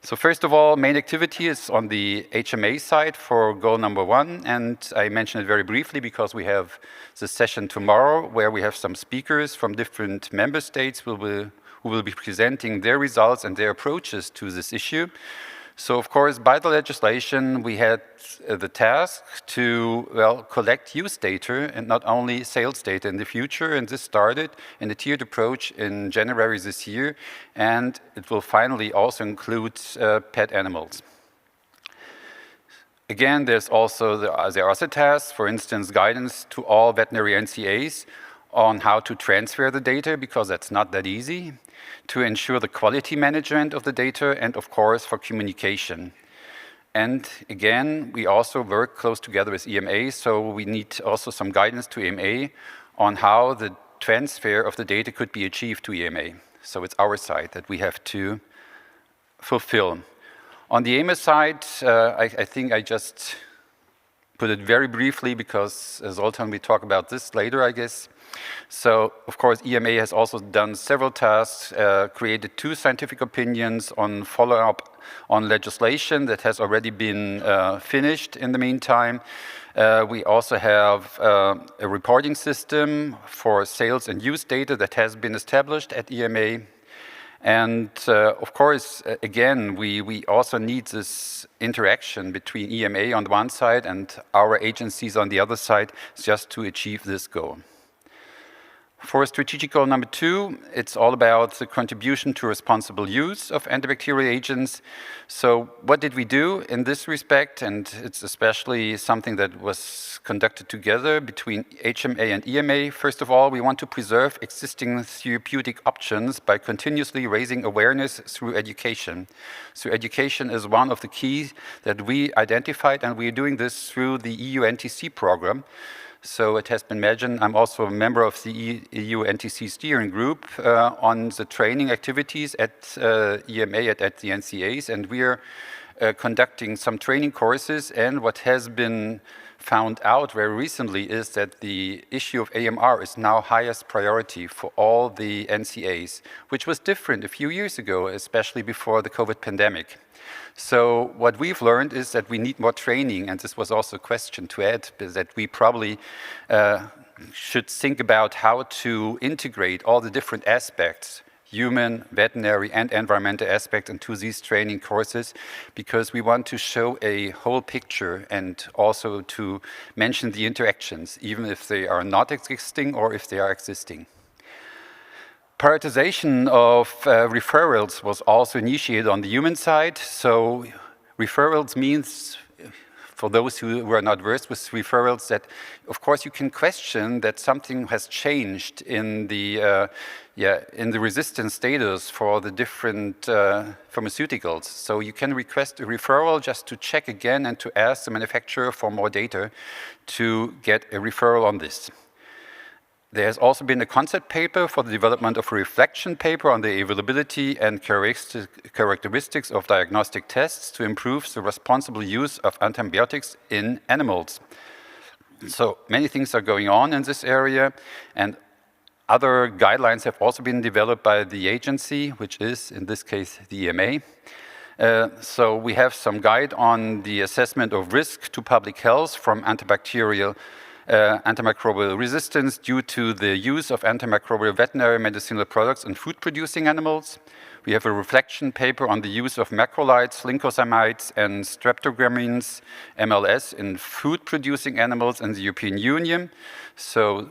So first of all, main activity is on the HMA side for goal number 1, and I mention it very briefly because we have the session tomorrow where we have some speakers from different member states who will be presenting their results and their approaches to this issue. So, of course, by the legislation, we had the task to, well, collect use data and not only sales data in the future. And this started in a tiered approach in January this year. And it will finally also include pet animals. Again, there are other tasks, for instance, guidance to all veterinary NCAs on how to transfer the data, because that's not that easy, to ensure the quality management of the data, and of course for communication. And again, we also work close together with EMA, so we need also some guidance to EMA on how the transfer of the data could be achieved to EMA. So it's our side that we have to fulfill. On the EMA side, I think I just put it very briefly because Zoltan will talk about this later, I guess. So, of course, EMA has also done several tasks, created 2 scientific opinions on follow-up on legislation that has already been finished in the meantime. We also have a reporting system for sales and use data that has been established at EMA. And of course, again, we also need this interaction between EMA on the one side and our agencies on the other side just to achieve this goal. For strategic goal number 2, it's all about the contribution to responsible use of antibacterial agents. So what did we do in this respect? And it's especially something that was conducted together between HMA and EMA. First of all, we want to preserve existing therapeutic options by continuously raising awareness through education. So education is one of the keys that we identified, and we're doing this through the EU NTC program. So it has been mentioned, I'm also a member of the EU NTC steering group on the training activities at EMA, at the NCAs, and we are conducting some training courses. And what has been found out very recently is that the issue of AMR is now highest priority for all the NCAs, which was different a few years ago, especially before the COVID pandemic. So what we've learned is that we need more training, and this was also a question to add, is that we probably should think about how to integrate all the different aspects, human, veterinary, and environmental aspects into these training courses, because we want to show a whole picture and also to mention the interactions, even if they are not existing or if they are existing. Prioritization of referrals was also initiated on the human side. So referrals means, for those who are not versed with referrals, that of course you can question that something has changed in the resistance status for the different pharmaceuticals. So you can request a referral just to check again and to ask the manufacturer for more data to get a referral on this. There has also been a concept paper for the development of a reflection paper on the availability and characteristics of diagnostic tests to improve the responsible use of antibiotics in animals. So many things are going on in this area, and other guidelines have also been developed by the agency, which is, in this case, the EMA. So we have some guide on the assessment of risk to public health from antimicrobial resistance due to the use of antimicrobial veterinary medicinal products in food-producing animals. We have a reflection paper on the use of macrolides, lincosamides, and streptogramins, MLS, in food-producing animals in the European Union. So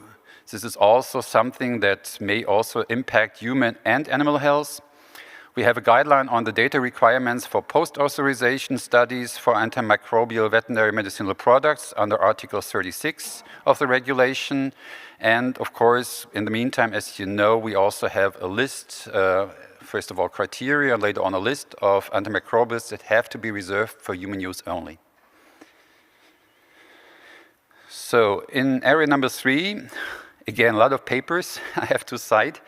this is also something that may also impact human and animal health. We have a guideline on the data requirements for post-authorization studies for antimicrobial veterinary medicinal products under Article 36 of the regulation. And of course, in the meantime, as you know, we also have a list, first of all, criteria, and later on a list of antimicrobials that have to be reserved for human use only. So in area number 3, again, a lot of papers I have to cite.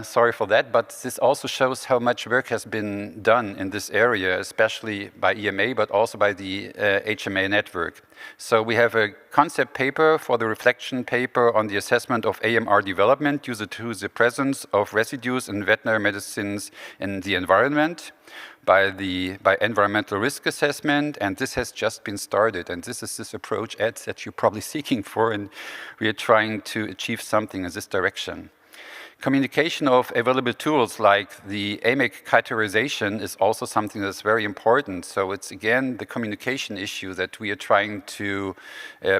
Sorry for that, but this also shows how much work has been done in this area, especially by EMA, but also by the HMA network. So we have a concept paper for the reflection paper on the assessment of AMR development due to the presence of residues in veterinary medicines in the environment by environmental risk assessment, and this has just been started. And this is this approach, Ed, that you're probably seeking for, and we are trying to achieve something in this direction. Communication of available tools like the AMIC categorization is also something that's very important. So it's again the communication issue that we are trying to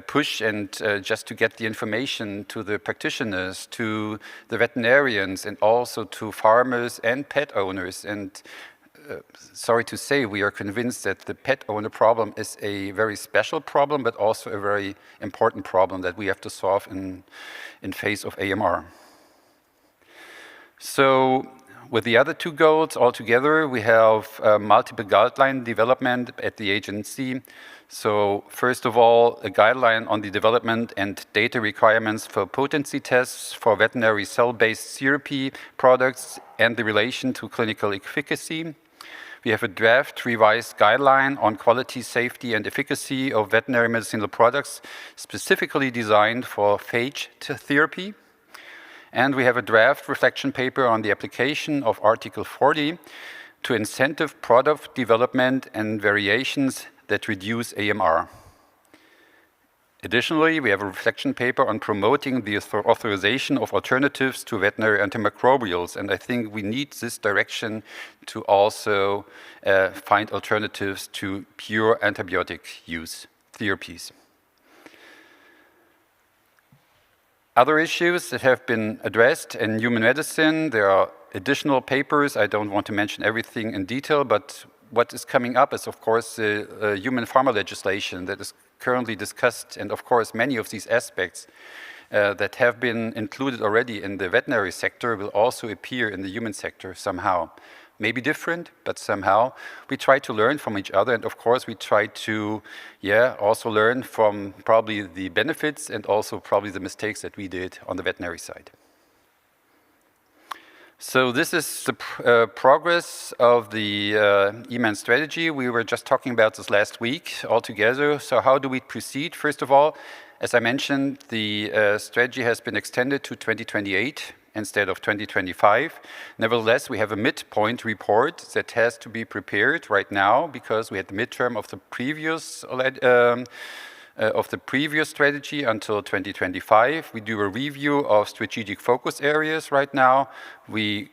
push, and just to get the information to the practitioners, to the veterinarians, and also to farmers and pet owners. And sorry to say, we are convinced that the pet owner problem is a very special problem, but also a very important problem that we have to solve in face of AMR. So with the other 2 goals altogether, we have multiple guideline development at the agency. So first of all, a guideline on the development and data requirements for potency tests for veterinary cell-based therapy products and the relation to clinical efficacy. We have a draft revised guideline on quality, safety, and efficacy of veterinary medicinal products specifically designed for phage therapy. And we have a draft reflection paper on the application of Article 40 to incentive product development and variations that reduce AMR. Additionally, we have a reflection paper on promoting the authorization of alternatives to veterinary antimicrobials, and I think we need this direction to also find alternatives to pure antibiotic use therapies. Other issues that have been addressed in human medicine, there are additional papers. I don't want to mention everything in detail, but what is coming up is, of course, the human pharma legislation that is currently discussed, and of course, many of these aspects that have been included already in the veterinary sector will also appear in the human sector somehow. Maybe different, but somehow we try to learn from each other, and of course we try to, also learn from probably the benefits and also probably the mistakes that we did on the veterinary side. So this is the progress of the EMANS strategy. We were just talking about this last week all together. So how do we proceed? First of all, as I mentioned, the strategy has been extended to 2028 instead of 2025. Nevertheless, we have a midpoint report that has to be prepared right now because we had the midterm of the previous strategy until 2025. We do a review of strategic focus areas right now. We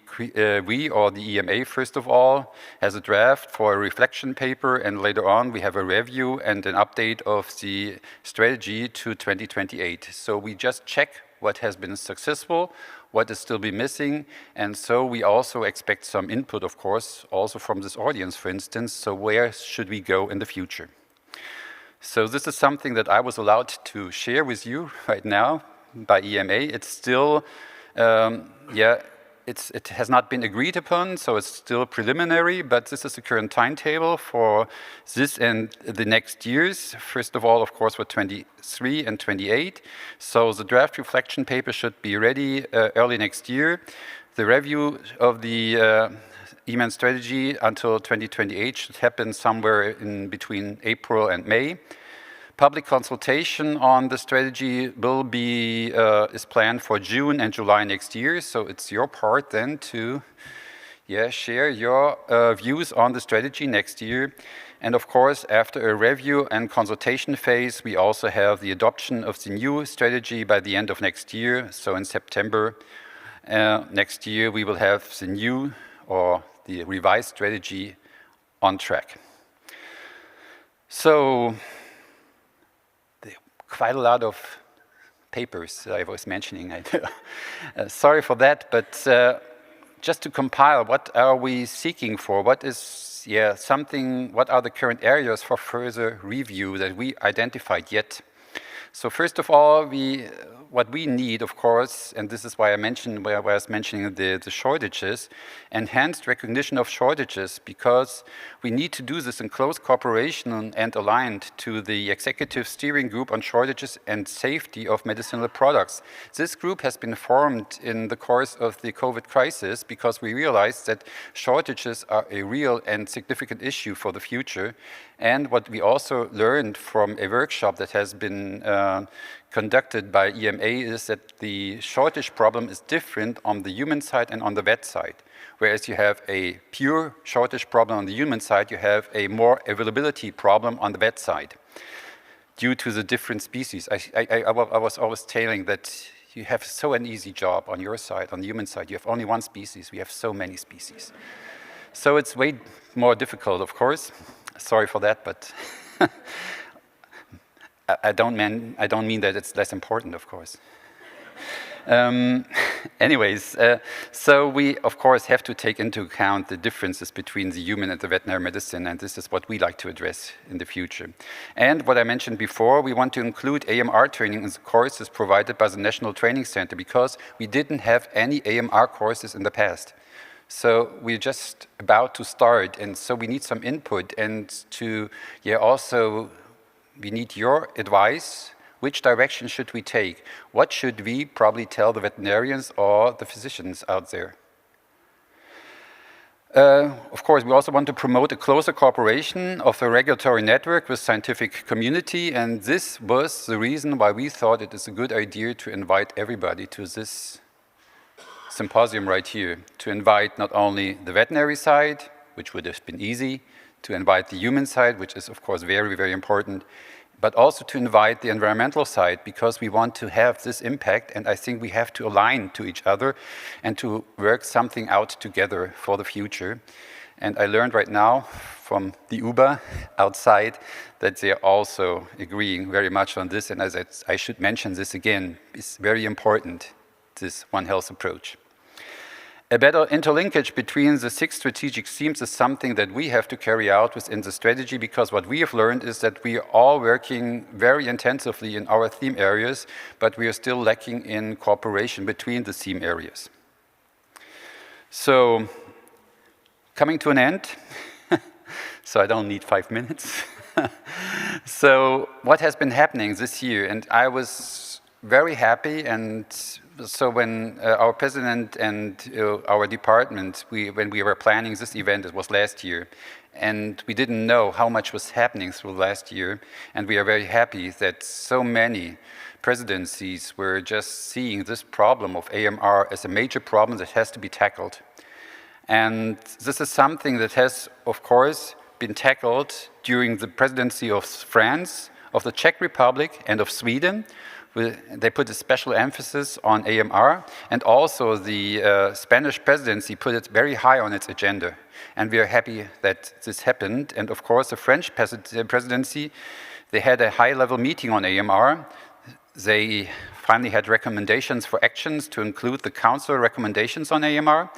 or the EMA, first of all, has a draft for a reflection paper, and later on we have a review and an update of the strategy to 2028. So we just check what has been successful, what is still be missing, and so we also expect some input, of course, also from this audience, for instance. So where should we go in the future? So this is something that I was allowed to share with you right now by EMA. It's still, it has not been agreed upon, so it's still preliminary, but this is the current timetable for this and the next years. First of all, of course, for 23 and 28. So the draft reflection paper should be ready early next year. The review of the EMANS strategy until 2028 should happen somewhere in between April and May. Public consultation on the strategy will be is planned for June and July next year. So it's your part then to share your views on the strategy next year. And of course, after a review and consultation phase, we also have the adoption of the new strategy by the end of next year. So in September next year, we will have the new or the revised strategy on track. So quite a lot of papers I was mentioning. Sorry for that, but just to compile, what are we seeking for? What is what are the current areas for further review that we identified yet? So first of all, what we need, of course, and this is why I was mentioning the shortages, enhanced recognition of shortages, because we need to do this in close cooperation and aligned to the Executive Steering Group on Shortages and Safety of Medicinal Products. This group has been formed in the course of the COVID crisis because we realized that shortages are a real and significant issue for the future. And what we also learned from a workshop that has been conducted by EMA is that the shortage problem is different on the human side and on the vet side. Whereas you have a pure shortage problem on the human side, you have a more availability problem on the vet side due to the different species. I was always telling that you have so an easy job on your side, on the human side. You have only one species, we have so many species. So it's way more difficult, of course. Sorry for that, but I don't mean that it's less important, of course. Anyways, so we, of course, have to take into account the differences between the human and the veterinary medicine, and this is what we like to address in the future. And what I mentioned before, we want to include AMR training in the courses provided by the National Training Center, because we didn't have any AMR courses in the past. So we're just about to start, and so we need some input, and to also we need your advice. Which direction should we take? What should we probably tell the veterinarians or the physicians out there? Of course, we also want to promote a closer cooperation of the regulatory network with scientific community, and this was the reason why we thought it is a good idea to invite everybody to this symposium right here, to invite not only the veterinary side, which would have been easy, to invite the human side, which is of course very, very important, but also to invite the environmental side, because we want to have this impact, and I think we have to align to each other and to work something out together for the future. And I learned right now from the Uber outside that they're also agreeing very much on this, and as I should mention this again, it's very important, this One Health approach. A better interlinkage between the 6 strategic themes is something that we have to carry out within the strategy, because what we have learned is that we are all working very intensively in our theme areas, but we are still lacking in cooperation between the theme areas. So, coming to an end, so I don't need 5 minutes. So, what has been happening this year? And I was very happy, and so when our president and our department, when we were planning this event, it was last year, and we didn't know how much was happening through last year, and we are very happy that so many presidencies were just seeing this problem of AMR as a major problem that has to be tackled. And this is something that has, of course, been tackled during the presidency of France, of the Czech Republic, and of Sweden. They put a special emphasis on AMR, and also the Spanish presidency put it very high on its agenda. And we are happy that this happened. And of course, the French presidency, they had a high-level meeting on AMR. They finally had recommendations for actions to include the Council recommendations on AMR.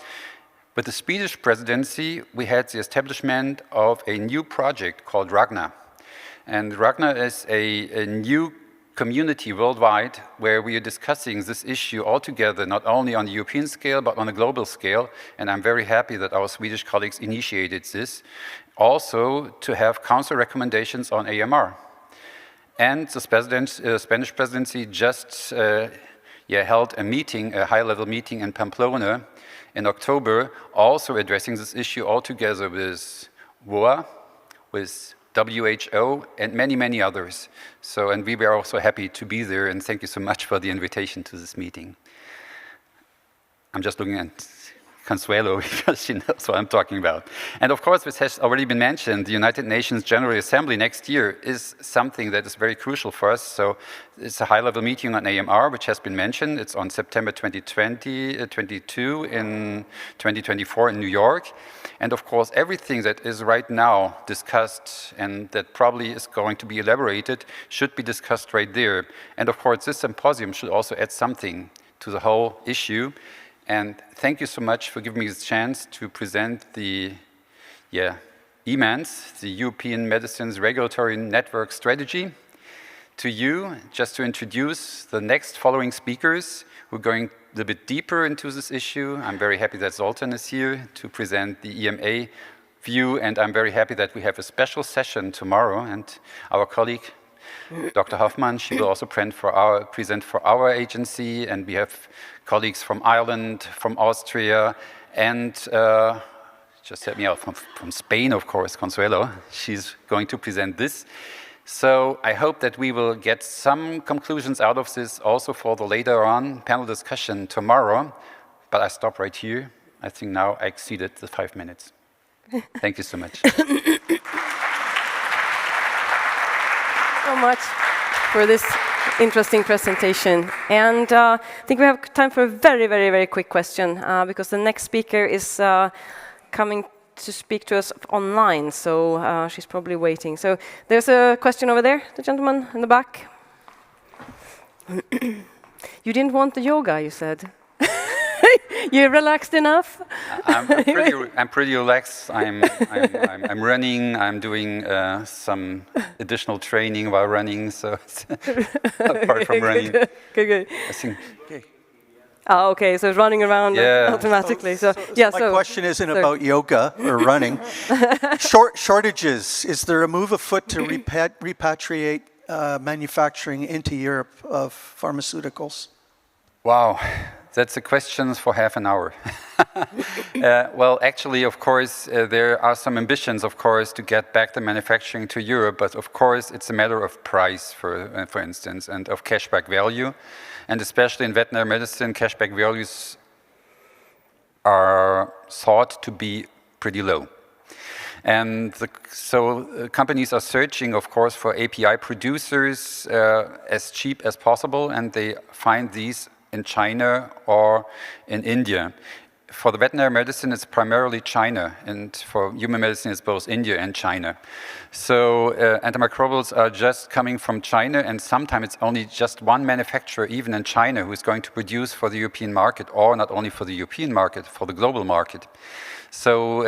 With the Swedish presidency, we had the establishment of a new project called RAGNA. And RAGNA is a new community worldwide where we are discussing this issue all together, not only on the European scale, but on a global scale. And I'm very happy that our Swedish colleagues initiated this. Also, to have council recommendations on AMR. And the Spanish presidency just held a meeting, a high-level meeting in Pamplona in October, also addressing this issue all together with WOAH, with WHO, and many, many others. So, and we were also happy to be there, and thank you so much for the invitation to this meeting. I'm just looking at Consuelo, because she knows what I'm talking about. And of course, this has already been mentioned, the United Nations General Assembly next year is something that is very crucial for us. So it's a high-level meeting on AMR, which has been mentioned. It's on September 2022 in 2024 in New York. And of course, everything that is right now discussed and that probably is going to be elaborated should be discussed right there. And of course, this symposium should also add something to the whole issue. And thank you so much for giving me this chance to present the EMANS, the European Medicines Regulatory Network Strategy, to you, just to introduce the next following speakers who are going a little bit deeper into this issue. I'm very happy that Zoltan is here to present the EMA view, and I'm very happy that we have a special session tomorrow, and our colleague, Dr. Hoffman, she will also present for our agency, and we have colleagues from Ireland, from Austria, and just help me out, from Spain, of course, Consuelo. She's going to present this. So I hope that we will get some conclusions out of this also for the later on panel discussion tomorrow, but I stop right here. I think now I exceeded the 5 minutes. Thank you so much. So much for this interesting presentation. And I think we have time for a very, very, very quick question because the next speaker is coming to speak to us online, so she's probably waiting. So there's a question over there, the gentleman in the back. You didn't want the yoga, you said. You're relaxed enough? I'm pretty relaxed. I'm running. I'm doing some additional training while running. So apart from running, good. I think. Okay, so it's running around automatically. So my question isn't about yoga or running. Shortages. Is there a move afoot to repatriate manufacturing into Europe of pharmaceuticals? Wow. That's a question for half an hour. Well, actually, of course, there are some ambitions, of course, to get back the manufacturing to Europe, but of course, it's a matter of price, for instance, and of cashback value. And especially in veterinary medicine, cashback values are thought to be pretty low. And so companies are searching, of course, for API producers as cheap as possible, and they find these in China or in India. For the veterinary medicine, it's primarily China, and for human medicine, it's both India and China. So antimicrobials are just coming from China, and sometimes it's only just one manufacturer, even in China, who is going to produce for the European market, or not only for the European market, for the global market. So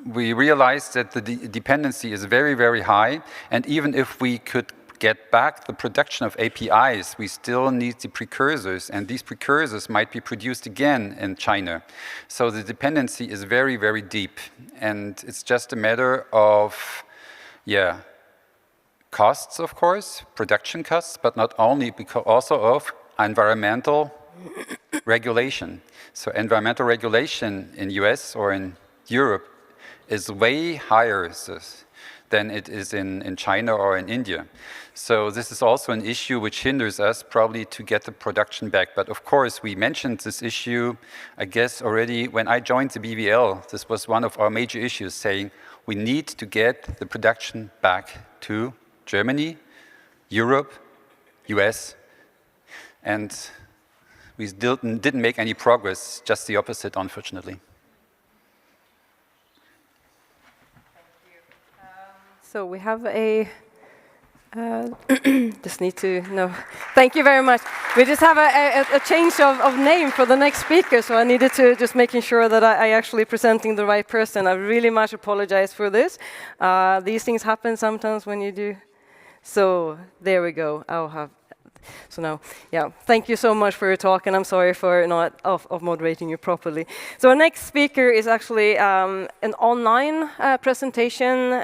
we realized that the dependency is very, very high, and even if we could get back the production of APIs, we still need the precursors, and these precursors might be produced again in China. So the dependency is very, very deep, and it's just a matter of, costs, of course, production costs, but not only, because also of environmental regulation. So environmental regulation in US or in Europe is way higher than it is in China or in India. So this is also an issue which hinders us probably to get the production back. But of course, we mentioned this issue, I guess, already when I joined the BVL. This was one of our major issues, saying we need to get the production back to Germany, Europe, US, and we still didn't make any progress, just the opposite, unfortunately. So we have just need to know. Thank you very much. We just have a change of name for the next speaker, so I needed to just making sure that I actually presenting the right person. I really much apologize for this. These things happen sometimes when you do So there we go. I'll have. So now, yeah, thank you so much for your talk, and I'm sorry for not of moderating you properly. So our next speaker is actually an online presentation.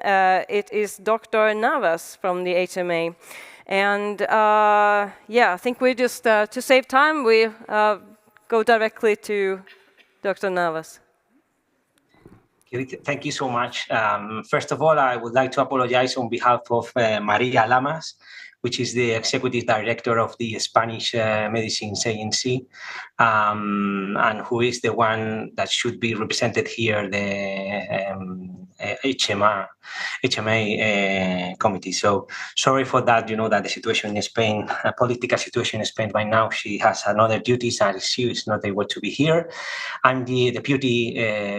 It is Dr. Navas from the HMA. And yeah, I think we just, to save time, we go directly to Dr. Navas. Thank you so much. First of all, I would like to apologize on behalf of Maria Lamas, which is the executive director of the Spanish Medicines Agency, and who is the one that should be represented here, the HMA committee. So sorry for that. You know that the situation in Spain, a political situation in Spain right now, she has another duties and she is not able to be here. I'm the deputy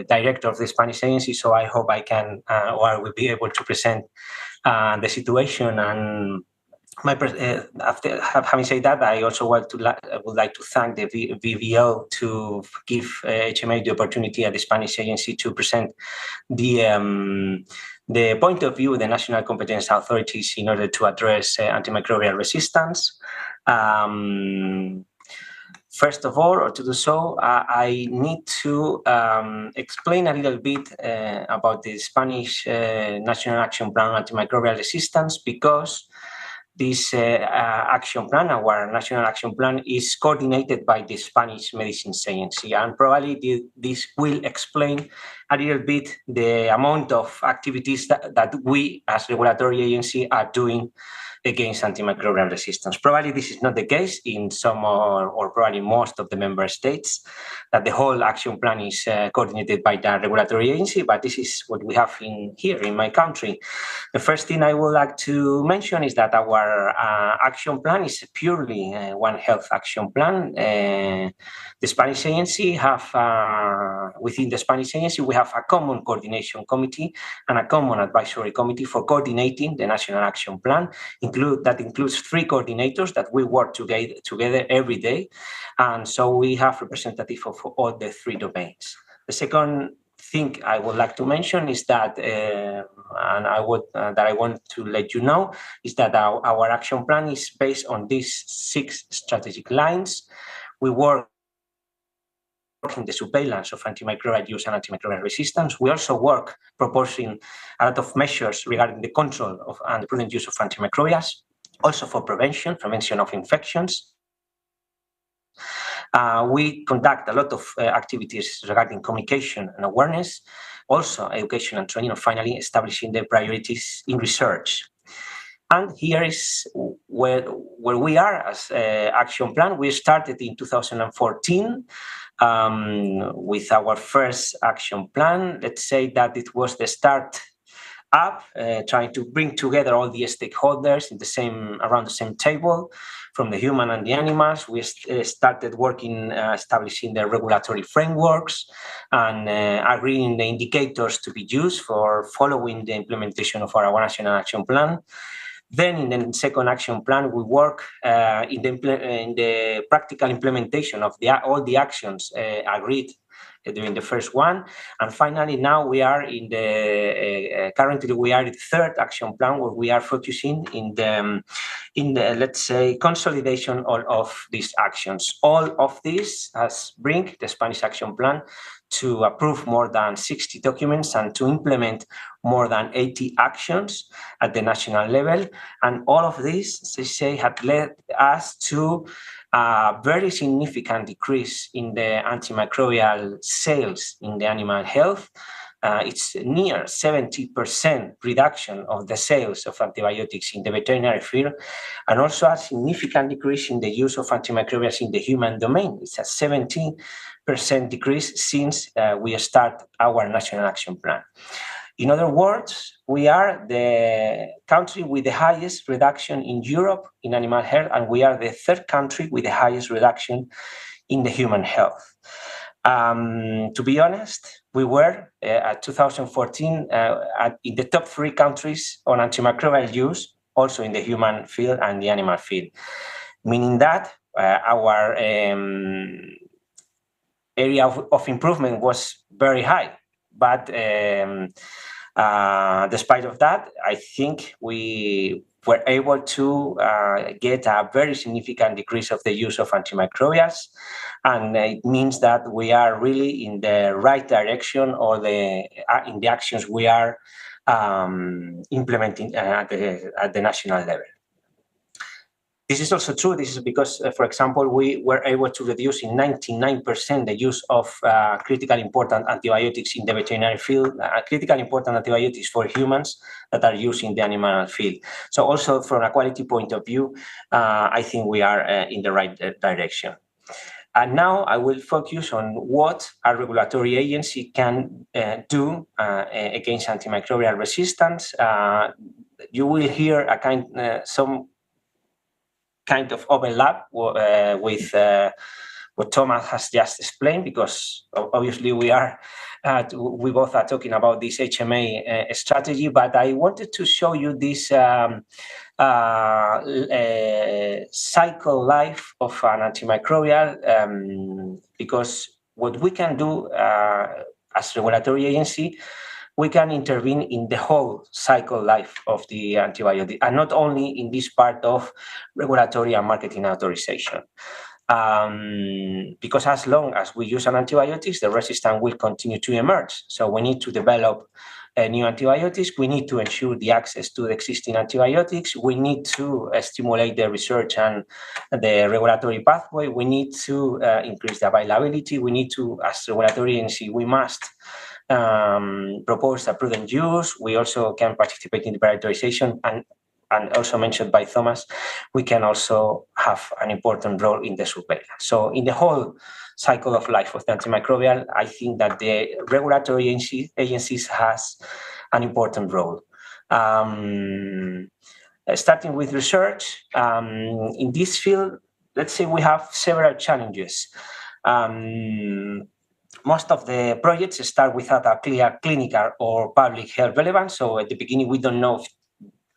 director of the Spanish agency, so I hope I can or I will be able to present the situation. And after having said that, I also would like to thank the VVO to give HMA the opportunity at the Spanish agency to present the point of view of the national competence authorities in order to address antimicrobial resistance. First of all, or to do so, I need to explain a little bit about the Spanish National Action Plan on Antimicrobial Resistance, because this action plan, our national action plan, is coordinated by the Spanish Medicines Agency, and probably this will explain a little bit the amount of activities that we as regulatory agency are doing against antimicrobial resistance. Probably this is not the case in some or probably most of the member states, that the whole action plan is coordinated by the regulatory agency, but this is what we have here in my country. The first thing I would like to mention is that our action plan is purely One Health action plan. The Spanish agency within the Spanish agency, we have a common coordination committee and a common advisory committee for coordinating the national action plan. That includes 3 coordinators that we work together every day. And so we have representatives of all the 3 domains. The second thing I would like to mention is that, and I want to let you know, is that our action plan is based on these 6 strategic lines. We work in the surveillance of antimicrobial use and antimicrobial resistance. We also work proposing a lot of measures regarding the control of and the prudent use of antimicrobials, also for prevention of infections. We conduct a lot of activities regarding communication and awareness, also education and training, and finally establishing the priorities in research. And here is where we are as action plan. We started in 2014 with our first action plan. Let's say that it was the start up, trying to bring together all the stakeholders around the same table, from the human and the animals. We started working, establishing the regulatory frameworks and agreeing the indicators to be used for following the implementation of our national action plan. Then in the second action plan, we work in the practical implementation of all the actions agreed during the first one. And finally, now we are currently we are in the third action plan, where we are focusing in the let's say, consolidation of these actions. All of this has bring the Spanish action plan to approve more than 60 documents and to implement more than 80 actions at the national level. And all of this, as I say, had led us to a very significant decrease in the antimicrobial sales in the animal health. It's near 70% reduction of the sales of antibiotics in the veterinary field, and also a significant decrease in the use of antimicrobials in the human domain. It's a 17% decrease since we start our national action plan. In other words, we are the country with the highest reduction in Europe in animal health, and we are the third country with the highest reduction in the human health. To be honest, we were at 2014 in the top 3 countries on antimicrobial use, also in the human field and the animal field, meaning that our area of improvement was very high. But despite of that, I think we were able to get a very significant decrease of the use of antimicrobials. And it means that we are really in the right direction, or in the actions we are implementing at the national level. This is also true. This is because, for example, we were able to reduce in 99% the use of critically important antibiotics in the veterinary field, critically important antibiotics for humans that are used in the animal field. So also from a quality point of view, I think we are in the right direction. And now I will focus on what a regulatory agency can do against antimicrobial resistance. You will hear some kind of overlap with what Thomas has just explained, because obviously we both are talking about this HMA strategy. But I wanted to show you this cycle life of an antimicrobial, because what we can do as regulatory agency, we can intervene in the whole cycle life of the antibiotic, and not only in this part of regulatory and marketing authorization. Because as long as we use an antibiotics, the resistance will continue to emerge. So we need to develop new antibiotics. We need to ensure the access to the existing antibiotics. We need to stimulate the research and the regulatory pathway. We need to increase the availability. We need to, as regulatory agency, we must propose a prudent use. We also can participate in the prioritization, and also mentioned by Thomas, we can also have an important role in the surveillance. So in the whole cycle of life of the antimicrobial, I think that the regulatory agencies has an important role. Starting with research, in this field, let's say we have several challenges. Most of the projects start without a clear clinical or public health relevance. So at the beginning, we don't know if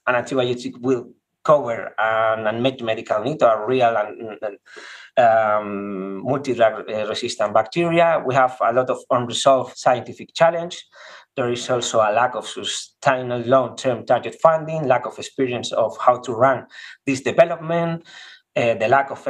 an antibiotic will cover an unmet medical need or real and multi-drug resistant bacteria. We have a lot of unresolved scientific challenge. There is also a lack of sustainable long-term target funding, lack of experience of how to run this development, the lack of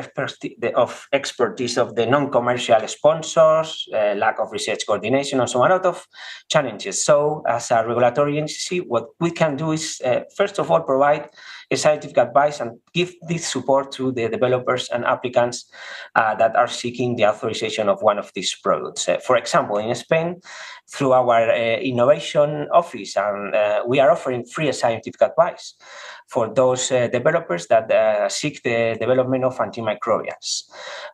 expertise of the non-commercial sponsors, lack of research coordination, and so on, a lot of challenges. So as a regulatory agency, what we can do is, first of all, provide a scientific advice and give this support to the developers and applicants that are seeking the authorization of one of these products. For example, in Spain, through our innovation office, and we are offering free scientific advice for those developers that seek the development of antimicrobials.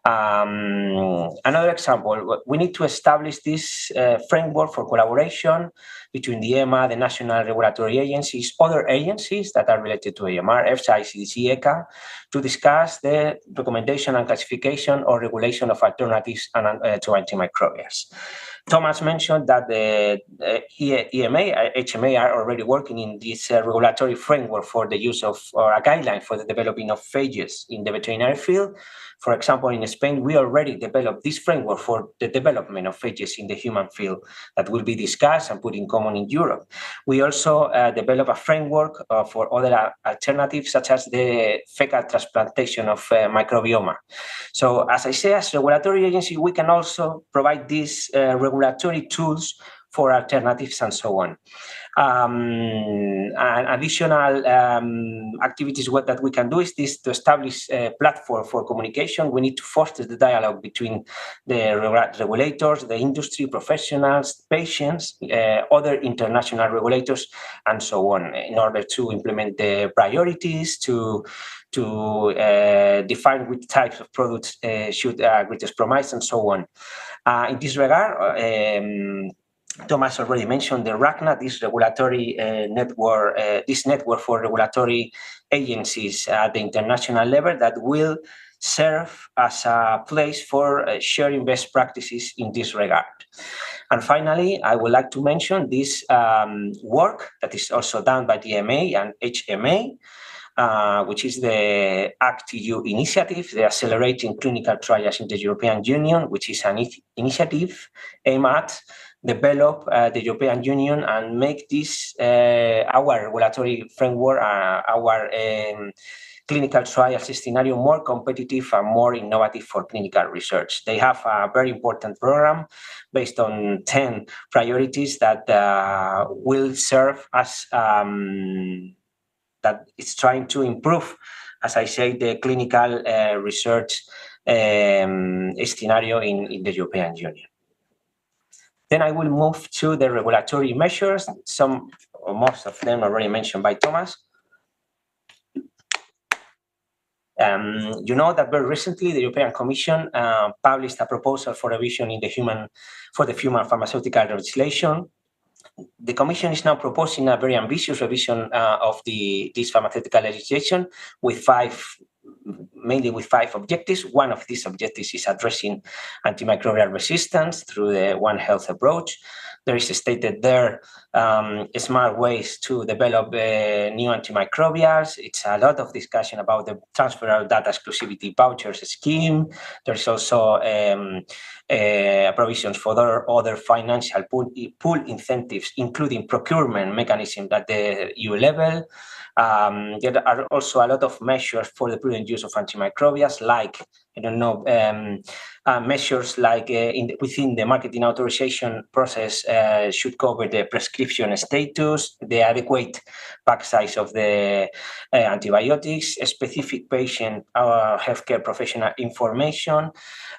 Another example, we need to establish this framework for collaboration between the EMA, the national regulatory agencies, other agencies that are related to AMR, EFSA, CDC, ECA, to discuss the recommendation and classification or regulation of alternatives to antimicrobials. Thomas mentioned that the EMA, HMA are already working in this regulatory framework for the use of, or a guideline for the developing of phages in the veterinary field. For example, in Spain, we already developed this framework for the development of phages in the human field that will be discussed and put in common in Europe. We also develop a framework for other alternatives, such as the fecal transplantation of microbiome. So, as I say, as a regulatory agency, we can also provide these regulatory tools for alternatives and so on. And additional activities that we can do is this: to establish a platform for communication. We need to foster the dialogue between the regulators, the industry, professionals, patients, other international regulators, and so on, in order to implement the priorities, to define which types of products should greatest promise, and so on. In this regard, Thomas already mentioned the RACNA, this regulatory network, this network for regulatory agencies at the international level that will serve as a place for sharing best practices in this regard. And finally, I would like to mention this work that is also done by the EMA and HMA, which is the ACT-EU initiative, the Accelerating Clinical Trials in the European Union, which is an initiative aimed at develop the European Union and make this our regulatory framework, our clinical trial scenario more competitive and more innovative for clinical research. They have a very important program based on 10 priorities that will serve as that is trying to improve, as I say, the clinical research scenario in the European Union. Then I will move to the regulatory measures, some or most of them already mentioned by Thomas. You know that very recently the European Commission published a proposal for revision in the human pharmaceutical legislation. The Commission is now proposing a very ambitious revision of this pharmaceutical legislation with mainly with 5 objectives. One of these objectives is addressing antimicrobial resistance through the One Health approach. There is stated there smart ways to develop new antimicrobials. It's a lot of discussion about the transfer of data exclusivity vouchers scheme. There's also provisions for other financial pool incentives, including procurement mechanisms at the EU level. There are also a lot of measures for the prudent use of antimicrobials, like, I don't know, measures like within the marketing authorization process should cover the prescription status, the adequate pack size of the antibiotics, specific patient or healthcare professional information,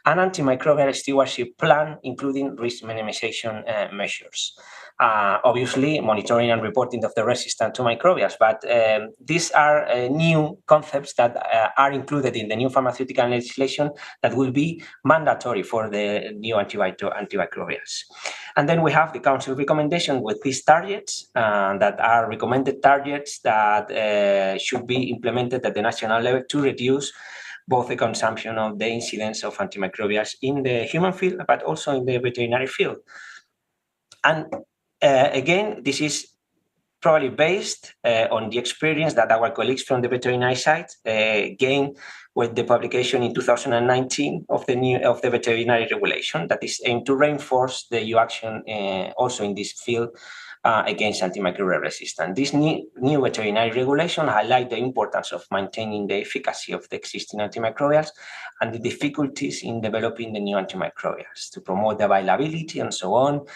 an antimicrobial stewardship plan, including risk minimization measures. Obviously, monitoring and reporting of the resistant to microbials, but these are new concepts that are included in the new pharmaceutical legislation that will be mandatory for the new antimicrobials. And then we have the Council recommendation with these targets that are recommended targets that should be implemented at the national level to reduce both the consumption of the incidence of antimicrobials in the human field, but also in the veterinary field. And again, this is probably based on the experience that our colleagues from the veterinary side gained with the publication in 2019 of the veterinary regulation that is aimed to reinforce the EU action also in this field against antimicrobial resistance. This new veterinary regulation highlights the importance of maintaining the efficacy of the existing antimicrobials and the difficulties in developing the new antimicrobials to promote the availability and so on.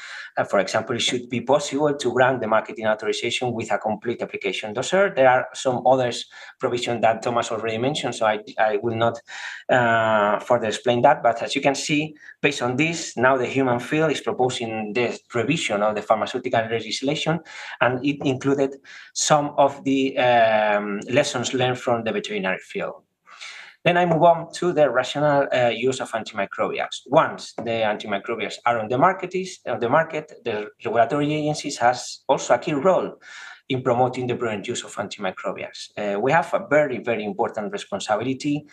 For example, it should be possible to grant the marketing authorization with a complete application dossier. There are some others provisions that Thomas already mentioned, so I will not further explain that. But as you can see, based on this, now the human field is proposing the revision of the pharmaceutical legislation, and it included some of the lessons learned from the veterinary field. Then I move on to the rational use of antimicrobials. Once the antimicrobials are on the market, the regulatory agencies has also a key role in promoting the prudent use of antimicrobials. We have a very, very important responsibility,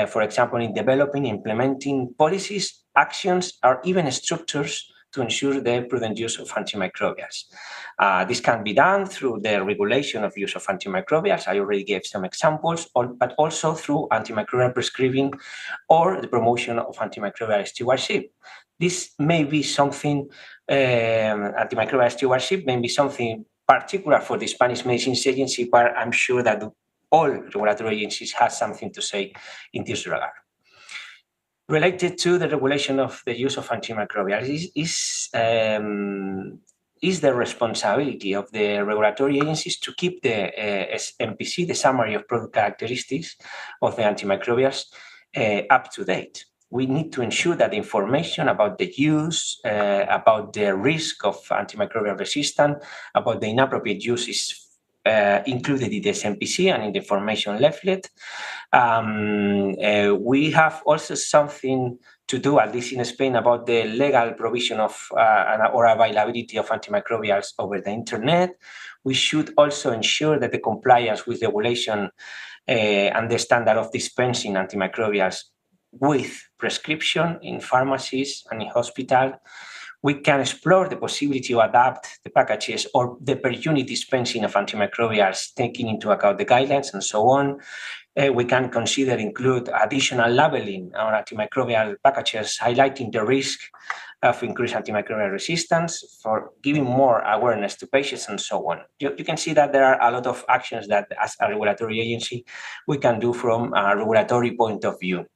for example, in developing, implementing policies, actions, or even structures to ensure the prudent use of antimicrobials. This can be done through the regulation of use of antimicrobials. I already gave some examples, but also through antimicrobial prescribing or the promotion of antimicrobial stewardship. This may be something, antimicrobial stewardship may be something particular for the Spanish Medicines Agency, but I'm sure that all regulatory agencies have something to say in this regard. Related to the regulation of the use of antimicrobials is the responsibility of the regulatory agencies to keep the MPC, the summary of product characteristics of the antimicrobials, up to date. We need to ensure that the information about the use, about the risk of antimicrobial resistance, about the inappropriate use is included in the SMPC and in the information leaflet. We have also something to do, at least in Spain, about the legal provision of or availability of antimicrobials over the internet. We should also ensure that the compliance with regulation and the standard of dispensing antimicrobials with prescription in pharmacies and in hospitals. We can explore the possibility to adapt the packages or the per unit dispensing of antimicrobials, taking into account the guidelines and so on. we can consider include additional labeling on antimicrobial packages, highlighting the risk of increased antimicrobial resistance, for giving more awareness to patients and so on. You can see that there are a lot of actions that as a regulatory agency we can do from a regulatory point of view.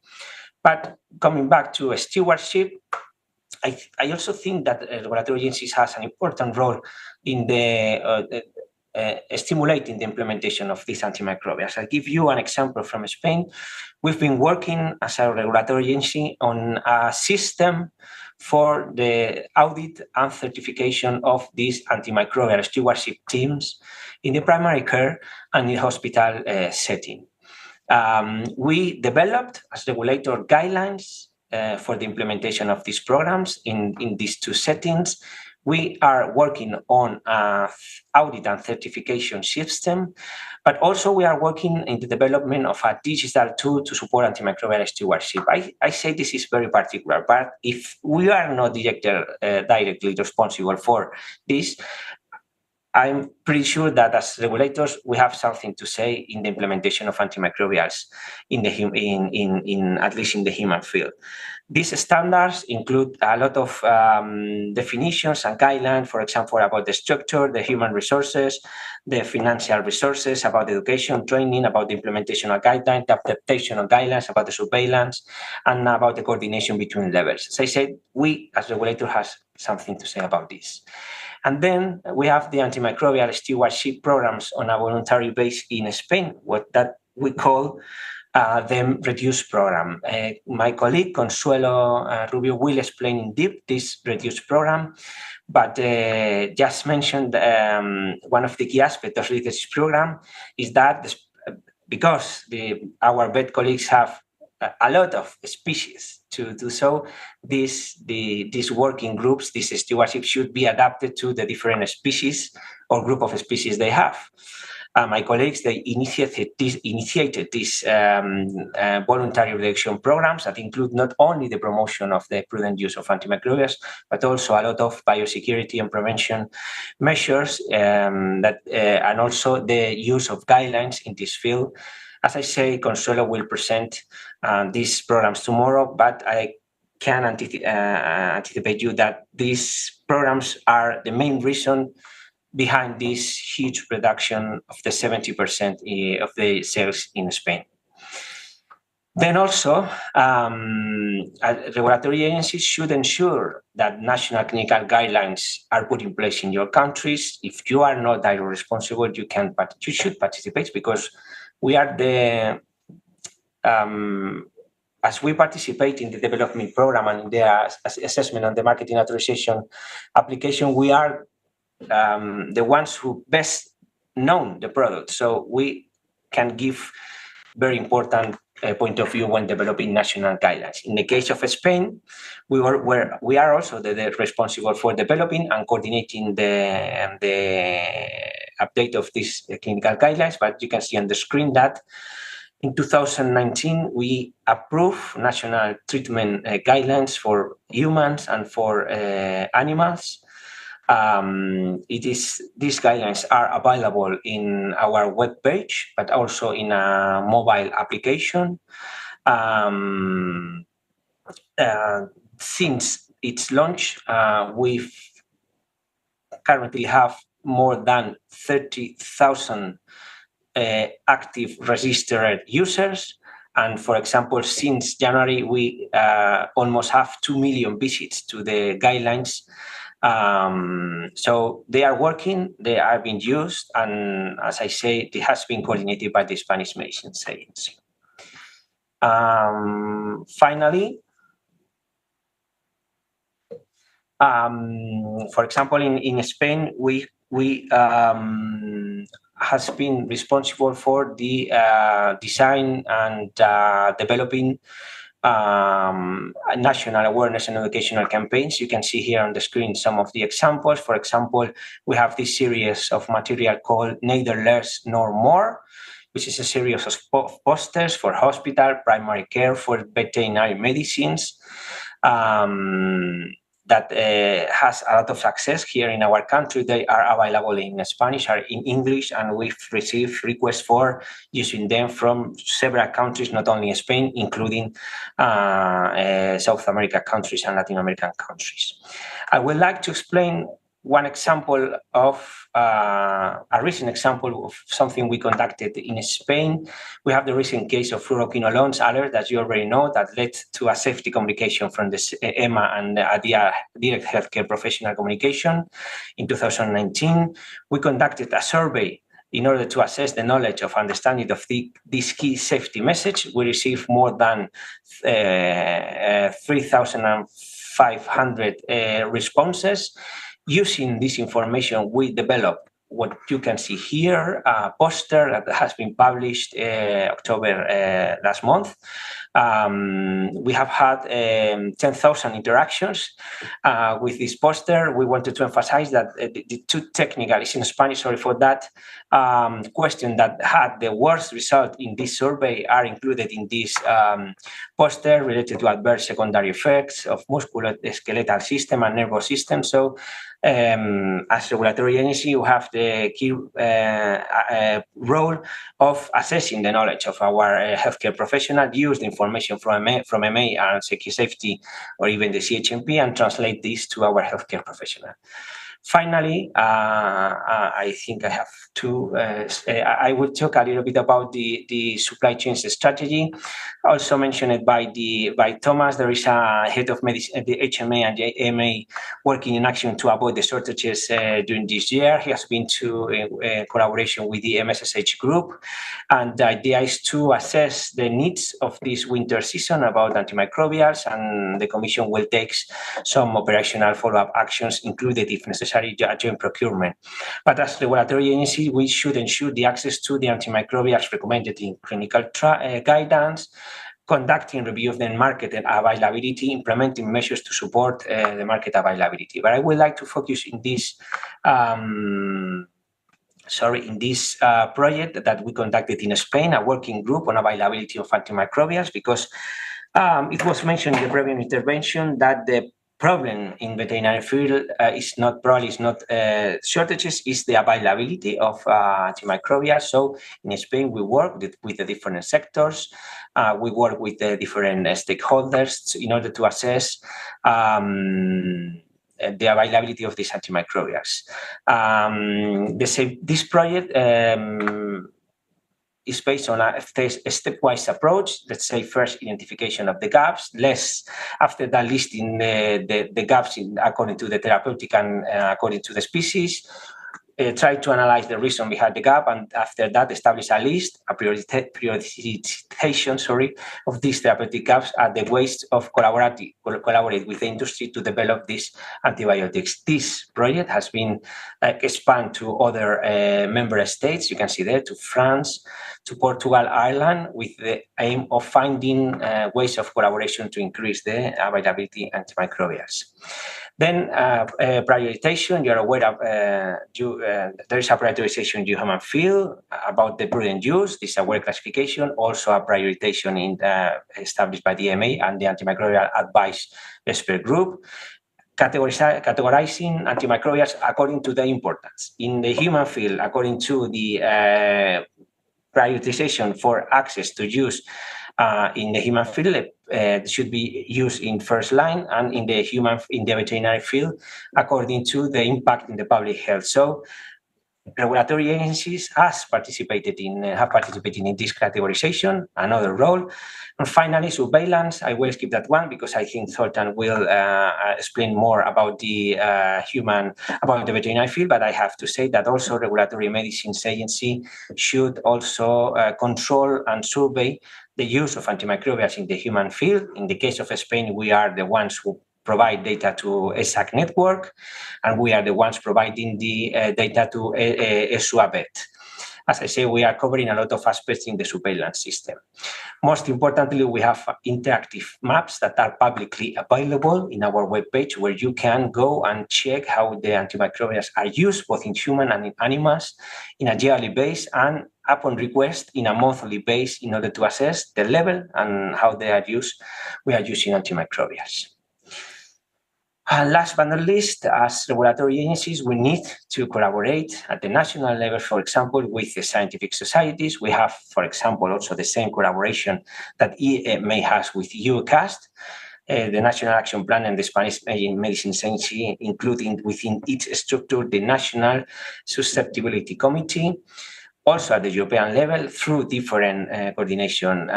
But coming back to stewardship, I also think that regulatory agencies has an important role in the stimulating the implementation of these antimicrobials. I'll give you an example from Spain. We've been working as a regulatory agency on a system for the audit and certification of these antimicrobial stewardship teams in the primary care and the hospital setting. We developed, as regulator, guidelines for the implementation of these programs in these two settings. We are working on an audit and certification system, but also we are working in the development of a digital tool to support antimicrobial stewardship. I say this is very particular, but if we are not directly responsible for this, I'm pretty sure that as regulators, we have something to say in the implementation of antimicrobials at least in the human field. These standards include a lot of definitions and guidelines, for example, about the structure, the human resources, the financial resources, about education, training, about the implementation of guidelines, the adaptation of guidelines, about the surveillance, and about the coordination between levels. As I said, we as regulators have something to say about this. And then we have the antimicrobial stewardship programs on a voluntary base in Spain, what that we call the REDUCE program. My colleague Consuelo Rubio will explain in depth this REDUCE program, but just mentioned one of the key aspects of this program is that because our vet colleagues have a lot of species to do so, these working groups, this stewardship should be adapted to the different species or group of species they have. My colleagues, they initiated these voluntary reduction programs that include not only the promotion of the prudent use of antimicrobials, but also a lot of biosecurity and prevention measures, and also the use of guidelines in this field. As I say, Consuelo will present these programs tomorrow, but I can anticipate you that these programs are the main reason behind this huge reduction of the 70% of the sales in Spain. Then also, regulatory agencies should ensure that national clinical guidelines are put in place in your countries. If you are not directly responsible, you should participate, because we are as we participate in the development program and the assessment on the marketing authorization application, we are the ones who best know the product. So we can give very important point of view when developing national guidelines. In the case of Spain, we are also responsible for developing and coordinating the update of these clinical guidelines, but you can see on the screen that in 2019, we approved national treatment guidelines for humans and for animals. These guidelines are available in our web page, but also in a mobile application. Since its launch, we currently have more than 30,000 active registered users. And for example, since January, we almost have 2 million visits to the guidelines. So they are working, they are being used, and as I say, it has been coordinated by the Spanish Medicines Agency. Finally, for example, in Spain, we has been responsible for the design and developing national awareness and educational campaigns. You can see here on the screen some of the examples. For example, we have this series of material called Neither Less Nor More, which is a series of posters for hospital, primary care, for veterinary medicines. that has a lot of success here in our country. They are available in Spanish or in English, and we've received requests for using them from several countries, not only Spain, including South America countries and Latin American countries. I would like to explain one example of a recent example of something we conducted in Spain. We have the recent case of fluoroquinolones alert that you already know that led to a safety communication from the EMA and a direct healthcare professional communication in 2019. We conducted a survey in order to assess the knowledge of understanding of this key safety message. We received more than 3,500 responses. Using this information, we developed what you can see here, a poster that has been published October last month. We have had 10,000 interactions with this poster. We wanted to emphasize that the two technical, it's in Spanish, sorry for that, question that had the worst result in this survey are included in this poster related to adverse secondary effects of musculoskeletal system and nervous system. So as regulatory agency, you have the key role of assessing the knowledge of our healthcare professionals, use the information from MA and Security Safety or even the CHMP and translate this to our healthcare professional. Finally, I think I have to, I will talk a little bit about the supply chain strategy. Also mentioned by Thomas, there is a head of medicine, the HMA and the AMA working in action to avoid the shortages during this year. He has been to collaboration with the MSSH group, and the idea is to assess the needs of this winter season about antimicrobials, and the Commission will take some operational follow-up actions, included if necessary joint procurement. But as regulatory agency, we should ensure the access to the antimicrobials recommended in clinical guidance, conducting review of the market availability, implementing measures to support the market availability. But I would like to focus in this project that we conducted in Spain, a working group on availability of antimicrobials, because it was mentioned in the previous intervention that the problem in veterinary field is not shortages, is the availability of antimicrobials. So in Spain, we work with the different sectors. We work with the different stakeholders in order to assess the availability of these antimicrobials. This project is based on a stepwise approach. Let's say first identification of the gaps, after that listing the gaps according to the therapeutic and according to the species. Try to analyze the reason behind the gap, and after that establish a list, a prioritization, of these therapeutic gaps at the ways of collaborate with the industry to develop these antibiotics. This project has been expanded to other member states. You can see there, to France, to Portugal, Ireland, with the aim of finding ways of collaboration to increase the availability of antimicrobials. Then prioritization, you're aware of, there is a prioritization in human field about the prudent use. This is a well classification, also a prioritization established by the EMA and the Antimicrobial Advice Expert Group. Categorizing antimicrobials according to the importance. In the human field, according to the prioritization for access to use in the human field, should be used in first line, and in the veterinary field, according to the impact in the public health. So, regulatory agencies have participated in this categorization, another role. And finally, surveillance. I will skip that one because I think Zoltan will explain more about the veterinary field. But I have to say that also regulatory medicines agency should also control and survey the use of antimicrobials in the human field. In the case of Spain, we are the ones who provide data to ESAC network, and we are the ones providing the data to ESUAVET. As I say, we are covering a lot of aspects in the surveillance system. Most importantly, we have interactive maps that are publicly available in our webpage, where you can go and check how the antimicrobials are used, both in human and in animals, in a yearly basis, and upon request in a monthly basis, in order to assess the level and how they are used. We are using antimicrobials. Last but not least, as regulatory agencies, we need to collaborate at the national level, for example, with the scientific societies. We have, for example, also the same collaboration that EMA has with EUCAST, the National Action Plan and the Spanish Medicine Agency, including within each structure the National Susceptibility Committee. Also at the European level, through different coordination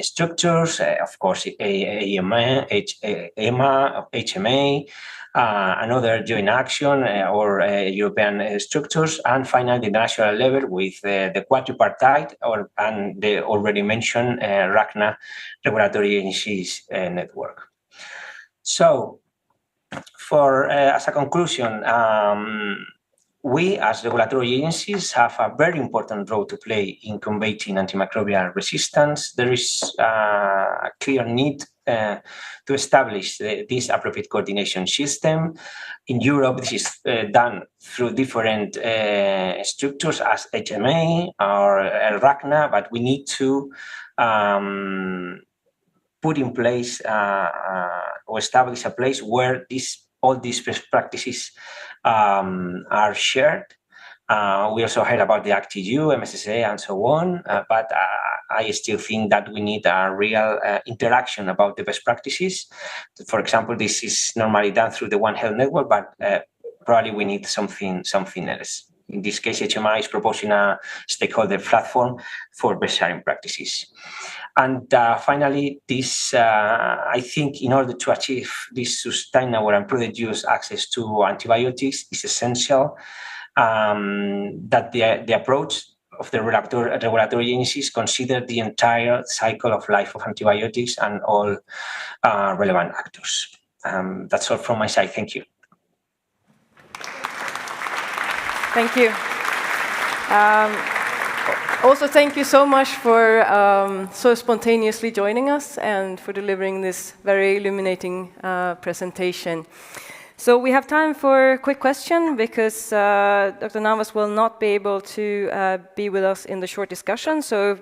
structures, of course, EMA, HMA, another joint action or European structures, and finally the national level with the quadripartite and the already mentioned RACNA regulatory agencies network. So, as a conclusion, we, as regulatory agencies, have a very important role to play in combating antimicrobial resistance. There is a clear need to establish this appropriate coordination system. In Europe, this is done through different structures as HMA or RACNA, but we need to put in place or establish a place where all these best practices are shared. We also heard about the ACT-EU, MSSA, and so on, but I still think that we need a real interaction about the best practices. For example, this is normally done through the One Health Network, but probably we need something else. In this case, HMI is proposing a stakeholder platform for best sharing practices. And finally, this, I think in order to achieve this sustainable and prudent use access to antibiotics, is essential that the approach of the regulatory agencies consider the entire cycle of life of antibiotics and all relevant actors. That's all from my side. Thank you. Thank you. Also, thank you so much for so spontaneously joining us and for delivering this very illuminating presentation. So we have time for a quick question because Dr. Navas will not be able to be with us in the short discussion. So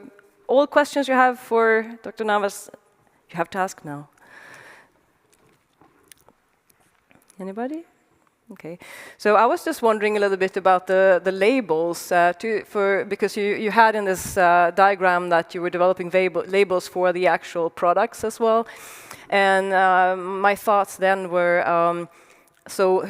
all questions you have for Dr. Navas, you have to ask now. Anybody? Okay, so I was just wondering a little bit about the labels, because you had in this diagram that you were developing labels for the actual products as well, and my thoughts then were, so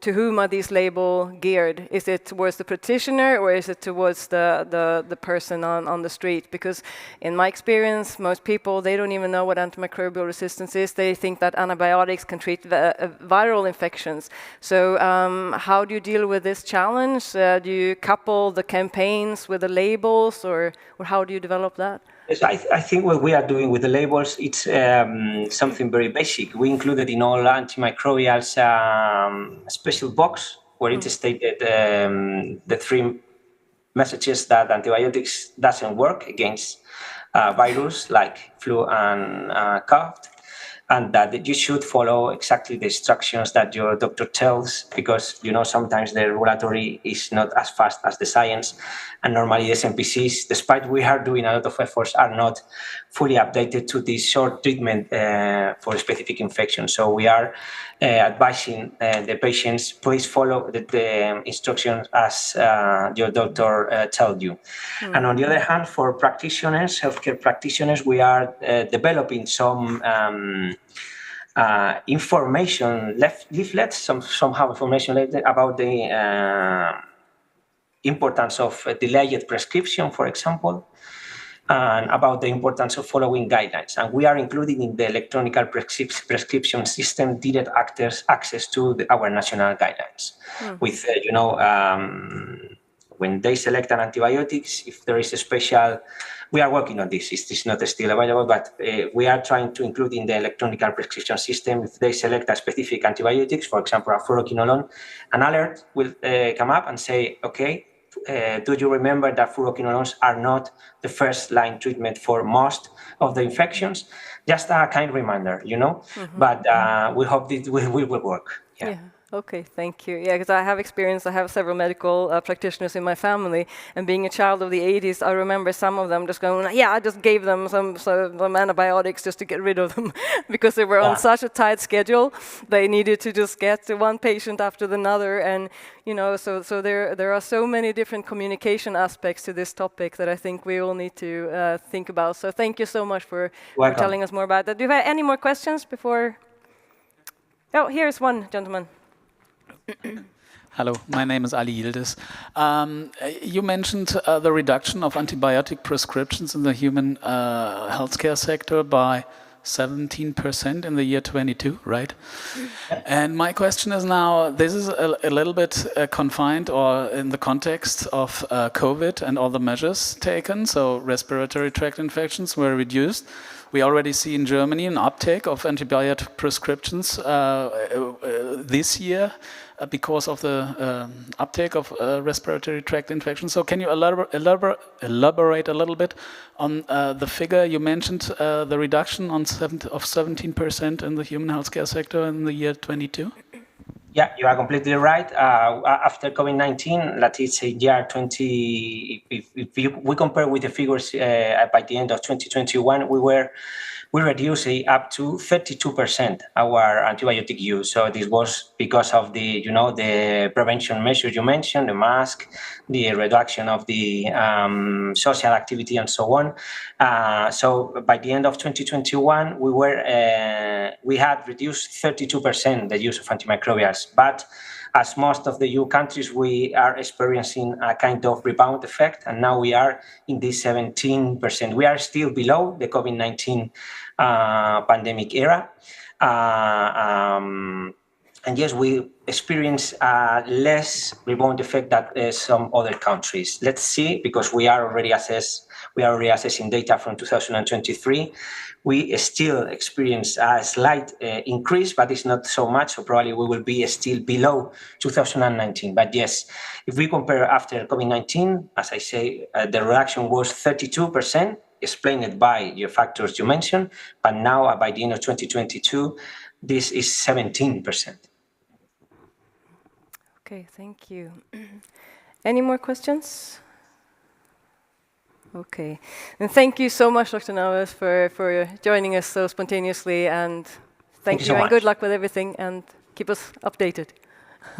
to whom are these labels geared? Is it towards the practitioner or is it towards the person on the street? Because in my experience, most people, they don't even know what antimicrobial resistance is. They think that antibiotics can treat viral infections. So how do you deal with this challenge? Do you couple the campaigns with the labels, or how do you develop that? Yes, I think what we are doing with the labels, it's something very basic. We included in all antimicrobials a special box where it stated the 3 messages that antibiotics doesn't work against virus like flu and cough, and that you should follow exactly the instructions that your doctor tells, because sometimes the regulatory is not as fast as the science, and normally the SMPCs, despite we are doing a lot of efforts, are not fully updated to this short treatment for specific infections. So we are advising the patients, please follow the instructions as your doctor tells you. And on the other hand, for practitioners, healthcare practitioners, we are developing some information leaflets, somehow information about the importance of delayed prescription, for example, and about the importance of following guidelines. And we are including in the electronic prescription system direct access to our national guidelines. With, when they select an antibiotics, if there is a special, we are working on this, it's not still available, but we are trying to include in the electronic prescription system, if they select a specific antibiotics, for example, a fluoroquinolone, an alert will come up and say, okay, do you remember that fluoroquinolones are not the first line treatment for most of the infections? Just a kind reminder, but we hope this will work. Yeah. Okay, thank you. Yeah, because I have experience, I have several medical practitioners in my family, and being a child of the 80s, I remember some of them just going, yeah, I just gave them some antibiotics just to get rid of them, because they were on such a tight schedule, they needed to just get to one patient after another, and so there are so many different communication aspects to this topic that I think we all need to think about. So thank you so much for telling us more about that. Do you have any more questions before? Oh, here's one gentleman. Hello, my name is Ali Yildiz. You mentioned the reduction of antibiotic prescriptions in the human healthcare sector by 17% in the year 22, right? And my question is now, this is a little bit confined or in the context of COVID and all the measures taken, so respiratory tract infections were reduced. We already see in Germany an uptake of antibiotic prescriptions this year because of the uptake of respiratory tract infections. So can you elaborate a little bit on the figure you mentioned, the reduction of 17% in the human healthcare sector in the year 22? Yeah, you are completely right. After COVID-19, that is a year 20, if we compare with the figures by the end of 2021, we reduced up to 32% our antibiotic use. So this was because of the, the prevention measures you mentioned, the mask, the reduction of the social activity and so on. So by the end of 2021, we had reduced 32% the use of antimicrobials. But as most of the EU countries, we are experiencing a kind of rebound effect, and now we are in this 17%. We are still below the COVID-19 pandemic era. And yes, we experience less rebound effect than some other countries. Let's see, because we are already assessing data from 2023. We still experience a slight increase, but it's not so much. So probably we will be still below 2019. But yes, if we compare after COVID-19, as I say, the reduction was 32%, explained by the factors you mentioned. But now, by the end of 2022, this is 17%. Okay, thank you. Any more questions? Okay, and thank you so much, Dr. Navas, for joining us so spontaneously, and thank you so and much. Good luck with everything, and keep us updated.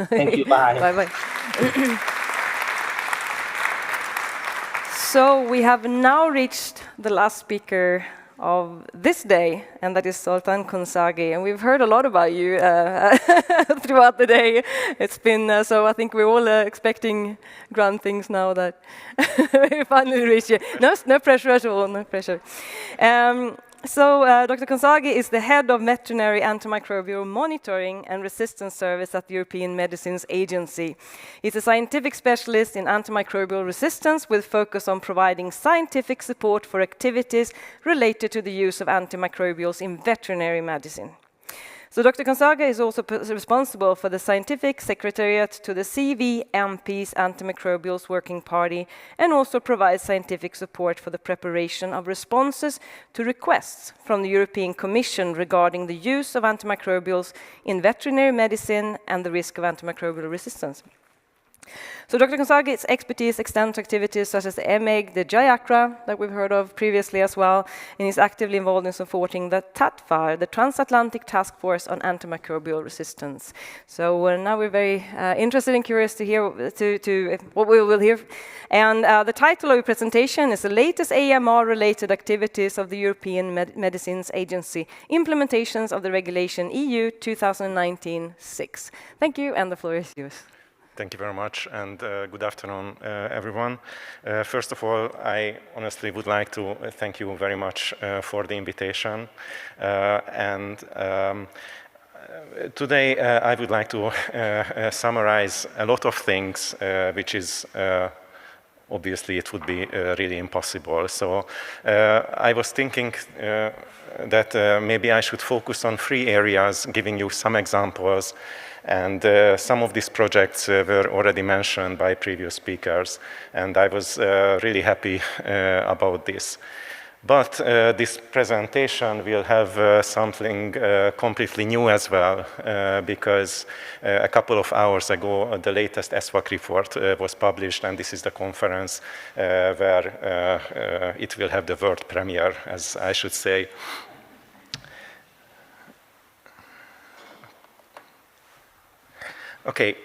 Thank you, bye. Bye-bye. So we have now reached the last speaker of this day, and that is Zoltan Kunsagi. And we've heard a lot about you throughout the day. It's been, so I think we're all expecting grand things now that we finally reached you. No pressure at all, no pressure. So Dr. Kunsagi is the head of veterinary antimicrobial monitoring and resistance service at the European Medicines Agency. He's a scientific specialist in antimicrobial resistance with focus on providing scientific support for activities related to the use of antimicrobials in veterinary medicine. So Dr. Kunsagi is also responsible for the scientific secretariat to the CVMP's Antimicrobials Working Party, and also provides scientific support for the preparation of responses to requests from the European Commission regarding the use of antimicrobials in veterinary medicine and the risk of antimicrobial resistance. So Dr. Kunsagi's expertise extends to activities such as the EMEG, the JIACRA that we've heard of previously as well, and is actively involved in supporting the TATFAR, the Transatlantic Task Force on Antimicrobial Resistance. So now we're very interested and curious to hear what we will hear. And the title of your presentation is the latest AMR-related activities of the European Medicines Agency, implementations of the regulation EU 2019-6. Thank you, and the floor is yours. Thank you very much, and good afternoon, everyone. First of all, I honestly would like to thank you very much for the invitation. Today, I would like to summarize a lot of things, which is obviously it would be really impossible. So I was thinking that maybe I should focus on 3 areas, giving you some examples. And some of these projects were already mentioned by previous speakers, and I was really happy about this. But this presentation will have something completely new as well, because a couple of hours ago, the latest ESVAC report was published, and this is the conference where it will have the world premiere, as I should say. Okay,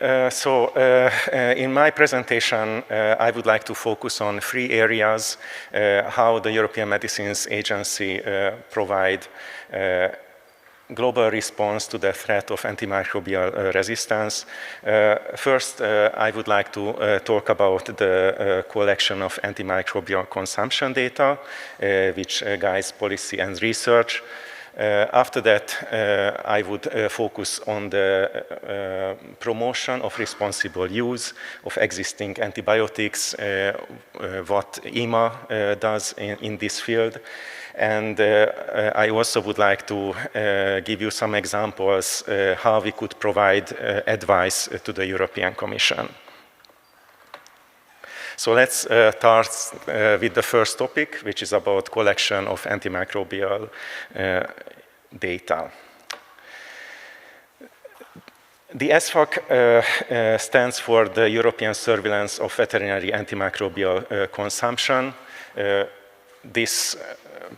in my presentation, I would like to focus on 3 areas, how the European Medicines Agency provide global response to the threat of antimicrobial resistance. First, I would like to talk about the collection of antimicrobial consumption data, which guides policy and research. After that, I would focus on the promotion of responsible use of existing antibiotics, what EMA does in this field. And I also would like to give you some examples how we could provide advice to the European Commission. So let's start with the first topic, which is about collection of antimicrobial data. The ESVAC stands for the European Surveillance of Veterinary Antimicrobial Consumption. This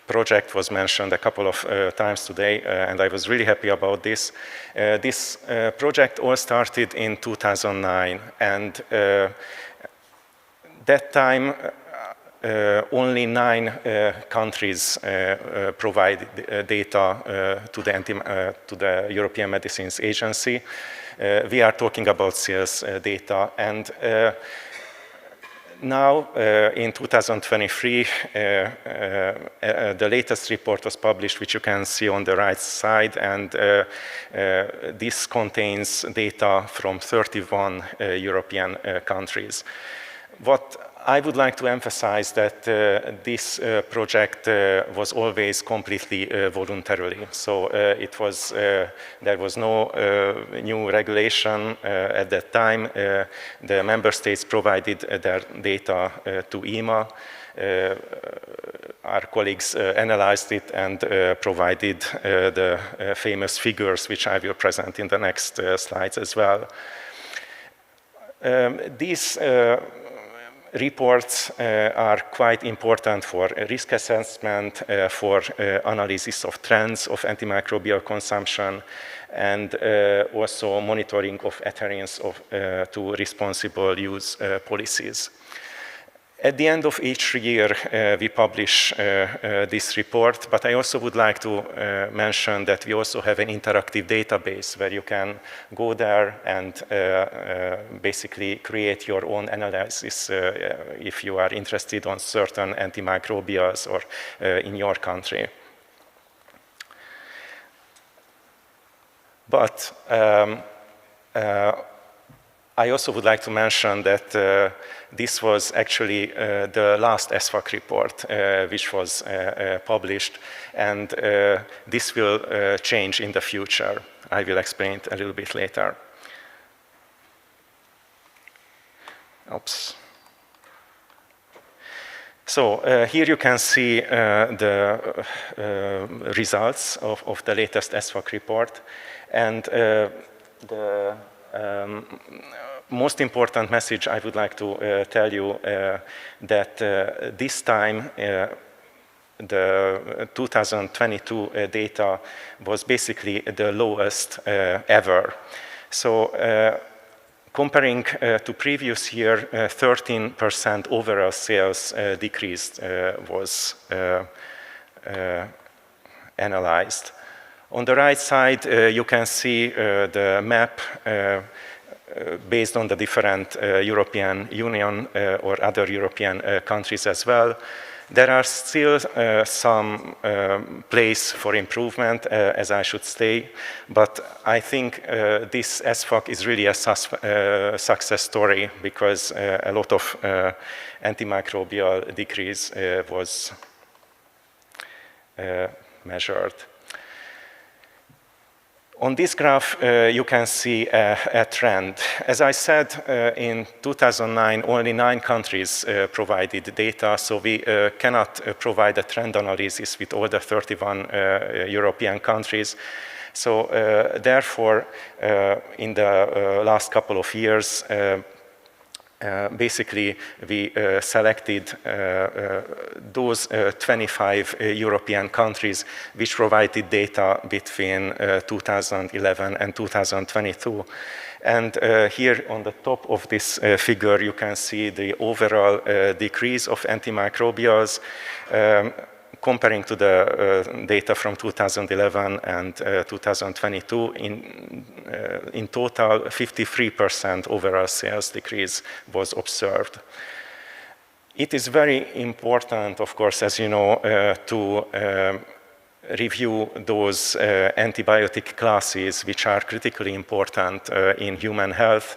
project was mentioned a couple of times today, and I was really happy about this. This project all started in 2009, and that time, only 9 countries provide data to the European Medicines Agency. We are talking about sales data, and now, in 2023, the latest report was published, which you can see on the right side, and this contains data from 31 European countries. What I would like to emphasize that this project was always completely voluntarily. So there was no new regulation at that time. The member states provided their data to EMA. Our colleagues analyzed it and provided the famous figures, which I will present in the next slides as well. These reports are quite important for risk assessment, for analysis of trends of antimicrobial consumption, and also monitoring of adherence to responsible use policies. At the end of each year, we publish this report, but I also would like to mention that we also have an interactive database where you can go there and basically create your own analysis if you are interested on certain antimicrobials or in your country. But I also would like to mention that this was actually the last ESVAC report which was published, and this will change in the future. I will explain it a little bit later. Oops. So here you can see the results of the latest ESVAC report, and the most important message I would like to tell you that this time the 2022 data was basically the lowest ever. So comparing to previous year, 13% overall sales decrease was analyzed. On the right side, you can see the map based on the different European Union or other European countries as well. There are still some place for improvement, as I should say, but I think this ESVAC is really a success story because a lot of antimicrobial decrease was measured. On this graph, you can see a trend. As I said, in 2009, only 9 countries provided data, so we cannot provide a trend analysis with all the 31 European countries. So therefore, in the last couple of years, basically, we selected those 25 European countries which provided data between 2011 and 2022. And here on the top of this figure, you can see the overall decrease of antimicrobials comparing to the data from 2011 and 2022. In total, 53% overall sales decrease was observed. It is very important, of course, as you know, to review those antibiotic classes which are critically important in human health.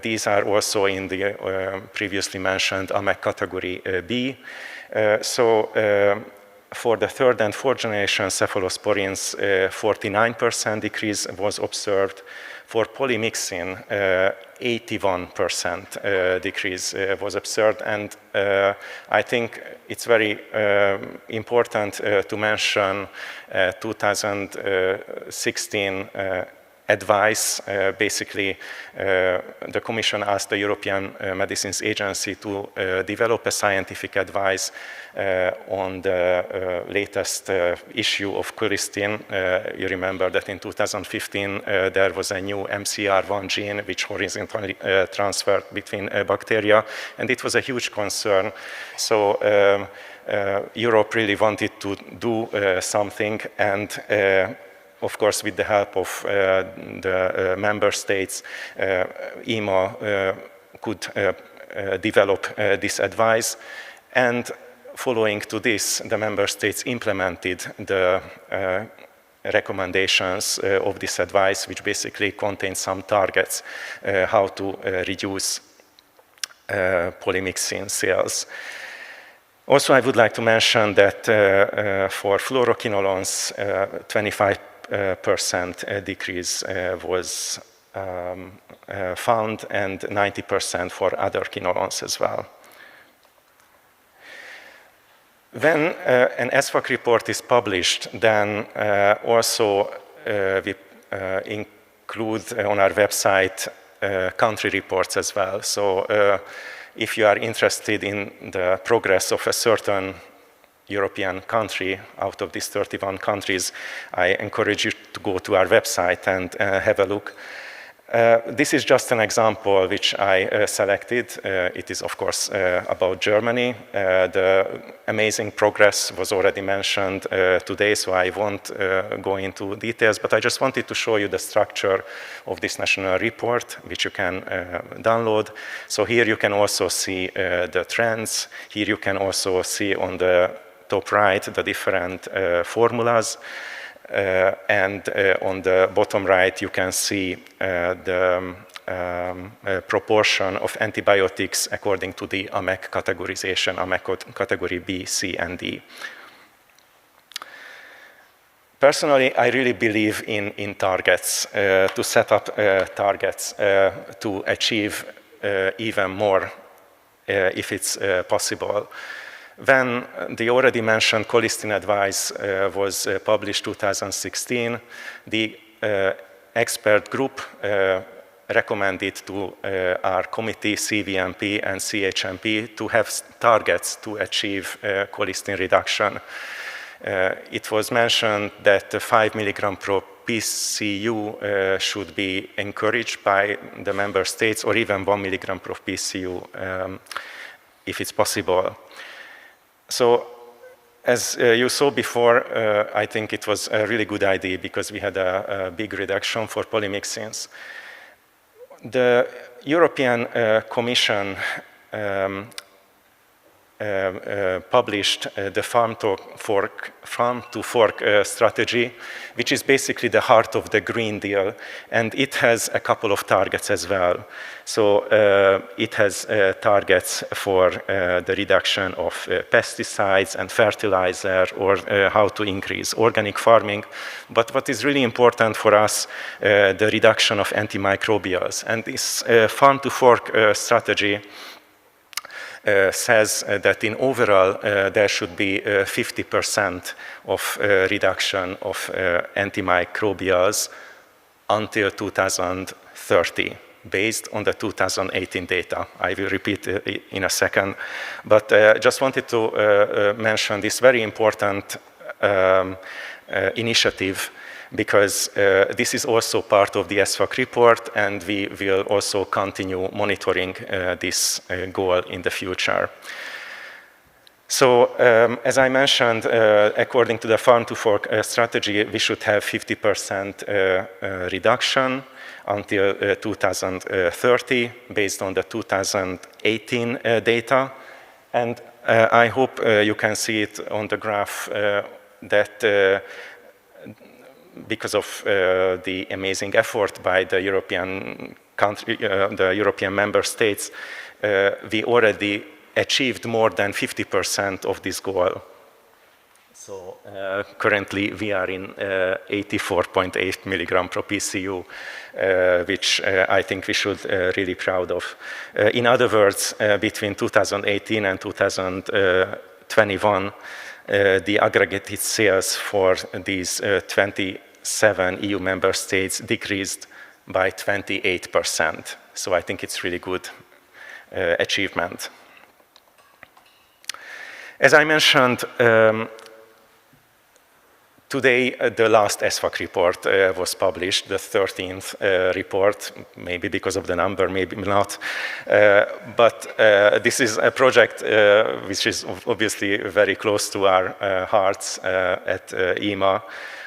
These are also in the previously mentioned AMEC category B. For the 3rd and 4th generation cephalosporins, 49% decrease was observed. For polymyxin, 81% decrease was observed. And I think it's very important to mention 2016 advice. Basically, the Commission asked the European Medicines Agency to develop a scientific advice on the latest issue of colistin. You remember that in 2015 there was a new MCR1 gene which horizontally transferred between bacteria, and it was a huge concern. So Europe really wanted to do something, and of course, with the help of the member states, EMA could develop this advice. And following to this, the member states implemented the recommendations of this advice, which basically contains some targets how to reduce polymyxin sales. Also, I would like to mention that for fluoroquinolones, 25% decrease was found, and 90% for other quinolones as well. When an ESVAC report is published, then also we include on our website country reports as well. So if you are interested in the progress of a certain European country out of these 31 countries, I encourage you to go to our website and have a look. This is just an example which I selected. It is, of course, about Germany. The amazing progress was already mentioned today, so I won't go into details, but I just wanted to show you the structure of this national report, which you can download. So here you can also see the trends. Here you can also see on the top right the different formulas. And on the bottom right, you can see the proportion of antibiotics according to the AMEC categorization, AMEC category B, C, and D. Personally, I really believe in targets, to set up targets to achieve even more if it's possible. When the already mentioned colistin advice was published 2016, the expert group recommended to our committee, CVMP and CHMP, to have targets to achieve colistin reduction. It was mentioned that 5 milligram per PCU should be encouraged by the member states, or even 1 milligram per PCU if it's possible. So, as you saw before, I think it was a really good idea because we had a big reduction for polymyxins. The European Commission published the farm to fork strategy, which is basically the heart of the Green Deal, and it has a couple of targets as well. So it has targets for the reduction of pesticides and fertilizer, or how to increase organic farming. But what is really important for us, the reduction of antimicrobials. And this farm to fork strategy says that in overall there should be 50% of reduction of antimicrobials until 2030, based on the 2018 data. I will repeat in a second, but just wanted to mention this very important initiative, because this is also part of the SFAC report, and we will also continue monitoring this goal in the future. So, as I mentioned, according to the farm to fork strategy, we should have 50% reduction until 2030, based on the 2018 data. And I hope you can see it on the graph that because of the amazing effort by the European member states, we already achieved more than 50% of this goal. So currently we are in 84.8 milligram per PCU, which I think we should really proud of. In other words, between 2018 and 2021, the aggregated sales for these 27 EU member states decreased by 28%. So I think it's really good achievement. As I mentioned, today the last SFAC report was published, the 13th report, maybe because of the number, maybe not. But this is a project which is obviously very close to our hearts at EMA.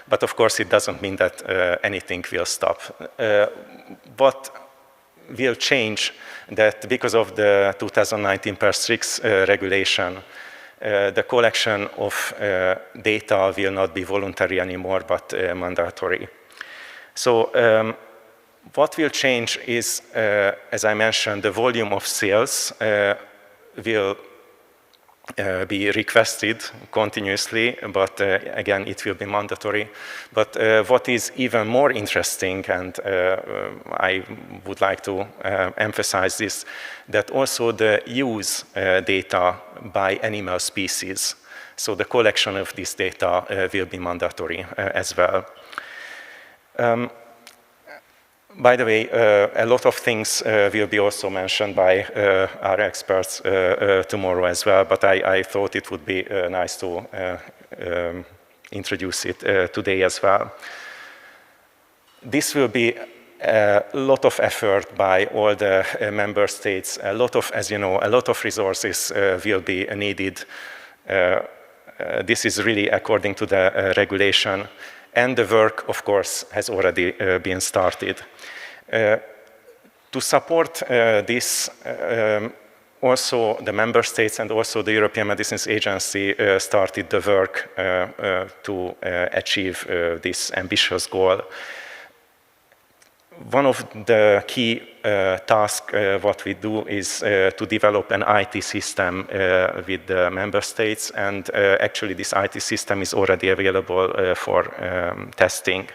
But of course it doesn't mean that anything will stop. What will change, that because of the 2019/6 regulation, the collection of data will not be voluntary anymore, but mandatory. So what will change is, as I mentioned, the volume of sales will be requested continuously, but again, it will be mandatory. But what is even more interesting, and I would like to emphasize this, that also the use data by animal species. So the collection of this data will be mandatory as well. By the way, a lot of things will be also mentioned by our experts tomorrow as well, but I thought it would be nice to introduce it today as well. This will be a lot of effort by all the member states. A lot of, as you know, a lot of resources will be needed. This is really according to the regulation. And the work, of course, has already been started. To support this, also the member states and also the European Medicines Agency started the work to achieve this ambitious goal. One of the key tasks what we do is to develop an IT system with the member states, and actually this IT system is already available for testing.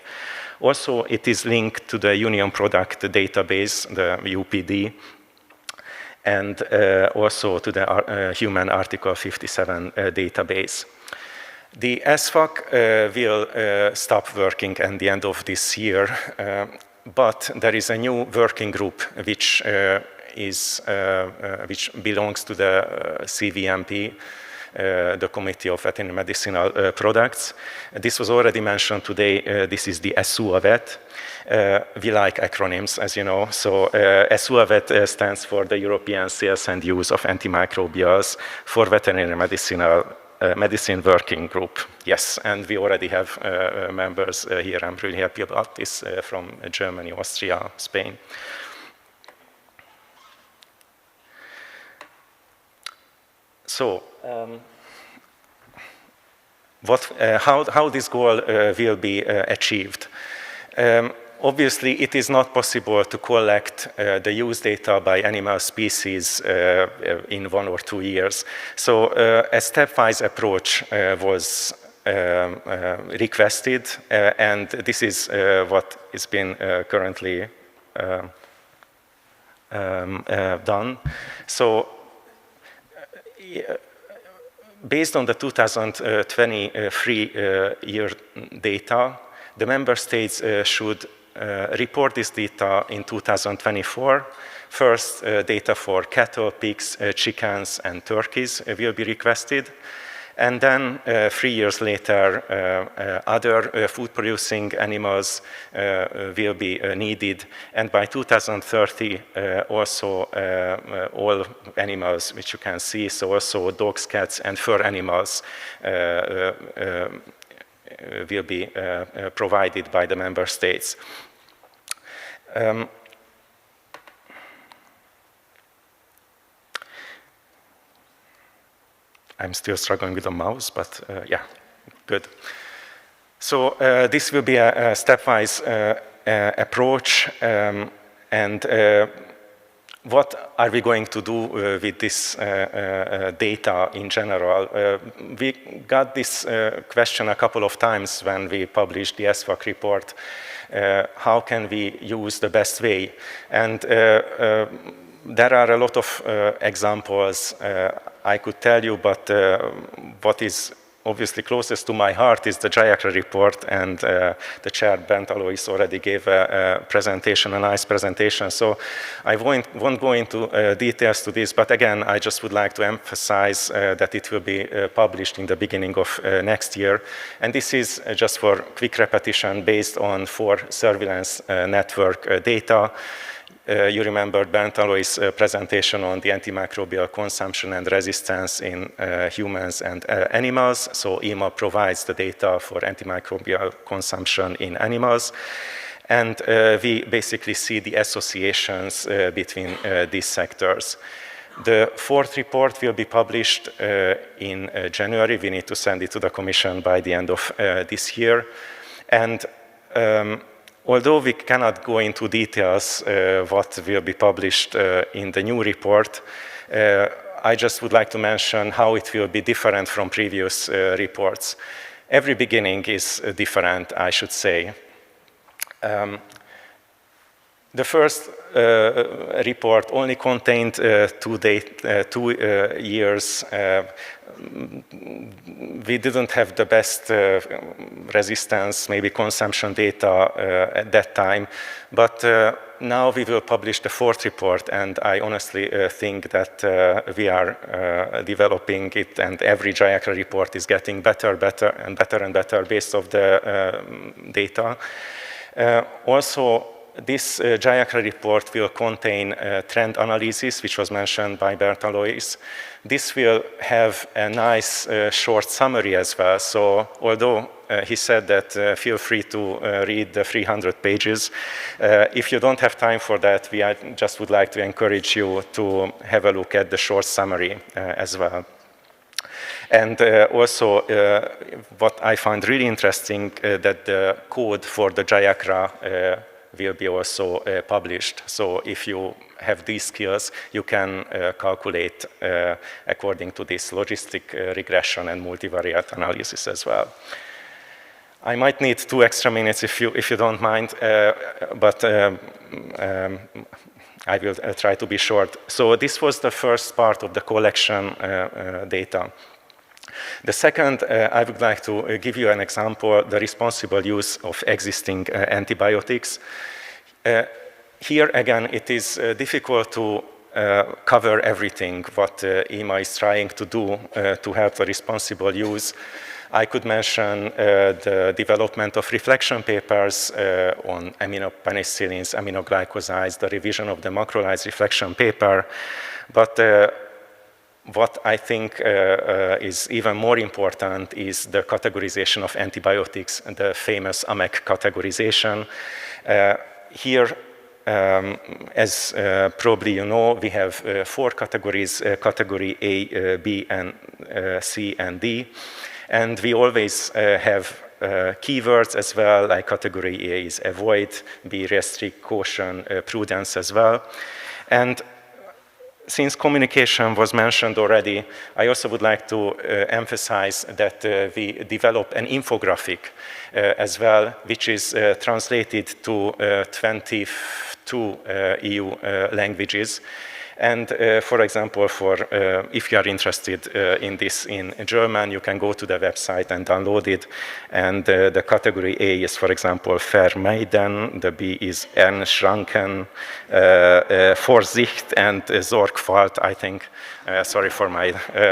Also, it is linked to the Union Product Database, the UPD, and also to the Human Article 57 database. The SFAC will stop working at the end of this year, but there is a new working group which belongs to the CVMP, the Committee of Veterinary Medicinal Products. This was already mentioned today. This is the SUAVET. We like acronyms, as you know. So SUAVET stands for the European Sales and Use of Antimicrobials for Veterinary Medicine Working Group. Yes, and we already have members here. I'm really happy about this from Germany, Austria, Spain. So how this goal will be achieved. Obviously, it is not possible to collect the use data by animal species in 1 or 2 years. So a stepwise approach was requested, and this is what is being currently done. So based on the 2023 year data, the member states should report this data in 2024. First, data for cattle, pigs, chickens, and turkeys will be requested. And then 3 years later, other food-producing animals will be needed. And by 2030, also all animals which you can see, so also dogs, cats, and fur animals will be provided by the member states. I'm still struggling with the mouse, but yeah, good. So this will be a stepwise approach, and what are we going to do with this data in general? We got this question a couple of times when we published the SWAC report. How can we use the best way? And there are a lot of examples I could tell you, but what is obviously closest to my heart is the JIACRA report, and the chair Bernd-Alois already gave a presentation, a nice presentation. So I won't go into details to this, but again, I just would like to emphasize that it will be published in the beginning of next year. And this is just for quick repetition based on 4 surveillance network data. You remember Bernd-Alois' presentation on the antimicrobial consumption and resistance in humans and animals. So EMA provides the data for antimicrobial consumption in animals. And we basically see the associations between these sectors. The 4th report will be published in January. We need to send it to the Commission by the end of this year. And although we cannot go into details what will be published in the new report, I just would like to mention how it will be different from previous reports. Every beginning is different, I should say. The first report only contained 2 years. We didn't have the best resistance, maybe consumption data at that time, but now we will publish the 4th report, and I honestly think that we are developing it, and every JIACRA report is getting better and better based on the data. Also, this JIACRA report will contain trend analysis, which was mentioned by Bernd-Alois. This will have a nice short summary as well. So although he said that feel free to read the 300 pages, if you don't have time for that, we just would like to encourage you to have a look at the short summary as well. And also, what I find really interesting, that the code for the JIACRA will be also published. So if you have these skills, you can calculate according to this logistic regression and multivariate analysis as well. I might need 2 extra minutes if you don't mind, but I will try to be short. So this was the first part of the collection data. The second, I would like to give you an example, the responsible use of existing antibiotics. Here again, it is difficult to cover everything what EMA is trying to do to help the responsible use. I could mention the development of reflection papers on aminopenicillins, aminoglycosides, the revision of the macrolide reflection paper, but what I think is even more important is the categorization of antibiotics, the famous AMEC categorization. Here, as probably you know, we have 4 categories, category A, B, and C, and D. And we always have keywords as well, like category A is avoid, B, restrict, caution, prudence as well. And since communication was mentioned already, I also would like to emphasize that we develop an infographic as well, which is translated to 22 EU languages. And for example, if you are interested in this in German, you can go to the website and download it. And the category A is, for example, vermeiden, the B is einschränken, Vorsicht, and Sorgfalt, I think. Sorry for my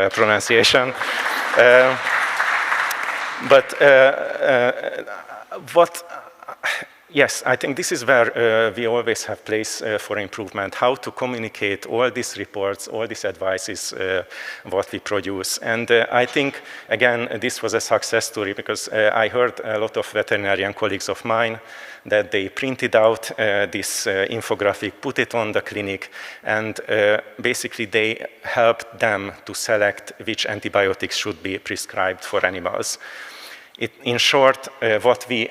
pronunciation. Yes, I think this is where we always have place for improvement, how to communicate all these reports, all these advices, what we produce. And I think, again, this was a success story because I heard a lot of veterinarian colleagues of mine that they printed out this infographic, put it on the clinic, and basically they helped them to select which antibiotics should be prescribed for animals. In short, what we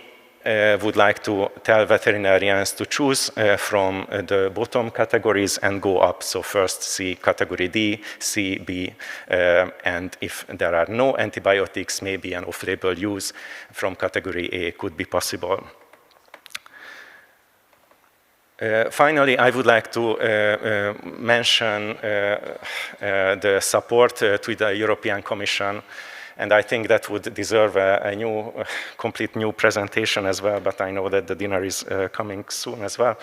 would like to tell veterinarians to choose from the bottom categories and go up. So first C, category D, C, B, and if there are no antibiotics, maybe an off-label use from category A could be possible. Finally, I would like to mention the support to the European Commission. And I think that would deserve a complete new presentation as well, but I know that the dinner is coming soon as well.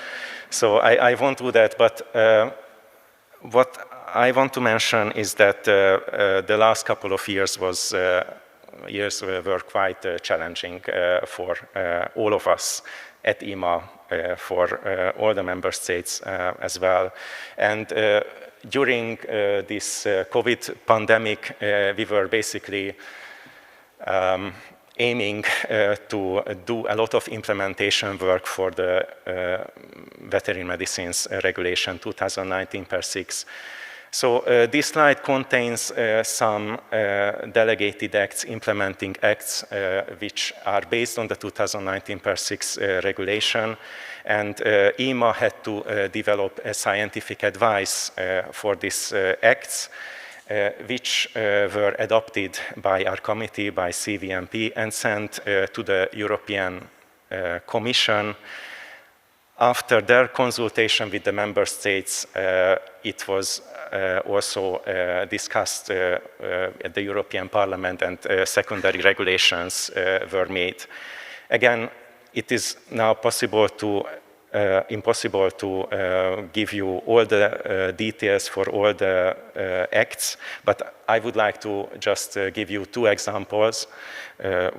So I won't do that, but what I want to mention is that the last couple of years were quite challenging for all of us at EMA, for all the member states as well. And during this COVID pandemic, we were basically aiming to do a lot of implementation work for the Veterinary Medicines Regulation 2019/6. So this slide contains some delegated acts, implementing acts, which are based on the 2019/6 regulation. And EMA had to develop a scientific advice for these acts, which were adopted by our committee, by CVMP, and sent to the European Commission. After their consultation with the member states, it was also discussed at the European Parliament, and secondary regulations were made. Again, it is now impossible to give you all the details for all the acts, but I would like to just give you 2 examples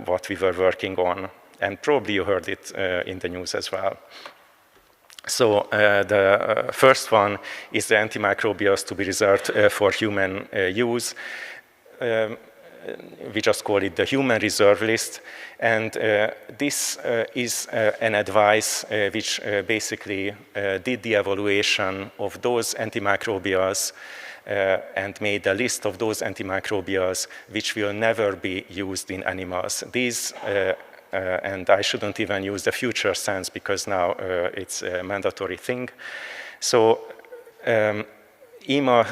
what we were working on, and probably you heard it in the news as well. So the first one is the antimicrobials to be reserved for human use. We just call it the human reserve list. And this is an advice which basically did the evaluation of those antimicrobials and made a list of those antimicrobials which will never be used in animals. These and I shouldn't even use the future sense because now it's a mandatory thing. So EMA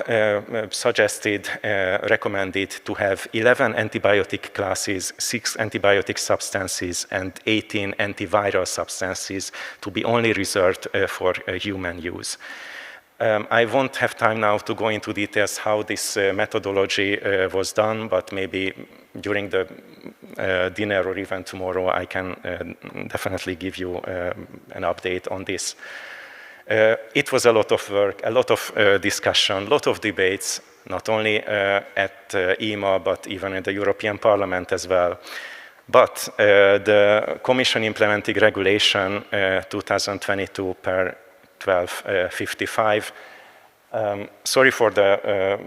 recommended to have 11 antibiotic classes, 6 antibiotic substances, and 18 antiviral substances to be only reserved for human use. I won't have time now to go into details how this methodology was done, but maybe during the dinner or even tomorrow I can definitely give you an update on this. It was a lot of work, a lot of discussion, a lot of debates, not only at EMA, but even in the European Parliament as well. But the Commission implementing regulation 2022/1255, sorry for the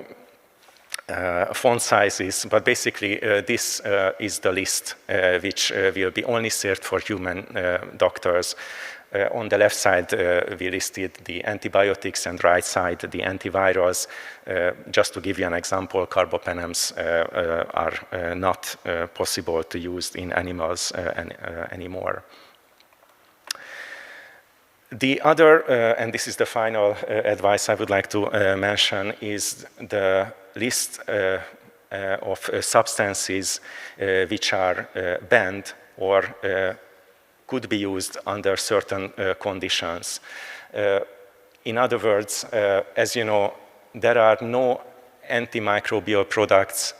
font sizes, but basically this is the list which will be only served for human doctors. On the left side, we listed the antibiotics, and right side, the antivirals. Just to give you an example, carbapenems are not possible to use in animals anymore. The other, and this is the final advice I would like to mention, is the list of substances which are banned or could be used under certain conditions. In other words, as you know, there are no antimicrobial products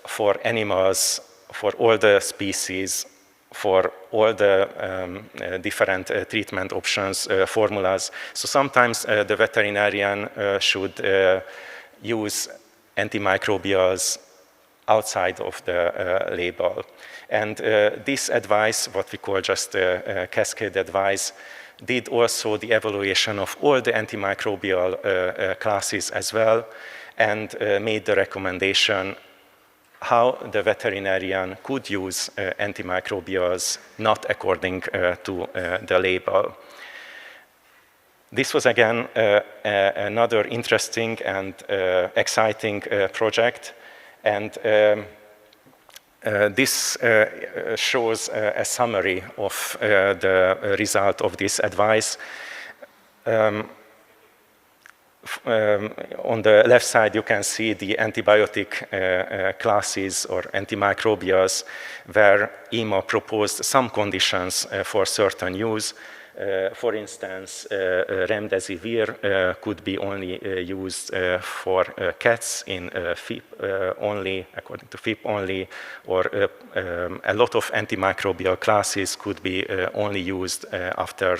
for animals, for all the species, for all the different treatment options, formulas. So sometimes the veterinarian should use antimicrobials outside of the label. And this advice, what we call just cascade advice, did also the evaluation of all the antimicrobial classes as well, and made the recommendation how the veterinarian could use antimicrobials not according to the label. This was again another interesting and exciting project, and this shows a summary of the result of this advice. On the left side, you can see the antibiotic classes or antimicrobials, where EMA proposed some conditions for certain use. For instance, remdesivir could be only used for cats in FIP only, according to FIP only, or a lot of antimicrobial classes could be only used after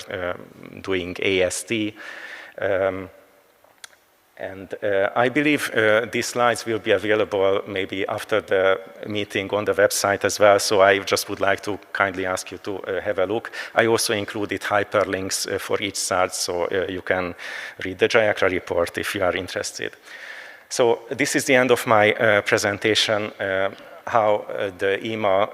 doing AST. And I believe these slides will be available maybe after the meeting on the website as well, so I just would like to kindly ask you to have a look. I also included hyperlinks for each slide, so you can read the JIACRA report if you are interested. So this is the end of my presentation, how the EMA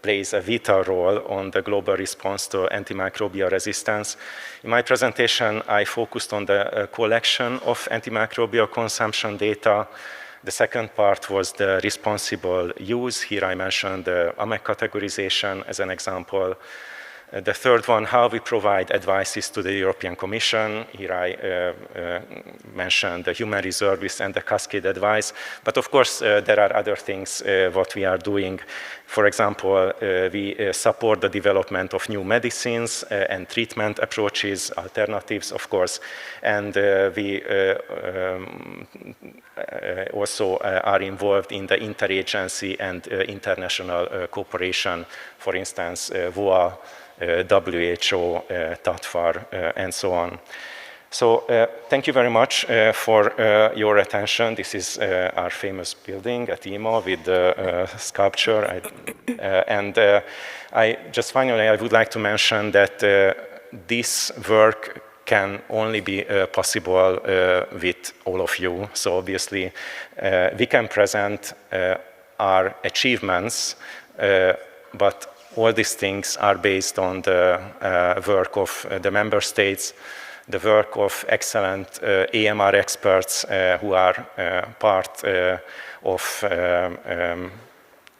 plays a vital role on the global response to antimicrobial resistance. In my presentation, I focused on the collection of antimicrobial consumption data. The second part was the responsible use. Here I mentioned the AMEC categorization as an example. The third one, how we provide advices to the European Commission. Here I mentioned the human reservists and the cascade advice. But of course, there are other things what we are doing. For example, we support the development of new medicines and treatment approaches, alternatives, of course. And we also are involved in the interagency and international cooperation, for instance, WOAH, WHO, TATFAR, and so on. So thank you very much for your attention. This is our famous building at EMA with the sculpture. I just finally, I would like to mention that this work can only be possible with all of you. So obviously, we can present our achievements, but all these things are based on the work of the member states, the work of excellent AMR experts who are part of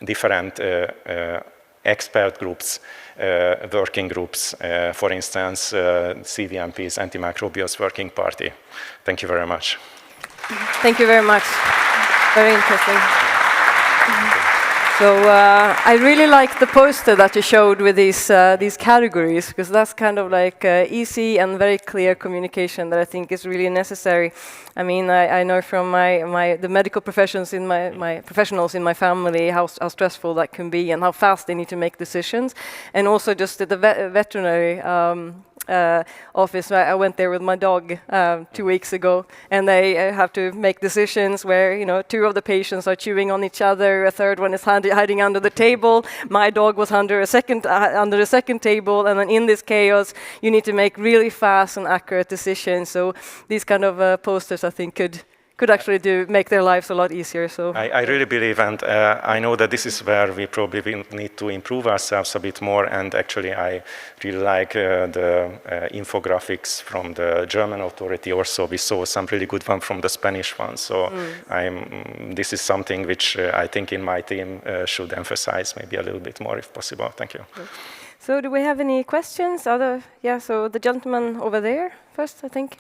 different expert groups, working groups, for instance, CVMP's Antimicrobials Working Party. Thank you very much. Thank you very much. Very interesting. So I really like the poster that you showed with these categories, because that's kind of like easy and very clear communication that I think is really necessary. I mean, I know from the medical professionals in my family how stressful that can be and how fast they need to make decisions, and also just at the veterinary office. I went there with my dog 2 weeks ago, and they have to make decisions where, you know, 2 of the patients are chewing on each other, a third one is hiding under the table. My dog was under the second table, and then in this chaos, you need to make really fast and accurate decisions. So these kind of posters, I think, could actually make their lives a lot easier. So I really believe, and I know that this is where we probably will need to improve ourselves a bit more. And actually, I really like the infographics from the German authority. Also, we saw some really good one from the Spanish one. So this is something which I think in my team should emphasize maybe a little bit more if possible. Thank you. So do we have any questions? Yeah, so the gentleman over there first, I think.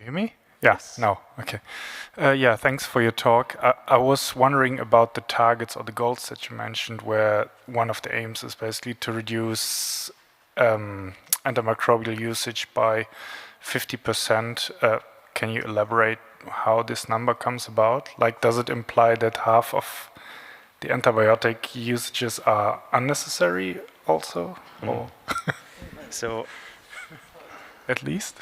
Hear me? Yeah, yes. No, okay. Yeah, thanks for your talk. I was wondering about the targets or the goals that you mentioned, where one of the aims is basically to reduce antimicrobial usage by 50%. Can you elaborate how this number comes about? Like, does it imply that half of the antibiotic usages are unnecessary also? Or so, at least?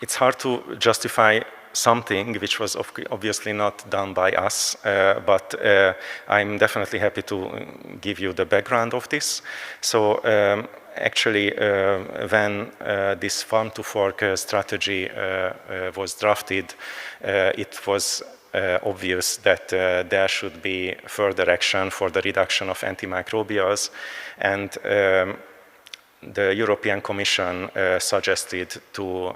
It's hard to justify something which was obviously not done by us, but I'm definitely happy to give you the background of this. So actually, when this farm-to-fork strategy was drafted, it was obvious that there should be further action for the reduction of antimicrobials, and the European Commission suggested to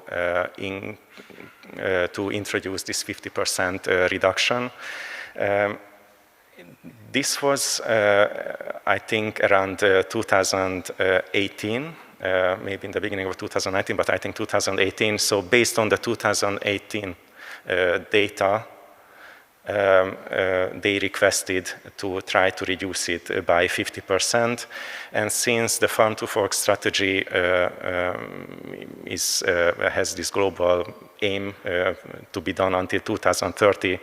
introduce this 50% reduction. This was, I think, around 2018, maybe in the beginning of 2019, but I think 2018. So based on the 2018 data, they requested to try to reduce it by 50%. And since the farm-to-fork strategy has this global aim to be done until 2030,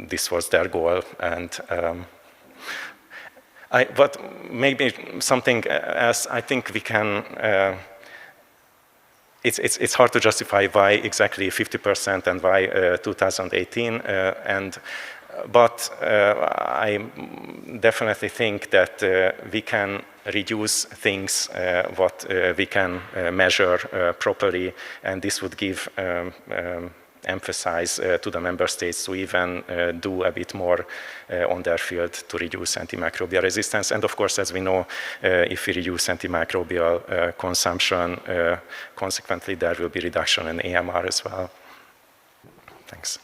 this was their goal. And but maybe something else, I think we can it's hard to justify why exactly 50% and why 2018. But I definitely think that we can reduce things what we can measure properly, and this would give emphasis to the member states to even do a bit more on their field to reduce antimicrobial resistance. And of course, as we know, if we reduce antimicrobial consumption, consequently there will be reduction in AMR as well. Thanks.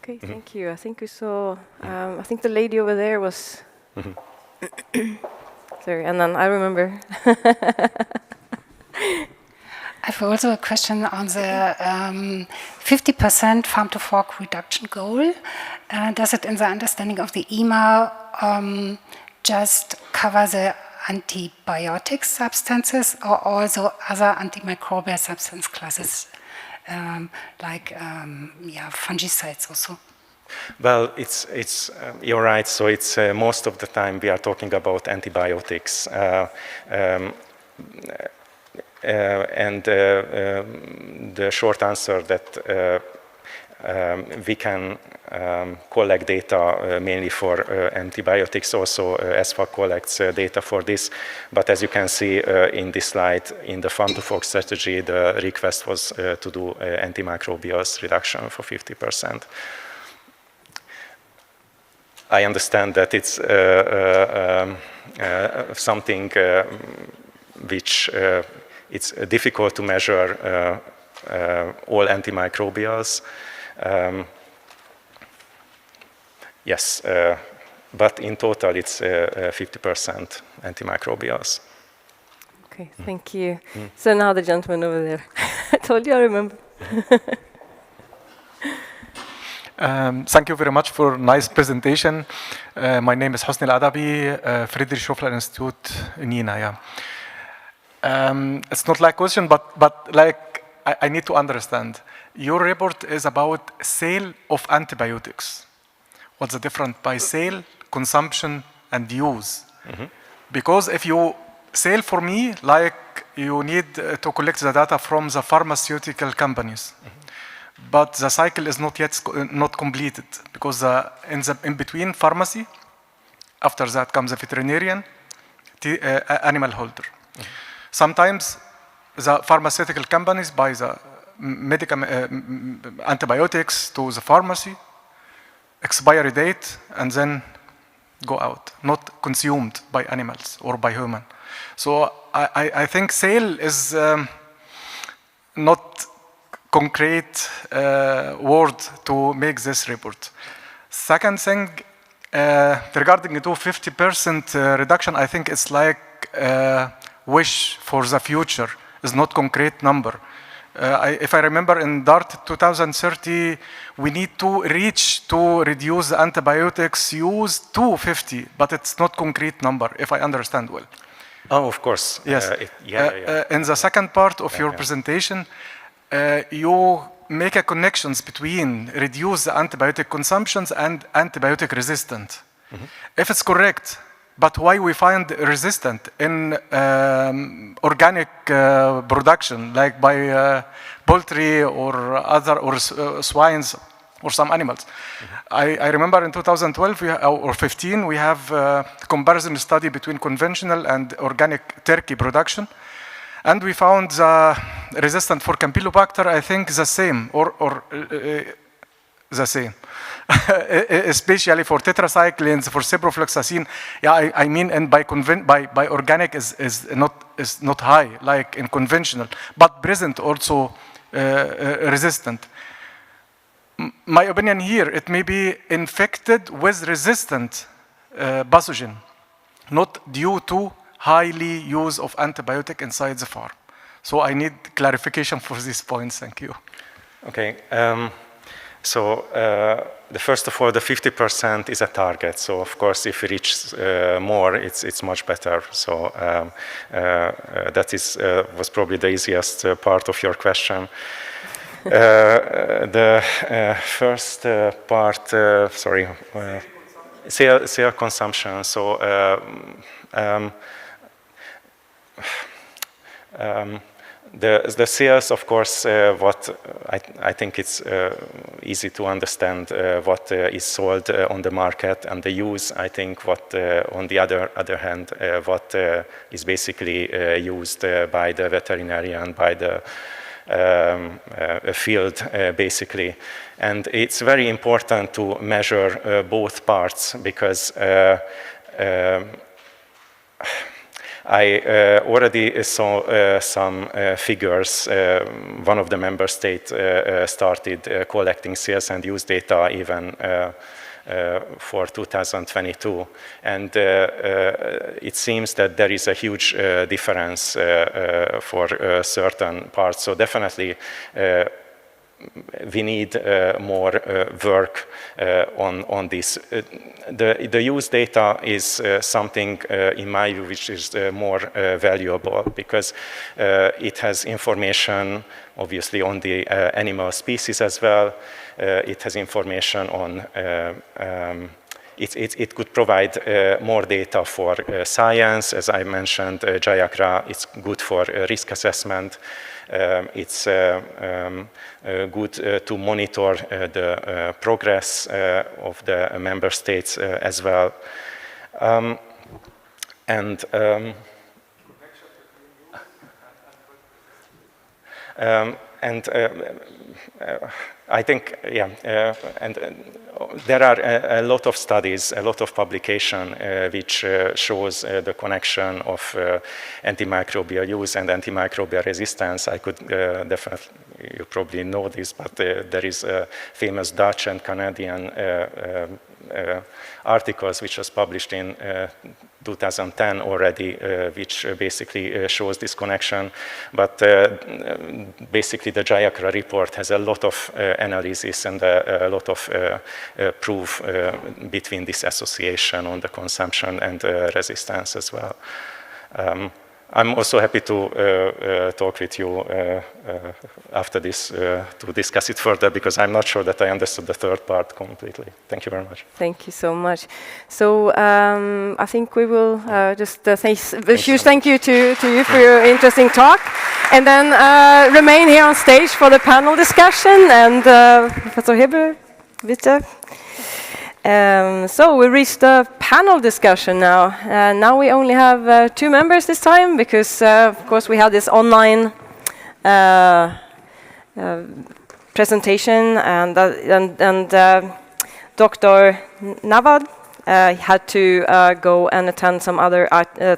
Okay, thank you. I think we saw, I think the lady over there was, sorry, and then I remember. I have also a question on the 50% farm-to-fork reduction goal. Does it, in the understanding of the EMA, just cover the antibiotic substances or also other antimicrobial substance classes, like fungicides also? Well, you're right. So it's most of the time we are talking about antibiotics. And the short answer that we can collect data mainly for antibiotics. Also, ESFA collects data for this. But as you can see in this slide, in the farm-to-fork strategy, the request was to do antimicrobials reduction for 50%. I understand that it's something which it's difficult to measure all antimicrobials. Yes, but in total it's 50% antimicrobials. Okay, thank you. So now the gentleman over there. I told you I remember. Thank you very much for a nice presentation. My name is Hosni Al-Adabi, Friedrich Schofler Institute in INRAE. It's not like a question, but like I need to understand. Your report is about sale of antibiotics. What's the difference by sale, consumption, and use? Because if you sell for me, like you need to collect the data from the pharmaceutical companies. But the cycle is not yet completed because in between pharmacy, after that comes a veterinarian, animal holder. Sometimes the pharmaceutical companies buy the antibiotics to the pharmacy, expiry date, and then go out, not consumed by animals or by human. So I think sale is not concrete word to make this report. Second thing, regarding the 50% reduction, I think it's like wish for the future, is not concrete number. If I remember in DART 2030, we need to reach to reduce the antibiotics use to 50, but it's not concrete number, if I understand well. Oh, of course. Yes. In the second part of your presentation, you make a connections between reduce the antibiotic consumptions and antibiotic resistant. If it's correct, but why we find resistant in organic production, like by poultry or other, or swines or some animals. I remember in 2012 or 15, we have a comparison study between conventional and organic turkey production. And we found the resistant for Campylobacter, I think the same, or the same. Especially for tetracyclines, for ciprofloxacin. Yeah, I mean, and by organic is not high, like in conventional, but present also resistant. My opinion here, it may be infected with resistant pathogen, not due to highly use of antibiotic inside the farm. So I need clarification for these points. Thank you. Okay. So the first of all, the 50% is a target. So of course, if we reach more, it's much better. So that was probably the easiest part of your question. The first part, sorry, sale consumption. So the sales, of course, what I think it's easy to understand what is sold on the market, and the use, I think, what on the other hand, what is basically used by the veterinarian, by the field, basically. And it's very important to measure both parts, because I already saw some figures. One of the member states started collecting sales and use data even for 2022. And it seems that there is a huge difference for certain parts. So definitely we need more work on this. The use data is something, in my view, which is more valuable, because it has information, obviously, on the animal species as well. It has information on it could provide more data for science. As I mentioned, JIACRA, it's good for risk assessment. It's good to monitor the progress of the member states as well. I think, yeah, there are a lot of studies, a lot of publication which shows the connection of antimicrobial use and antimicrobial resistance. I could definitely, you probably know this, but there is a famous Dutch and Canadian articles which was published in 2010 already, which basically shows this connection. But basically the JIACRA report has a lot of analysis and a lot of proof between this association on the consumption and resistance as well. I'm also happy to talk with you after this to discuss it further, because I'm not sure that I understood the third part completely. Thank you very much. Thank you so much. So I think we will just say a huge thank you to you for your interesting talk, and then remain here on stage for the panel discussion. And Professor Heberer, bitte. So we reached the panel discussion now. Now we only have 2 members this time because, of course, we had this online presentation, and Dr. Navad had to go and attend some other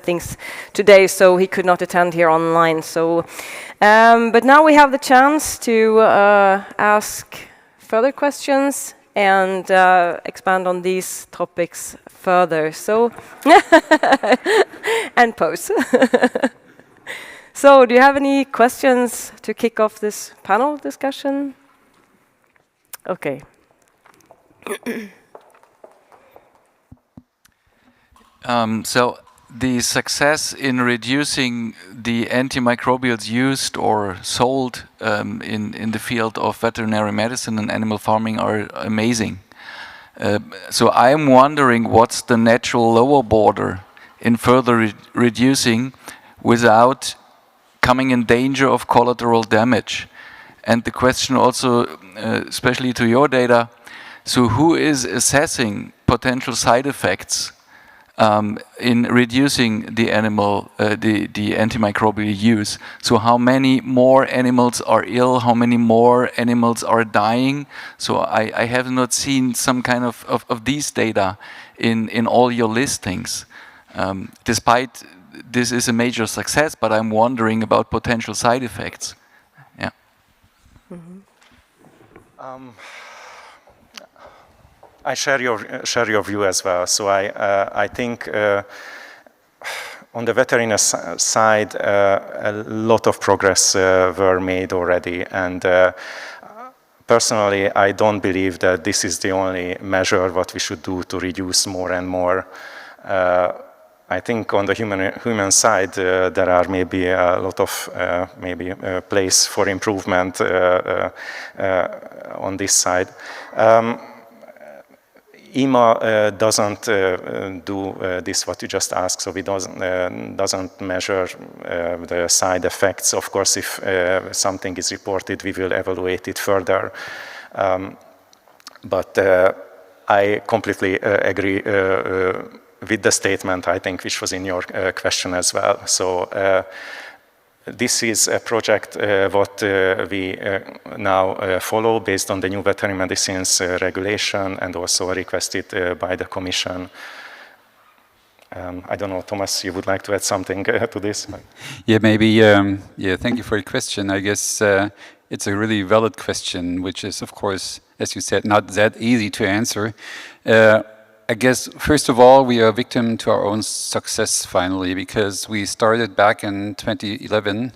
things today, so he could not attend here online. So, but now we have the chance to ask further questions and expand on these topics further. So, and pose. So, do you have any questions to kick off this panel discussion? Okay. So the success in reducing the antimicrobials used or sold in the field of veterinary medicine and animal farming are amazing. So I'm wondering what's the natural lower border in further reducing without coming in danger of collateral damage. And the question also, especially to your data, so who is assessing potential side effects in reducing the antimicrobial use? So how many more animals are ill, how many more animals are dying? So I have not seen some kind of these data in all your listings. Despite this is a major success, but I'm wondering about potential side effects. Yeah. I share your view as well. So I think on the veterinary side, a lot of progress were made already, and personally, I don't believe that this is the only measure what we should do to reduce more and more. I think on the human side, there are maybe a lot of place for improvement on this side. EMA doesn't do this what you just asked, so it doesn't measure the side effects. Of course, if something is reported, we will evaluate it further. But I completely agree with the statement, I think, which was in your question as well. So this is a project what we now follow based on the new veterinary medicines regulation and also requested by the Commission. I don't know, Thomas, you would like to add something to this? Yeah, maybe. Yeah, thank you for your question. I guess it's a really valid question, which is, of course, as you said, not that easy to answer. I guess, first of all, we are a victim to our own success finally, because we started back in 2011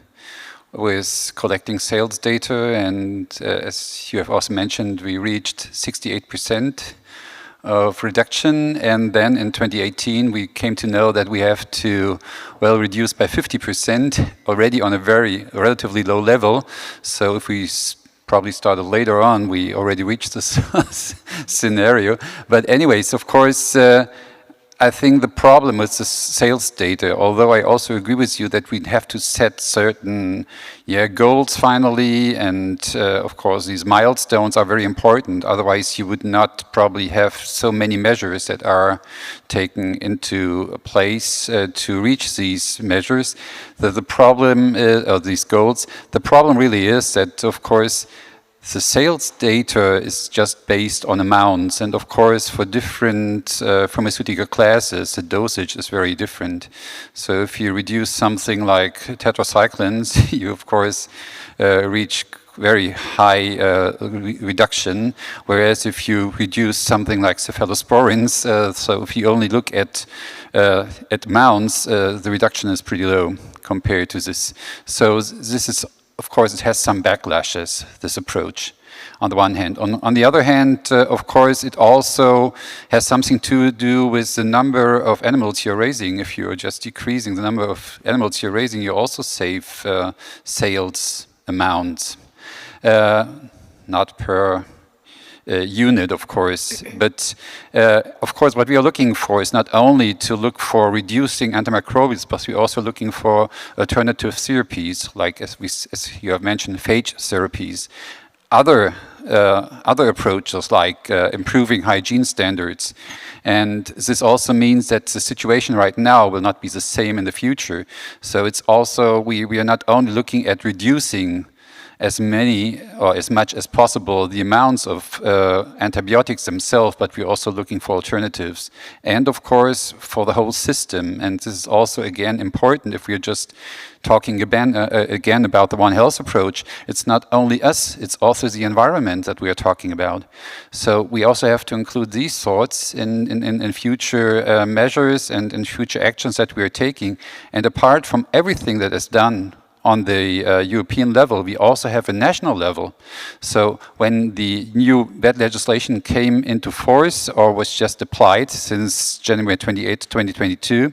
with collecting sales data, and as you have also mentioned, we reached 68% of reduction, and then in 2018 we came to know that we have to, well, reduce by 50% already on a very relatively low level. So if we probably started later on, we already reached this scenario. But anyways, of course, I think the problem with the sales data, although I also agree with you that we have to set certain goals finally, and of course these milestones are very important, otherwise you would not probably have so many measures that are taken into place to reach these measures. The problem of these goals, the problem really is that, of course, the sales data is just based on amounts, and of course for different pharmaceutical classes the dosage is very different. So if you reduce something like tetracyclines, you of course reach very high reduction, whereas if you reduce something like cephalosporins, so if you only look at amounts, the reduction is pretty low compared to this. So this is, of course, it has some backlashes, this approach, on the one hand. On the other hand, of course, it also has something to do with the number of animals you're raising. If you're just decreasing the number of animals you're raising, you also save sales amounts. Not per unit, of course, but of course what we are looking for is not only to look for reducing antimicrobials, but we're also looking for alternative therapies, like as you have mentioned, phage therapies. Other other approaches like improving hygiene standards. And this also means that the situation right now will not be the same in the future. So it's also, we are not only looking at reducing as many or as much as possible the amounts of antibiotics themselves, but we're also looking for alternatives. And of course, for the whole system. And this is also, again, important if we're just talking again about the One Health approach. It's not only us, it's also the environment that we are talking about. So we also have to include these thoughts in future measures and in future actions that we are taking. And apart from everything that is done on the European level, we also have a national level. So when the new vet legislation came into force or was just applied since January 28, 2022,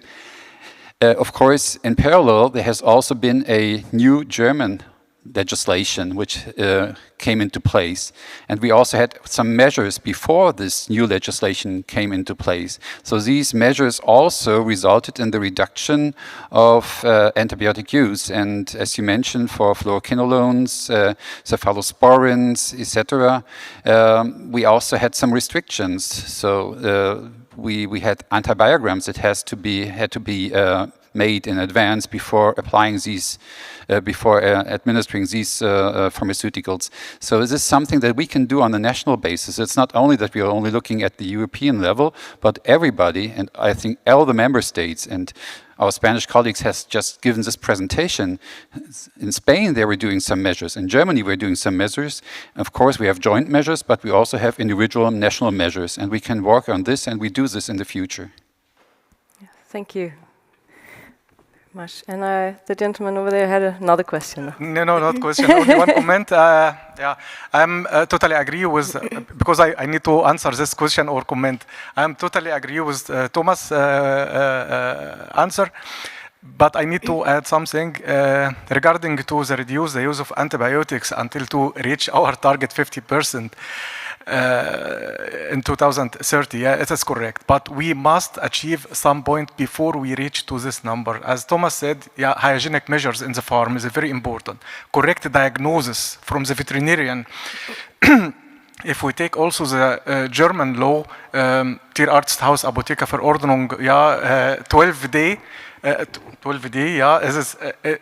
of course, in parallel, there has also been a new German legislation which came into place. And we also had some measures before this new legislation came into place. So these measures also resulted in the reduction of antibiotic use. And as you mentioned, for fluoroquinolones, cephalosporins, etc., we also had some restrictions. So we had antibiograms that had to be made in advance before applying these, before administering these pharmaceuticals. So this is something that we can do on a national basis. It's not only that we are only looking at the European level, but everybody, and I think all the member states, and our Spanish colleagues has just given this presentation. In Spain, they were doing some measures. In Germany, we're doing some measures. Of course, we have joint measures, but we also have individual national measures, and we can work on this, and we do this in the future. Thank you much. And the gentleman over there had another question. No, not question. Only one comment. Yeah, I'm totally agree with because I need to answer this question or comment. I'm totally agree with Thomas' answer, but I need to add something regarding to the reduce the use of antibiotics until to reach our target 50%. In 2030, yeah, it is correct. But we must achieve some point before we reach to this number. As Thomas said, yeah, hygienic measures in the farm is very important. Correct diagnosis from the veterinarian. If we take also the German law, Tierarzthaus Apothekerverordnung, yeah, 12 day, yeah,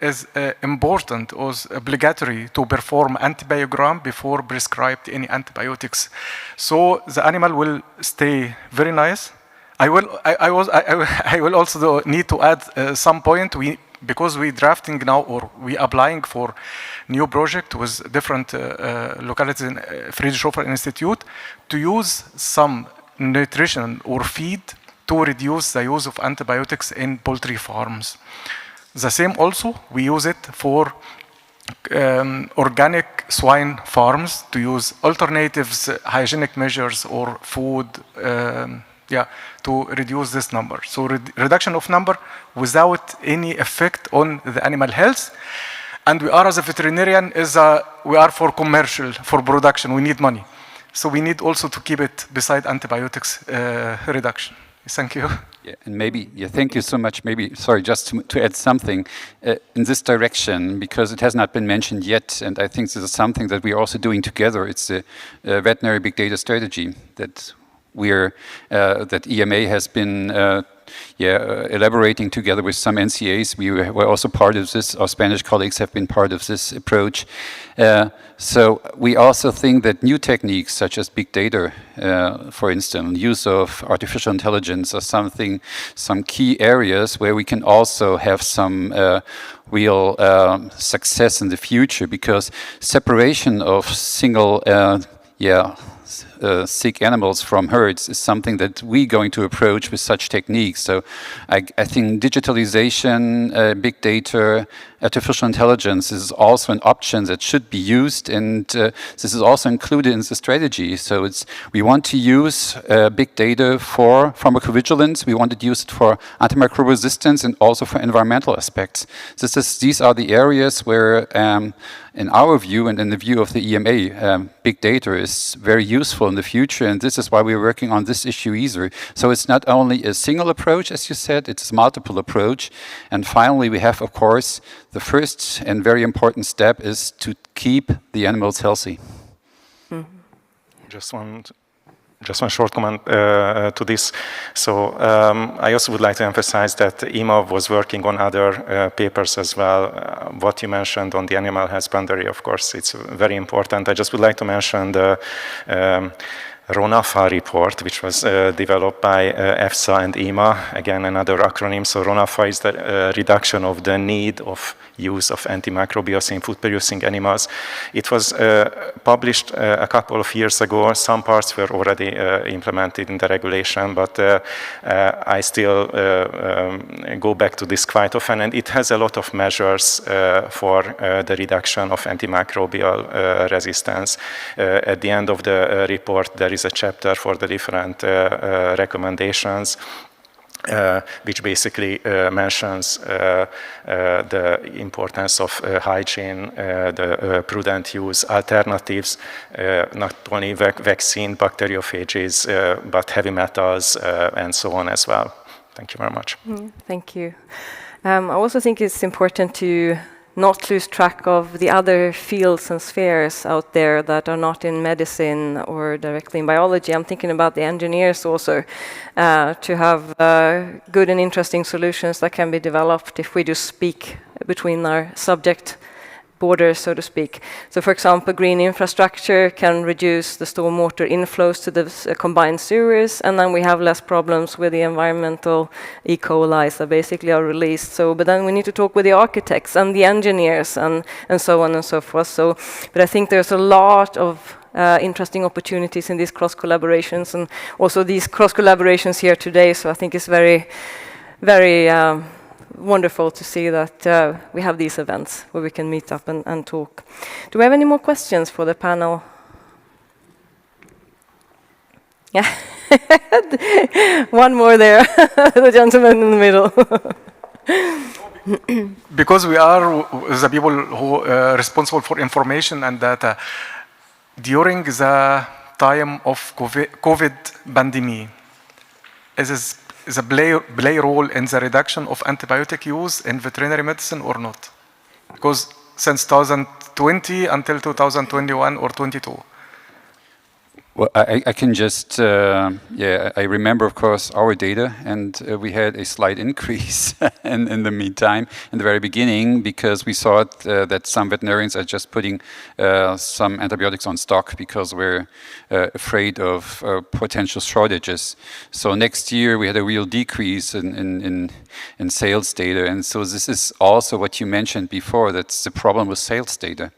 is important or obligatory to perform antibiogram before prescribed any antibiotics. So the animal will stay very nice. I will also need to add some point. Because we drafting now or we applying for new project with different localities in Friedel Institute to use some nutrition or feed to reduce the use of antibiotics in poultry farms. The same also, we use it for organic swine farms to use alternatives, hygienic measures or food, to reduce this number. So reduction of number without any effect on the animal health. And we are, as a veterinarian, we are for commercial, for production, we need money. So we need also to keep it beside antibiotics reduction. Thank you. Yeah, and maybe, thank you so much. Maybe, sorry, just to add something in this direction, because it has not been mentioned yet, and I think this is something that we are also doing together. It's the veterinary big data strategy that that EMA has been elaborating together with some NCAs. We were also part of this. Our Spanish colleagues have been part of this approach. So we also think that new techniques such as big data, for instance, use of artificial intelligence are some key areas where we can also have some real success in the future, because separation of single sick animals from herds is something that we're going to approach with such techniques. So I think digitalization, big data, artificial intelligence is also an option that should be used, and this is also included in the strategy. So we want to use big data for pharmacovigilance, we want to use it for antimicrobial resistance, and also for environmental aspects. These are the areas where in our view and in the view of the EMA, big data is very useful in the future, and this is why we're working on this issue either. So it's not only a single approach, as you said, it's a multiple approach. And finally, we have, of course, the first and very important step is to keep the animals healthy. Mm-hmm. Just one short comment to this. So I also would like to emphasize that EMAW was working on other papers as well. What you mentioned on the animal husbandry, of course, it's very important. I just would like to mention the RONAFA report, which was developed by EFSA and EMA, again another acronym. So RONAFA is the reduction of the need of use of antimicrobials in food-producing animals. It was published a couple of years ago. Some parts were already implemented in the regulation, but I still go back to this quite often, and it has a lot of measures for the reduction of antimicrobial resistance. At the end of the report, there is a chapter for the different recommendations, which basically mentions the importance of hygiene, the prudent use, alternatives, not only vaccine, bacteriophages, but heavy metals, and so on as well. Thank you very much. Thank you. I also think it's important to not lose track of the other fields and spheres out there that are not in medicine or directly in biology. I'm thinking about the engineers also, to have good and interesting solutions that can be developed if we just speak between our subject borders, so to speak. So, for example, green infrastructure can reduce the stormwater inflows to the combined sewers, and then we have less problems with the environmental E. coli that basically are released. So, but then we need to talk with the architects and the engineers and so on and so forth. So, but I think there's a lot of interesting opportunities in these cross collaborations, and also these cross collaborations here today. So I think it's very, very wonderful to see that we have these events where we can meet up and talk. Do we have any more questions for the panel? Yeah. One more there, the gentleman in the middle. Because we are the people who are responsible for information and data, during the time of COVID pandemic, is play role in the reduction of antibiotic use in veterinary medicine or not? Because since 2020 until 2021 or 22. Well, I can just, I remember, of course, our data, and we had a slight increase in the meantime, in the very beginning, because we saw that some veterinarians are just putting some antibiotics on stock because we're afraid of potential shortages. So next year we had a real decrease in sales data, and so this is also what you mentioned before, that's the problem with sales data.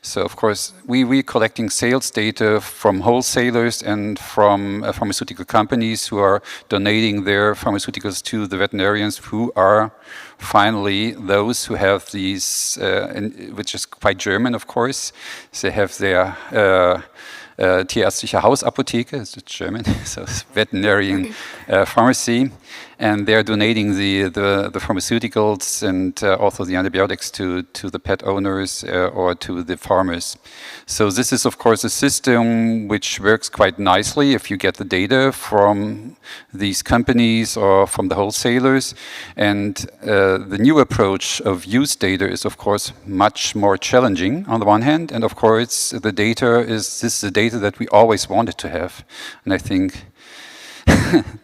So of course, we're collecting sales data from wholesalers and from pharmaceutical companies who are donating their pharmaceuticals to the veterinarians, who are finally those who have these, which is quite German, of course. They have their tierärztliche Hausapotheke, it's German, so it's veterinarian pharmacy, and they're donating the pharmaceuticals and also the antibiotics to the pet owners or to the farmers. So this is, of course, a system which works quite nicely if you get the data from these companies or from the wholesalers. And the new approach of use data is, of course, much more challenging on the one hand. And of course, the data is the data that we always wanted to have. And I think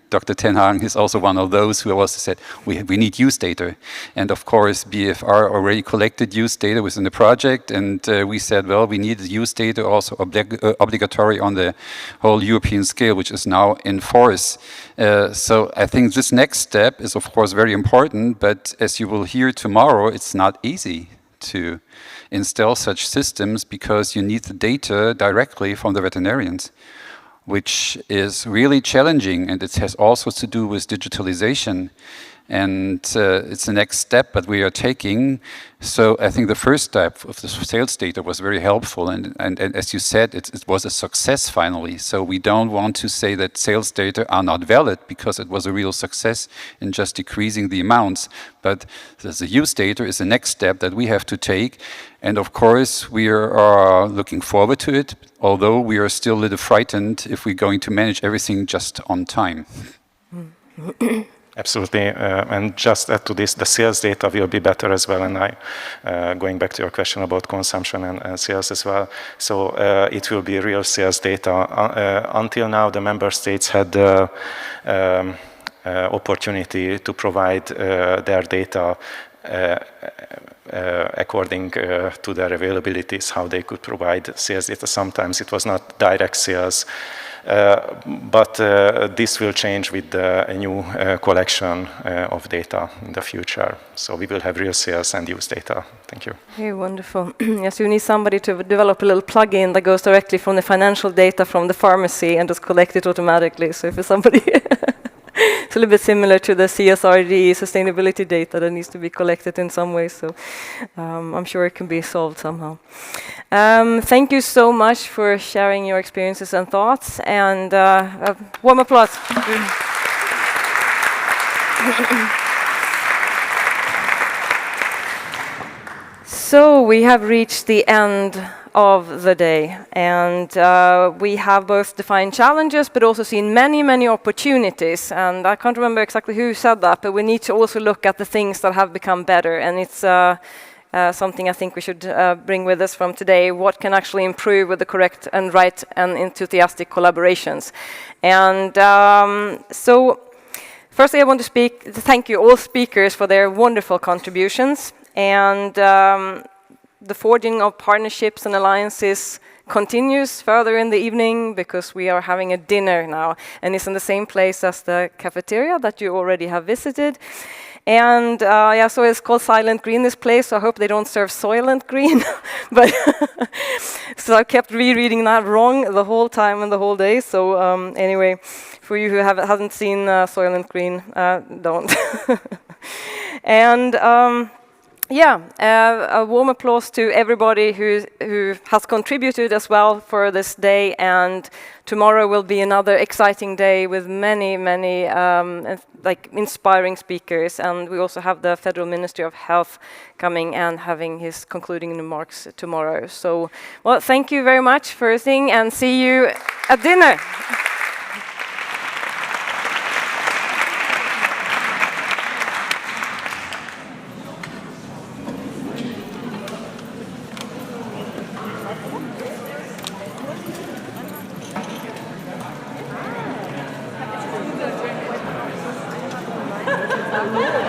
Dr. Tenhagen is also one of those who also said, we need use data. And of course, BFR already collected use data within the project. And we said, well, we need use data also obligatory on the whole European scale, which is now in force. So I think this next step is, of course, very important. But as you will hear tomorrow, it's not easy to install such systems because you need the data directly from the veterinarians, which is really challenging, and it has also to do with digitalization. And it's the next step that we are taking. So I think the first step of the sales data was very helpful. And as you said, it was a success finally. So we don't want to say that sales data are not valid because it was a real success in just decreasing the amounts. But the use data is the next step that we have to take. And of course, we are looking forward to it, although we are still a little frightened if we're going to manage everything just on time. Absolutely, and just add to this, the sales data will be better as well, and going back to your question about consumption and sales as well, so it will be real sales data. Until now, the member states had the opportunity to provide their data according to their availabilities, how they could provide sales data. Sometimes it was not direct sales, but this will change with a new collection of data in the future. So we will have real sales and use data. Thank you. Okay, wonderful. Yes, you need somebody to develop a little plugin that goes directly from the financial data from the pharmacy and just collect it automatically. So if it's somebody... It's a little bit similar to the CSRD sustainability data that needs to be collected in some way. So I'm sure it can be solved somehow. Thank you so much for sharing your experiences and thoughts. And warm applause. So we have reached the end of the day, and we have both defined challenges but also seen many, many opportunities. And I can't remember exactly who said that, but we need to also look at the things that have become better, and it's something I think we should bring with us from today: what can actually improve with the correct and right and enthusiastic collaborations. And so firstly, I want to thank you all speakers for their wonderful contributions, and the forging of partnerships and alliances continues further in the evening, because we are having a dinner now, and it's in the same place as the cafeteria that you already have visited. And yeah, so it's called Silent Green, this place, so I hope they don't serve Soylent Green. But so I kept rereading that wrong the whole time and the whole day. So anyway, for you who haven't seen Soylent Green, don't. And yeah, a warm applause to everybody who has contributed as well for this day. And tomorrow will be another exciting day with many, many like inspiring speakers. And we also have the Federal Ministry of Health coming and having his concluding remarks tomorrow. So, well, thank you very much for everything, and see you at dinner. Thank you.